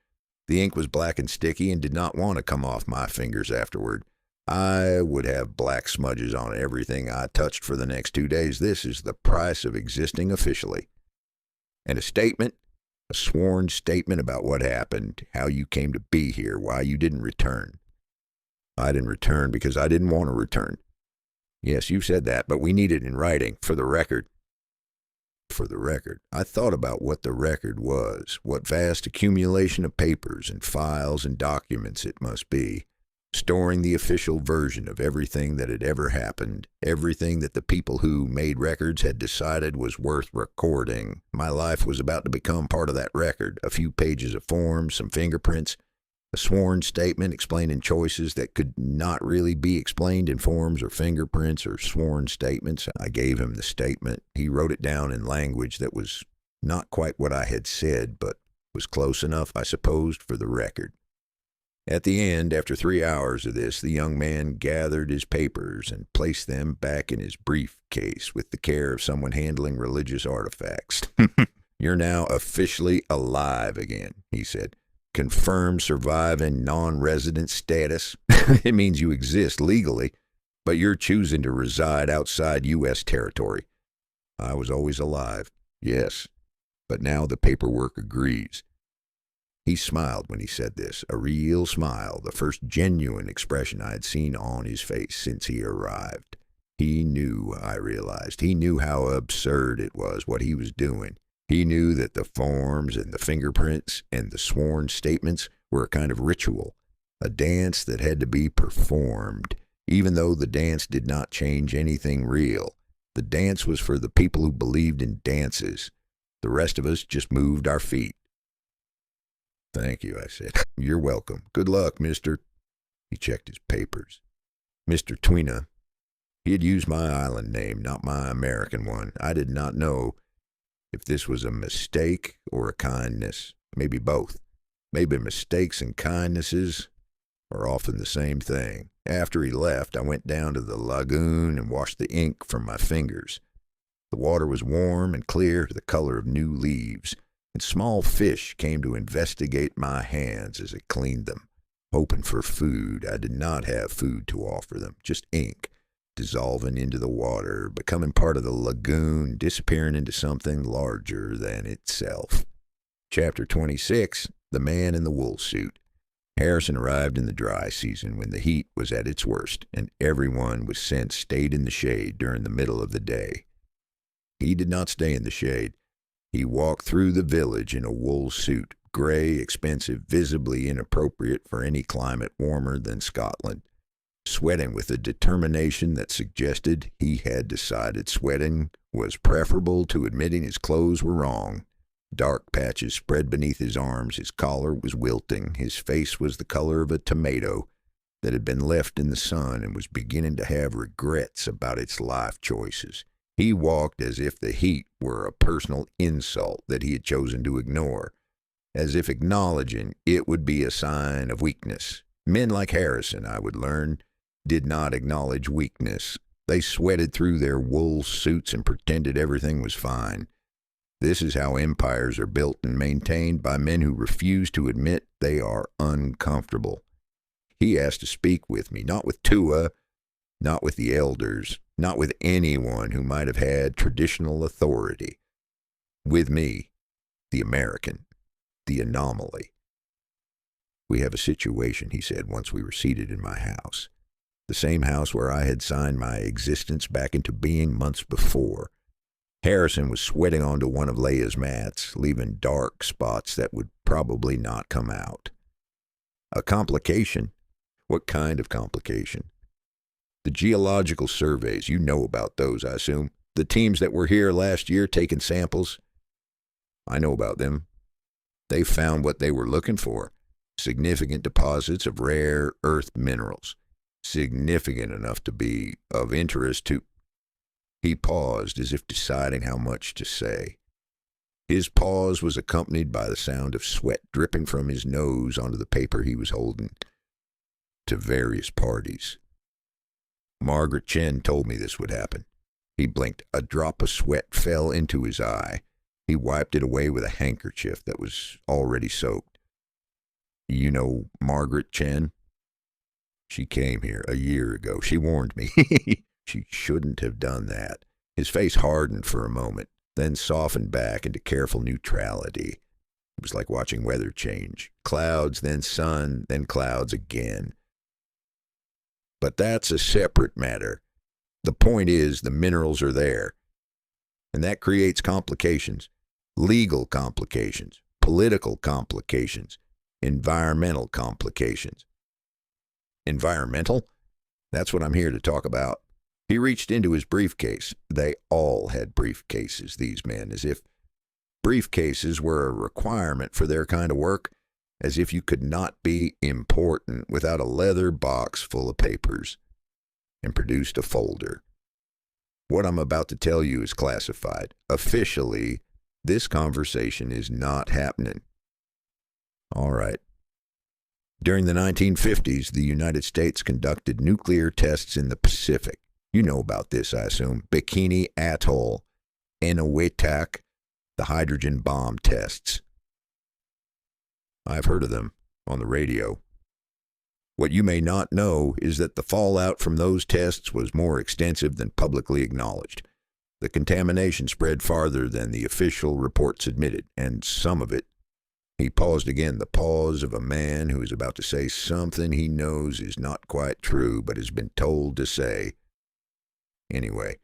The ink was black and sticky and did not want to come off my fingers afterward. I would have black smudges on everything I touched for the next 2 days. This is the price of existing officially. And a statement, a sworn statement about what happened, how you came to be here, why you didn't return. I didn't return because I didn't want to return. Yes, you said that, but we need it in writing, for the record. For the record. I thought about what the record was, what vast accumulation of papers and files and documents it must be, storing the official version of everything that had ever happened, everything that the people who made records had decided was worth recording. My life was about to become part of that record, a few pages of forms, some fingerprints, a sworn statement explaining choices that could not really be explained in forms or fingerprints or sworn statements. I gave him the statement. He wrote it down in language that was not quite what I had said, but was close enough, I supposed, for the record. At the end, after 3 hours of this, the young man gathered his papers and placed them back in his briefcase with the care of someone handling religious artifacts. You're now officially alive again, he said. Confirmed surviving non-resident status. It means you exist legally, but you're choosing to reside outside U.S. territory. I was always alive, yes, but now the paperwork agrees. He smiled when he said this, a real smile, the first genuine expression I had seen on his face since he arrived. He knew, I realized, he knew how absurd it was what he was doing. He knew that the forms and the fingerprints and the sworn statements were a kind of ritual, a dance that had to be performed, even though the dance did not change anything real. The dance was for the people who believed in dances. The rest of us just moved our feet. Thank you, I said. You're welcome. Good luck, mister. He checked his papers. Mr. Tweena. He had used my island name, not my American one. I did not know if this was a mistake or a kindness. Maybe both. Maybe mistakes and kindnesses are often the same thing. After he left, I went down to the lagoon and washed the ink from my fingers. The water was warm and clear, the color of new leaves, and small fish came to investigate my hands as I cleaned them, hoping for food. I did not have food to offer them, just ink, dissolving into the water, becoming part of the lagoon, disappearing into something larger than itself. Chapter 26, The Man in the Wool Suit. Harrison arrived in the dry season when the heat was at its worst, and everyone with sense stayed in the shade during the middle of the day. He did not stay in the shade. He walked through the village in a wool suit, gray, expensive, visibly inappropriate for any climate warmer than Scotland, sweating with a determination that suggested he had decided sweating was preferable to admitting his clothes were wrong. Dark patches spread beneath his arms, his collar was wilting, his face was the color of a tomato that had been left in the sun and was beginning to have regrets about its life choices. He walked as if the heat were a personal insult that he had chosen to ignore, as if acknowledging it would be a sign of weakness. Men like Harrison, I would learn, did not acknowledge weakness. They sweated through their wool suits and pretended everything was fine. This is how empires are built and maintained by men who refuse to admit they are uncomfortable. He asked to speak with me, not with Tua, not with the elders, not with anyone who might have had traditional authority. With me, the American, the anomaly. We have a situation, he said once we were seated in my house. The same house where I had signed my existence back into being months before. Harrison was sweating onto one of Leia's mats, leaving dark spots that would probably not come out. A complication? What kind of complication? The geological surveys, you know about those, I assume. The teams that were here last year taking samples. I know about them. They found what they were looking for. Significant deposits of rare earth minerals. Significant enough to be of interest to... He paused as if deciding how much to say. His pause was accompanied by the sound of sweat dripping from his nose onto the paper he was holding. To various parties. Margaret Chen told me this would happen. He blinked. A drop of sweat fell into his eye. He wiped it away with a handkerchief that was already soaked. You know Margaret Chen? She came here a year ago. She warned me. She shouldn't have done that. His face hardened for a moment, then softened back into careful neutrality. It was like watching weather change. Clouds, then sun, then clouds again. But that's a separate matter. The point is the minerals are there. And that creates complications. Legal complications. Political complications. Environmental complications. Environmental? That's what I'm here to talk about. He reached into his briefcase. They all had briefcases, these men, as if briefcases were a requirement for their kind of work, as if you could not be important without a leather box full of papers, and produced a folder. What I'm about to tell you is classified. Officially, this conversation is not happening. All right. During the 1950s, the United States conducted nuclear tests in the Pacific. You know about this, I assume. Bikini Atoll, Eniwetok, the hydrogen bomb tests. I've heard of them on the radio. What you may not know is that the fallout from those tests was more extensive than publicly acknowledged. The contamination spread farther than the official reports admitted, and some of it. He paused again, the pause of a man who is about to say something he knows is not quite true, but has been told to say. Anyway,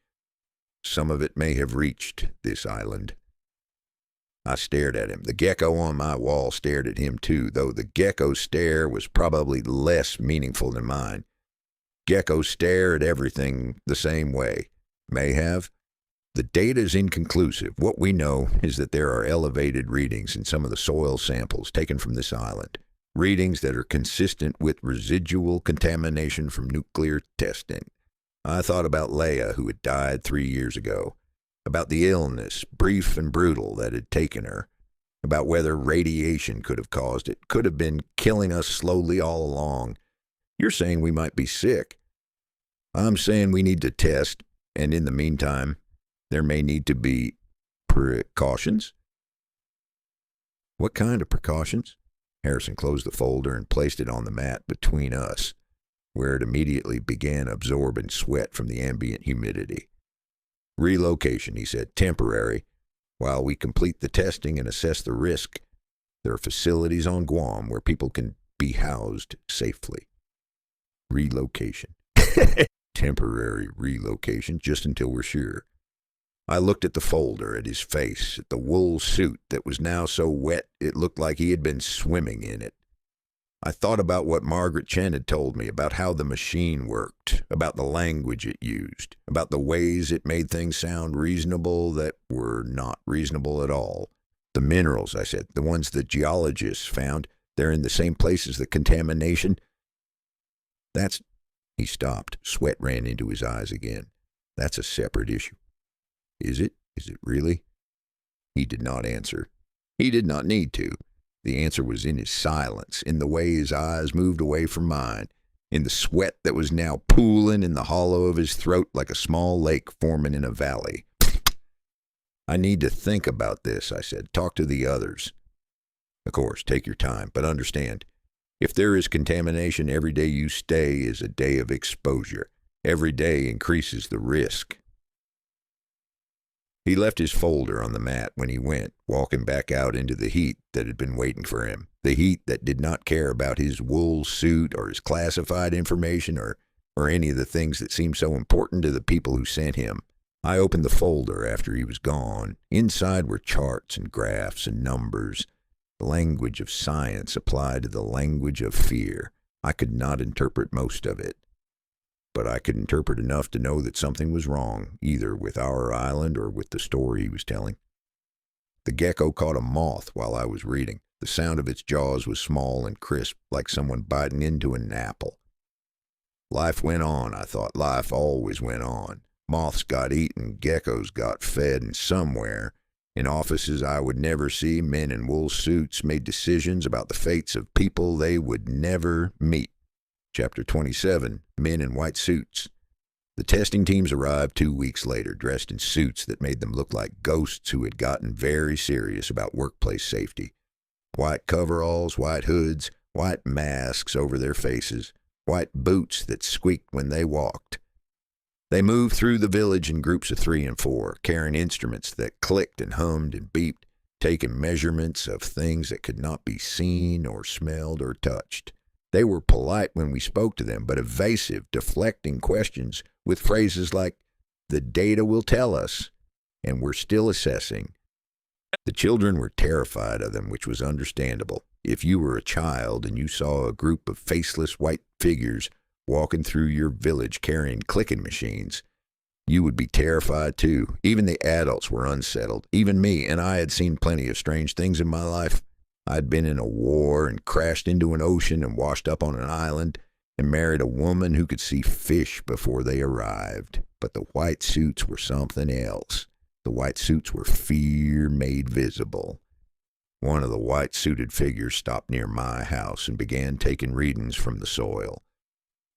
some of it may have reached this island. I stared at him. The gecko on my wall stared at him too, though the gecko's stare was probably less meaningful than mine. Geckos stare at everything the same way. May have. The data is inconclusive. What we know is that there are elevated readings in some of the soil samples taken from this island. Readings that are consistent with residual contamination from nuclear testing. I thought about Leia, who had died 3 years ago. About the illness, brief and brutal, that had taken her. About whether radiation could have caused it. Could have been killing us slowly all along. You're saying we might be sick. I'm saying we need to test, and in the meantime, there may need to be precautions. What kind of precautions? Harrison closed the folder and placed it on the mat between us, where it immediately began absorbing sweat from the ambient humidity. Relocation, he said, temporary, while we complete the testing and assess the risk. There are facilities on Guam where people can be housed safely. Relocation. Temporary relocation, just until we're sure. I looked at the folder, at his face, at the wool suit that was now so wet it looked like he had been swimming in it. I thought about what Margaret Chen had told me, about how the machine worked, about the language it used, about the ways it made things sound reasonable that were not reasonable at all. The minerals, I said, the ones the geologists found, they're in the same place as the contamination. That's... He stopped. Sweat ran into his eyes again. That's a separate issue. Is it? Is it really? He did not answer. He did not need to. The answer was in his silence, in the way his eyes moved away from mine. in the sweat that was now pooling in the hollow of his throat like a small lake forming in a valley. I need to think about this, I said. Talk to the others. Of course, take your time, but understand, if there is contamination, every day you stay is a day of exposure. Every day increases the risk. He left his folder on the mat when he went, walking back out into the heat that had been waiting for him. The heat that did not care about his wool suit or his classified information or any of the things that seemed so important to the people who sent him. I opened the folder after he was gone. Inside were charts and graphs and numbers. The language of science applied to the language of fear. I could not interpret most of it, but I could interpret enough to know that something was wrong, either with our island or with the story he was telling. The gecko caught a moth while I was reading. The sound of its jaws was small and crisp, like someone biting into an apple. Life went on, I thought. Life always went on. Moths got eaten, geckos got fed, and somewhere, in offices I would never see, men in wool suits made decisions about the fates of people they would never meet. Chapter 27, Men in White Suits. The testing teams arrived 2 weeks later, dressed in suits that made them look like ghosts who had gotten very serious about workplace safety. White coveralls, white hoods, white masks over their faces, white boots that squeaked when they walked. They moved through the village in groups of 3 and 4, carrying instruments that clicked and hummed and beeped, taking measurements of things that could not be seen or smelled or touched. They were polite when we spoke to them, but evasive, deflecting questions with phrases like, "The data will tell us," and "We're still assessing." The children were terrified of them, which was understandable. If you were a child and you saw a group of faceless white figures walking through your village carrying clicking machines, you would be terrified too. Even the adults were unsettled. Even me, and I had seen plenty of strange things in my life. I'd been in a war and crashed into an ocean and washed up on an island and married a woman who could see fish before they arrived. But the white suits were something else. The white suits were fear made visible. One of the white-suited figures stopped near my house and began taking readings from the soil.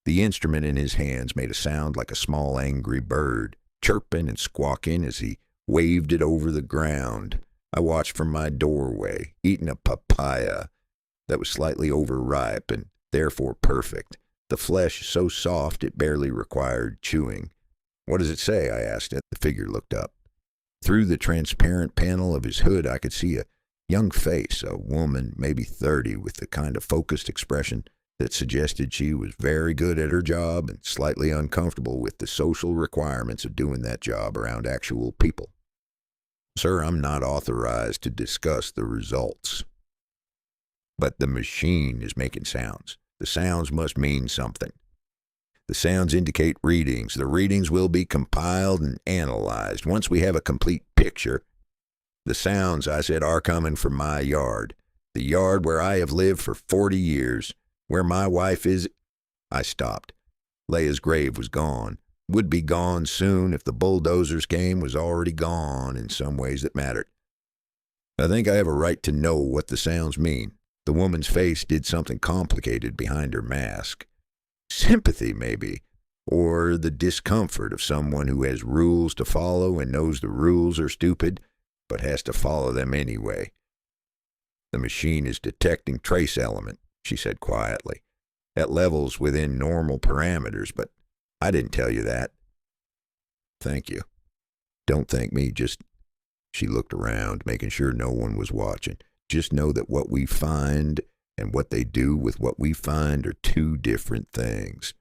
The instrument in his hands made a sound like a small angry bird, chirping and squawking as he waved it over the ground. I watched from my doorway, eating a papaya that was slightly overripe and therefore perfect, the flesh so soft it barely required chewing. "What does it say?" I asked it. The figure looked up. Through the transparent panel of his hood, I could see a young face, a woman, maybe 30, with the kind of focused expression that suggested she was very good at her job and slightly uncomfortable with the social requirements of doing that job around actual people. "Sir, I'm not authorized to discuss the results." "But the machine is making sounds. The sounds must mean something. The sounds indicate readings. The readings will be compiled and analyzed. Once we have a complete picture, the sounds," I said, "are coming from my yard. The yard where I have lived for 40 years. Where my wife is—" I stopped. Leia's grave was gone. Would be gone soon. If the bulldozers came, was already gone in some ways that mattered. "I think I have a right to know what the sounds mean." The woman's face did something complicated behind her mask. Sympathy, maybe, or the discomfort of someone who has rules to follow and knows the rules are stupid, but has to follow them anyway. "The machine is detecting trace element," she said quietly, "at levels within normal parameters, but I didn't tell you that." "Thank you." "Don't thank me, just—" She looked around, making sure no one was watching. "Just know that what we find and what they do with what we find are 2 different things."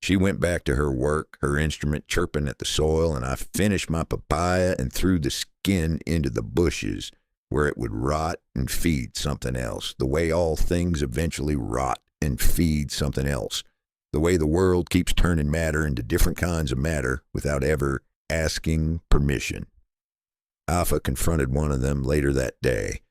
She went back to her work, her instrument chirping at the soil, and I finished my papaya and threw the skin into the bushes where it would rot and feed something else, the way all things eventually rot and feed something else, the way the world keeps turning matter into different kinds of matter without ever asking permission. Alpha confronted one of them later that day.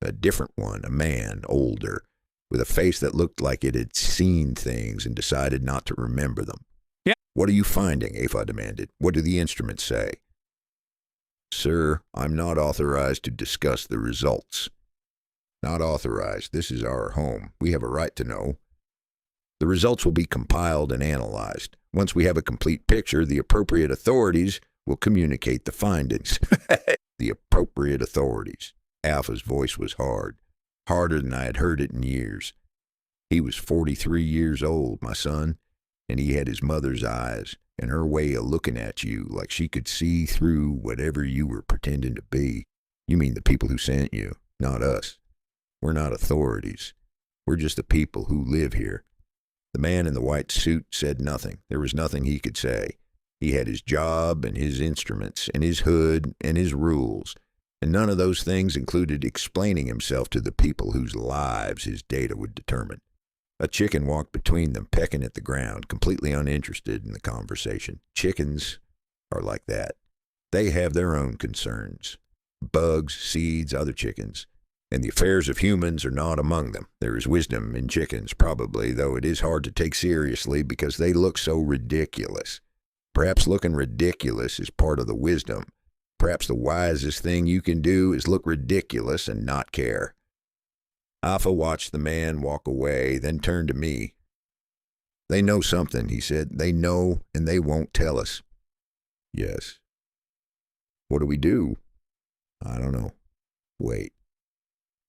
A different one, a man, older, with a face that looked like it had seen things and decided not to remember them. "Yeah. What are you finding?" Afa demanded. "What do the instruments say?" "Sir, I'm not authorized to discuss the results." "Not authorized. This is our home. We have a right to know." The results will be compiled and analyzed. Once we have a complete picture, the appropriate authorities will communicate the findings. The appropriate authorities. Alpha's voice was hard, harder than I had heard it in years. He was 43 years old, my son, and he had his mother's eyes and her way of looking at you like she could see through whatever you were pretending to be. You mean the people who sent you, not us. We're not authorities. We're just the people who live here. The man in the white suit said nothing. There was nothing he could say. He had his job and his instruments and his hood and his rules, and none of those things included explaining himself to the people whose lives his data would determine. A chicken walked between them, pecking at the ground, completely uninterested in the conversation. Chickens are like that. They have their own concerns. Bugs, seeds, other chickens. And the affairs of humans are not among them. There is wisdom in chickens, probably, though it is hard to take seriously because they look so ridiculous. Perhaps looking ridiculous is part of the wisdom. Perhaps the wisest thing you can do is look ridiculous and not care. Alpha watched the man walk away, then turned to me. They know something, he said. They know, and they won't tell us. Yes. What do we do? I don't know. Wait.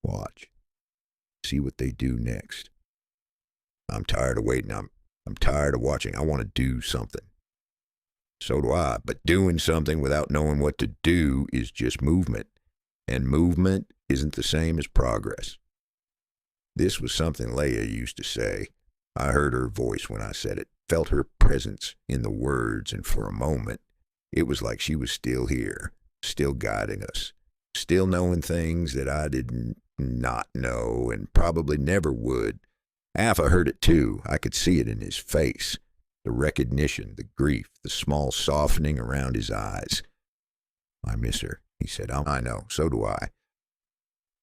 Watch. See what they do next. I'm tired of waiting. I'm tired of watching. I want to do something. So do I. But doing something without knowing what to do is just movement. And movement isn't the same as progress. This was something Leia used to say. I heard her voice when I said it, felt her presence in the words, and for a moment, it was like she was still here, still guiding us, still knowing things that I did not know and probably never would. Alpha heard it too. I could see it in his face, the recognition, the grief, the small softening around his eyes. I miss her, he said. I know, so do I.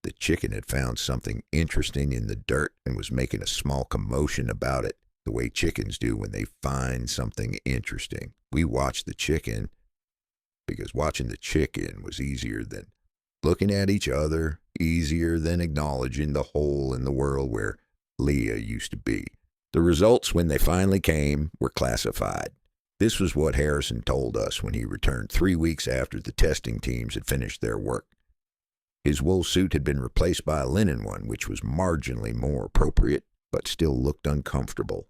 The chicken had found something interesting in the dirt and was making a small commotion about it, the way chickens do when they find something interesting. We watched the chicken because watching the chicken was easier than looking at each other, easier than acknowledging the hole in the world where Leah used to be. The results, when they finally came, were classified. This was what Harrison told us when he returned 3 weeks after the testing teams had finished their work. His wool suit had been replaced by a linen one, which was marginally more appropriate, but still looked uncomfortable.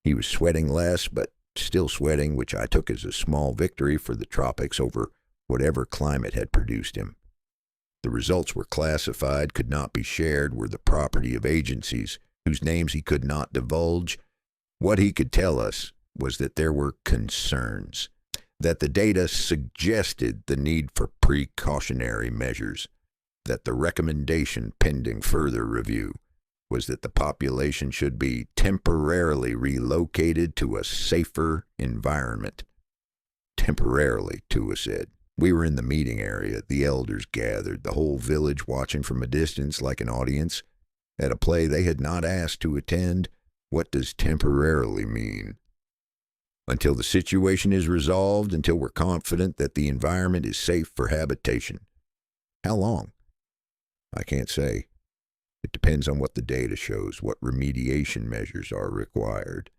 He was sweating less, but still sweating, which I took as a small victory for the tropics over whatever climate had produced him. The results were classified, could not be shared, were the property of agencies whose names he could not divulge. What he could tell us was that there were concerns, that the data suggested the need for precautionary measures, that the recommendation pending further review was that the population should be temporarily relocated to a safer environment. Temporarily, Tua said. We were in the meeting area. The elders gathered, the whole village watching from a distance like an audience. At a play they had not asked to attend. What does temporarily mean? Until the situation is resolved, until we're confident that the environment is safe for habitation. How long? I can't say. It depends on what the data shows, what remediation measures are required.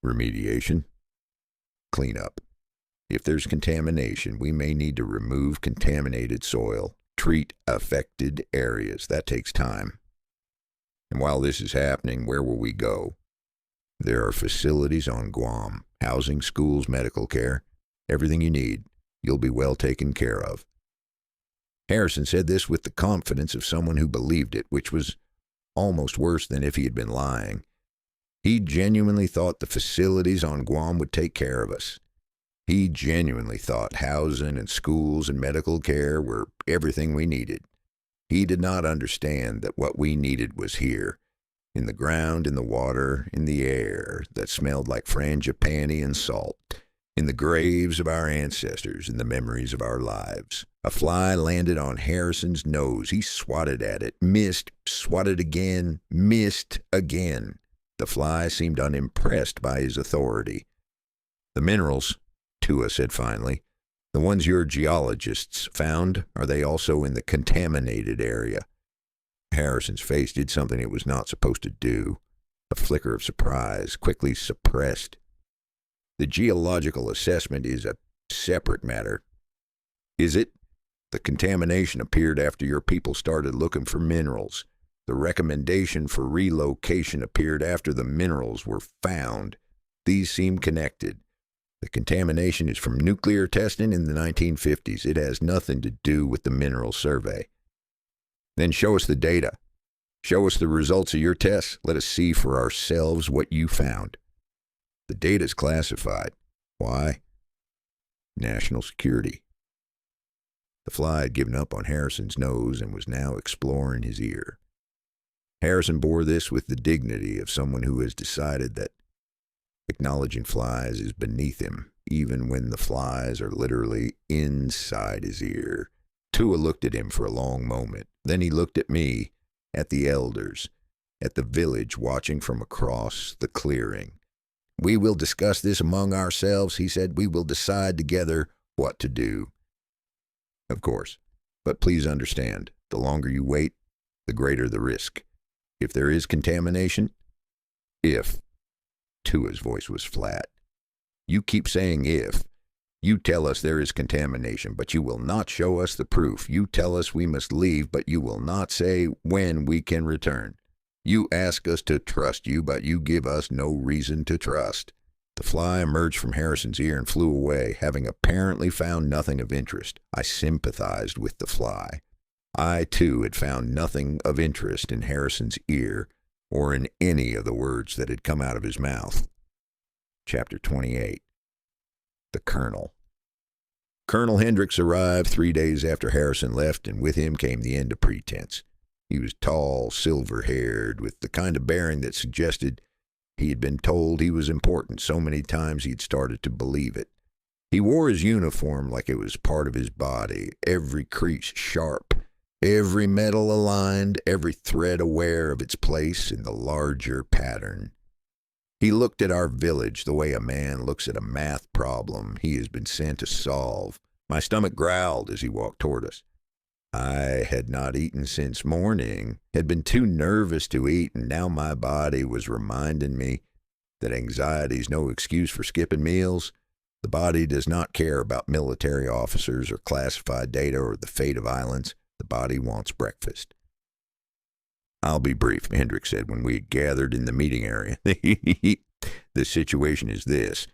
Remediation? Cleanup. If there's contamination, we may need to remove contaminated soil, treat affected areas. That takes time. And while this is happening, where will we go? There are facilities on Guam, housing, schools, medical care, everything you need. You'll be well taken care of. Harrison said this with the confidence of someone who believed it, which was almost worse than if he had been lying. He genuinely thought the facilities on Guam would take care of us. He genuinely thought housing and schools and medical care were everything we needed. He did not understand that what we needed was here, in the ground, in the water, in the air that smelled like frangipani and salt, in the graves of our ancestors, in the memories of our lives. A fly landed on Harrison's nose. He swatted at it, missed, swatted again, missed again. The fly seemed unimpressed by his authority. The minerals, Tua said finally, the ones your geologists found, are they also in the contaminated area? Harrison's face did something it was not supposed to do. A flicker of surprise, quickly suppressed. The geological assessment is a separate matter. Is it? The contamination appeared after your people started looking for minerals. The recommendation for relocation appeared after the minerals were found. These seem connected. The contamination is from nuclear testing in the 1950s. It has nothing to do with the mineral survey. Then show us the data. Show us the results of your tests. Let us see for ourselves what you found. The data is classified. Why? National security. The fly had given up on Harrison's nose and was now exploring his ear. Harrison bore this with the dignity of someone who has decided that acknowledging flies is beneath him, even when the flies are literally inside his ear. Tua looked at him for a long moment. Then he looked at me, at the elders, at the village watching from across the clearing. We will discuss this among ourselves, he said. We will decide together what to do. Of course, but please understand, the longer you wait, the greater the risk. If there is contamination, Tua's voice was flat. You keep saying if. You tell us there is contamination, but you will not show us the proof. You tell us we must leave, but you will not say when we can return. You ask us to trust you, but you give us no reason to trust. The fly emerged from Harrison's ear and flew away, having apparently found nothing of interest. I sympathized with the fly. I, too, had found nothing of interest in Harrison's ear or in any of the words that had come out of his mouth. Chapter 28. The Colonel. Colonel Hendricks arrived 3 days after Harrison left, and with him came the end of pretense. He was tall, silver-haired, with the kind of bearing that suggested he had been told he was important so many times he'd started to believe it. He wore his uniform like it was part of his body, every crease sharp, every metal aligned, every thread aware of its place in the larger pattern. He looked at our village the way a man looks at a math problem he has been sent to solve. My stomach growled as he walked toward us. I had not eaten since morning, had been too nervous to eat, and now my body was reminding me that anxiety is no excuse for skipping meals. The body does not care about military officers or classified data or the fate of islands. The body wants breakfast. I'll be brief, Hendricks said when we had gathered in the meeting area. The situation is this.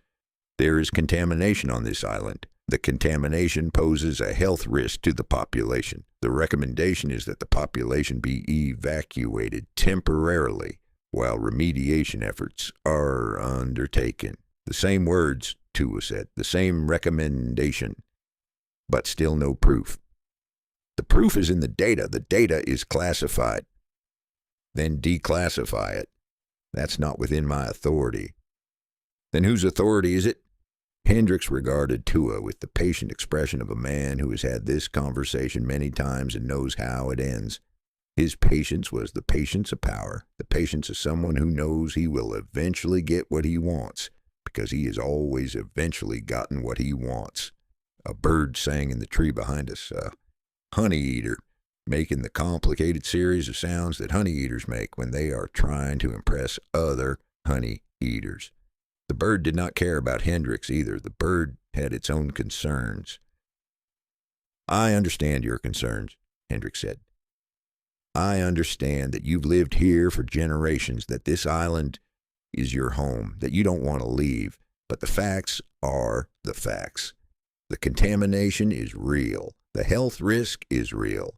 There is contamination on this island. The contamination poses a health risk to the population. The recommendation is that the population be evacuated temporarily while remediation efforts are undertaken. The same words, Tua said, the same recommendation, but still no proof. The proof is in the data. The data is classified. Then declassify it. That's not within my authority. Then whose authority is it? Hendricks regarded Tua with the patient expression of a man who has had this conversation many times and knows how it ends. His patience was the patience of power, the patience of someone who knows he will eventually get what he wants, because he has always eventually gotten what he wants. A bird sang in the tree behind us, a honey-eater, making the complicated series of sounds that honey-eaters make when they are trying to impress other honey-eaters. The bird did not care about Hendricks either. The bird had its own concerns. I understand your concerns, Hendricks said. I understand that you've lived here for generations, that this island is your home, that you don't want to leave. But the facts are the facts. The contamination is real. The health risk is real.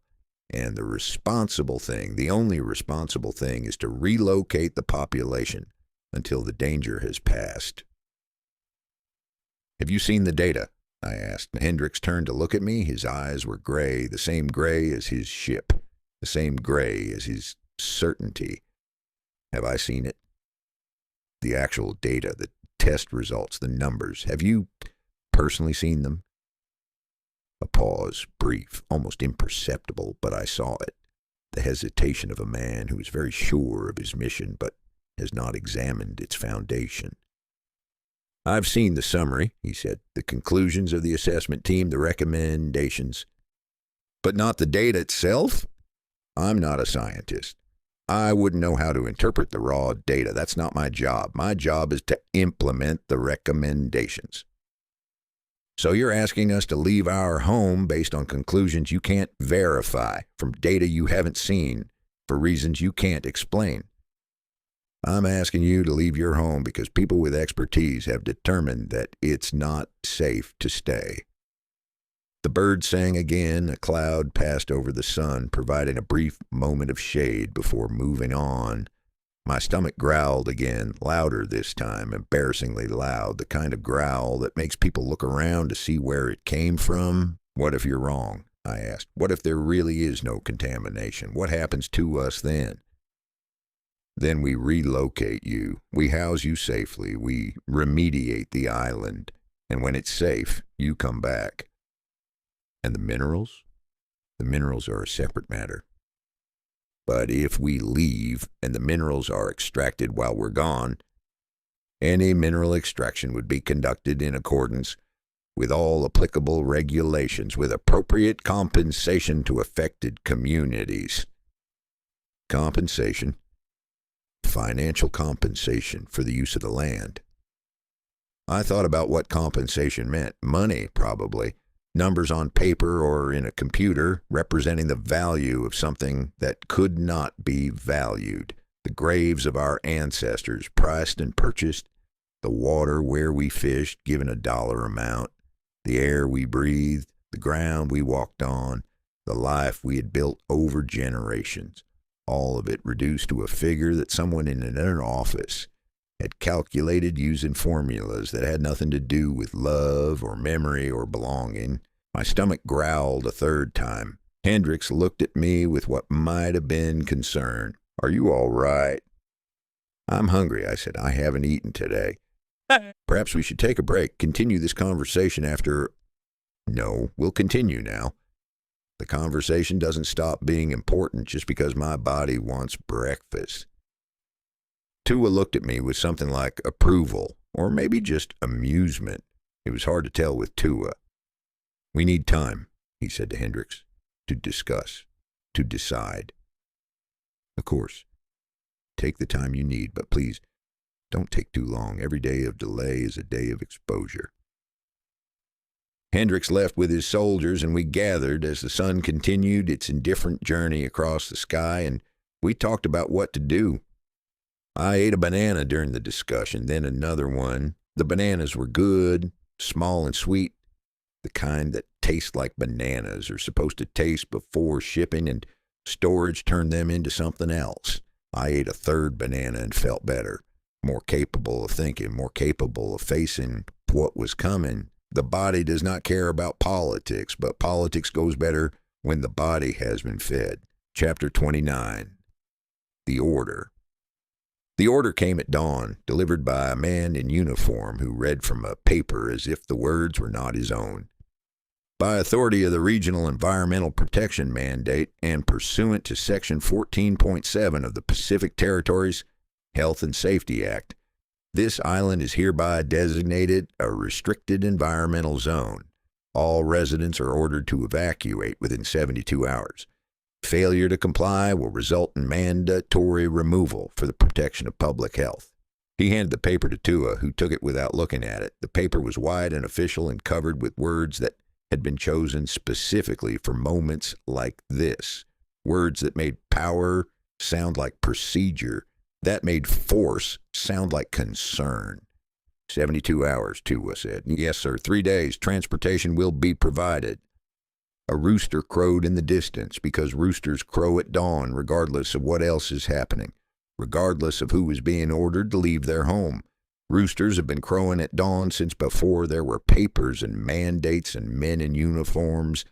And the responsible thing, the only responsible thing, is to relocate the population until the danger has passed. Have you seen the data? I asked. Hendricks turned to look at me. His eyes were gray, the same gray as his ship, the same gray as his certainty. Have I seen it? The actual data, the test results, the numbers. Have you personally seen them? A pause, brief, almost imperceptible, but I saw it. The hesitation of a man who is very sure of his mission, but has not examined its foundation. I've seen the summary, he said, the conclusions of the assessment team, the recommendations. But not the data itself? I'm not a scientist. I wouldn't know how to interpret the raw data. That's not my job. My job is to implement the recommendations. So you're asking us to leave our home based on conclusions you can't verify from data you haven't seen for reasons you can't explain. I'm asking you to leave your home because people with expertise have determined that it's not safe to stay. The bird sang again. A cloud passed over the sun, providing a brief moment of shade before moving on. My stomach growled again, louder this time, embarrassingly loud, the kind of growl that makes people look around to see where it came from. What if you're wrong? I asked. What if there really is no contamination? What happens to us then? Then we relocate you. We house you safely. We remediate the island. And when it's safe, you come back. And the minerals? The minerals are a separate matter. But if we leave and the minerals are extracted while we're gone, any mineral extraction would be conducted in accordance with all applicable regulations, with appropriate compensation to affected communities. Compensation? Financial compensation for the use of the land. I thought about what compensation meant. Money, probably. Numbers on paper or in a computer representing the value of something that could not be valued. The graves of our ancestors, priced and purchased. The water where we fished, given a dollar amount. The air we breathed, the ground we walked on, the life we had built over generations. All of it reduced to a figure that someone in an inner office had calculated using formulas that had nothing to do with love or memory or belonging. My stomach growled a third time. Hendricks looked at me with what might have been concern. Are you all right? I'm hungry, I said. I haven't eaten today. Perhaps we should take a break, continue this conversation after... No, we'll continue now. The conversation doesn't stop being important just because my body wants breakfast. Tua looked at me with something like approval, or maybe just amusement. It was hard to tell with Tua. We need time, he said to Hendricks, to discuss, to decide. Of course, take the time you need, but please don't take too long. Every day of delay is a day of exposure. Hendricks left with his soldiers, and we gathered as the sun continued its indifferent journey across the sky, and we talked about what to do. I ate a banana during the discussion, then another one. The bananas were good, small and sweet, the kind that taste like bananas are supposed to taste before shipping and storage turned them into something else. I ate a third banana and felt better, more capable of thinking, more capable of facing what was coming. The body does not care about politics, but politics goes better when the body has been fed. Chapter 29. The Order. The order came at dawn, delivered by a man in uniform who read from a paper as if the words were not his own. By authority of the Regional Environmental Protection Mandate and pursuant to Section 14.7 of the Pacific Territories Health and Safety Act, this island is hereby designated a restricted environmental zone. All residents are ordered to evacuate within 72 hours. Failure to comply will result in mandatory removal for the protection of public health. He handed the paper to Tua, who took it without looking at it. The paper was wide and official and covered with words that had been chosen specifically for moments like this. Words that made power sound like procedure. That made force sound like concern. 72 hours, Tua said. Yes, sir. 3 days. Transportation will be provided. A rooster crowed in the distance because roosters crow at dawn regardless of what else is happening, regardless of who is being ordered to leave their home. Roosters have been crowing at dawn since before there were papers and mandates and men in uniforms,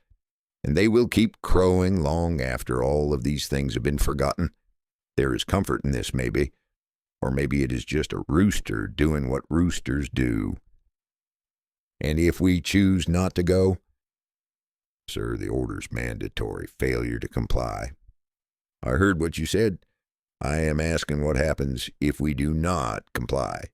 and they will keep crowing long after all of these things have been forgotten. There is comfort in this, maybe, or maybe it is just a rooster doing what roosters do. And if we choose not to go, sir, the order's mandatory. Failure to comply. I heard what you said. I am asking what happens if we do not comply.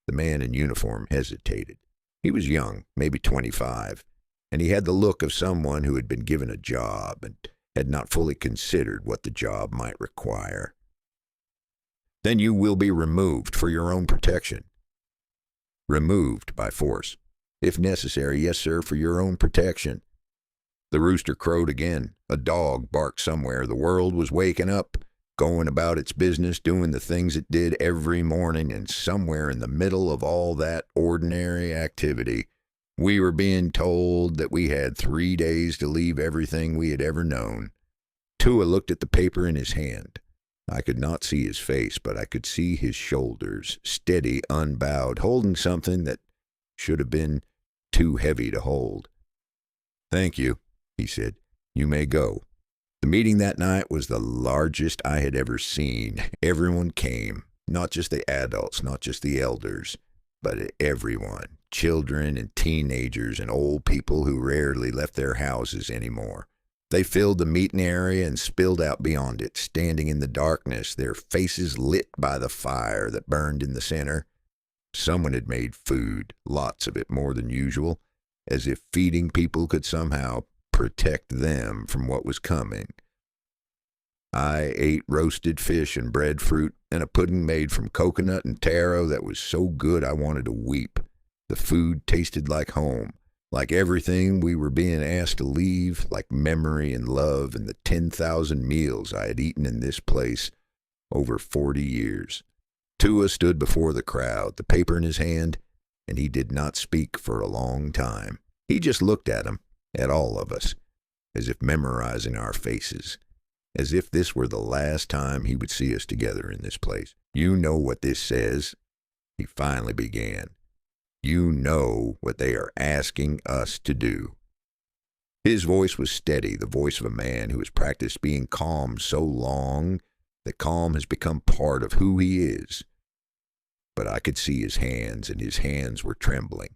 The man in uniform hesitated. He was young, maybe 25, and he had the look of someone who had been given a job and had not fully considered what the job might require. Then you will be removed for your own protection. Removed by force. If necessary, yes, sir, for your own protection. The rooster crowed again. A dog barked somewhere. The world was waking up, going about its business, doing the things it did every morning, and somewhere in the middle of all that ordinary activity, we were being told that we had 3 days to leave everything we had ever known. Tua looked at the paper in his hand. I could not see his face, but I could see his shoulders, steady, unbowed, holding something that should have been too heavy to hold. "Thank you," he said. "You may go." The meeting that night was the largest I had ever seen. Everyone came, not just the adults, not just the elders, but everyone, children and teenagers and old people who rarely left their houses anymore. They filled the meeting area and spilled out beyond it, standing in the darkness, their faces lit by the fire that burned in the center. Someone had made food, lots of it more than usual, as if feeding people could somehow protect them from what was coming. I ate roasted fish and breadfruit and a pudding made from coconut and taro that was so good I wanted to weep. The food tasted like home, like everything we were being asked to leave, like memory and love and the 10,000 meals I had eaten in this place over 40 years. Tua stood before the crowd, the paper in his hand, and he did not speak for a long time. He just looked at him, at all of us, as if memorizing our faces, as if this were the last time he would see us together in this place. "You know what this says," he finally began. "You know what they are asking us to do." His voice was steady, the voice of a man who has practiced being calm so long that calm has become part of who he is. But I could see his hands, and his hands were trembling.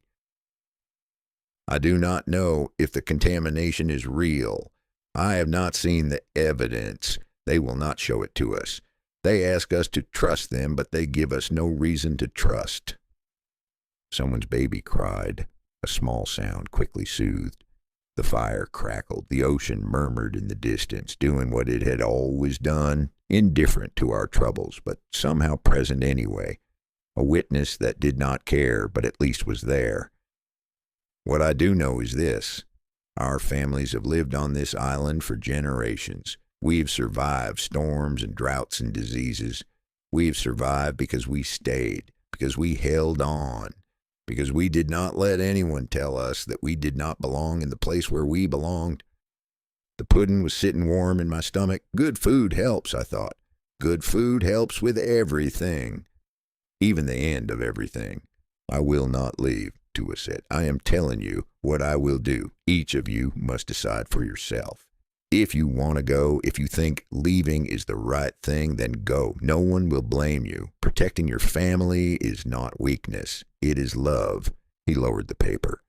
"I do not know if the contamination is real. I have not seen the evidence. They will not show it to us. They ask us to trust them, but they give us no reason to trust." Someone's baby cried, a small sound quickly soothed. The fire crackled. The ocean murmured in the distance, doing what it had always done, indifferent to our troubles, but somehow present anyway. A witness that did not care, but at least was there. What I do know is this. Our families have lived on this island for generations. We've survived storms and droughts and diseases. We've survived because we stayed, because we held on, because we did not let anyone tell us that we did not belong in the place where we belonged. The pudding was sitting warm in my stomach. Good food helps, I thought. Good food helps with everything, even the end of everything. "I will not leave," Tua said. "I am telling you what I will do. Each of you must decide for yourself. If you want to go, if you think leaving is the right thing, then go. No one will blame you. Protecting your family is not weakness. It is love." He lowered the paper.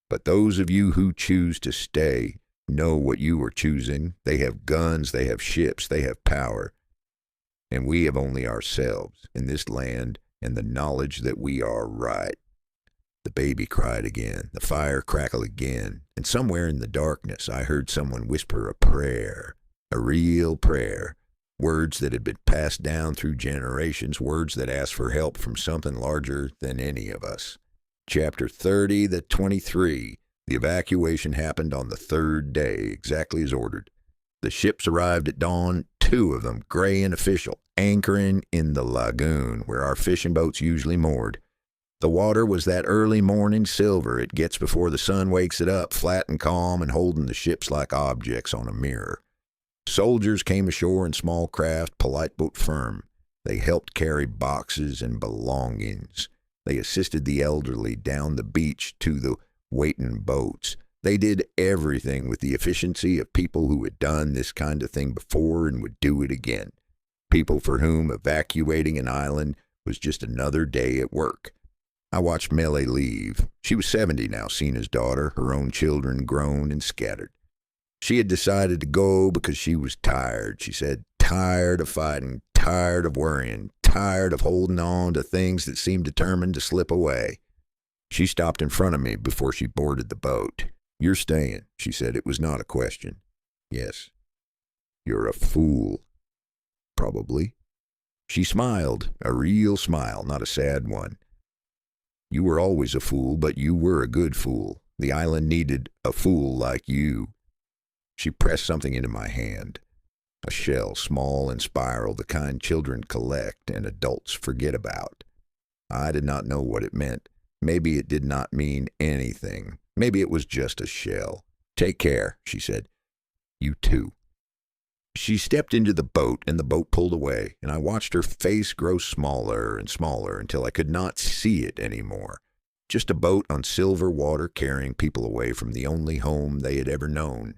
"But those of you who choose to stay know what you are choosing. They have guns, they have ships, they have power. And we have only ourselves in this land and the knowledge that we are right." The baby cried again. The fire crackled again. And somewhere in the darkness, I heard someone whisper a prayer, a real prayer. Words that had been passed down through generations, words that asked for help from something larger than any of us. Chapter 30, the 23. The evacuation happened on the third day, exactly as ordered. The ships arrived at dawn, 2 of them, gray and official, anchoring in the lagoon where our fishing boats usually moored. The water was that early morning silver it gets before the sun wakes it up, flat and calm and holding the ships like objects on a mirror. Soldiers came ashore in small craft, polite but firm. They helped carry boxes and belongings. They assisted the elderly down the beach to the waiting boats. They did everything with the efficiency of people who had done this kind of thing before and would do it again. People for whom evacuating an island was just another day at work. I watched Melly leave. She was 70 now, Sina's daughter, her own children grown and scattered. She had decided to go because she was tired. She said, tired of fighting, tired of worrying, tired of holding on to things that seemed determined to slip away. She stopped in front of me before she boarded the boat. "You're staying," she said. It was not a question. Yes. You're a fool. Probably. She smiled, a real smile, not a sad one. You were always a fool, but you were a good fool. The island needed a fool like you. She pressed something into my hand. A shell, small and spiral, the kind children collect and adults forget about. I did not know what it meant. Maybe it did not mean anything. Maybe it was just a shell. Take care, she said. You too. She stepped into the boat, and the boat pulled away, and I watched her face grow smaller and smaller until I could not see it anymore. Just a boat on silver water carrying people away from the only home they had ever known.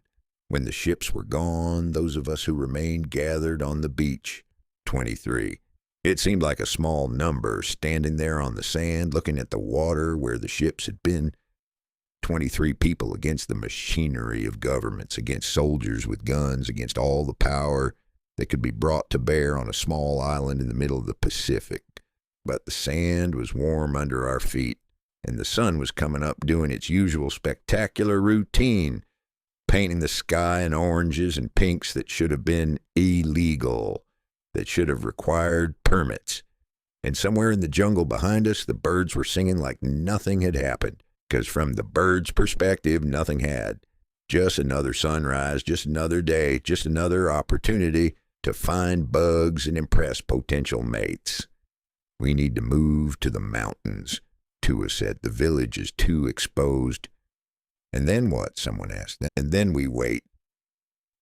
When the ships were gone, those of us who remained gathered on the beach. 23. It seemed like a small number, standing there on the sand, looking at the water where the ships had been. 23 people against the machinery of governments, against soldiers with guns, against all the power that could be brought to bear on a small island in the middle of the Pacific. But the sand was warm under our feet, and the sun was coming up doing its usual spectacular routine, painting the sky in oranges and pinks that should have been illegal, that should have required permits. And somewhere in the jungle behind us, the birds were singing like nothing had happened, because from the birds' perspective, nothing had. Just another sunrise, just another day, just another opportunity to find bugs and impress potential mates. We need to move to the mountains, Tua said. The village is too exposed. And then what? Someone asked. And then we wait.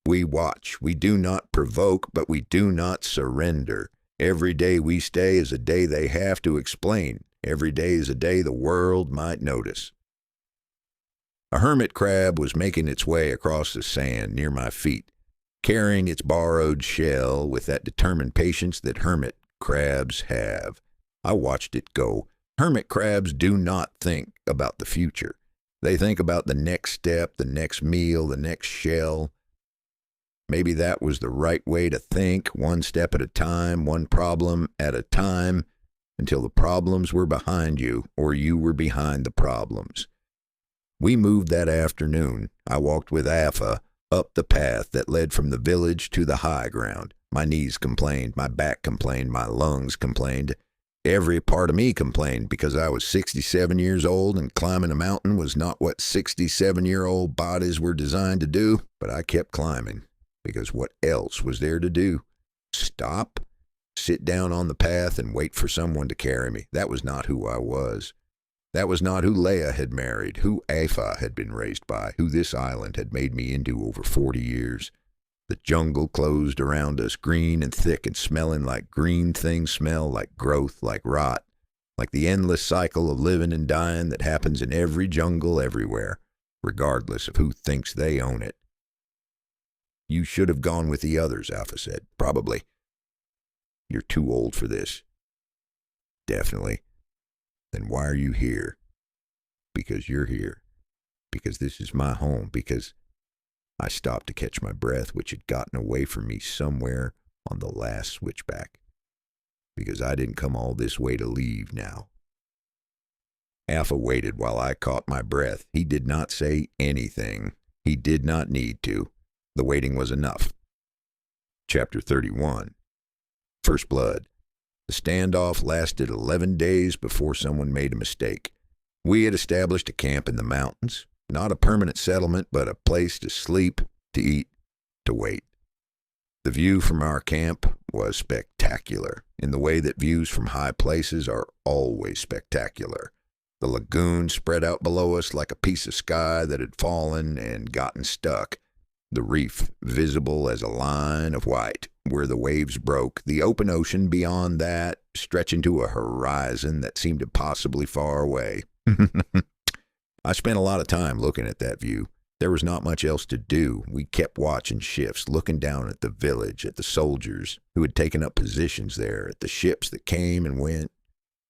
We watch. We do not provoke, but we do not surrender. Every day we stay is a day they have to explain. Every day is a day the world might notice. A hermit crab was making its way across the sand near my feet, carrying its borrowed shell with that determined patience that hermit crabs have. I watched it go. Hermit crabs do not think about the future. They think about the next step, the next meal, the next shell. Maybe that was the right way to think, one step at a time, one problem at a time, until the problems were behind you, or you were behind the problems. We moved that afternoon. I walked with Afa up the path that led from the village to the high ground. My knees complained, my back complained, my lungs complained. Every part of me complained because I was 67 years old and climbing a mountain was not what 67-year-old bodies were designed to do. But I kept climbing because what else was there to do? Stop? Sit down on the path and wait for someone to carry me. That was not who I was. That was not who Leia had married, who Afa had been raised by, who this island had made me into over 40 years. The jungle closed around us, green and thick and smelling like green things smell, like growth, like rot, like the endless cycle of living and dying that happens in every jungle everywhere, regardless of who thinks they own it. You should have gone with the others, Afa said. Probably. You're too old for this. Definitely. Then why are you here? Because you're here. Because this is my home. Because I stopped to catch my breath, which had gotten away from me somewhere on the last switchback. Because I didn't come all this way to leave now. Afa waited while I caught my breath. He did not say anything. He did not need to. The waiting was enough. Chapter 31. First Blood. The standoff lasted 11 days before someone made a mistake. We had established a camp in the mountains, not a permanent settlement, but a place to sleep, to eat, to wait. The view from our camp was spectacular, in the way that views from high places are always spectacular. The lagoon spread out below us like a piece of sky that had fallen and gotten stuck. The reef visible as a line of white where the waves broke, the open ocean beyond that stretching to a horizon that seemed impossibly far away. I spent a lot of time looking at that view. There was not much else to do. We kept watching shifts, looking down at the village, at the soldiers who had taken up positions there, at the ships that came and went.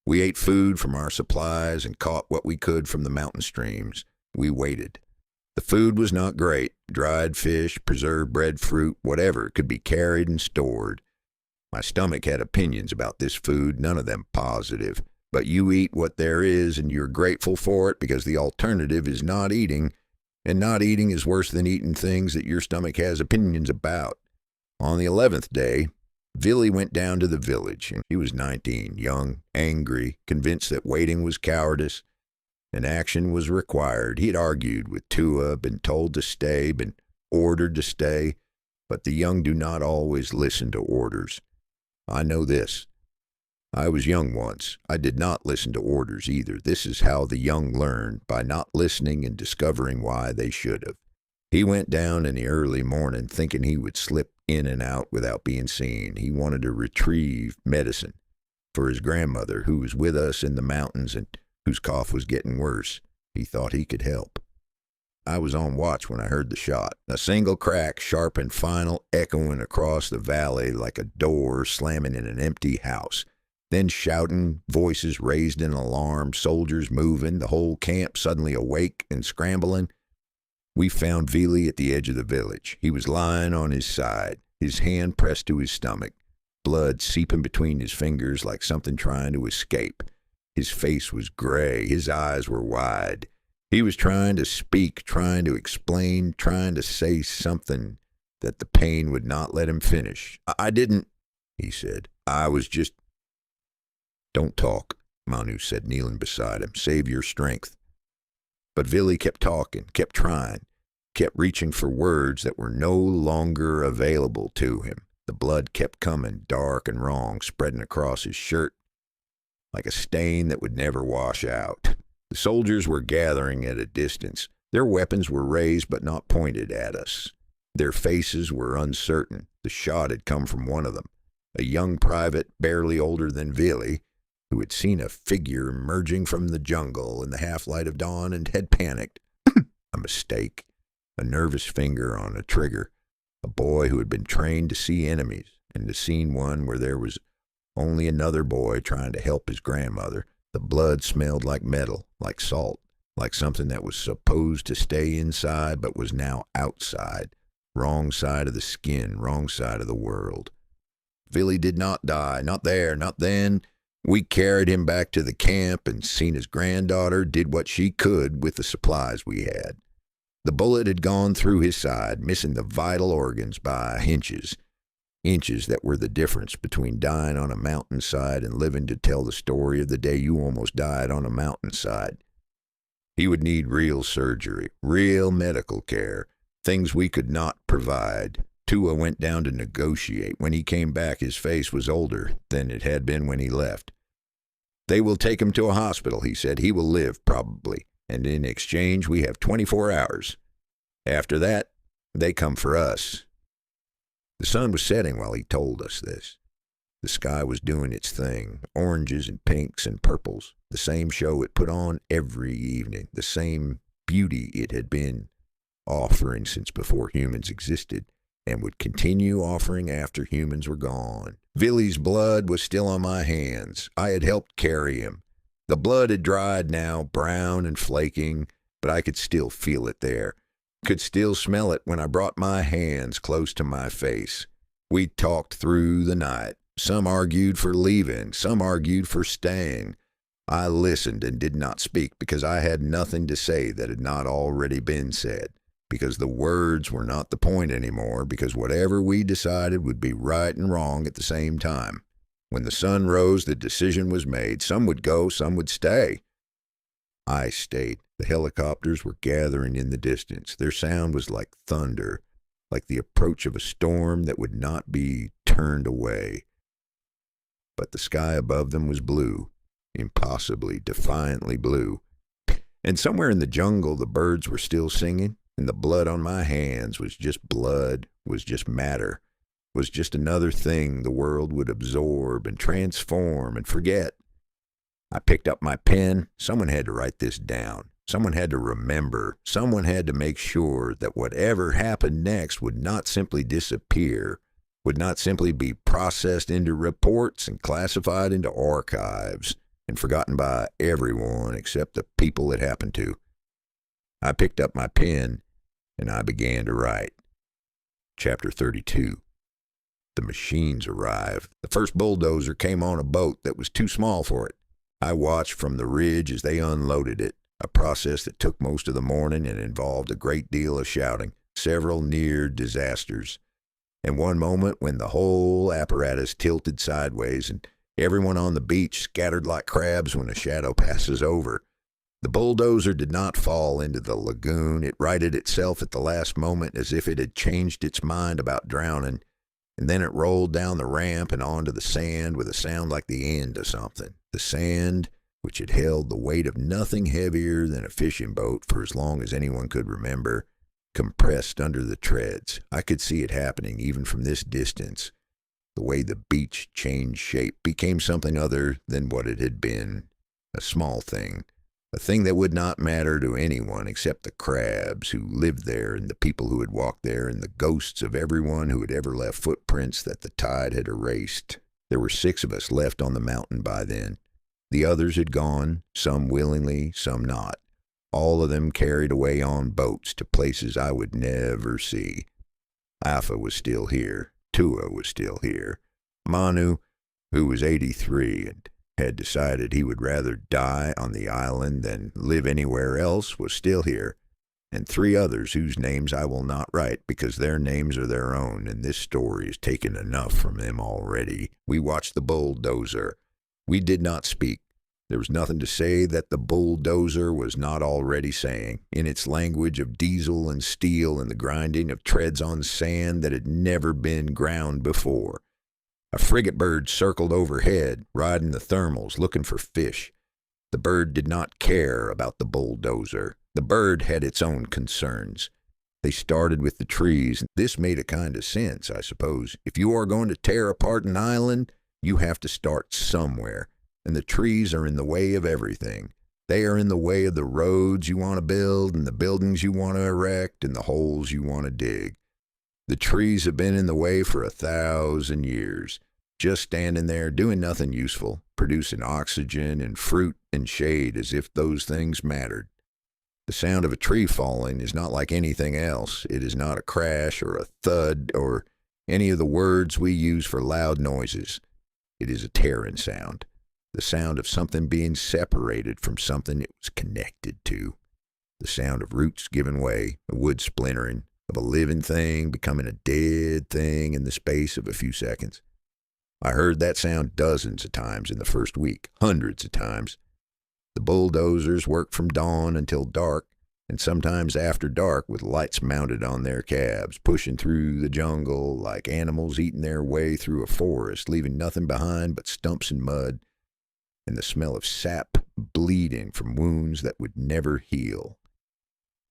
We ate food from our supplies and caught what we could from the mountain streams. We waited. The food was not great. Dried fish, preserved bread, fruit, whatever could be carried and stored. My stomach had opinions about this food, none of them positive. But you eat what there is and you're grateful for it because the alternative is not eating. And not eating is worse than eating things that your stomach has opinions about. On the 11th day, Billy went down to the village. He was 19, young, angry, convinced that waiting was cowardice and action was required. He had argued with Tua, been told to stay, been ordered to stay, but the young do not always listen to orders. I know this. I was young once. I did not listen to orders either. This is how the young learn, by not listening and discovering why they should have. He went down in the early morning thinking he would slip in and out without being seen. He wanted to retrieve medicine for his grandmother, who was with us in the mountains and whose cough was getting worse. He thought he could help. I was on watch when I heard the shot. A single crack, sharp and final, echoing across the valley like a door slamming in an empty house. Then shouting, voices raised in alarm, soldiers moving, the whole camp suddenly awake and scrambling. We found Vili at the edge of the village. He was lying on his side, his hand pressed to his stomach, blood seeping between his fingers like something trying to escape. His face was gray, his eyes were wide. He was trying to speak, trying to explain, trying to say something that the pain would not let him finish. I didn't, he said. I was just... Don't talk, Manu said, kneeling beside him. Save your strength. But Vili kept talking, kept trying, kept reaching for words that were no longer available to him. The blood kept coming, dark and wrong, spreading across his shirt like a stain that would never wash out. The soldiers were gathering at a distance. Their weapons were raised but not pointed at us. Their faces were uncertain. The shot had come from one of them, a young private barely older than Vili, who had seen a figure emerging from the jungle in the half-light of dawn and had panicked. A mistake, a nervous finger on a trigger, a boy who had been trained to see enemies and to see one where there was only another boy trying to help his grandmother. The blood smelled like metal, like salt, like something that was supposed to stay inside but was now outside, wrong side of the skin, wrong side of the world. Vili did not die, not there, not then. We carried him back to the camp and seen his granddaughter did what she could with the supplies we had. The bullet had gone through his side, missing the vital organs by inches. Inches that were the difference between dying on a mountainside and living to tell the story of the day you almost died on a mountainside. He would need real surgery, real medical care, things we could not provide. Tua went down to negotiate. When he came back, his face was older than it had been when he left. They will take him to a hospital, he said. He will live, probably, and in exchange we have 24 hours. After that, they come for us. The sun was setting while he told us this. The sky was doing its thing, oranges and pinks and purples, the same show it put on every evening, the same beauty it had been offering since before humans existed, and would continue offering after humans were gone. Vili's blood was still on my hands. I had helped carry him. The blood had dried now, brown and flaking, but I could still feel it there. Could still smell it when I brought my hands close to my face. We talked through the night. Some argued for leaving. Some argued for staying. I listened and did not speak because I had nothing to say that had not already been said. Because the words were not the point anymore, because whatever we decided would be right and wrong at the same time. When the sun rose, the decision was made. Some would go, some would stay. I stayed. The helicopters were gathering in the distance. Their sound was like thunder, like the approach of a storm that would not be turned away. But the sky above them was blue, impossibly, defiantly blue. And somewhere in the jungle, the birds were still singing. And the blood on my hands was just blood, was just matter, was just another thing the world would absorb and transform and forget. I picked up my pen. Someone had to write this down. Someone had to remember. Someone had to make sure that whatever happened next would not simply disappear, would not simply be processed into reports and classified into archives and forgotten by everyone except the people it happened to. I picked up my pen and I began to write. Chapter 32. The machines arrived. The first bulldozer came on a boat that was too small for it. I watched from the ridge as they unloaded it. a process that took most of the morning and involved a great deal of shouting, several near disasters, and one moment when the whole apparatus tilted sideways and everyone on the beach scattered like crabs when a shadow passes over. The bulldozer did not fall into the lagoon. It righted itself at the last moment as if it had changed its mind about drowning, and then it rolled down the ramp and onto the sand with a sound like the end of something. The sand, which had held the weight of nothing heavier than a fishing boat for as long as anyone could remember, compressed under the treads. I could see it happening even from this distance. The way the beach changed shape, became something other than what it had been, a small thing, a thing that would not matter to anyone except the crabs who lived there and the people who had walked there and the ghosts of everyone who had ever left footprints that the tide had erased. There were 6 of us left on the mountain by then. The others had gone, some willingly, some not. All of them carried away on boats to places I would never see. Alpha was still here. Tua was still here. Manu, who was 83 and had decided he would rather die on the island than live anywhere else, was still here. And 3 others whose names I will not write because their names are their own and this story has taken enough from them already. We watched the bulldozer. We did not speak. There was nothing to say that the bulldozer was not already saying, in its language of diesel and steel and the grinding of treads on sand that had never been ground before. A frigate bird circled overhead, riding the thermals, looking for fish. The bird did not care about the bulldozer. The bird had its own concerns. They started with the trees. This made a kind of sense, I suppose. If you are going to tear apart an island, you have to start somewhere. And the trees are in the way of everything. They are in the way of the roads you want to build and the buildings you want to erect and the holes you want to dig. The trees have been in the way for 1,000 years, just standing there doing nothing useful, producing oxygen and fruit and shade as if those things mattered. The sound of a tree falling is not like anything else. It is not a crash or a thud or any of the words we use for loud noises. It is a tearing sound. The sound of something being separated from something it was connected to. The sound of roots giving way, of wood splintering, of a living thing becoming a dead thing in the space of a few seconds. I heard that sound dozens of times in the first week, hundreds of times. The bulldozers worked from dawn until dark, and sometimes after dark with lights mounted on their cabs, pushing through the jungle like animals eating their way through a forest, leaving nothing behind but stumps and mud, and the smell of sap bleeding from wounds that would never heal.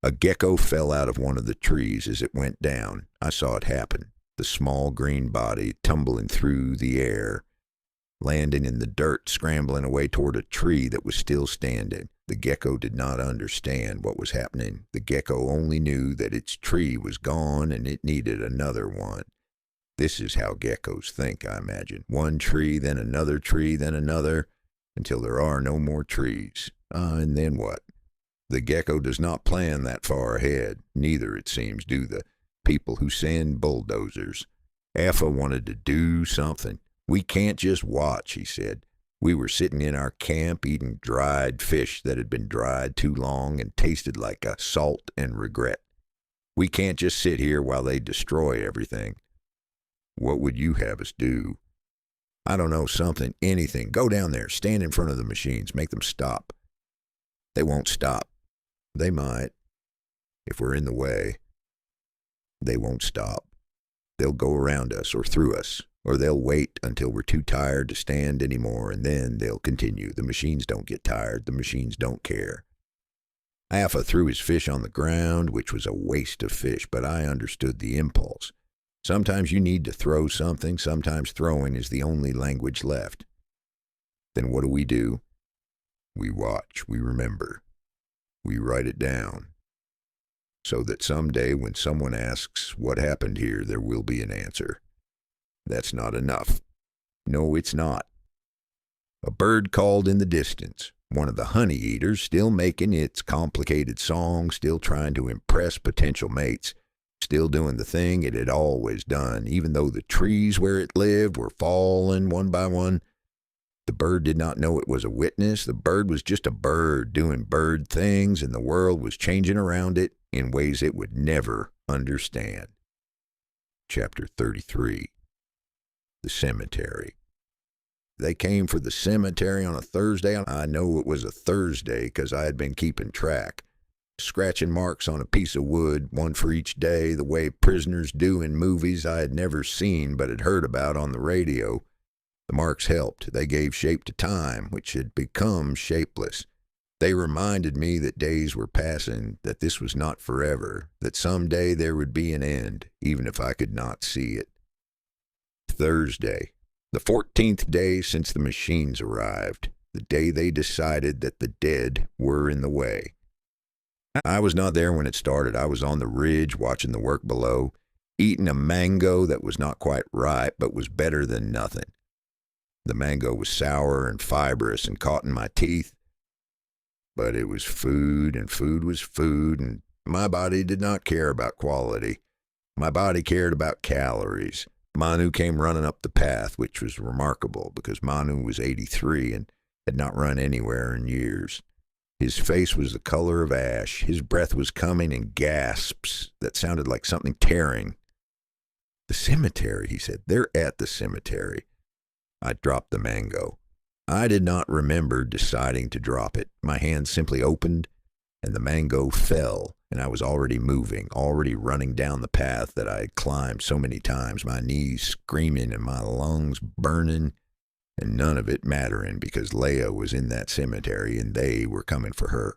A gecko fell out of one of the trees as it went down. I saw it happen, the small green body tumbling through the air, landing in the dirt, scrambling away toward a tree that was still standing. The gecko did not understand what was happening. The gecko only knew that its tree was gone and it needed another one. This is how geckos think, I imagine. One tree, then another tree, then another, until there are no more trees. And then what? The gecko does not plan that far ahead. Neither, it seems, do the people who send bulldozers. Alpha wanted to do something. We can't just watch, he said. We were sitting in our camp eating dried fish that had been dried too long and tasted like a salt and regret. We can't just sit here while they destroy everything. What would you have us do? I don't know, something, anything. Go down there, stand in front of the machines, make them stop. They won't stop. They might, if we're in the way. They won't stop. They'll go around us or through us, or they'll wait until we're too tired to stand anymore, and then they'll continue. The machines don't get tired. The machines don't care. Alpha threw his fish on the ground, which was a waste of fish, but I understood the impulse. Sometimes you need to throw something. Sometimes throwing is the only language left. Then what do? We watch. We remember. We write it down. So that someday when someone asks what happened here, there will be an answer. That's not enough. No, it's not. A bird called in the distance. One of the honey eaters, still making its complicated song, still trying to impress potential mates, still doing the thing it had always done, even though the trees where it lived were falling one by one. The bird did not know it was a witness. The bird was just a bird doing bird things, and the world was changing around it in ways it would never understand. Chapter 33. The Cemetery. They came for the cemetery on a Thursday. I know it was a Thursday because I had been keeping track. Scratching marks on a piece of wood, one for each day, the way prisoners do in movies I had never seen but had heard about on the radio. The marks helped. They gave shape to time, which had become shapeless. They reminded me that days were passing, that this was not forever, that someday there would be an end, even if I could not see it. Thursday, the 14th day since the machines arrived, the day they decided that the dead were in the way. I was not there when it started. I was on the ridge watching the work below, eating a mango that was not quite ripe but was better than nothing. The mango was sour and fibrous and caught in my teeth, but it was food, and food was food, and my body did not care about quality. My body cared about calories. Manu came running up the path, which was remarkable because Manu was 83 and had not run anywhere in years. His face was the color of ash. His breath was coming in gasps that sounded like something tearing. "The cemetery," he said. "They're at the cemetery." I dropped the mango. I did not remember deciding to drop it. My hand simply opened, and the mango fell, and I was already moving, already running down the path that I had climbed so many times, my knees screaming and my lungs burning, and none of it mattering because Leia was in that cemetery and they were coming for her.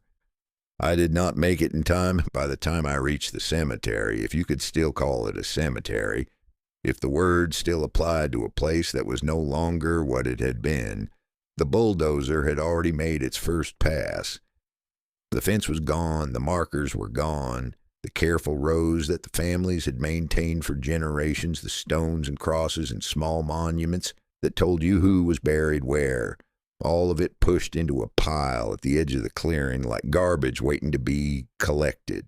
I did not make it in time. By the time I reached the cemetery, if you could still call it a cemetery, if the word still applied to a place that was no longer what it had been, the bulldozer had already made its first pass. The fence was gone, the markers were gone, the careful rows that the families had maintained for generations, the stones and crosses and small monuments that told you who was buried where, all of it pushed into a pile at the edge of the clearing like garbage waiting to be collected.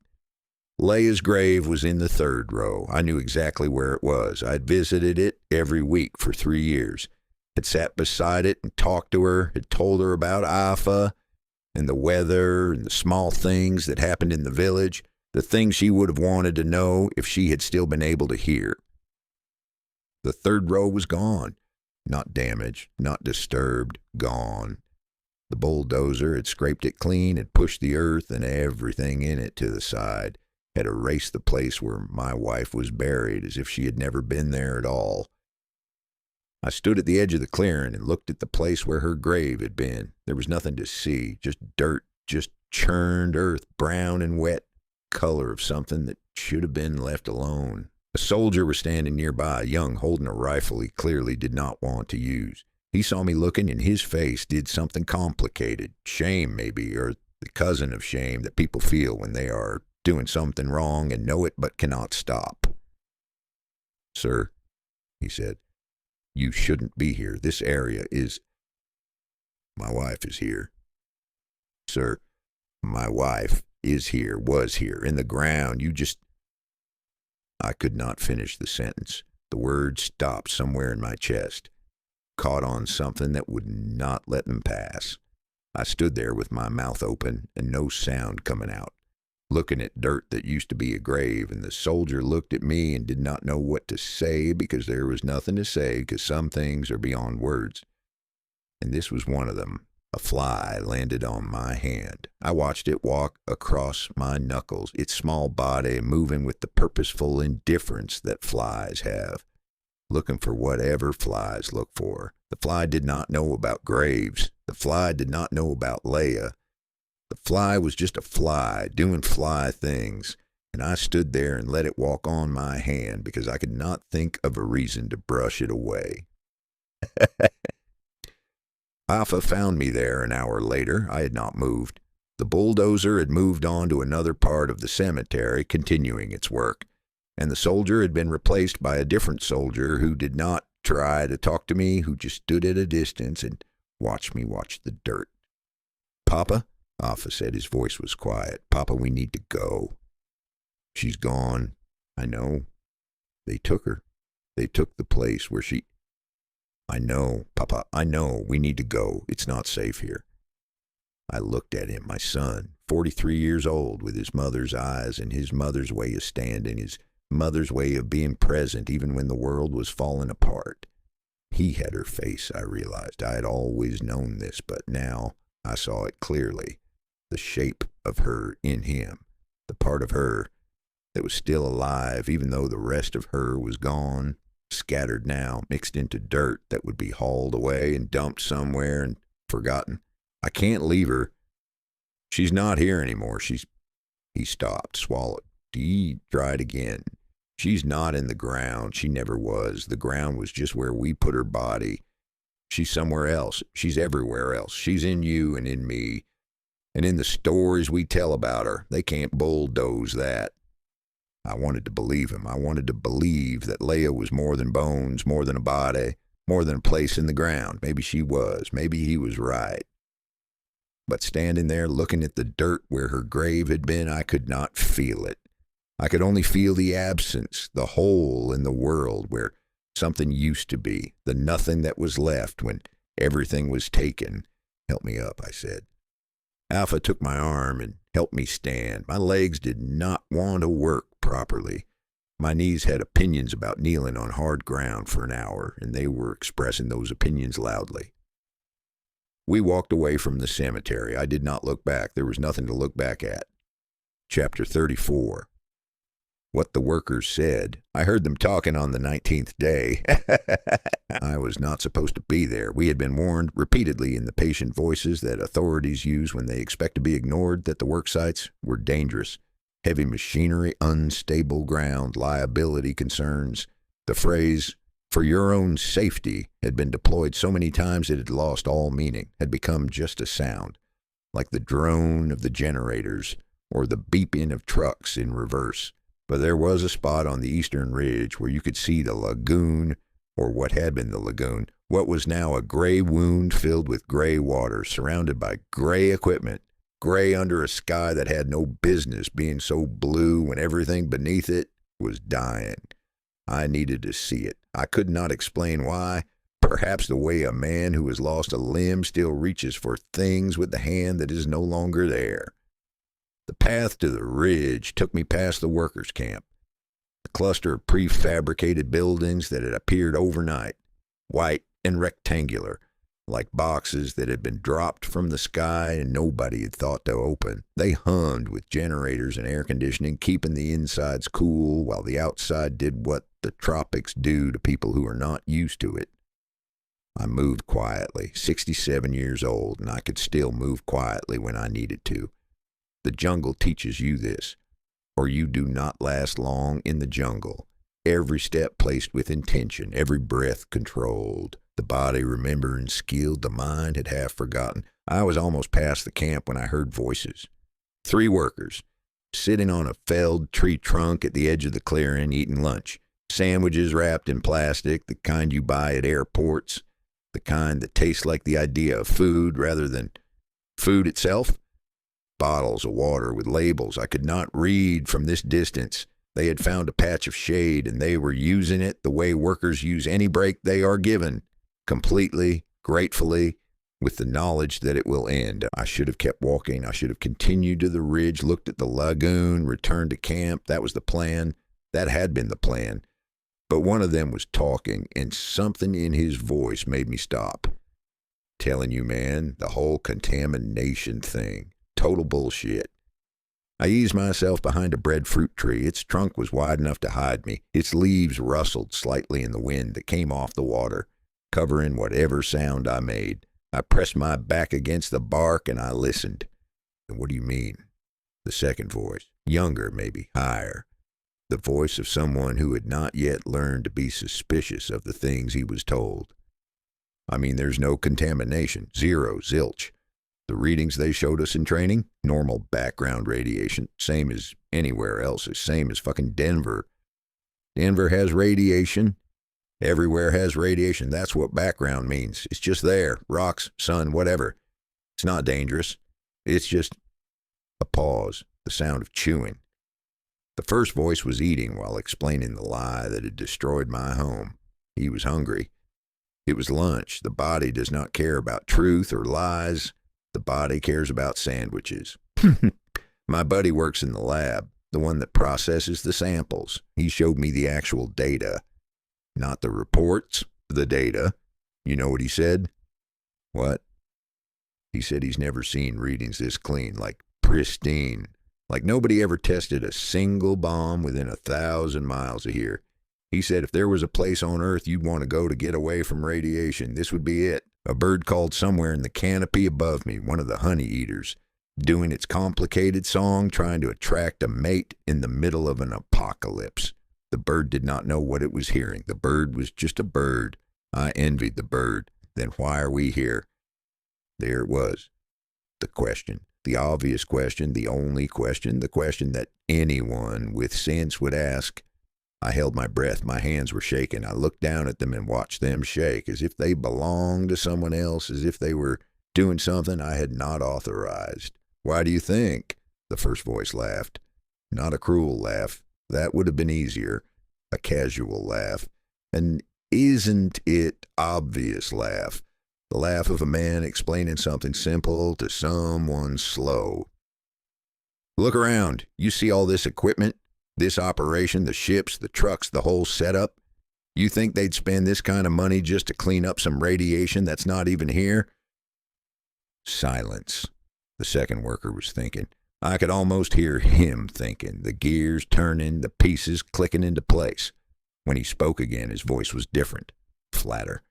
Leia's grave was in the 3rd row. I knew exactly where it was. I'd visited it every week for 3 years, had sat beside it and talked to her, had told her about Afa and the weather and the small things that happened in the village, the things she would have wanted to know if she had still been able to hear. The 3rd row was gone. Not damaged, not disturbed, gone. The bulldozer had scraped it clean, had pushed the earth and everything in it to the side, had erased the place where my wife was buried as if she had never been there at all. I stood at the edge of the clearing and looked at the place where her grave had been. There was nothing to see, just dirt, just churned earth, brown and wet, color of something that should have been left alone. A soldier was standing nearby, young, holding a rifle he clearly did not want to use. He saw me looking, and his face did something complicated. Shame, maybe, or the cousin of shame that people feel when they are doing something wrong and know it but cannot stop. "Sir," he said, "you shouldn't be here. This area is—" "My wife is here." "Sir, my wife is here, was here, in the ground. You just—" I could not finish the sentence. The words stopped somewhere in my chest, caught on something that would not let them pass. I stood there with my mouth open and no sound coming out, looking at dirt that used to be a grave, and the soldier looked at me and did not know what to say because there was nothing to say because some things are beyond words. And this was one of them. A fly landed on my hand. I watched it walk across my knuckles, its small body moving with the purposeful indifference that flies have, looking for whatever flies look for. The fly did not know about graves. The fly did not know about Leia. The fly was just a fly, doing fly things, and I stood there and let it walk on my hand because I could not think of a reason to brush it away. Alpha found me there an hour later. I had not moved. The bulldozer had moved on to another part of the cemetery, continuing its work, and the soldier had been replaced by a different soldier who did not try to talk to me, who just stood at a distance and watched me watch the dirt. "Papa," Alpha said. His voice was quiet. "Papa, we need to go." "She's gone." "I know. They took her. They took the place where she—" I know, Papa, I know. We need to go. It's not safe here. I looked at him, my son, 43 years old, with his mother's eyes and his mother's way of standing, his mother's way of being present even when the world was falling apart. He had her face, I realized. I had always known this, but now I saw it clearly. The shape of her in him, the part of her that was still alive, even though the rest of her was gone, scattered now, mixed into dirt that would be hauled away and dumped somewhere and forgotten. I can't leave her. She's not here anymore. He stopped, swallowed. He tried again. She's not in the ground. She never was. The ground was just where we put her body. She's somewhere else. She's everywhere else. She's in you and in me. And in the stories we tell about her. They can't bulldoze that. I wanted to believe him. I wanted to believe that Leia was more than bones, more than a body, more than a place in the ground. Maybe she was. Maybe he was right. But standing there looking at the dirt where her grave had been, I could not feel it. I could only feel the absence, the hole in the world where something used to be, the nothing that was left when everything was taken. Help me up, I said. Alpha took my arm and helped me stand. My legs did not want to work properly. My knees had opinions about kneeling on hard ground for an hour, and they were expressing those opinions loudly. We walked away from the cemetery. I did not look back. There was nothing to look back at. Chapter 34. What the workers said. I heard them talking on the 19th day. I was not supposed to be there. We had been warned repeatedly in the patient voices that authorities use when they expect to be ignored that the work sites were dangerous. Heavy machinery, unstable ground, liability concerns. The phrase, "for your own safety," had been deployed so many times it had lost all meaning, had become just a sound, like the drone of the generators or the beeping of trucks in reverse. But there was a spot on the eastern ridge where you could see the lagoon, or what had been the lagoon, what was now a gray wound filled with gray water, surrounded by gray equipment, gray under a sky that had no business being so blue when everything beneath it was dying. I needed to see it. I could not explain why. Perhaps the way a man who has lost a limb still reaches for things with the hand that is no longer there. The path to the ridge took me past the workers' camp, a cluster of prefabricated buildings that had appeared overnight, white and rectangular, like boxes that had been dropped from the sky and nobody had thought to open. They hummed with generators and air conditioning, keeping the insides cool while the outside did what the tropics do to people who are not used to it. I moved quietly, 67 years old, and I could still move quietly when I needed to. The jungle teaches you this, or you do not last long in the jungle. Every step placed with intention, every breath controlled. The body remembering skilled, the mind had half forgotten. I was almost past the camp when I heard voices. 3 workers, sitting on a felled tree trunk at the edge of the clearing, eating lunch. Sandwiches wrapped in plastic, the kind you buy at airports, the kind that tastes like the idea of food rather than food itself. Bottles of water with labels I could not read from this distance. They had found a patch of shade, and they were using it the way workers use any break they are given, completely, gratefully, with the knowledge that it will end. I should have kept walking. I should have continued to the ridge, looked at the lagoon, returned to camp. That was the plan. That had been the plan. But one of them was talking, and something in his voice made me stop. Telling you, man, the whole contamination thing. Total bullshit. I eased myself behind a breadfruit tree. Its trunk was wide enough to hide me. Its leaves rustled slightly in the wind that came off the water, covering whatever sound I made. I pressed my back against the bark and I listened. And what do you mean? The second voice. Younger, maybe, higher. The voice of someone who had not yet learned to be suspicious of the things he was told. I mean, there's no contamination. Zero, zilch. The readings they showed us in training, normal background radiation, same as anywhere else, same as fucking Denver. Denver has radiation. Everywhere has radiation. That's what background means. It's just there. Rocks, sun, whatever. It's not dangerous. It's just a pause, the sound of chewing. The first voice was eating while explaining the lie that had destroyed my home. He was hungry. It was lunch. The body does not care about truth or lies. The body cares about sandwiches. My buddy works in the lab, the one that processes the samples. He showed me the actual data. Not the reports, the data. You know what he said? What? He said he's never seen readings this clean, like pristine. Like nobody ever tested a single bomb within 1,000 miles of here. He said if there was a place on Earth you'd want to go to get away from radiation, this would be it. A bird called somewhere in the canopy above me, one of the honey eaters, doing its complicated song, trying to attract a mate in the middle of an apocalypse. The bird did not know what it was hearing. The bird was just a bird. I envied the bird. Then why are we here? There it was. The question. The obvious question, the only question, the question that anyone with sense would ask. I held my breath. My hands were shaking. I looked down at them and watched them shake, as if they belonged to someone else, as if they were doing something I had not authorized. Why do you think? The first voice laughed. Not a cruel laugh. That would have been easier. A casual laugh. An isn't it obvious laugh. The laugh of a man explaining something simple to someone slow. Look around. You see all this equipment? This operation, the ships, the trucks, the whole setup? You think they'd spend this kind of money just to clean up some radiation that's not even here? Silence. The second worker was thinking. I could almost hear him thinking, the gears turning, the pieces clicking into place. When he spoke again, his voice was different, flatter.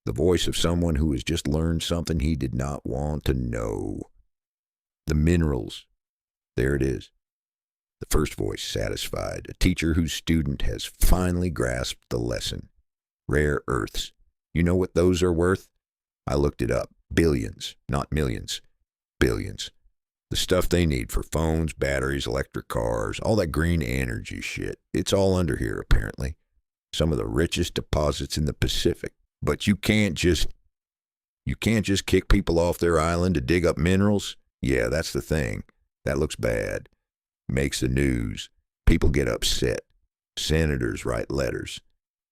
The voice of someone who has just learned something he did not want to know. The minerals. There it is. The first voice satisfied, a teacher whose student has finally grasped the lesson. Rare earths. You know what those are worth? I looked it up. Billions, not millions. Billions. The stuff they need for phones, batteries, electric cars, all that green energy shit. It's all under here, apparently. Some of the richest deposits in the Pacific. But you can't just kick people off their island to dig up minerals? Yeah, that's the thing. That looks bad. Makes the news. People get upset. Senators write letters.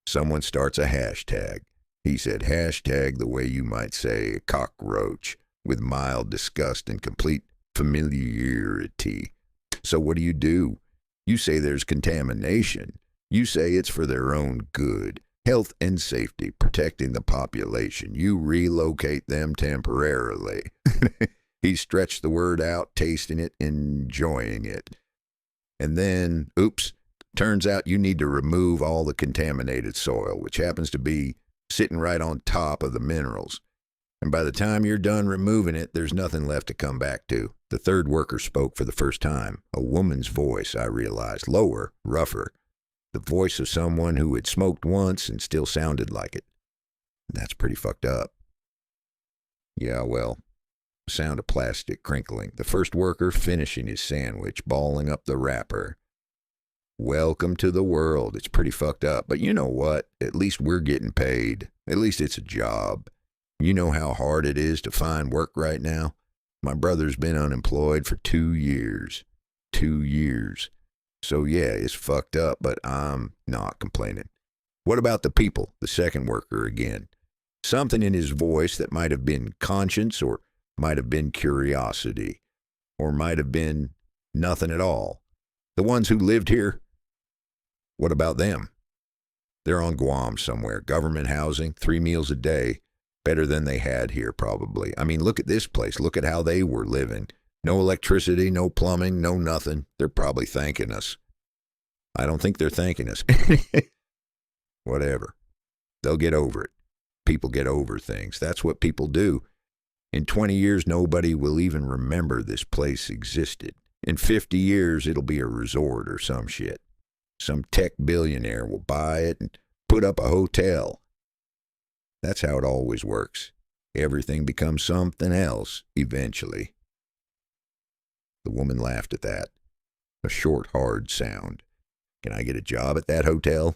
Someone starts a hashtag. He said hashtag the way you might say a cockroach, with mild disgust and complete familiarity. So what do? You say there's contamination. You say it's for their own good. Health and safety, protecting the population. You relocate them temporarily. He stretched the word out, tasting it, enjoying it. And then, oops, turns out you need to remove all the contaminated soil, which happens to be sitting right on top of the minerals. And by the time you're done removing it, there's nothing left to come back to. The third worker spoke for the first time. A woman's voice, I realized, lower, rougher. The voice of someone who had smoked once and still sounded like it. That's pretty fucked up. Yeah, well, sound of plastic crinkling. The first worker finishing his sandwich, balling up the wrapper. Welcome to the world. It's pretty fucked up. But you know what? At least we're getting paid. At least it's a job. You know how hard it is to find work right now? My brother's been unemployed for 2 years. 2 years. So yeah, it's fucked up, but I'm not complaining. What about the people? The second worker again. Something in his voice that might have been conscience, or might have been curiosity, or might have been nothing at all. The ones who lived here? What about them? They're on Guam somewhere. Government housing, 3 meals a day. Better than they had here, probably. I mean, look at this place. Look at how they were living. No electricity, no plumbing, no nothing. They're probably thanking us. I don't think they're thanking us. Whatever. They'll get over it. People get over things. That's what people do. In 20 years, nobody will even remember this place existed. In 50 years, it'll be a resort or some shit. Some tech billionaire will buy it and put up a hotel. That's how it always works. Everything becomes something else eventually. The woman laughed at that. A short, hard sound. Can I get a job at that hotel?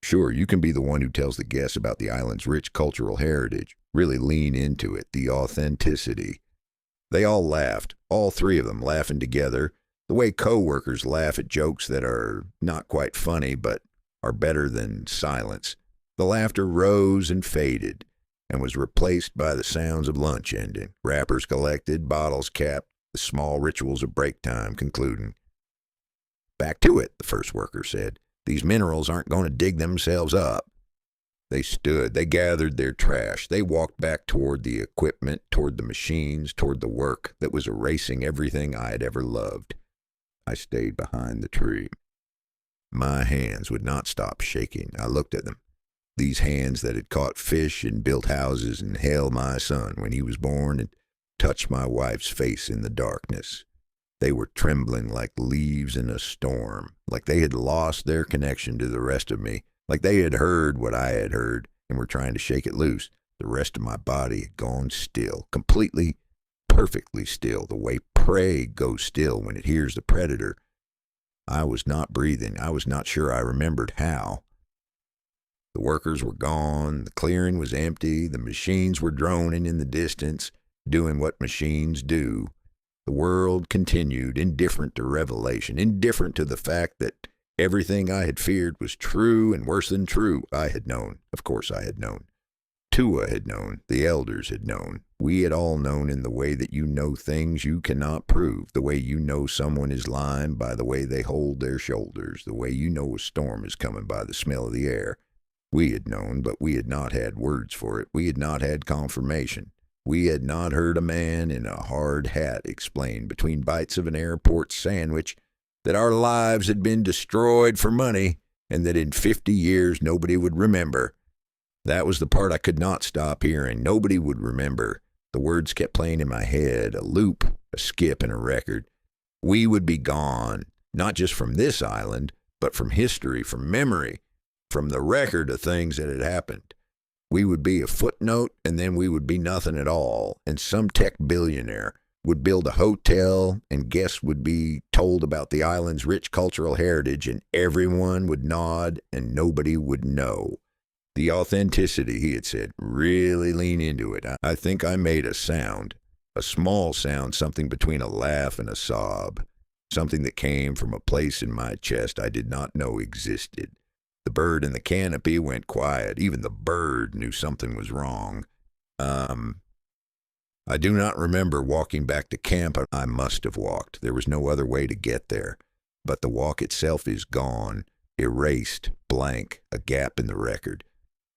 Sure, you can be the one who tells the guests about the island's rich cultural heritage. Really lean into it, the authenticity. They all laughed, all 3 of them laughing together, the way co-workers laugh at jokes that are not quite funny, but are better than silence. The laughter rose and faded and was replaced by the sounds of lunch ending, wrappers collected, bottles capped, the small rituals of break time concluding. "Back to it," the first worker said. "These minerals aren't going to dig themselves up." They stood. They gathered their trash. They walked back toward the equipment, toward the machines, toward the work that was erasing everything I had ever loved. I stayed behind the tree. My hands would not stop shaking. I looked at them. These hands that had caught fish and built houses and held my son when he was born and touched my wife's face in the darkness. They were trembling like leaves in a storm, like they had lost their connection to the rest of me, like they had heard what I had heard and were trying to shake it loose. The rest of my body had gone still, completely, perfectly still, the way prey goes still when it hears the predator. I was not breathing. I was not sure I remembered how. The workers were gone. The clearing was empty. The machines were droning in the distance, doing what machines do. The world continued, indifferent to revelation, indifferent to the fact that everything I had feared was true and worse than true. I had known. Of course I had known. Tua had known. The elders had known. We had all known in the way that you know things you cannot prove, the way you know someone is lying by the way they hold their shoulders, the way you know a storm is coming by the smell of the air. We had known, but we had not had words for it. We had not had confirmation. We had not heard a man in a hard hat explain between bites of an airport sandwich that our lives had been destroyed for money and that in 50 years nobody would remember. That was the part I could not stop hearing. Nobody would remember. The words kept playing in my head, a loop, a skip, and a record. We would be gone, not just from this island, but from history, from memory, from the record of things that had happened. We would be a footnote, and then we would be nothing at all, and some tech billionaire would build a hotel, and guests would be told about the island's rich cultural heritage, and everyone would nod, and nobody would know. The authenticity, he had said, really lean into it. I think I made a sound, a small sound, something between a laugh and a sob, something that came from a place in my chest I did not know existed. The bird in the canopy went quiet. Even the bird knew something was wrong. I do not remember walking back to camp. I must have walked. There was no other way to get there. But the walk itself is gone, erased, blank, a gap in the record.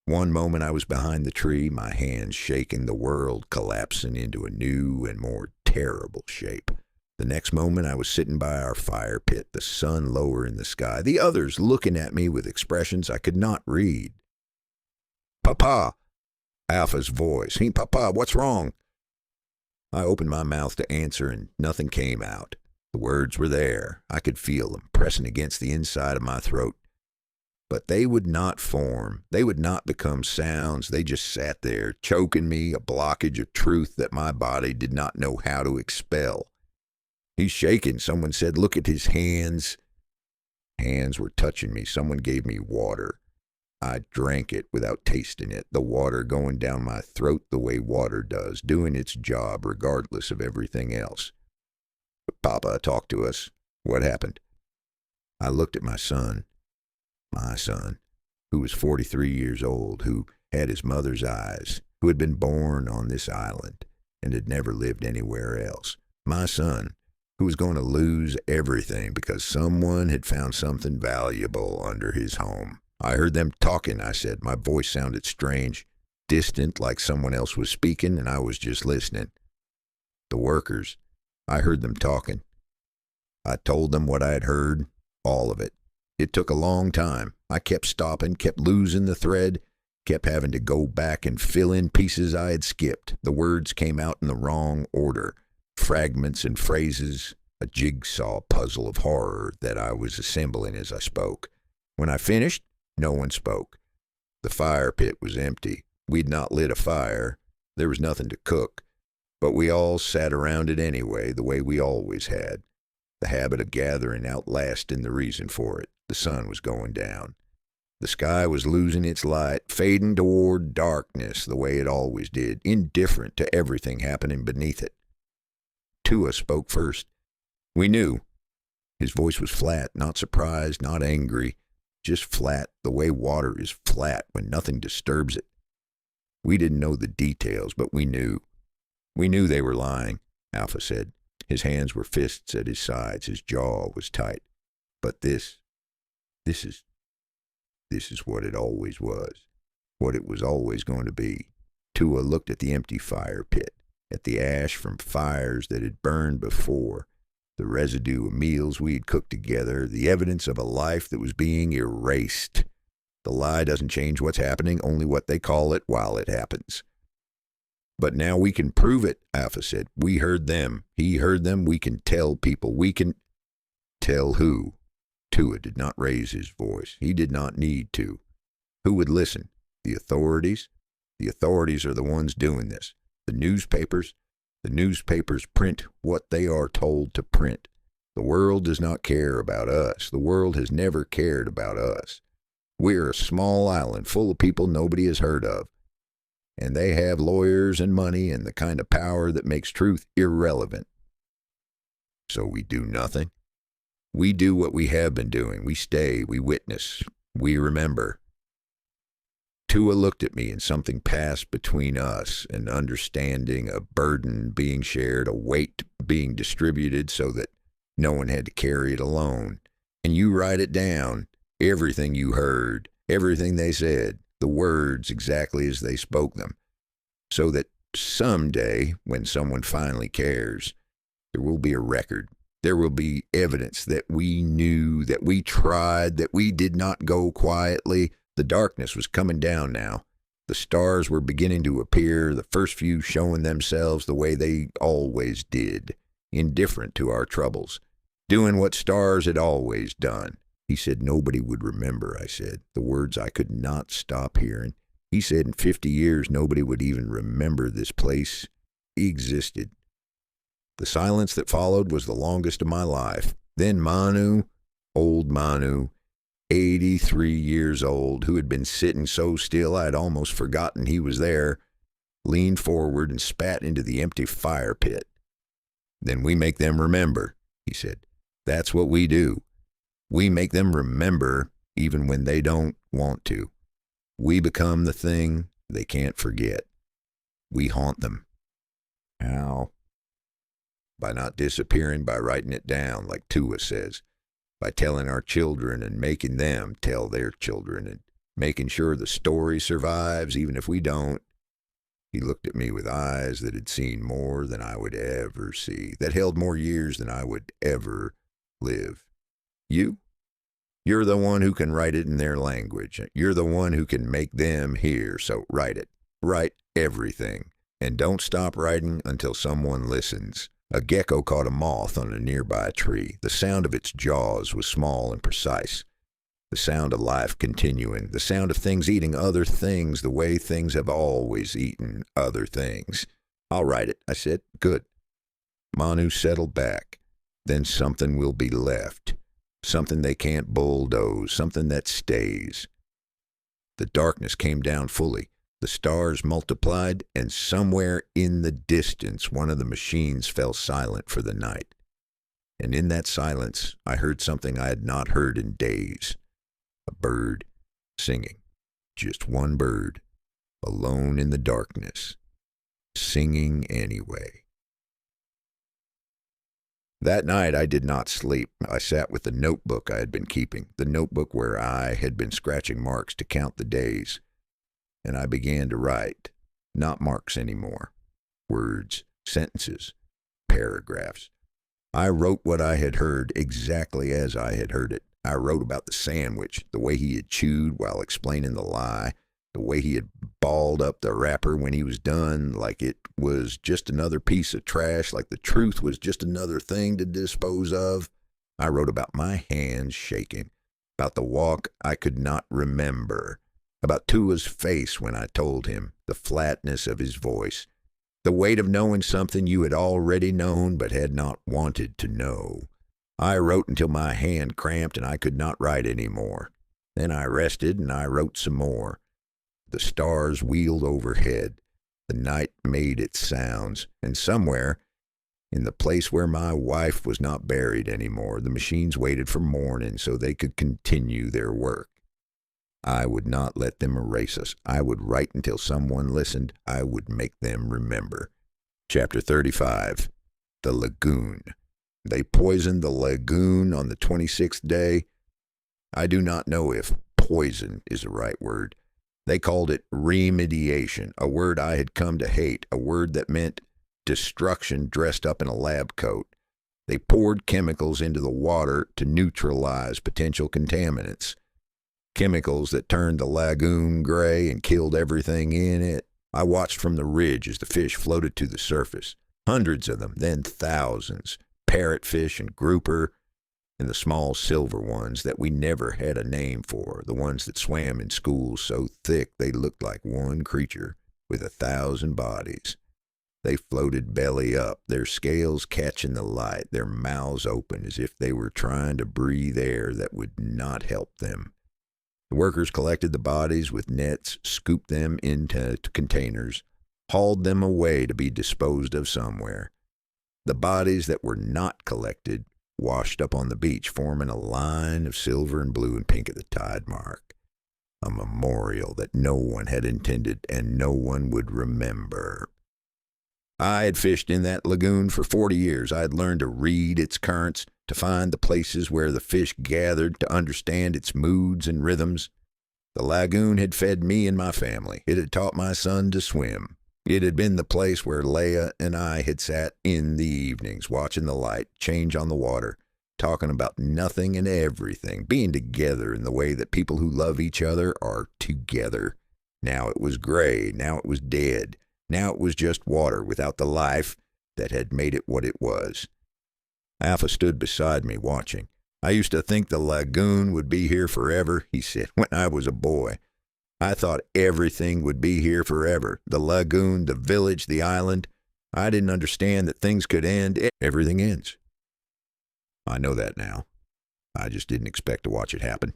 One moment I was behind the tree, my hands shaking, the world collapsing into a new and more terrible shape. The next moment I was sitting by our fire pit, the sun lower in the sky, the others looking at me with expressions I could not read. "Papa!" Alpha's voice. "Hey, Papa, what's wrong?" I opened my mouth to answer and nothing came out. The words were there. I could feel them pressing against the inside of my throat. But they would not form. They would not become sounds. They just sat there, choking me, a blockage of truth that my body did not know how to expel. "He's shaking," someone said. "Look at his hands." Hands were touching me. Someone gave me water. I drank it without tasting it, the water going down my throat the way water does, doing its job regardless of everything else. "Papa, talk to us. What happened?" I looked at my son, who was 43 years old, who had his mother's eyes, who had been born on this island and had never lived anywhere else. My son, who was going to lose everything because someone had found something valuable under his home. "I heard them talking," I said. My voice sounded strange, distant, like someone else was speaking, and I was just listening. "The workers. I heard them talking." I told them what I had heard, all of it. It took a long time. I kept stopping, kept losing the thread, kept having to go back and fill in pieces I had skipped. The words came out in the wrong order. Fragments and phrases, a jigsaw puzzle of horror that I was assembling as I spoke. When I finished, no one spoke. The fire pit was empty. We'd not lit a fire. There was nothing to cook. But we all sat around it anyway, the way we always had. The habit of gathering outlasting the reason for it. The sun was going down. The sky was losing its light, fading toward darkness the way it always did, indifferent to everything happening beneath it. Tua spoke first. "We knew." His voice was flat, not surprised, not angry. just flat, the way water is flat when nothing disturbs it. We didn't know the details, but we knew. We knew they were lying, Alpha said. His hands were fists at his sides. His jaw was tight. But this is what it always was, what it was always going to be. Tua looked at the empty fire pit, at the ash from fires that had burned before, the residue of meals we had cooked together, the evidence of a life that was being erased. The lie doesn't change what's happening, only what they call it while it happens. But now we can prove it, Alpha said. We heard them. He heard them. We can tell people. We can... Tell who? Tua did not raise his voice. He did not need to. Who would listen? The authorities? The authorities are the ones doing this. The newspapers print what they are told to print. The world does not care about us. The world has never cared about us. We're a small island full of people nobody has heard of. And they have lawyers and money and the kind of power that makes truth irrelevant. So we do nothing. We do what we have been doing. We stay, we witness, we remember. Tua looked at me and something passed between us, an understanding, a burden being shared, a weight being distributed so that no one had to carry it alone. And you write it down, everything you heard, everything they said, the words exactly as they spoke them, so that someday, when someone finally cares, there will be a record. There will be evidence that we knew, that we tried, that we did not go quietly. The darkness was coming down now. The stars were beginning to appear, the first few showing themselves the way they always did, indifferent to our troubles, doing what stars had always done. He said nobody would remember, I said, the words I could not stop hearing. He said in 50 years nobody would even remember this place existed. The silence that followed was the longest of my life. Then Manu, old Manu, 83 years old, who had been sitting so still I had almost forgotten he was there, leaned forward and spat into the empty fire pit. Then we make them remember, he said. That's what we do. We make them remember even when they don't want to. We become the thing they can't forget. We haunt them. How? By not disappearing, by writing it down, like Tua says, by telling our children and making them tell their children and making sure the story survives even if we don't. He looked at me with eyes that had seen more than I would ever see, that held more years than I would ever live. You're the one who can write it in their language. You're the one who can make them hear, so write it. Write everything. And don't stop writing until someone listens. A gecko caught a moth on a nearby tree. The sound of its jaws was small and precise. The sound of life continuing. The sound of things eating other things the way things have always eaten other things. I'll write it, I said. Good. Manu settled back. Then something will be left. Something they can't bulldoze. Something that stays. The darkness came down fully. The stars multiplied, and somewhere in the distance one of the machines fell silent for the night. And in that silence, I heard something I had not heard in days. A bird singing. Just one bird, alone in the darkness, singing anyway. That night I did not sleep. I sat with the notebook I had been keeping, the notebook where I had been scratching marks to count the days. And I began to write, not marks anymore, words, sentences, paragraphs. I wrote what I had heard exactly as I had heard it. I wrote about the sandwich, the way he had chewed while explaining the lie, the way he had balled up the wrapper when he was done, like it was just another piece of trash, like the truth was just another thing to dispose of. I wrote about my hands shaking, about the walk I could not remember, about Tua's face when I told him, the flatness of his voice, the weight of knowing something you had already known but had not wanted to know. I wrote until my hand cramped and I could not write any more. Then I rested and I wrote some more. The stars wheeled overhead. The night made its sounds, and somewhere, In the place where my wife was not buried anymore, the machines waited for morning so they could continue their work. I would not let them erase us. I would write until someone listened. I would make them remember. Chapter 35. The Lagoon. They poisoned the lagoon on the 26th day. I do not know if poison is the right word. They called it remediation, a word I had come to hate, a word that meant destruction dressed up in a lab coat. They poured chemicals into the water to neutralize potential contaminants. Chemicals that turned the lagoon gray and killed everything in it. I watched from the ridge as the fish floated to the surface. Hundreds of them, then thousands. Parrotfish and grouper, and the small silver ones that we never had a name for, the ones that swam in schools so thick they looked like one creature with 1,000 bodies. They floated belly up, their scales catching the light, their mouths open as if they were trying to breathe air that would not help them. The workers collected the bodies with nets, scooped them into containers, hauled them away to be disposed of somewhere. The bodies that were not collected washed up on the beach, forming a line of silver and blue and pink at the tide mark. A memorial that no one had intended and no one would remember. I had fished in that lagoon for 40 years. I had learned to read its currents, to find the places where the fish gathered, to understand its moods and rhythms. The lagoon had fed me and my family. It had taught my son to swim. It had been the place where Leia and I had sat in the evenings, watching the light change on the water, talking about nothing and everything, being together in the way that people who love each other are together. Now it was gray. Now it was dead. Now it was just water without the life that had made it what it was. Alpha stood beside me, watching. I used to think the lagoon would be here forever, he said, when I was a boy. I thought everything would be here forever. The lagoon, the village, the island. I didn't understand that things could end. Everything ends. I know that now. I just didn't expect to watch it happen.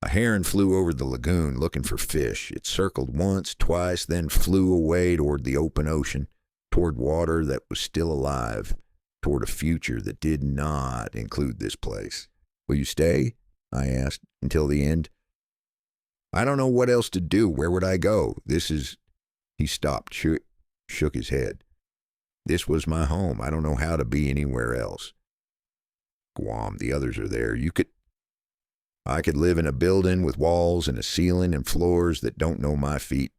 A heron flew over the lagoon looking for fish. It circled once, twice, then flew away toward the open ocean, toward water that was still alive, toward a future that did not include this place. Will you stay? I asked, until the end. I don't know what else to do. Where would I go? He stopped, shook his head. This was my home. I don't know how to be anywhere else. Guam, the others are there. I could live in a building with walls and a ceiling and floors that don't know my feet.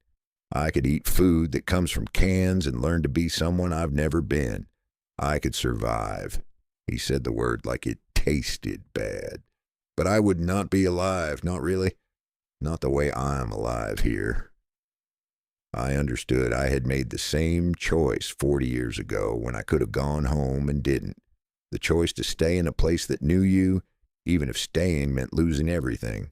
I could eat food that comes from cans and learn to be someone I've never been. I could survive. He said the word like it tasted bad. But I would not be alive, not really. Not the way I'm alive here. I understood I had made the same choice 40 years ago when I could have gone home and didn't. The choice to stay in a place that knew you, even if staying meant losing everything.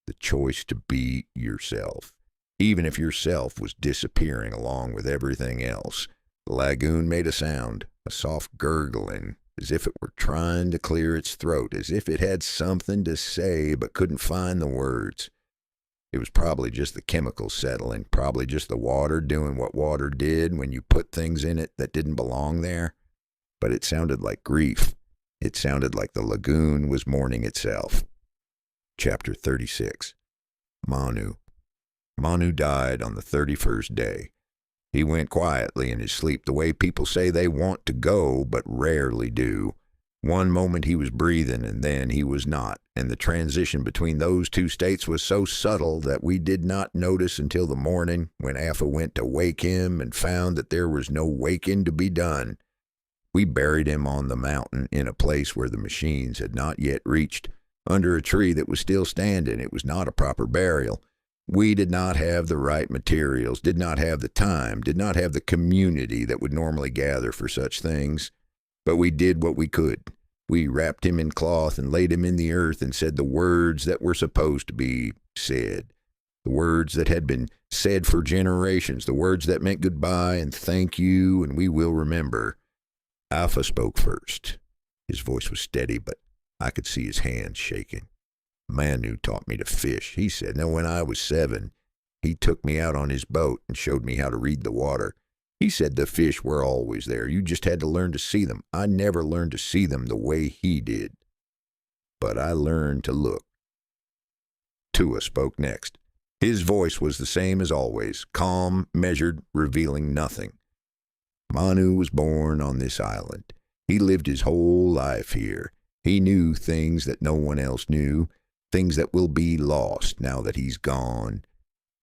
The choice to be yourself, even if yourself was disappearing along with everything else. The lagoon made a sound, a soft gurgling, as if it were trying to clear its throat, as if it had something to say but couldn't find the words. It was probably just the chemicals settling, probably just the water doing what water did when you put things in it that didn't belong there. But it sounded like grief. It sounded like the lagoon was mourning itself. Chapter 36. Manu. Manu died on the 31st day. He went quietly in his sleep, the way people say they want to go but rarely do. One moment he was breathing and then he was not, and the transition between those two states was so subtle that we did not notice until the morning when Alpha went to wake him and found that there was no waking to be done. We buried him on the mountain in a place where the machines had not yet reached, under a tree that was still standing. It was not a proper burial. We did not have the right materials, did not have the time, did not have the community that would normally gather for such things. But we did what we could. We wrapped him in cloth and laid him in the earth and said the words that were supposed to be said. The words that had been said for generations, the words that meant goodbye and thank you and we will remember. Alpha spoke first. His voice was steady, but I could see his hands shaking. Manu taught me to fish, he said. Now, when I was 7, he took me out on his boat and showed me how to read the water. He said the fish were always there. You just had to learn to see them. I never learned to see them the way he did. But I learned to look. Tua spoke next. His voice was the same as always, calm, measured, revealing nothing. Manu was born on this island. He lived his whole life here. He knew things that no one else knew, things that will be lost now that he's gone.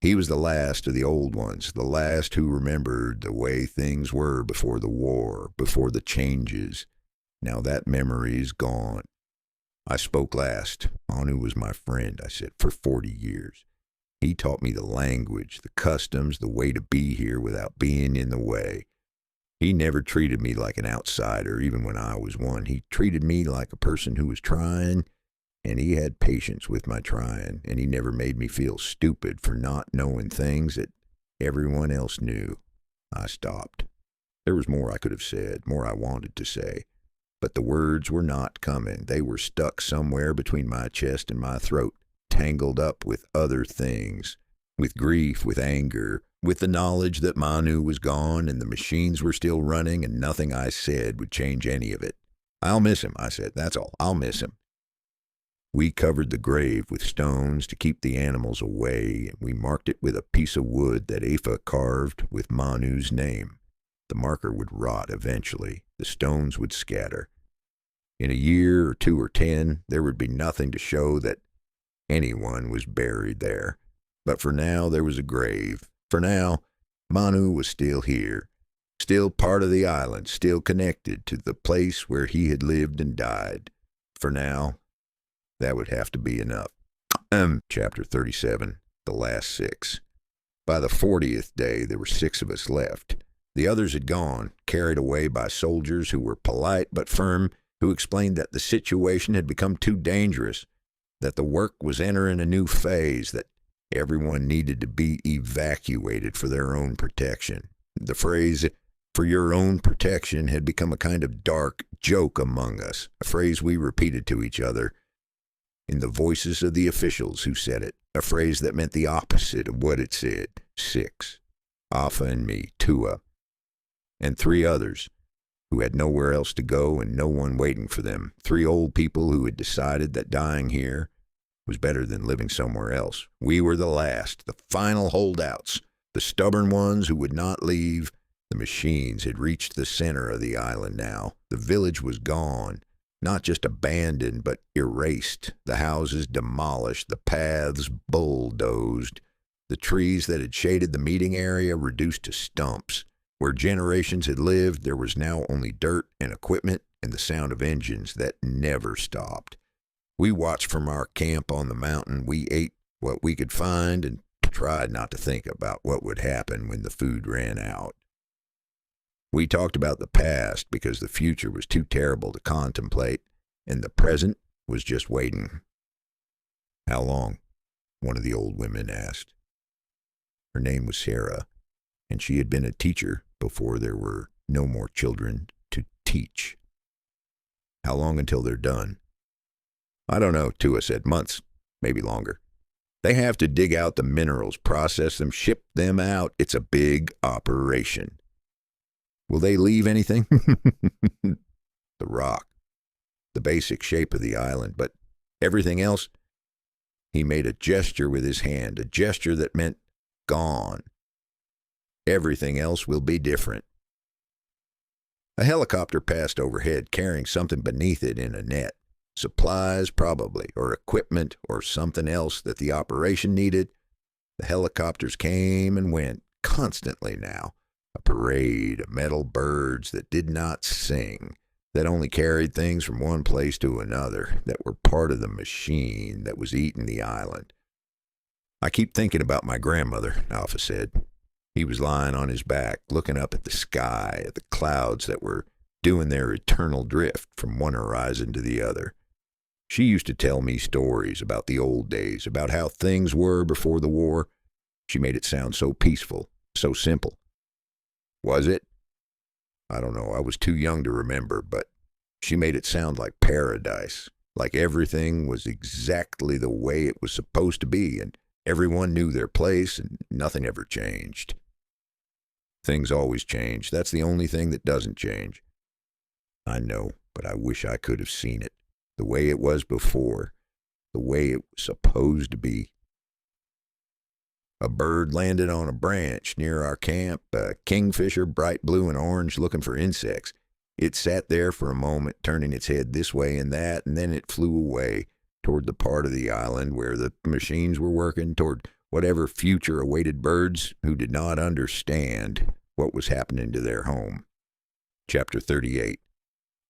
He was the last of the old ones, the last who remembered the way things were before the war, before the changes. Now that memory's gone. I spoke last. Manu was my friend, I said, for 40 years. He taught me the language, the customs, the way to be here without being in the way. He never treated me like an outsider, even when I was one. He treated me like a person who was trying, and he had patience with my trying, and he never made me feel stupid for not knowing things that everyone else knew. I stopped. There was more I could have said, more I wanted to say, but the words were not coming. They were stuck somewhere between my chest and my throat, tangled up with other things, with grief, with anger, with the knowledge that Manu was gone and the machines were still running and nothing I said would change any of it. I'll miss him, I said. That's all. I'll miss him. We covered the grave with stones to keep the animals away, and we marked it with a piece of wood that Afa carved with Manu's name. The marker would rot eventually. The stones would scatter. In a year or 2 or 10, there would be nothing to show that anyone was buried there. But for now, there was a grave. For now, Manu was still here, still part of the island, still connected to the place where he had lived and died. For now, that would have to be enough. Chapter 37, the last 6. By the 40th day, there were 6 of us left. The others had gone, carried away by soldiers who were polite but firm, who explained that the situation had become too dangerous, that the work was entering a new phase, that everyone needed to be evacuated for their own protection. The phrase, "for your own protection," had become a kind of dark joke among us, a phrase we repeated to each other in the voices of the officials who said it, a phrase that meant the opposite of what it said. 6. Afa and me, Tua, and 3 others who had nowhere else to go and no one waiting for them. 3 old people who had decided that dying here was better than living somewhere else. We were the last, the final holdouts, the stubborn ones who would not leave. The machines had reached the center of the island now. The village was gone, not just abandoned, but erased. The houses demolished, the paths bulldozed, the trees that had shaded the meeting area reduced to stumps. Where generations had lived, there was now only dirt and equipment and the sound of engines that never stopped. We watched from our camp on the mountain. We ate what we could find and tried not to think about what would happen when the food ran out. We talked about the past because the future was too terrible to contemplate, and the present was just waiting. "How long?" one of the old women asked. Her name was Sarah, and she had been a teacher before there were no more children to teach. "How long until they're done?" "I don't know," Tua said. "Months, maybe longer. They have to dig out the minerals, process them, ship them out. It's a big operation." "Will they leave anything?" "The rock, the basic shape of the island, but everything else." He made a gesture with his hand, a gesture that meant gone. "Everything else will be different." A helicopter passed overhead, carrying something beneath it in a net. Supplies, probably, or equipment, or something else that the operation needed. The helicopters came and went, constantly now. A parade of metal birds that did not sing, that only carried things from one place to another, that were part of the machine that was eating the island. "I keep thinking about my grandmother," Alpha said. He was lying on his back, looking up at the sky, at the clouds that were doing their eternal drift from one horizon to the other. "She used to tell me stories about the old days, about how things were before the war. She made it sound so peaceful, so simple." "Was it?" "I don't know. I was too young to remember, but she made it sound like paradise, like everything was exactly the way it was supposed to be, and everyone knew their place, and nothing ever changed." Things always change. That's the only thing that doesn't change. I know, but I wish I could have seen it. The way it was before. The way it was supposed to be. A bird landed on a branch near our camp, a kingfisher, bright blue and orange, looking for insects. It sat there for a moment, turning its head this way and that, and then it flew away toward the part of the island where the machines were working, toward whatever future awaited birds who did not understand what was happening to their home. Chapter 38.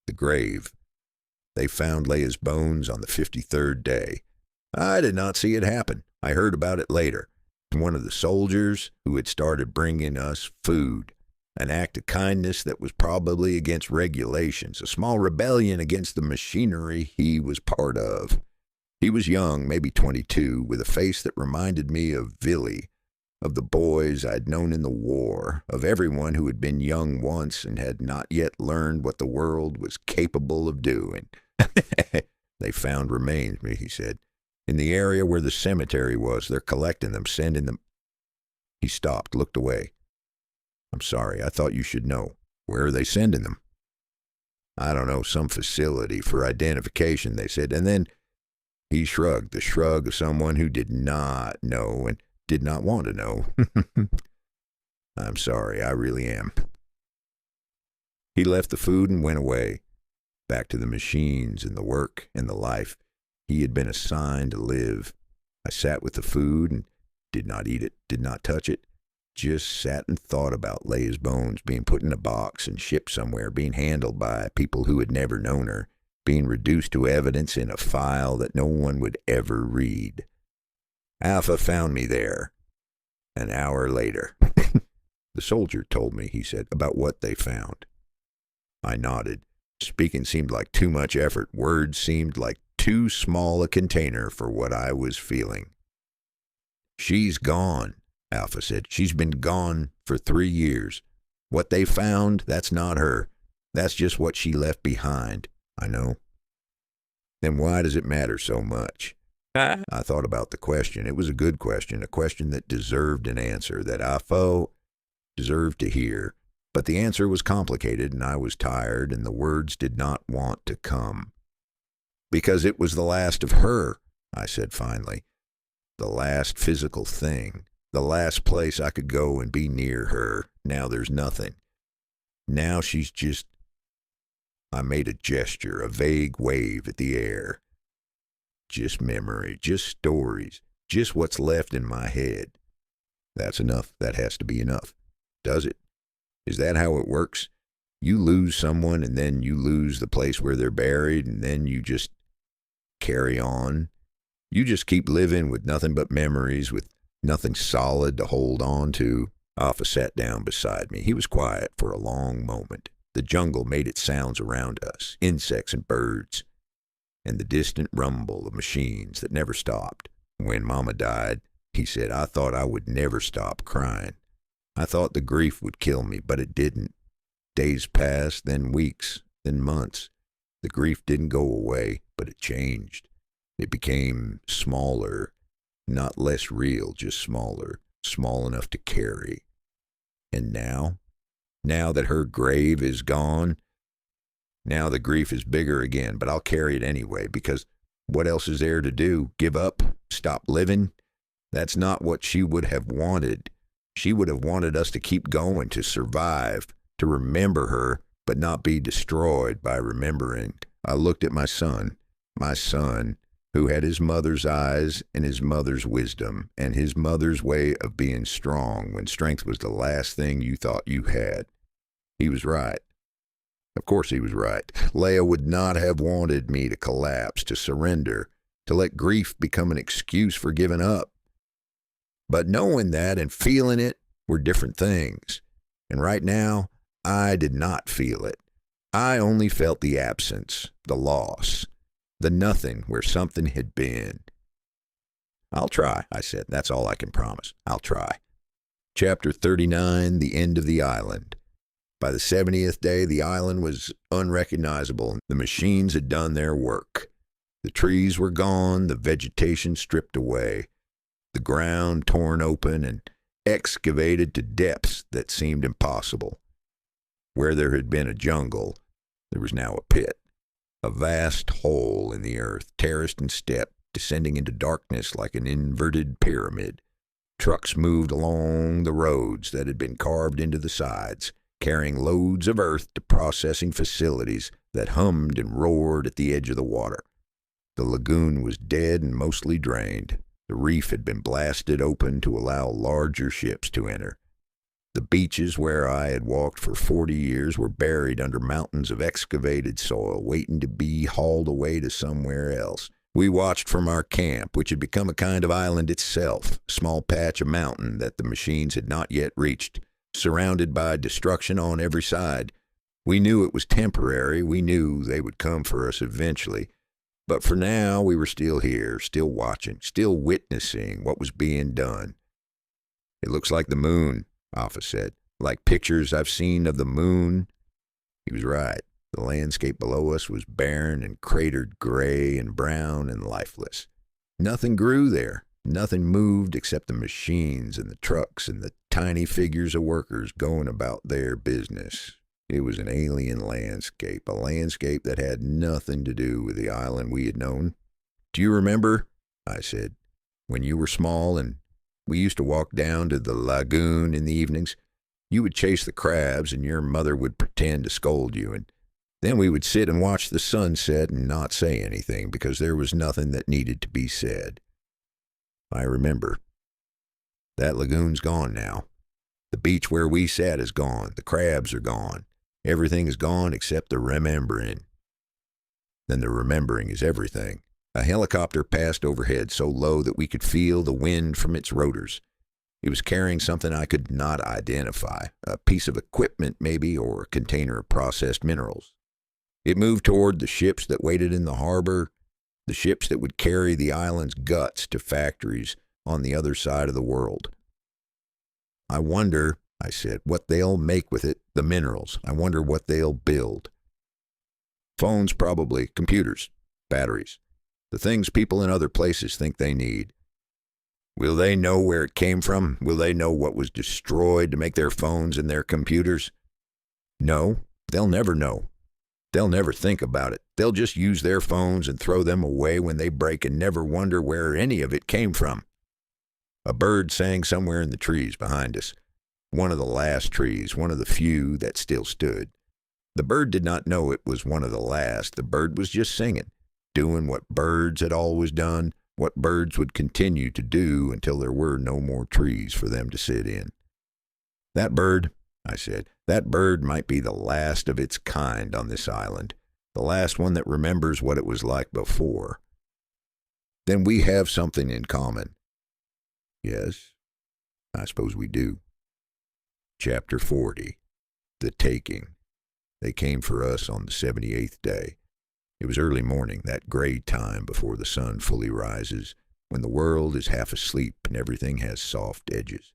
The Grave. They found Leia's bones on the 53rd day. I did not see it happen. I heard about it later. One of the soldiers who had started bringing us food. An act of kindness that was probably against regulations, a small rebellion against the machinery he was part of. He was young, maybe 22, with a face that reminded me of Billy, of the boys I'd known in the war, of everyone who had been young once and had not yet learned what the world was capable of doing. They found remains, he said. In the area where the cemetery was, they're collecting them, sending them. He stopped, looked away. I'm sorry, I thought you should know. Where are they sending them? I don't know, some facility for identification, they said. And then he shrugged, the shrug of someone who did not know and did not want to know. I'm sorry, I really am. He left the food and went away, back to the machines and the work and the life he had been assigned to live. I sat with the food and did not eat it, did not touch it, just sat and thought about Leia's bones being put in a box and shipped somewhere, being handled by people who had never known her, being reduced to evidence in a file that no one would ever read. Alpha found me there, an hour later. The soldier told me, he said, about what they found. I nodded. Speaking seemed like too much effort. Words seemed like too small a container for what I was feeling. She's gone, Alpha said. She's been gone for 3 years. What they found, that's not her. That's just what she left behind. I know. Then why does it matter so much? I thought about the question. It was a good question, a question that deserved an answer, that Alpha deserved to hear. But the answer was complicated, and I was tired, and the words did not want to come. Because it was the last of her, I said finally. The last physical thing. The last place I could go and be near her. Now there's nothing. Now she's just... I made a gesture, a vague wave at the air. Just memory, just stories, just what's left in my head. That's enough. That has to be enough. Does it? Is that how it works? You lose someone, and then you lose the place where they're buried, and then you just carry on. You just keep living with nothing but memories, with nothing solid to hold on to. Alpha sat down beside me. He was quiet for a long moment. The jungle made its sounds around us, insects and birds, and the distant rumble of machines that never stopped. When Mama died, he said, I thought I would never stop crying. I thought the grief would kill me, but it didn't. Days passed, then weeks, then months. The grief didn't go away, but it changed. It became smaller, not less real, just smaller, small enough to carry. And now that her grave is gone, now the grief is bigger again, but I'll carry it anyway, because what else is there to do? Give up? Stop living? That's not what she would have wanted. She would have wanted us to keep going, to survive, to remember her, but not be destroyed by remembering. I looked at my son, who had his mother's eyes and his mother's wisdom and his mother's way of being strong when strength was the last thing you thought you had. He was right. Of course he was right. Leia would not have wanted me to collapse, to surrender, to let grief become an excuse for giving up. But knowing that and feeling it were different things. And right now, I did not feel it. I only felt the absence, the loss, the nothing where something had been. I'll try, I said. That's all I can promise. I'll try. Chapter 39, The End of the Island. By the 70th day, the island was unrecognizable. The machines had done their work. The trees were gone, the vegetation stripped away, the ground torn open, and excavated to depths that seemed impossible. Where there had been a jungle, there was now a pit, a vast hole in the earth, terraced and stepped, descending into darkness like an inverted pyramid. Trucks moved along the roads that had been carved into the sides, carrying loads of earth to processing facilities that hummed and roared at the edge of the water. The lagoon was dead and mostly drained. The reef had been blasted open to allow larger ships to enter. The beaches where I had walked for 40 years were buried under mountains of excavated soil, waiting to be hauled away to somewhere else. We watched from our camp, which had become a kind of island itself, a small patch of mountain that the machines had not yet reached, surrounded by destruction on every side. We knew it was temporary. We knew they would come for us eventually. But for now, we were still here, still watching, still witnessing what was being done. "It looks like the moon," Alpha said. "Like pictures I've seen of the moon." He was right. The landscape below us was barren and cratered, gray and brown and lifeless. Nothing grew there. Nothing moved except the machines and the trucks and the tiny figures of workers going about their business. It was an alien landscape, a landscape that had nothing to do with the island we had known. "Do you remember," I said, "when you were small and we used to walk down to the lagoon in the evenings? You would chase the crabs and your mother would pretend to scold you, and then we would sit and watch the sunset and not say anything because there was nothing that needed to be said." I remember. That lagoon's gone now. The beach where we sat is gone. The crabs are gone. Everything is gone except the remembering. Then the remembering is everything. A helicopter passed overhead so low that we could feel the wind from its rotors. It was carrying something I could not identify, a piece of equipment maybe, or a container of processed minerals. It moved toward the ships that waited in the harbor, the ships that would carry the island's guts to factories on the other side of the world. "I wonder," I said, "what they'll make with it, the minerals. I wonder what they'll build." "Phones probably, computers, batteries, the things people in other places think they need." "Will they know where it came from? Will they know what was destroyed to make their phones and their computers?" "No, they'll never know. They'll never think about it. They'll just use their phones and throw them away when they break and never wonder where any of it came from." A bird sang somewhere in the trees behind us. One of the last trees, one of the few that still stood. The bird did not know it was one of the last. The bird was just singing, doing what birds had always done, what birds would continue to do until there were no more trees for them to sit in. "That bird," I said, "that bird might be the last of its kind on this island, the last one that remembers what it was like before." "Then we have something in common." "Yes, I suppose we do." Chapter 40. The Taking. They came for us on the 78th day. It was early morning, that gray time before the sun fully rises, when the world is half asleep and everything has soft edges.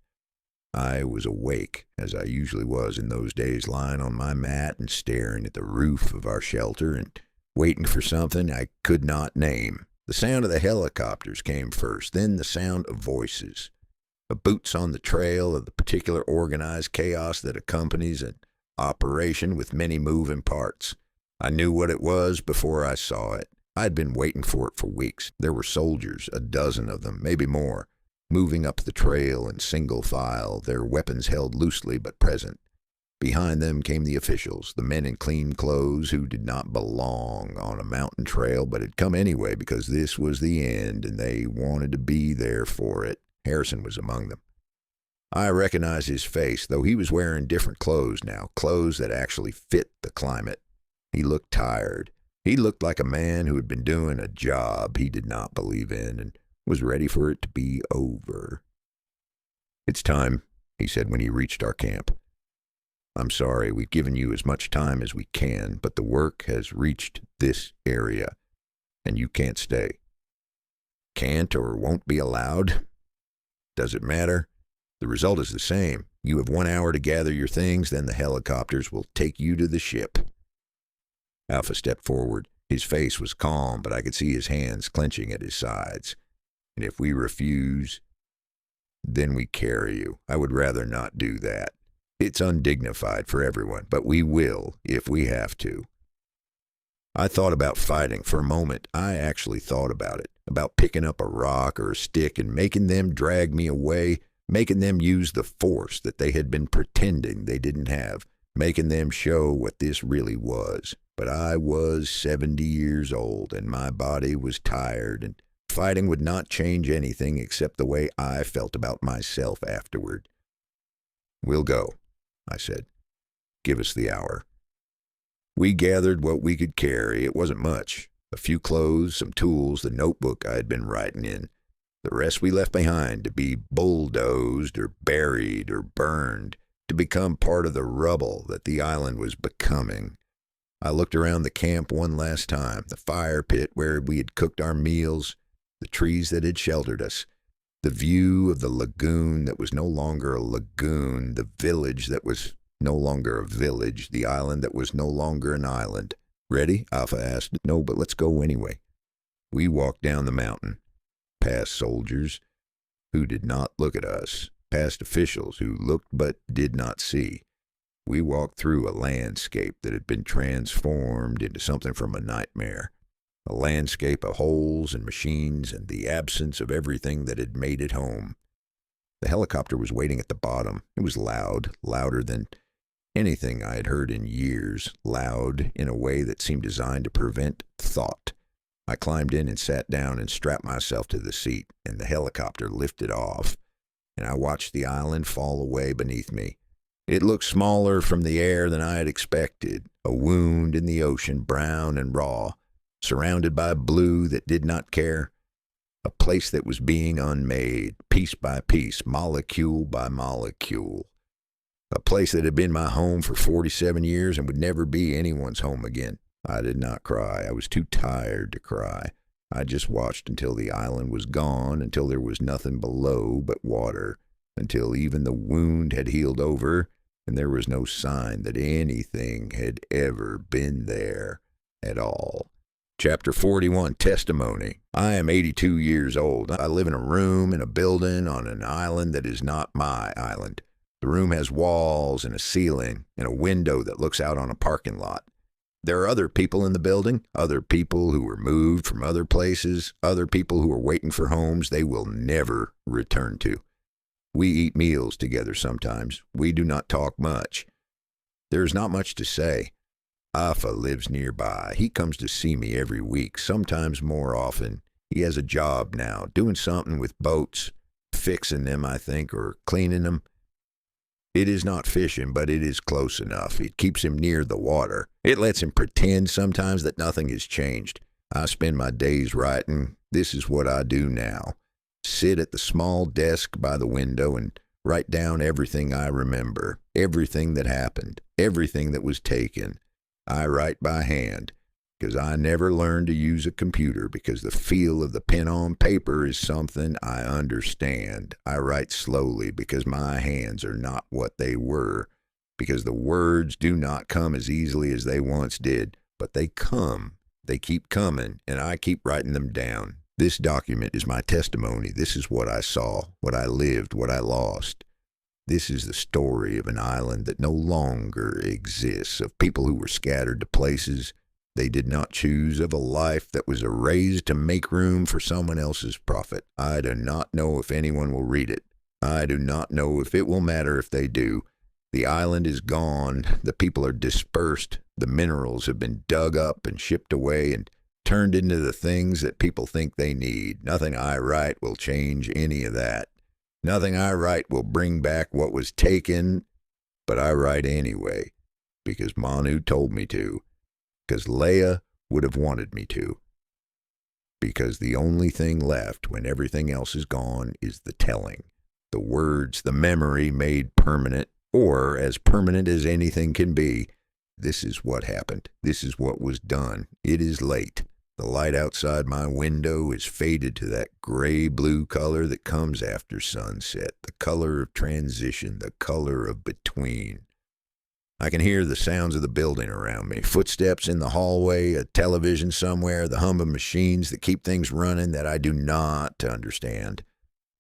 I was awake, as I usually was in those days, lying on my mat and staring at the roof of our shelter and waiting for something I could not name. The sound of the helicopters came first, then the sound of voices, of boots on the trail, of the particular organized chaos that accompanies an operation with many moving parts. I knew what it was before I saw it. I'd been waiting for it for weeks. There were soldiers, a dozen of them, maybe more, moving up the trail in single file, their weapons held loosely but present. Behind them came the officials, the men in clean clothes who did not belong on a mountain trail but had come anyway because this was the end and they wanted to be there for it. Harrison was among them. I recognized his face, though he was wearing different clothes now, clothes that actually fit the climate. He looked tired. He looked like a man who had been doing a job he did not believe in and was ready for it to be over. "It's time," he said when he reached our camp. "I'm sorry, we've given you as much time as we can, but the work has reached this area, and you can't stay." "Can't or won't be allowed? Does it matter? The result is the same. You have 1 hour to gather your things, then the helicopters will take you to the ship." Alpha stepped forward. His face was calm, but I could see his hands clenching at his sides. "And if we refuse?" Then we carry you. I would rather not do that. It's undignified for everyone, but we will if we have to. I thought about fighting for a moment. I actually thought about it, about picking up a rock or a stick and making them drag me away, making them use the force that they had been pretending they didn't have, making them show what this really was. But I was 70 years old, and my body was tired, and fighting would not change anything except the way I felt about myself afterward. "We'll go," I said. "Give us the hour." We gathered what we could carry. It wasn't much. A few clothes, some tools, the notebook I had been writing in. The rest we left behind to be bulldozed or buried or burned, to become part of the rubble that the island was becoming. I looked around the camp one last time, the fire pit where we had cooked our meals, the trees that had sheltered us, the view of the lagoon that was no longer a lagoon, the village that was no longer a village, the island that was no longer an island. "Ready?" Alpha asked. "No, but let's go anyway." We walked down the mountain, past soldiers who did not look at us, past officials who looked but did not see. We walked through a landscape that had been transformed into something from a nightmare, a landscape of holes and machines and the absence of everything that had made it home. The helicopter was waiting at the bottom. It was loud, louder than anything I had heard in years, loud in a way that seemed designed to prevent thought. I climbed in and sat down and strapped myself to the seat, and the helicopter lifted off, and I watched the island fall away beneath me. It looked smaller from the air than I had expected, a wound in the ocean, brown and raw, surrounded by blue that did not care, a place that was being unmade, piece by piece, molecule by molecule. A place that had been my home for 47 years and would never be anyone's home again. I did not cry. I was too tired to cry. I just watched until the island was gone, until there was nothing below but water, until even the wound had healed over, and there was no sign that anything had ever been there at all. Chapter 41, Testimony. I am 82 years old. I live in a room in a building on an island that is not my island. The room has walls and a ceiling and a window that looks out on a parking lot. There are other people in the building, other people who were moved from other places, other people who are waiting for homes they will never return to. We eat meals together sometimes. We do not talk much. There is not much to say. Alpha lives nearby. He comes to see me every week, sometimes more often. He has a job now, doing something with boats, fixing them, I think, or cleaning them. It is not fishing, but it is close enough. It keeps him near the water. It lets him pretend sometimes that nothing has changed. I spend my days writing. This is what I do now. Sit at the small desk by the window and write down everything I remember, everything that happened, everything that was taken. I write by hand, because I never learned to use a computer, because the feel of the pen on paper is something I understand. I write slowly because my hands are not what they were, because the words do not come as easily as they once did, but they come. They keep coming, and I keep writing them down. This document is my testimony. This is what I saw, what I lived, what I lost. This is the story of an island that no longer exists, of people who were scattered to places they did not choose, of a life that was erased to make room for someone else's profit. I do not know if anyone will read it. I do not know if it will matter if they do. The island is gone. The people are dispersed. The minerals have been dug up and shipped away and turned into the things that people think they need. Nothing I write will change any of that. Nothing I write will bring back what was taken, but I write anyway, because Manu told me to, because Leia would have wanted me to, because the only thing left when everything else is gone is the telling, the words, the memory made permanent, or as permanent as anything can be. This is what happened. This is what was done. It is late. The light outside my window is faded to that gray-blue color that comes after sunset, the color of transition, the color of between. I can hear the sounds of the building around me, footsteps in the hallway, a television somewhere, the hum of machines that keep things running that I do not understand.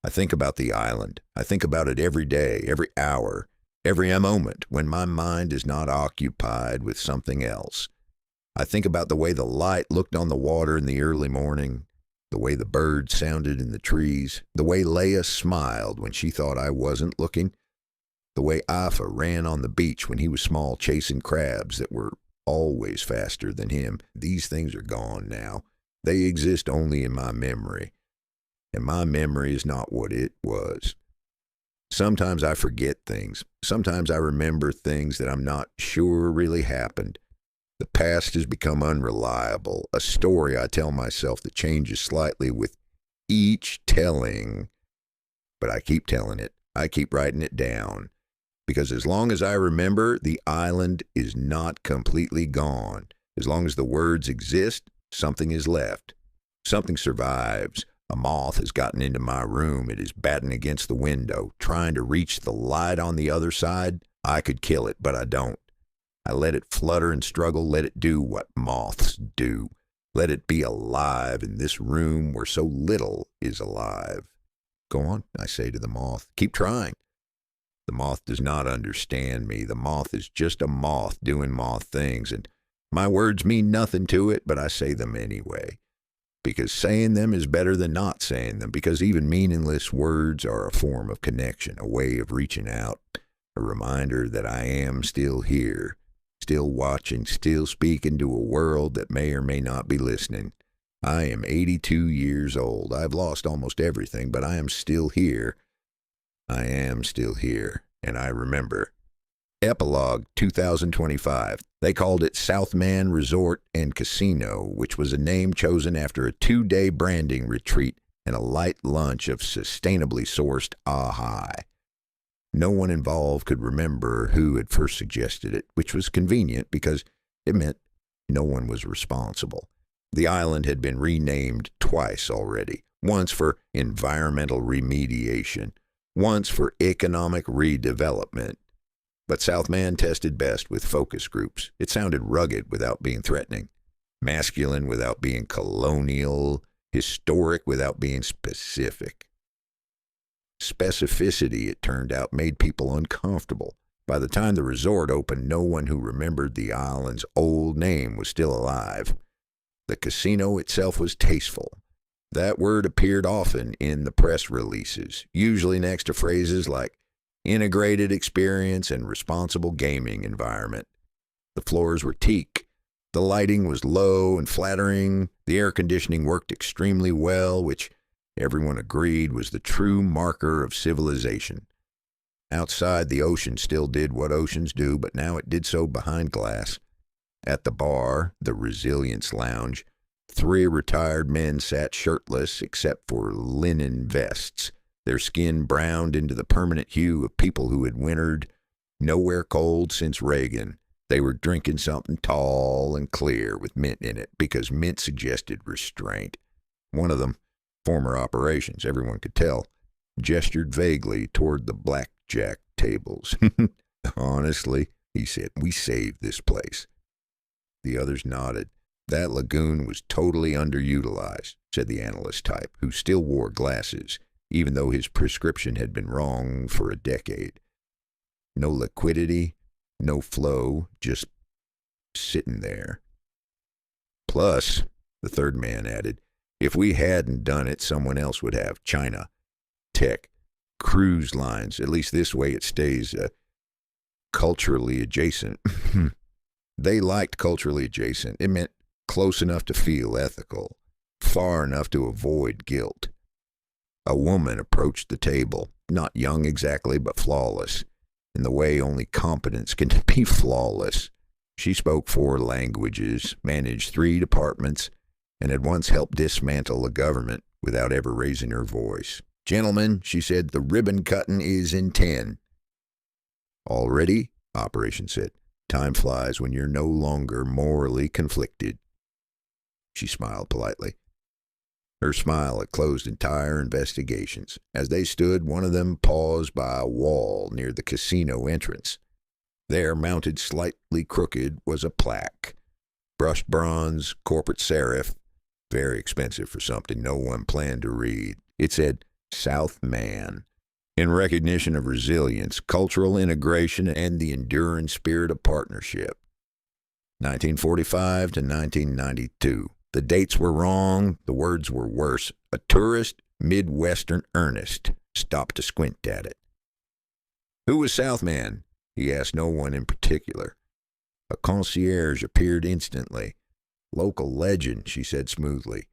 I think about the island. I think about it every day, every hour, every moment when my mind is not occupied with something else. I think about the way the light looked on the water in the early morning, the way the birds sounded in the trees, the way Leia smiled when she thought I wasn't looking, the way Afa ran on the beach when he was small chasing crabs that were always faster than him. These things are gone now. They exist only in my memory, and my memory is not what it was. Sometimes I forget things. Sometimes I remember things that I'm not sure really happened. The past has become unreliable, a story I tell myself that changes slightly with each telling. But I keep telling it. I keep writing it down. Because as long as I remember, the island is not completely gone. As long as the words exist, something is left. Something survives. A moth has gotten into my room. It is batting against the window, trying to reach the light on the other side. I could kill it, but I don't. I let it flutter and struggle, let it do what moths do. Let it be alive in this room where so little is alive. Go on, I say to the moth. Keep trying. The moth does not understand me. The moth is just a moth doing moth things, and my words mean nothing to it, but I say them anyway. Because saying them is better than not saying them, because even meaningless words are a form of connection, a way of reaching out, a reminder that I am still here, still watching, still speaking to a world that may or may not be listening. I am 82 years old. I've lost almost everything, but I am still here. I am still here, and I remember. Epilogue 2025. They called it Southman Resort and Casino, which was a name chosen after a 2-day branding retreat and a light lunch of sustainably sourced ahai. No one involved could remember who had first suggested it, which was convenient because it meant no one was responsible. The island had been renamed twice already, once for environmental remediation, once for economic redevelopment. But Southman tested best with focus groups. It sounded rugged without being threatening, masculine without being colonial, historic without being specific. Specificity, it turned out, made people uncomfortable. By the time the resort opened, no one who remembered the island's old name was still alive. The casino itself was tasteful. That word appeared often in the press releases, usually next to phrases like integrated experience and responsible gaming environment. The floors were teak. The lighting was low and flattering. The air conditioning worked extremely well, which everyone agreed was the true marker of civilization. Outside, the ocean still did what oceans do, but now it did so behind glass. At the bar, the Resilience Lounge, 3 retired men sat shirtless except for linen vests, their skin browned into the permanent hue of people who had wintered nowhere cold since Reagan. They were drinking something tall and clear with mint in it because mint suggested restraint. One of them, former operations, everyone could tell, gestured vaguely toward the blackjack tables. Honestly, he said, we saved this place. The others nodded. That lagoon was totally underutilized, said the analyst type, who still wore glasses, even though his prescription had been wrong for a decade. No liquidity, no flow, just sitting there. Plus, the third man added, if we hadn't done it, someone else would have. China, tech, cruise lines, at least this way it stays culturally adjacent. They liked culturally adjacent. It meant close enough to feel ethical, far enough to avoid guilt. A woman approached the table, not young exactly, but flawless, in the way only competence can be flawless. She spoke 4 languages, managed 3 departments, and had once helped dismantle a government without ever raising her voice. Gentlemen, she said, the ribbon cutting is in 10. Already? Operation said. Time flies when you're no longer morally conflicted. She smiled politely. Her smile had closed entire investigations. As they stood, one of them paused by a wall near the casino entrance. There, mounted slightly crooked, was a plaque. Brushed bronze, corporate serif, very expensive for something no one planned to read. It said, South Man. In recognition of resilience, cultural integration, and the enduring spirit of partnership. 1945 to 1992. The dates were wrong, the words were worse. A tourist, Midwestern earnest, stopped to squint at it. Who was Southman? He asked no one in particular. A concierge appeared instantly. Local legend, she said smoothly.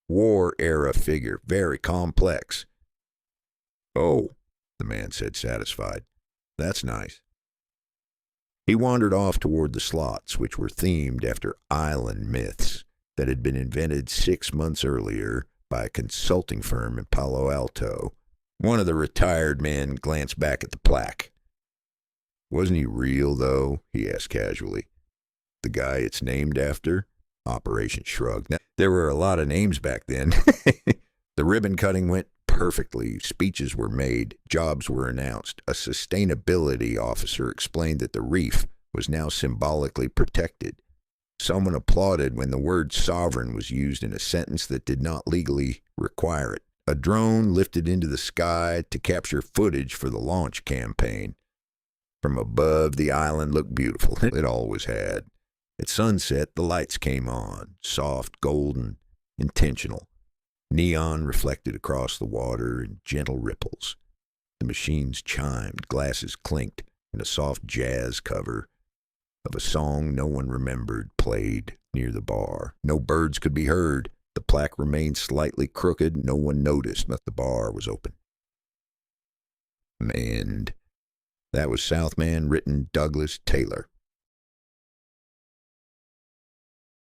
War-era figure, very complex. Oh, the man said, satisfied. That's nice. He wandered off toward the slots, which were themed after island myths that had been invented 6 months earlier by a consulting firm in Palo Alto. One of the retired men glanced back at the plaque. Wasn't he real, though? He asked casually. The guy it's named after? Operation shrugged. Now, there were a lot of names back then. The ribbon cutting went perfectly. Speeches were made. Jobs were announced. A sustainability officer explained that the reef was now symbolically protected. Someone applauded when the word sovereign was used in a sentence that did not legally require it. A drone lifted into the sky to capture footage for the launch campaign. From above, the island looked beautiful. It always had. At sunset, the lights came on, soft, golden, intentional. Neon reflected across the water in gentle ripples. The machines chimed, glasses clinked, and a soft jazz cover of a song no one remembered played near the bar. No birds could be heard. The plaque remained slightly crooked. No one noticed that the bar was open. And that was Southman, written Douglas Taylor.